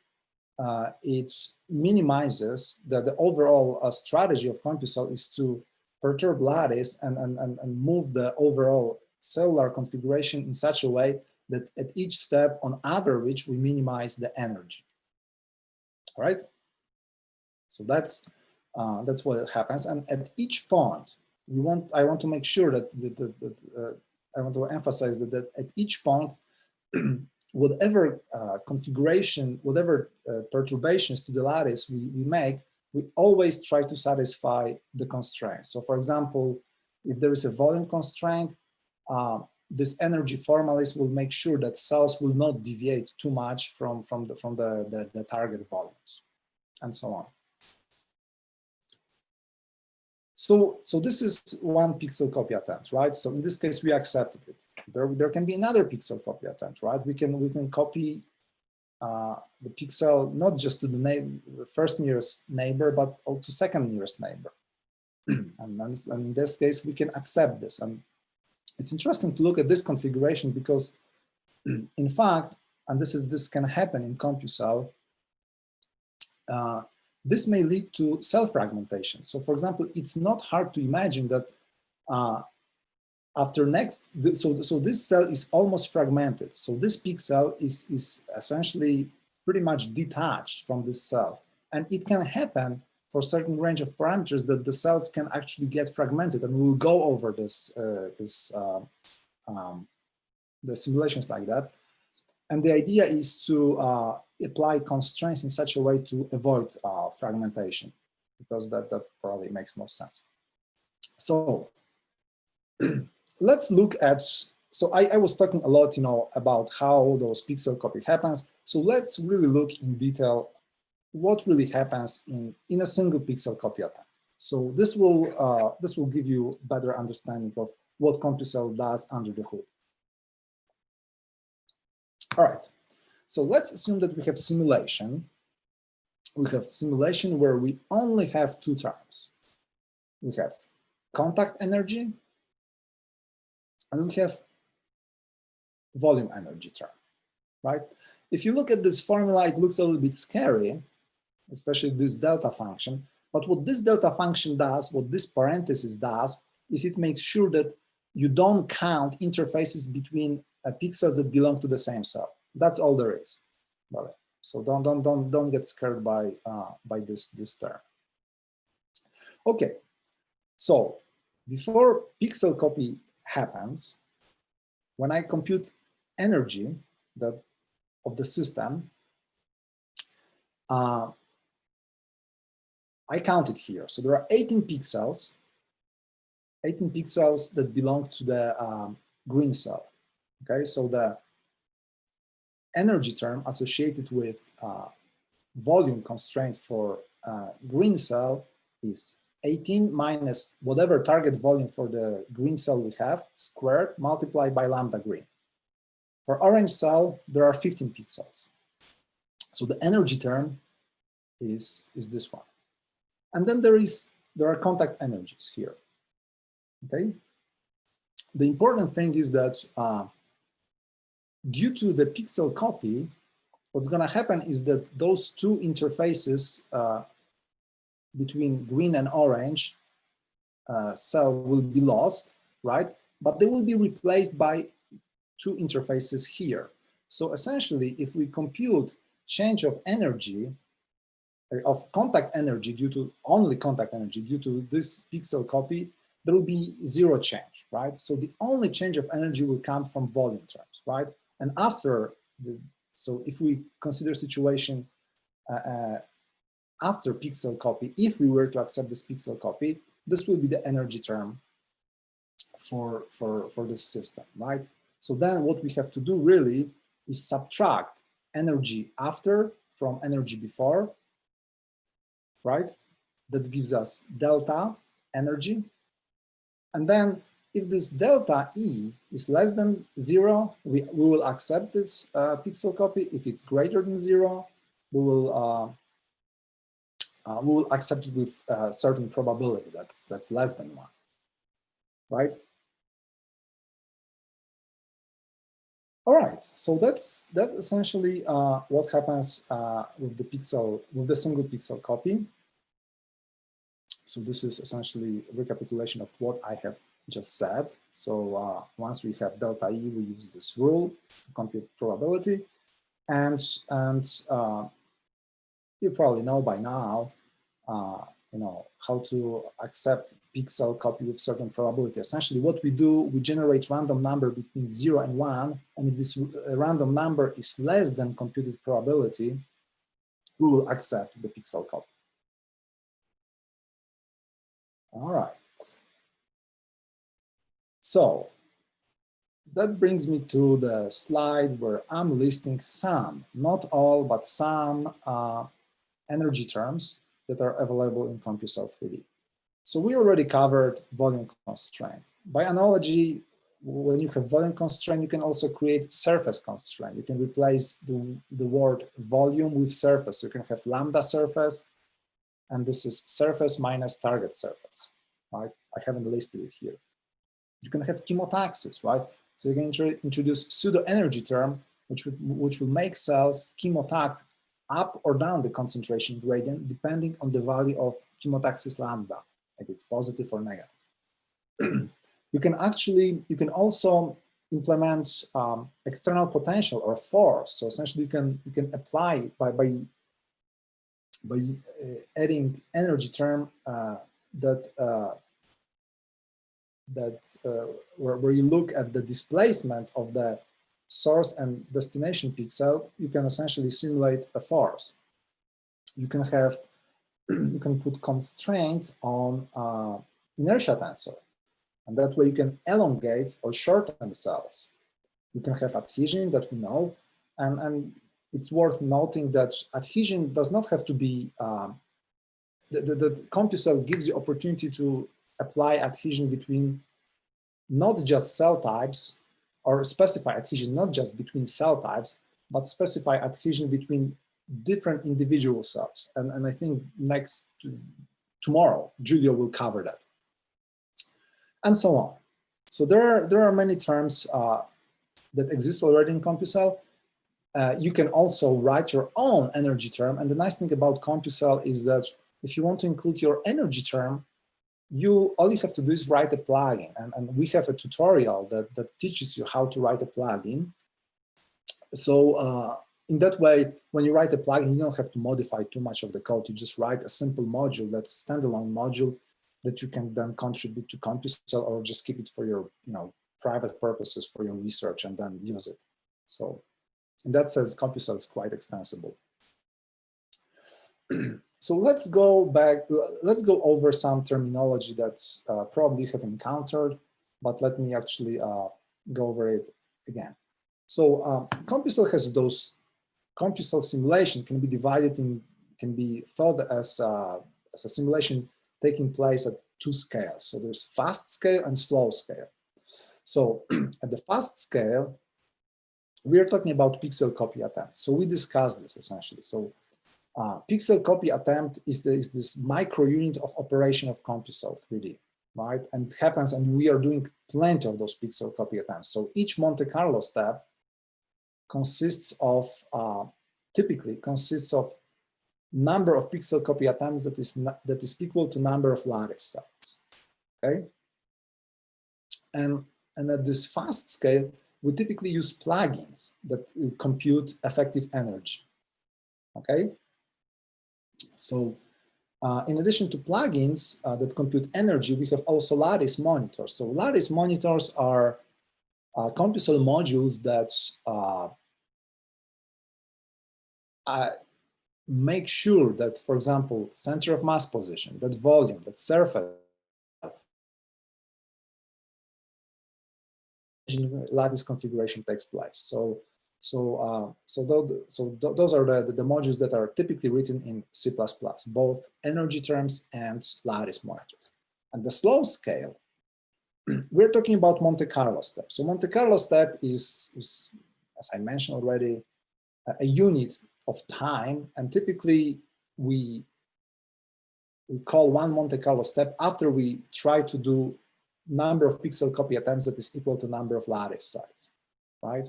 it minimizes the overall strategy of CompuCell is to perturb lattice and move the overall cellular configuration in such a way that at each step, on average, we minimize the energy. All right. So that's what happens, and at each point, I want to make sure that I want to emphasize that at each point, whatever configuration, whatever perturbations to the lattice we make, we always try to satisfy the constraint. So, for example, if there is a volume constraint, this energy formalist will make sure that cells will not deviate too much from the target volumes, and so on. So this is one pixel copy attempt, right? So in this case, we accepted it. There can be another pixel copy attempt, right? We can copy the pixel not just to the first nearest neighbor, but also to second nearest neighbor. and in this case, we can accept this. And it's interesting to look at this configuration because, in fact, and this can happen in CompuCell, this may lead to cell fragmentation. So, for example, it's not hard to imagine that so this cell is almost fragmented. So this pixel is essentially pretty much detached from this cell. And it can happen for a certain range of parameters that the cells can actually get fragmented. And we'll go over the simulations like that. And the idea is to apply constraints in such a way to avoid fragmentation, because that probably makes most sense. So let's look at, so I was talking a lot, about how those pixel copy happens. So let's really look in detail what really happens in a single pixel copy attempt. So this will give you better understanding of what CompuCell does under the hood. All right, so let's assume that we have simulation. We have simulation where we only have two terms. We have contact energy, and we have volume energy term, right? If you look at this formula, it looks a little bit scary, especially this delta function, But what this delta function does, what this parenthesis does, is it makes sure that you don't count interfaces between pixels that belong to the same cell. That's all there is. So don't get scared by this term. Okay, so before pixel copy happens, when I compute energy of the system, I count it here. So there are 18 pixels that belong to the green cell. Okay, so the energy term associated with volume constraint for green cell is 18 minus whatever target volume for the green cell we have squared multiplied by lambda green. For orange cell, there are 15 pixels. So the energy term is this one. And then there are contact energies here. Okay. The important thing is that due to the pixel copy, what's going to happen is that those two interfaces between green and orange cell will be lost, right? But they will be replaced by two interfaces here. So essentially, if we compute change of energy, of contact energy due to only contact energy due to this pixel copy, there will be zero change, right? So the only change of energy will come from volume terms, right? And after so if we consider situation after pixel copy, if we were to accept this pixel copy, this will be the energy term for this system, right? So then what we have to do really is subtract energy after from energy before, right? That gives us delta energy. And then if this delta E is less than 0, we will accept this pixel copy. If it's greater than 0, we will accept it with a certain probability that's less than 1, right? All right, so that's essentially what happens with the single pixel copy. So this is essentially a recapitulation of what I have just said. So once we have delta E, we use this rule to compute probability, and you probably know by now, how to accept pixel copy with certain probability. Essentially, what we do, we generate random number between 0 and 1, and if this random number is less than computed probability, we will accept the pixel copy. All right. So that brings me to the slide where I'm listing some, not all, but some energy terms that are available in CompuCell 3D. So we already covered volume constraint. By analogy, when you have volume constraint, you can also create surface constraint. You can replace the word volume with surface. You can have lambda surface, and this is surface minus target surface, right? I haven't listed it here. You can have chemotaxis, right? So you can introduce pseudo energy term, which will make cells chemotact up or down the concentration gradient, depending on the value of chemotaxis lambda, if it's positive or negative. You can also implement external potential or force. So essentially, you can apply by adding energy term where you look at the displacement of the source and destination pixel, you can essentially simulate a force. You can put constraint on inertia tensor, and that way you can elongate or shorten the cells. You can have adhesion that we know, and it's worth noting that adhesion does not have to be, the CompuCell gives you opportunity to apply adhesion between not just cell types, or specify adhesion not just between cell types, but specify adhesion between different individual cells. And I think tomorrow, Julio will cover that. And so on. So there are many terms that exist already in CompuCell. You can also write your own energy term. And the nice thing about CompuCell is that if you want to include your energy term, all you have to do is write a plugin. And we have a tutorial that teaches you how to write a plugin. So in that way, when you write a plugin, you don't have to modify too much of the code. You just write a simple module, that's a standalone module that you can then contribute to CompuCell, or just keep it for your private purposes for your research and then use it. So in that sense, CompuCell is quite extensible. So let's go back, let's go over some terminology that probably you have encountered, but let me actually go over it again. So CompuCell has those, CompuCell simulation can be divided in, can be thought as a simulation taking place at two scales. So there's fast scale and slow scale. So at the fast scale, we are talking about pixel copy attempts. So we discussed this essentially. So pixel copy attempt is this micro unit of operation of CompuCell 3D, right? And it happens, and we are doing plenty of those pixel copy attempts. So each Monte Carlo step consists of, typically consists of number of pixel copy attempts that is equal to number of lattice cells, okay? And at this fast scale, we typically use plugins that compute effective energy, okay? So in addition to plugins that compute energy, we have also lattice monitors. So lattice monitors are CompuCell modules that make sure that, for example, center of mass position, that volume, that surface, lattice configuration takes place. So those are the modules that are typically written in C++, both energy terms and lattice monitors. And the slow scale, we're talking about Monte Carlo step. So Monte Carlo step is, as I mentioned already, a unit of time, and typically we call one Monte Carlo step after we try to do number of pixel copy attempts that is equal to number of lattice sites, right?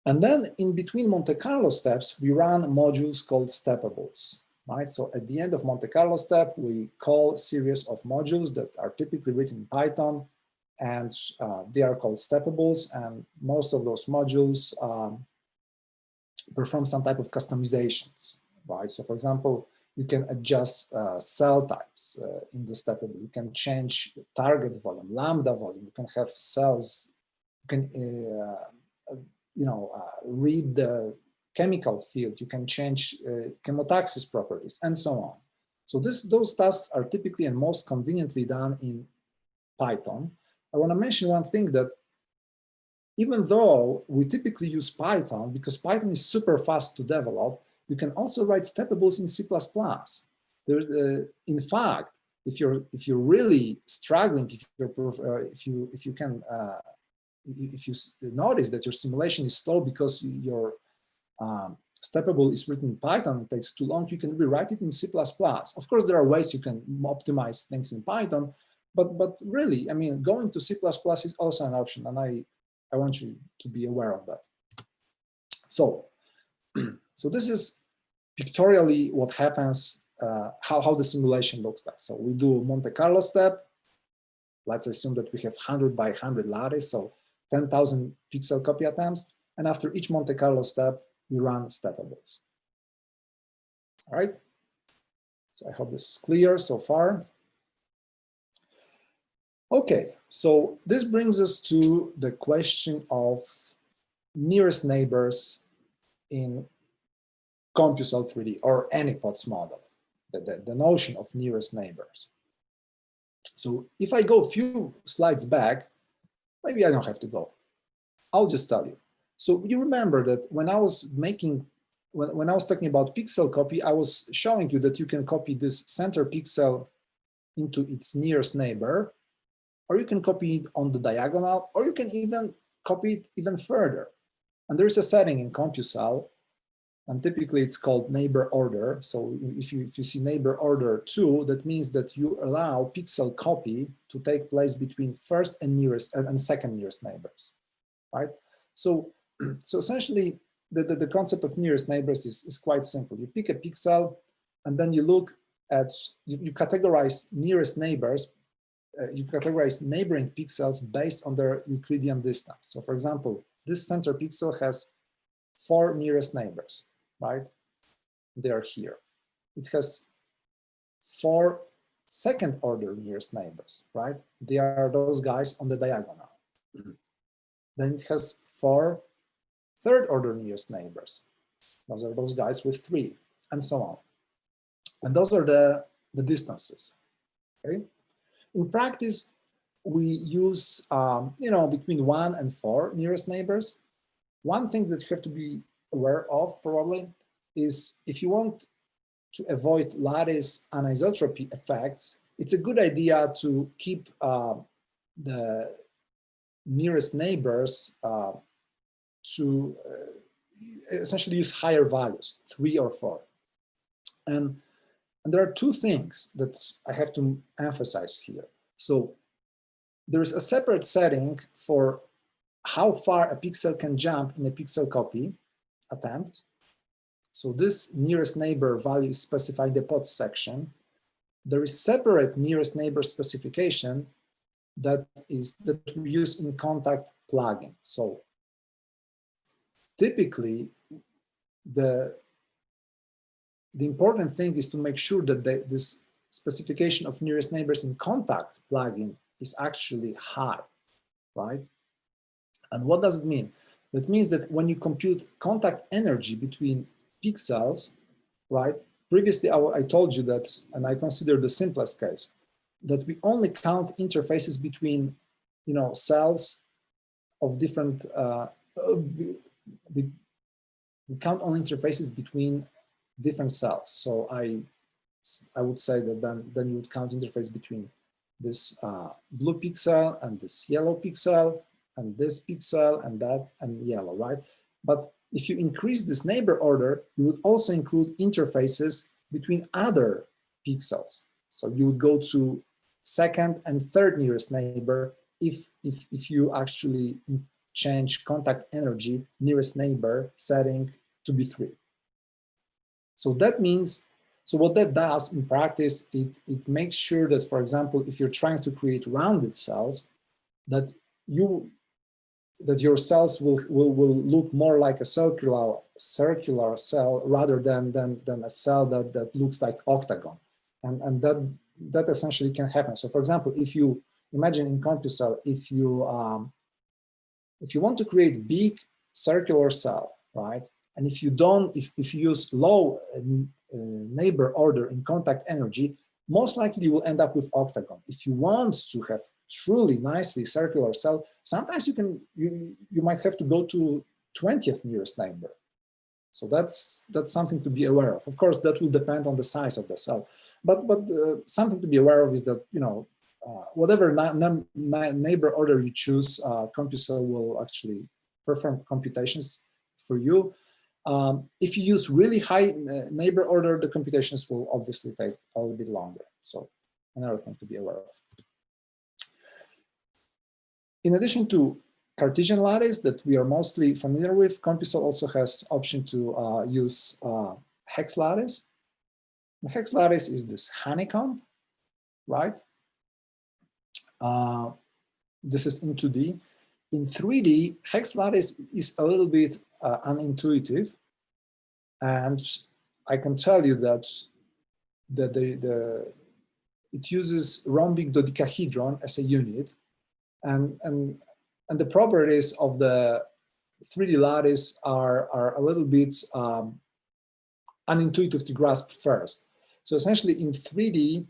And then in between Monte Carlo steps, we run modules called steppables, right? So at the end of Monte Carlo step, we call a series of modules that are typically written in Python, and they are called steppables, and most of those modules perform some type of customizations, right? So for example, you can adjust cell types in the steppable. You can change target volume, lambda volume. You can have cells. You can, read the chemical field. You can change chemotaxis properties, and so on. So those tasks are typically and most conveniently done in Python. I want to mention one thing, that even though we typically use Python, because Python is super fast to develop, you can also write steppables in C++. In fact, if you're really struggling, if you notice that your simulation is slow because your steppable is written in Python, it takes too long, you can rewrite it in C++. Of course, there are ways you can optimize things in Python, but really, I mean, going to C++ is also an option, and I want you to be aware of that. So this is pictorially what happens, how the simulation looks like. So we do Monte Carlo step. Let's assume that we have 100 by 100 lattice, so 10,000 pixel copy attempts. And after each Monte Carlo step, we run steppables. All right. So I hope this is clear so far. Okay, so this brings us to the question of nearest neighbors in CompuCell 3D or any POTS model, the notion of nearest neighbors. So if I go a few slides back, maybe I don't have to go. I'll just tell you. So you remember that when I was when I was talking about pixel copy, I was showing you that you can copy this center pixel into its nearest neighbor, or you can copy it on the diagonal, or you can even copy it even further. And there is a setting in CompuCell, and typically it's called neighbor order. So if you see neighbor order 2, that means that you allow pixel copy to take place between first and nearest and second nearest neighbors, right? So essentially, the concept of nearest neighbors is quite simple. You pick a pixel, and then you look at, you categorize nearest neighbors, you categorize neighboring pixels based on their Euclidean distance. So for example, this center pixel has 4 nearest neighbors, right? They are here. It has 4 second order nearest neighbors, right? They are those guys on the diagonal. Then it has 4 third order nearest neighbors. Those are those guys with 3, and so on. And those are the distances, okay? In practice, we use, between 1 and 4 nearest neighbors. One thing that you have to be aware of probably is if you want to avoid lattice anisotropy effects, it's a good idea to keep the nearest neighbors to essentially use higher values, 3 or 4. And there are 2 things that I have to emphasize here. So there is a separate setting for how far a pixel can jump in a pixel copy attempt. So this nearest neighbor value is specified in the pod section. There is separate nearest neighbor specification that we use in contact plugin. So typically, the important thing is to make sure that this specification of nearest neighbors in contact plugin is actually high, right? And what does it mean? That means that when you compute contact energy between pixels, right? Previously, I told you that, and I consider the simplest case, that we only count interfaces between, cells of different, we count only interfaces between different cells. So I would say that then you would count interface between this blue pixel and this yellow pixel and this pixel and that and yellow, right? But if you increase this neighbor order, you would also include interfaces between other pixels. So you would go to second and third nearest neighbor if you actually change contact energy nearest neighbor setting to be 3. So that means, so what that does in practice, it makes sure that, for example, if you're trying to create rounded cells, that your cells will look more like a circular cell rather than a cell that looks like octagon, and that essentially can happen. So, for example, if you imagine in CompuCell, if you want to create big circular cell, right? And if you use low neighbor order in contact energy, most likely you will end up with octagon. If you want to have truly nicely circular cell, sometimes you might have to go to 20th nearest neighbor. So that's something to be aware of. Of course, that will depend on the size of the cell, but something to be aware of is that whatever neighbor order you choose, CompuCell will actually perform computations for you. If you use really high neighbor order, the computations will obviously take a little bit longer. So another thing to be aware of. In addition to Cartesian lattice that we are mostly familiar with, CompuCell also has option to use hex lattice. The hex lattice is this honeycomb, right? This is in 2D. In 3D, hex lattice is a little bit unintuitive, and I can tell you that it uses rhombic dodecahedron as a unit, and the properties of the 3D lattice are a little bit unintuitive to grasp first. So essentially, in 3D,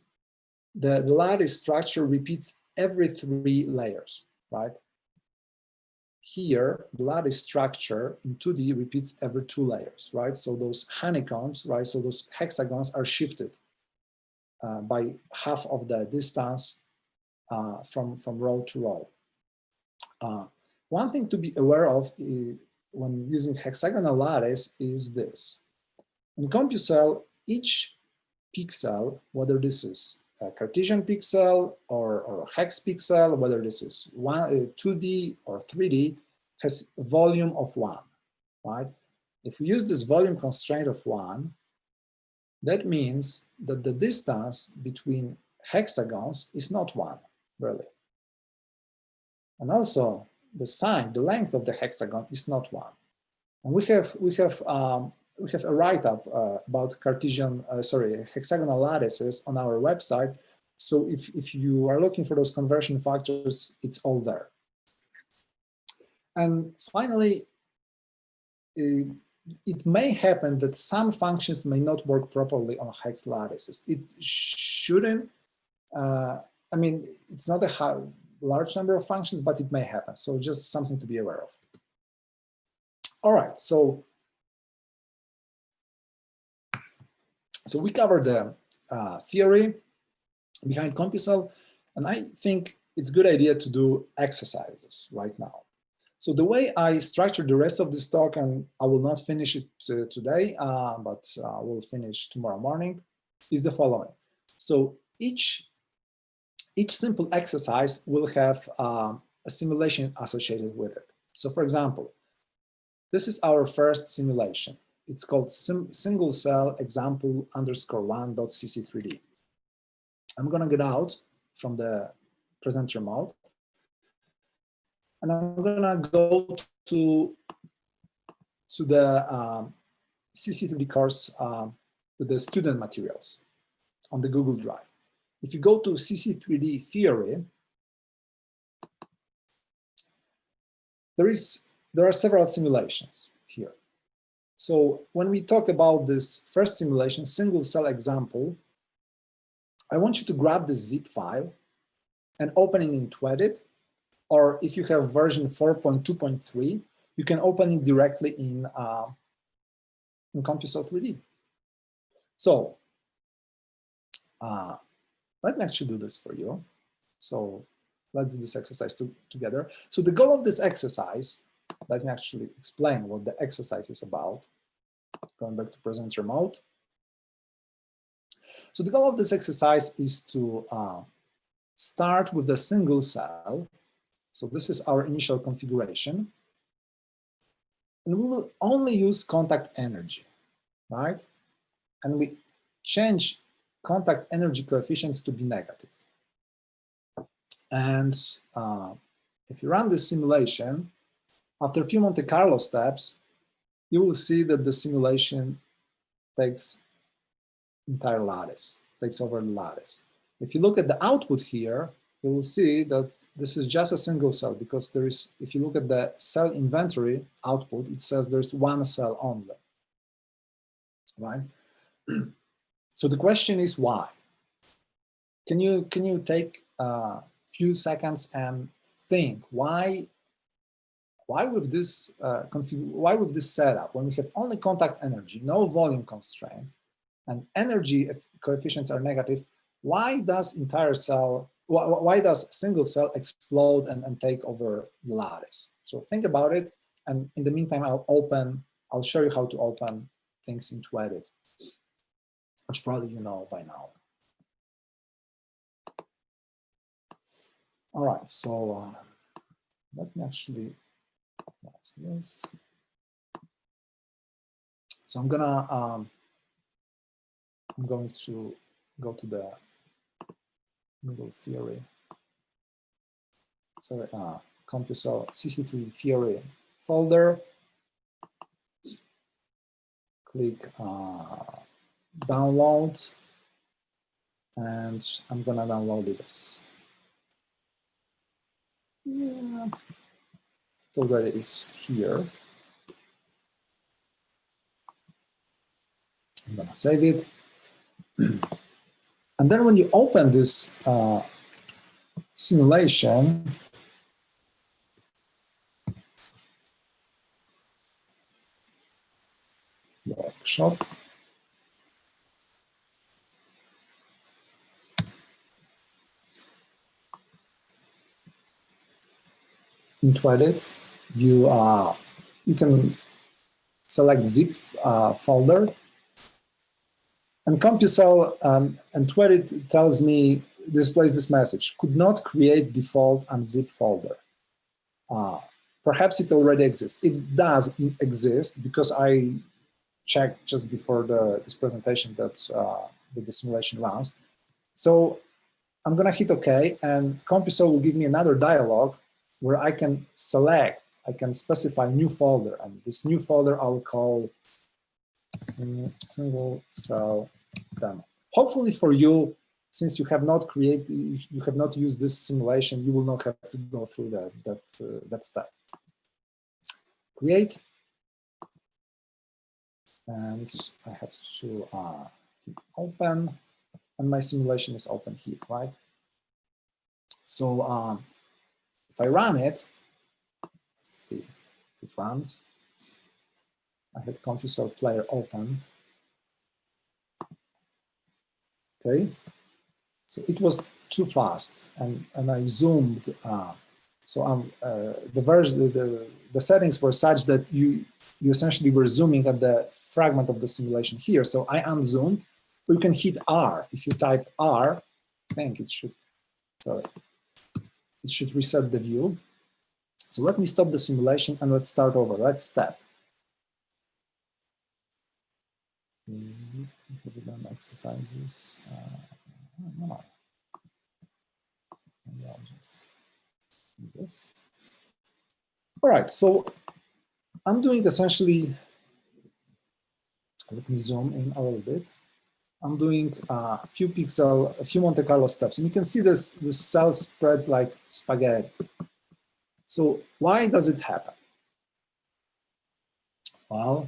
the lattice structure repeats every 3 layers, right? Here, the lattice structure in 2D repeats every 2 layers, right? So those honeycombs, right? So those hexagons are shifted by half of the distance from row to row. One thing to be aware of when using hexagonal lattice is this. In CompuCell, each pixel, whether this is a Cartesian pixel or a hex pixel, whether this is 2D or 3D, has a volume of 1, right? If we use this volume constraint of 1, that means that the distance between hexagons is not 1, really. And also the sign, the length of the hexagon is not 1. And we have a write-up about hexagonal lattices on our website. So if you are looking for those conversion factors, it's all there. And finally, it may happen that some functions may not work properly on hex lattices. It shouldn't. I mean, it's not a large number of functions, but it may happen. So just something to be aware of. All right, so we covered the theory behind CompuCell, and I think it's a good idea to do exercises right now. So the way I structured the rest of this talk, and I will not finish it today, but we'll finish tomorrow morning, is the following. So each simple exercise will have a simulation associated with it. So for example, this is our first simulation. It's called single cell example _1.cc3d. I'm gonna get out from the presenter mode, and I'm gonna go to the CC3D course, the student materials on the Google Drive. If you go to CC3D theory, there are several simulations here. So when we talk about this first simulation, single cell example, I want you to grab the zip file and open it in Tentative, or if you have version 4.2.3, you can open it directly in CompuCell 3D. So let me actually do this for you. So let's do this exercise together. So the goal of this exercise, let me actually explain what the exercise is about. Going back to presenter mode. So the goal of this exercise is to start with the single cell. So this is our initial configuration. And we will only use contact energy, right? And we change contact energy coefficients to be negative. And if you run this simulation, after a few Monte Carlo steps, you will see that the simulation takes entire lattice, takes over the lattice. If you look at the output here, you will see that this is just a single cell, because there is, if you look at the cell inventory output, it says there's one cell only, right? So the question is why? Can you take a few seconds and think why with this why with this setup, when we have only contact energy, no volume constraint, and energy coefficients are negative, why does single cell explode and take over the lattice? So think about it, and in the meantime, I'll show you how to open things in Tentative, which probably you know by now. All right, so let me actually close this. So I'm going to go to the Google theory. Sorry, CompuCell CC3D theory folder. Click download, and I'm gonna download this. Yeah, it already is here. I'm gonna save it. And then when you open this simulation, workshop, in Tentative, you can select zip folder, and CompuCell and Tentative tells me, displays this message: could not create default unzip folder. Perhaps it already exists. It does exist, because I checked just before this presentation that, that the simulation runs. So I'm going to hit OK, and CompuCell will give me another dialog where I can select, I can specify a new folder, and this new folder I'll call single cell demo. Hopefully for you, since you have not created, you have not used this simulation, you will not have to go through that step. Create, and I have to hit open, and my simulation is open here, right? So if I run it, let's see if it runs. I had CompuCell player open. Okay, so it was too fast, and I zoomed. So the settings were such that you essentially were zooming at the fragment of the simulation here. So I unzoomed. You can hit R. If you type R, I think it should. Sorry, it should reset the view. So let me stop the simulation and let's start over. Let's step. Have we done exercises? No. Maybe I'll just do this. All right, so I'm doing essentially, let me zoom in a little bit. I'm doing a few Monte Carlo steps, and you can see this cell spreads like spaghetti. So why does it happen? Well,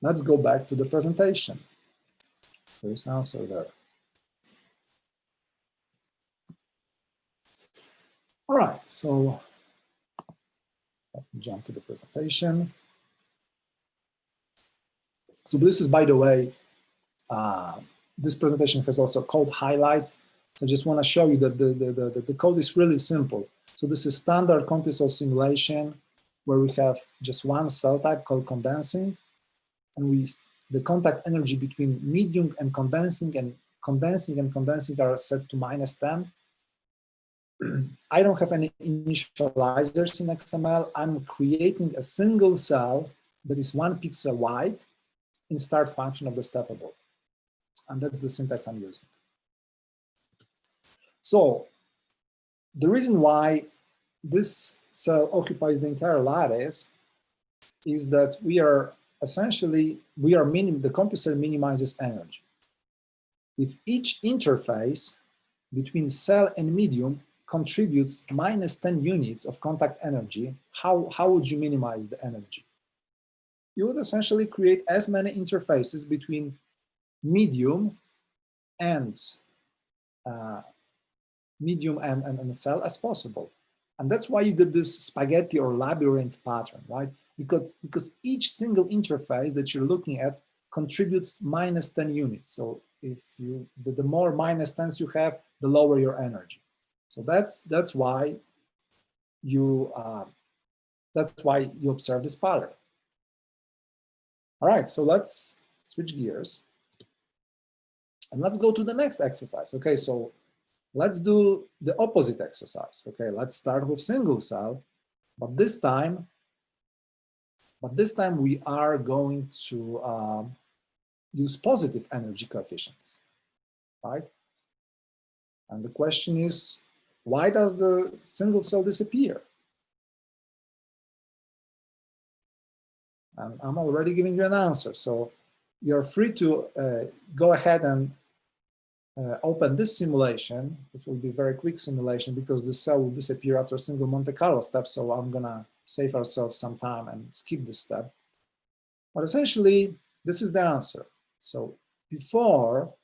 let's go back to the presentation. There's an answer there. All right, so let me jump to the presentation. So this is, by the way, this presentation has also code highlights. So I just want to show you that the code is really simple. So this is standard CompuCell simulation where we have just one cell type called condensing, and the contact energy between medium and condensing are set to -10. I don't have any initializers in XML. I'm creating a single cell that is 1 pixel wide in start function of the steppable. And that's the syntax I'm using. So the reason why this cell occupies the entire lattice is that the CompuCell minimizes energy. If each interface between cell and medium contributes -10 units of contact energy, how would you minimize the energy? You would essentially create as many interfaces between medium and cell as possible. And that's why you did this spaghetti or labyrinth pattern, right? Because each single interface that you're looking at contributes -10 units. So if the more -10s you have, the lower your energy. So that's why you observe this pattern. All right, so let's switch gears and let's go to the next exercise. Okay, so let's do the opposite exercise. Okay, let's start with single cell, but this time we are going to use positive energy coefficients, right? And the question is, why does the single cell disappear? And I'm already giving you an answer. So you're free to go ahead and open this simulation. It will be a very quick simulation because the cell will disappear after a single Monte Carlo step. So I'm gonna save ourselves some time and skip this step. But essentially, this is the answer. So before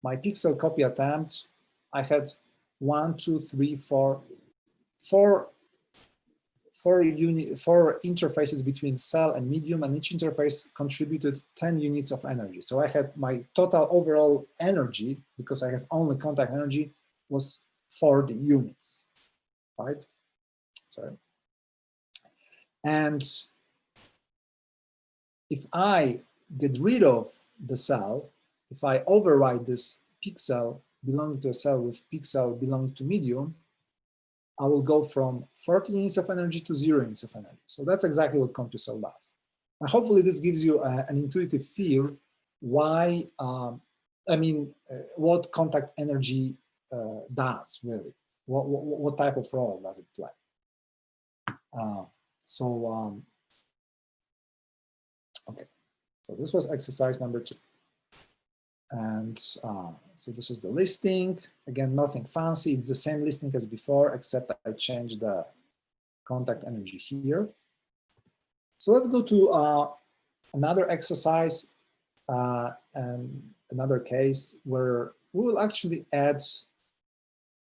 my pixel copy attempt, I had 4 interfaces between cell and medium, and each interface contributed 10 units of energy. So I had my total overall energy, because I have only contact energy, was 40 units, right? Sorry. And if I get rid of the cell, if I override this pixel belonging to a cell with pixel belonging to medium, I will go from 40 units of energy to 0 units of energy. So that's exactly what CompuCell does. And hopefully this gives you an intuitive feel why, what contact energy does really. What type of role does it play? Okay, so this was exercise number 2. And so this is the listing. Again, nothing fancy. It's the same listing as before, except I changed the contact energy here. So let's go to another exercise and another case where we will actually add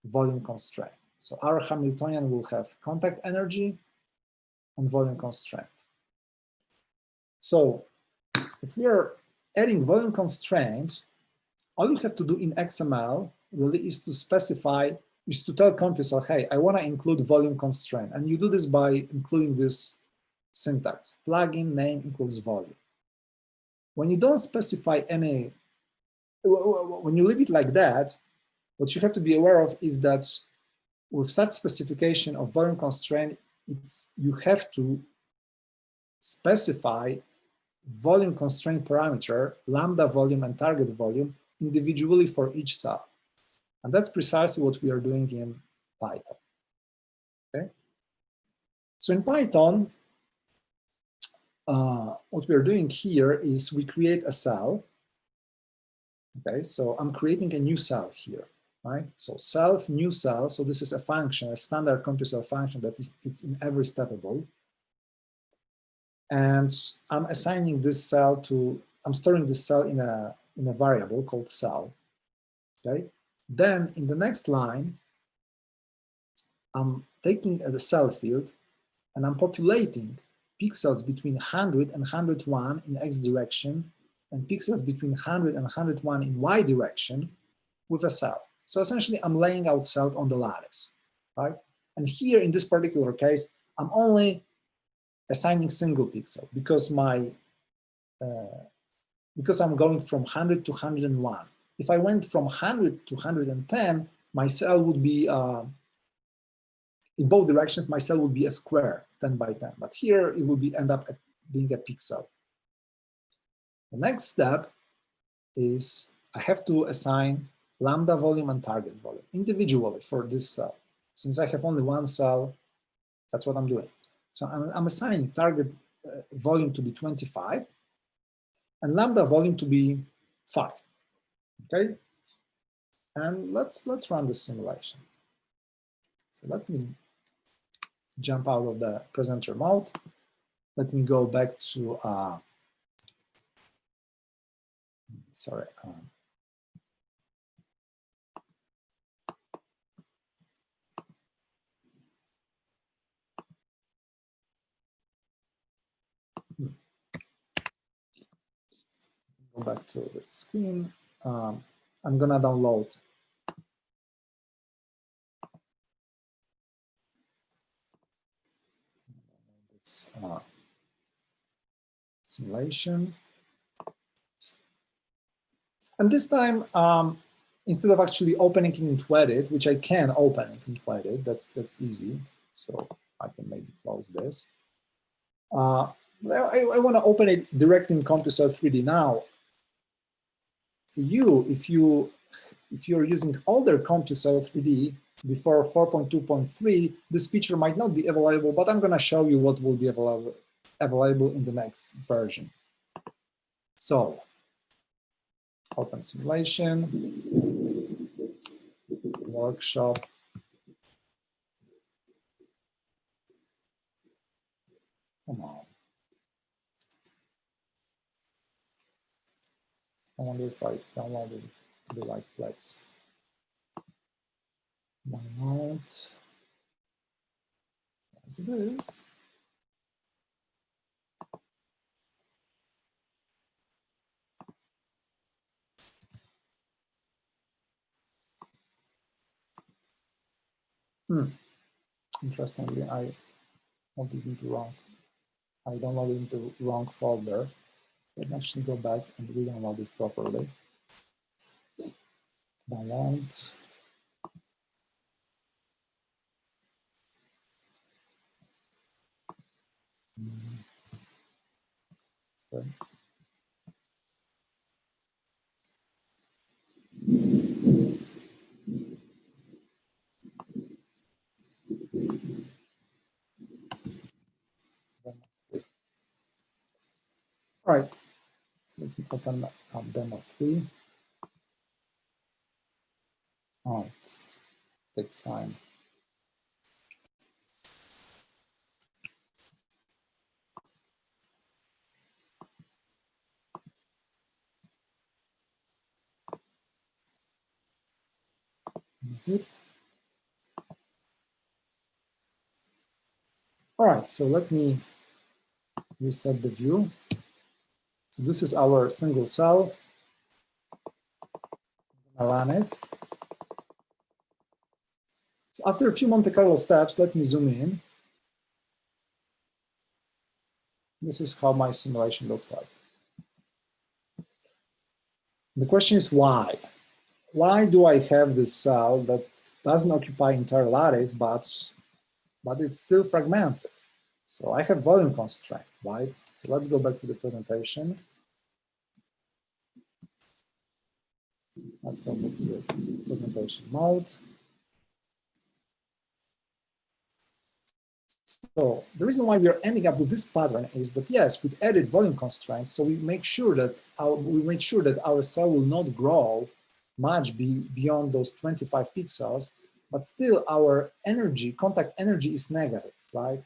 volume constraint. So our Hamiltonian will have contact energy and volume constraint. So if we are adding volume constraint, all you have to do in XML really is to specify, is to tell CompuCell, hey, I want to include volume constraint. And you do this by including this syntax, plugin name equals volume. When you don't specify any, when you leave it like that, what you have to be aware of is that with such specification of volume constraint, you have to specify volume constraint parameter, lambda volume and target volume individually for each cell. And that's precisely what we are doing in Python. Okay. So in Python, what we're doing here is we create a cell. Okay, so I'm creating a new cell here, right? So self new cell. So this is a function, a standard CompuCell function that it's in every stepable. And I'm assigning this cell to, I'm storing this cell in a variable called cell. Okay. Then in the next line, I'm taking the cell field and I'm populating pixels between 100 and 101 in X direction and pixels between 100 and 101 in Y direction with a cell. So essentially I'm laying out cells on the lattice, right? And here in this particular case, I'm only assigning single pixel because because I'm going from 100 to 101. If I went from 100 to 110, my cell would be, in both directions, my cell would be a square, 10 by 10. But here it will end up being a pixel. The next step is I have to assign lambda volume and target volume individually for this cell. Since I have only one cell, that's what I'm doing. So I'm assigning target volume to be 25 and lambda volume to be 5. Okay, and let's run this simulation. So let me jump out of the presenter mode. Let me go back to sorry. Go back to the screen. I'm gonna download this simulation. And this time, instead of actually opening it in Twented, which I can open it in Twented, that's easy. So I can maybe close this. I want to open it directly in CompuCell 3D now. For you, if you're using older CompuCell 3D before 4.2.3, this feature might not be available, but I'm going to show you what will be available in the next version. So, open simulation, workshop. Come on. I wonder if I downloaded it to the right place. Download. As it is. Interestingly, I downloaded into wrong folder. I can actually go back and re-download it properly. Download. Okay. All right, so let me open up demo 3. Oh, it takes time. Zip. All right, so let me reset the view. So this is our single cell. I'll run it. So after a few Monte Carlo steps, let me zoom in. This is how my simulation looks like. The question is why? Why do I have this cell that doesn't occupy entire lattice, but it's still fragmented? So I have volume constraint, right? So let's go back to the presentation. Let's go back to the presentation mode. So the reason why we are ending up with this pattern is that yes, we've added volume constraints, so we make sure that our cell will not grow much beyond those 25 pixels, but still our energy, contact energy is negative, right?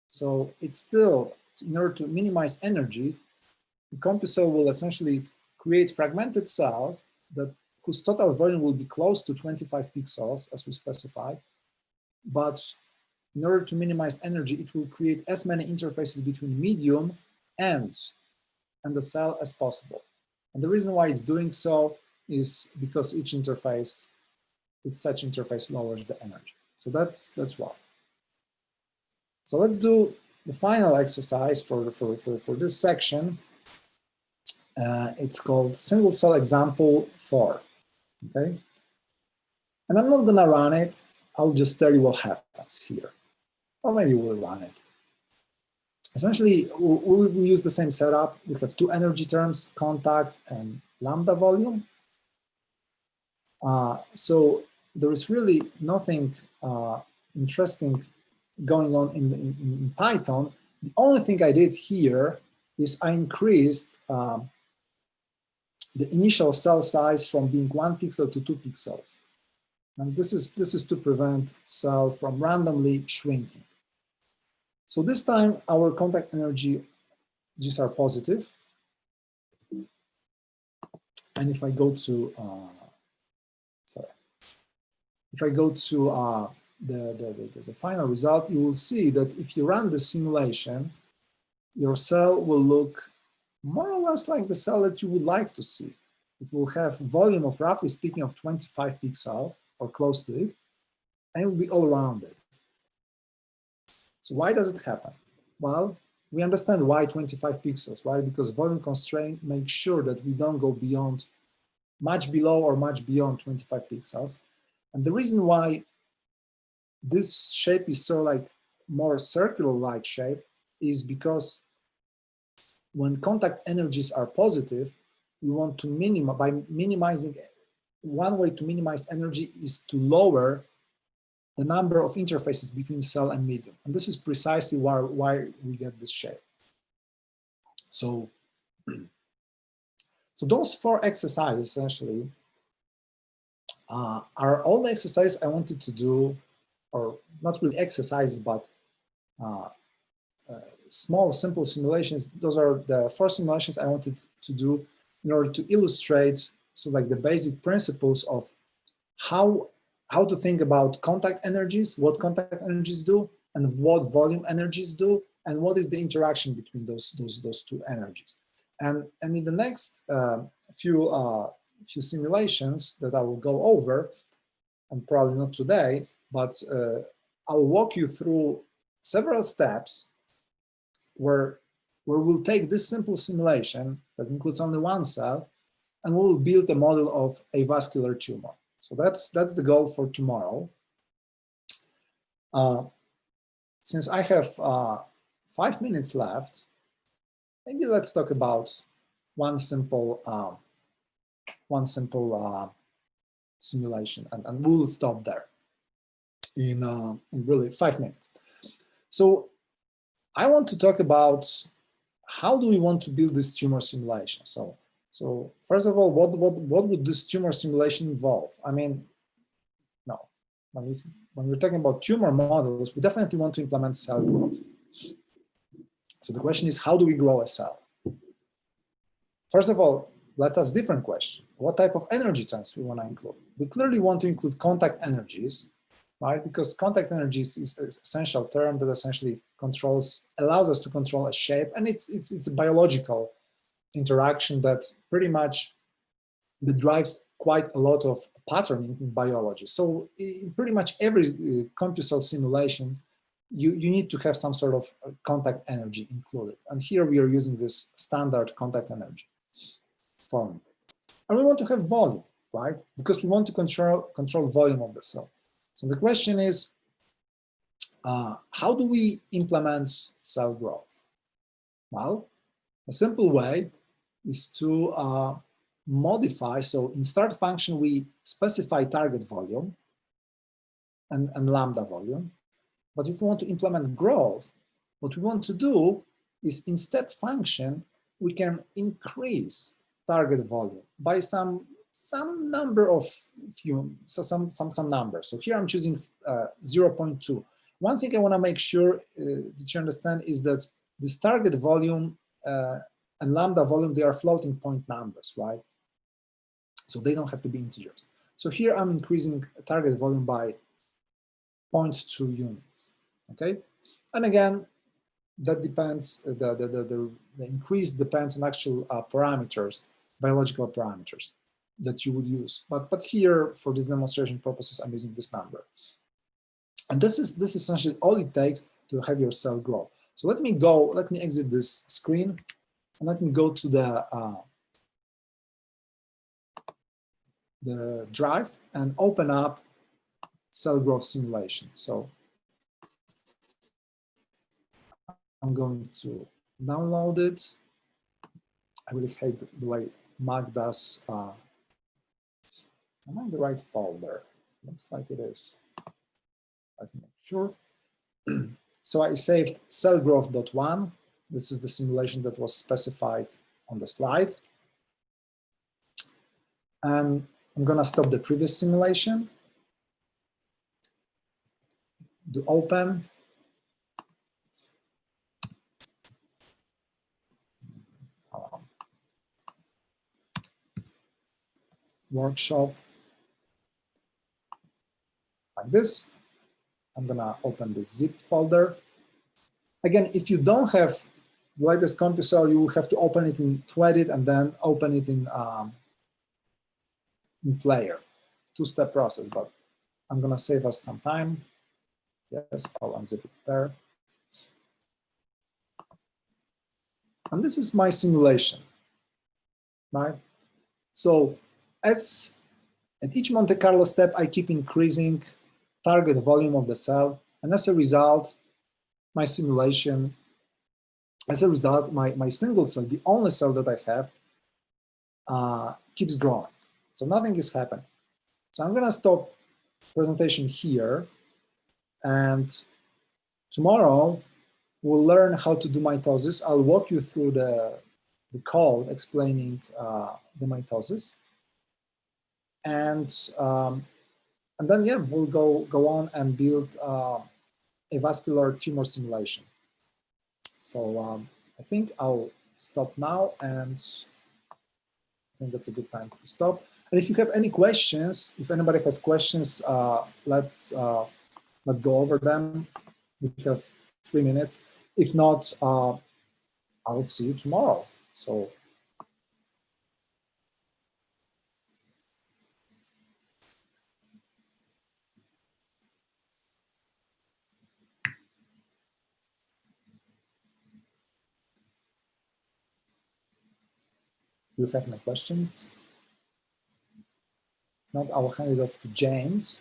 So it's still, in order to minimize energy, the CompuCell will essentially create fragmented cells whose total volume will be close to 25 pixels as we specified, but in order to minimize energy, it will create as many interfaces between medium and the cell as possible. And the reason why it's doing so is because each interface, such interface lowers the energy. So that's why. So let's do the final exercise for this section. It's called single cell example 4. Okay. And I'm not gonna run it. I'll just tell you what happens here. Or maybe we'll run it. Essentially, we use the same setup. We have two energy terms, contact and lambda volume. So there is really nothing interesting going on in Python. The only thing I did here is I increased the initial cell size from being 1 pixel to 2 pixels. And this is to prevent cell from randomly shrinking. So this time our contact energies are positive. And if I go to, the final result, you will see that if you run the simulation, your cell will look more or less like the cell that you would like to see. It will have volume of, roughly speaking, of 25 pixels or close to it, and it will be all rounded. So why does it happen? Well, we understand why 25 pixels, right? Because volume constraint makes sure that we don't go beyond, much below or much beyond 25 pixels. And the reason why this shape is so like more circular-like shape is because when contact energies are positive, we want to minimize, by minimizing, one way to minimize energy is to lower the number of interfaces between cell and medium. And this is precisely why we get this shape. So, so those 4 exercises essentially are all the exercises I wanted to do, or not really exercises, but small, simple simulations. Those are the 4 simulations I wanted to do in order to illustrate so like the basic principles of how to think about contact energies, what contact energies do, and what volume energies do, and what is the interaction between those two energies. And in the next few simulations that I will go over, and probably not today, but I will walk you through several steps where we'll take this simple simulation that includes only 1 cell, and we will build a model of a vascular tumor. So that's the goal for tomorrow. Since I have 5 minutes left, maybe let's talk about one simple simulation, and we'll stop there in really 5 minutes. So I want to talk about how do we want to build this tumor simulation. So first of all, what would this tumor simulation involve? I mean, no, when we're talking about tumor models, we definitely want to implement cell growth. So the question is, how do we grow a cell? First of all, let's ask a different question. What type of energy terms we want to include? We clearly want to include contact energies, right? Because contact energies is an essential term that essentially allows us to control a shape, and it's a biological interaction that pretty much drives quite a lot of patterning in biology. So in pretty much every CompuCell simulation, you need to have some sort of contact energy included. And here we are using this standard contact energy formula. And we want to have volume, right? Because we want to control volume of the cell. So the question is, how do we implement cell growth? Well, a simple way is to modify. So in start function, we specify target volume and lambda volume. But if we want to implement growth, what we want to do is in step function, we can increase target volume by some number of some numbers. So here I'm choosing 0.2. One thing I want to make sure that you understand is that this target volume and lambda volume, they are floating point numbers, right? So they don't have to be integers. So here I'm increasing target volume by 0.2 units, okay? And again, that depends, the increase depends on actual parameters, biological parameters that you would use. But here, for this demonstration purposes, I'm using this number. And this is essentially all it takes to have your cell grow. So let me exit this screen, and let me go to the drive and open up cell growth simulation. So I'm going to download it. I really hate the way Mac does. Am I in the right folder? Looks like it is. Let me make sure. So I saved cellgrowth.1. This is the simulation that was specified on the slide. And I'm going to stop the previous simulation. Do open. Workshop. Like this. I'm going to open the zipped folder. Again, if you don't have the latest CompuCell, you will have to open it in Edit and then open it in Player. Two-step process, but I'm going to save us some time. Yes, I'll unzip it there. And this is my simulation, right? So as at each Monte Carlo step, I keep increasing target volume of the cell. And as a result, my simulation, my single cell, the only cell that I have, keeps growing. So nothing is happening. So I'm going to stop presentation here. And tomorrow, we'll learn how to do mitosis. I'll walk you through the code explaining the mitosis. And then, yeah, we'll go on and build a vascular tumor simulation. So I think I'll stop now, and I think that's a good time to stop. And if you have any questions, if anybody has questions, let's go over them. We have 3 minutes. If not, I'll see you tomorrow. So. Do you have any questions? Not, I will hand it off to James.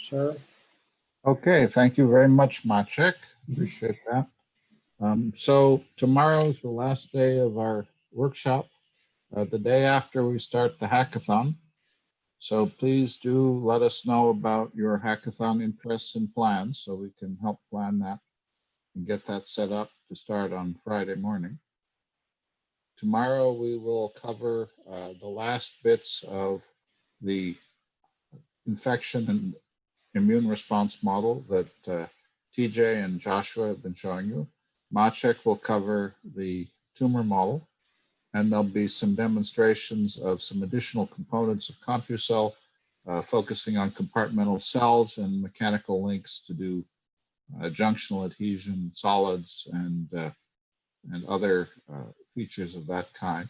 Sure.
Okay, thank you very much, Maciek. Appreciate that. So tomorrow's the last day of our workshop, the day after we start the hackathon. So please do let us know about your hackathon interests and plans so we can help plan that and get that set up to start on Friday morning. Tomorrow we will cover the last bits of the infection and immune response model that TJ and Joshua have been showing you. Maciek will cover the tumor model, and there'll be some demonstrations of some additional components of CompuCell, focusing on compartmental cells and mechanical links to do junctional adhesion, solids, and other features of that kind.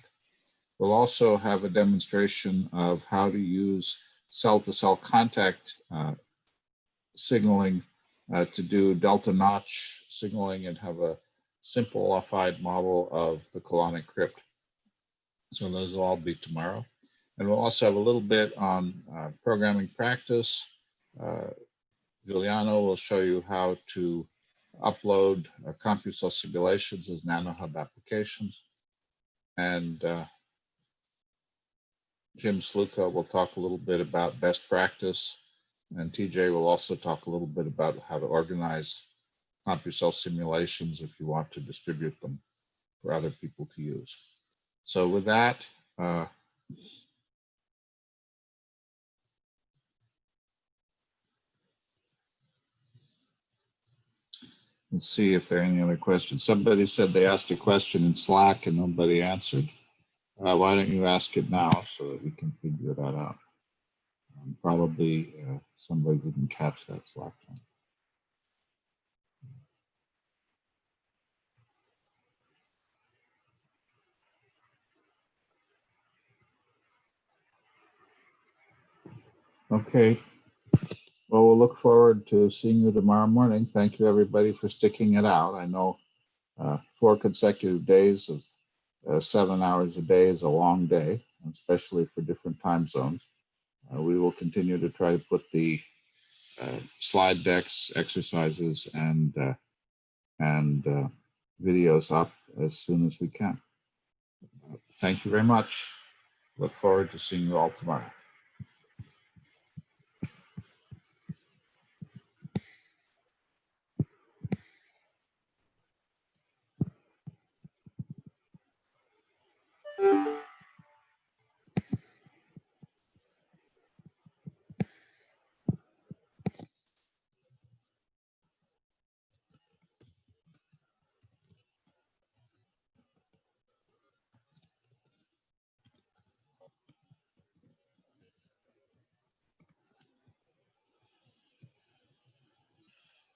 We'll also have a demonstration of how to use cell-to-cell contact signaling to do delta notch signaling and have a simplified model of the colonic crypt. So those will all be tomorrow. And we'll also have a little bit on programming practice. Giuliano will show you how to upload CompuCell simulations as NanoHub applications. And Jim Sluka will talk a little bit about best practice. And TJ will also talk a little bit about how to organize CompuCell simulations if you want to distribute them for other people to use. So with that, let's see if there are any other questions. Somebody said they asked a question in Slack and nobody answered. Why don't you ask it now so that we can figure that out? Probably somebody didn't catch that Slack thing. Okay. Well, we'll look forward to seeing you tomorrow morning. Thank you, everybody, for sticking it out. I know 4 consecutive days of 7 hours a day is a long day, especially for different time zones. We will continue to try to put the slide decks, exercises, and videos up as soon as we can. Thank you very much. Look forward to seeing you all tomorrow.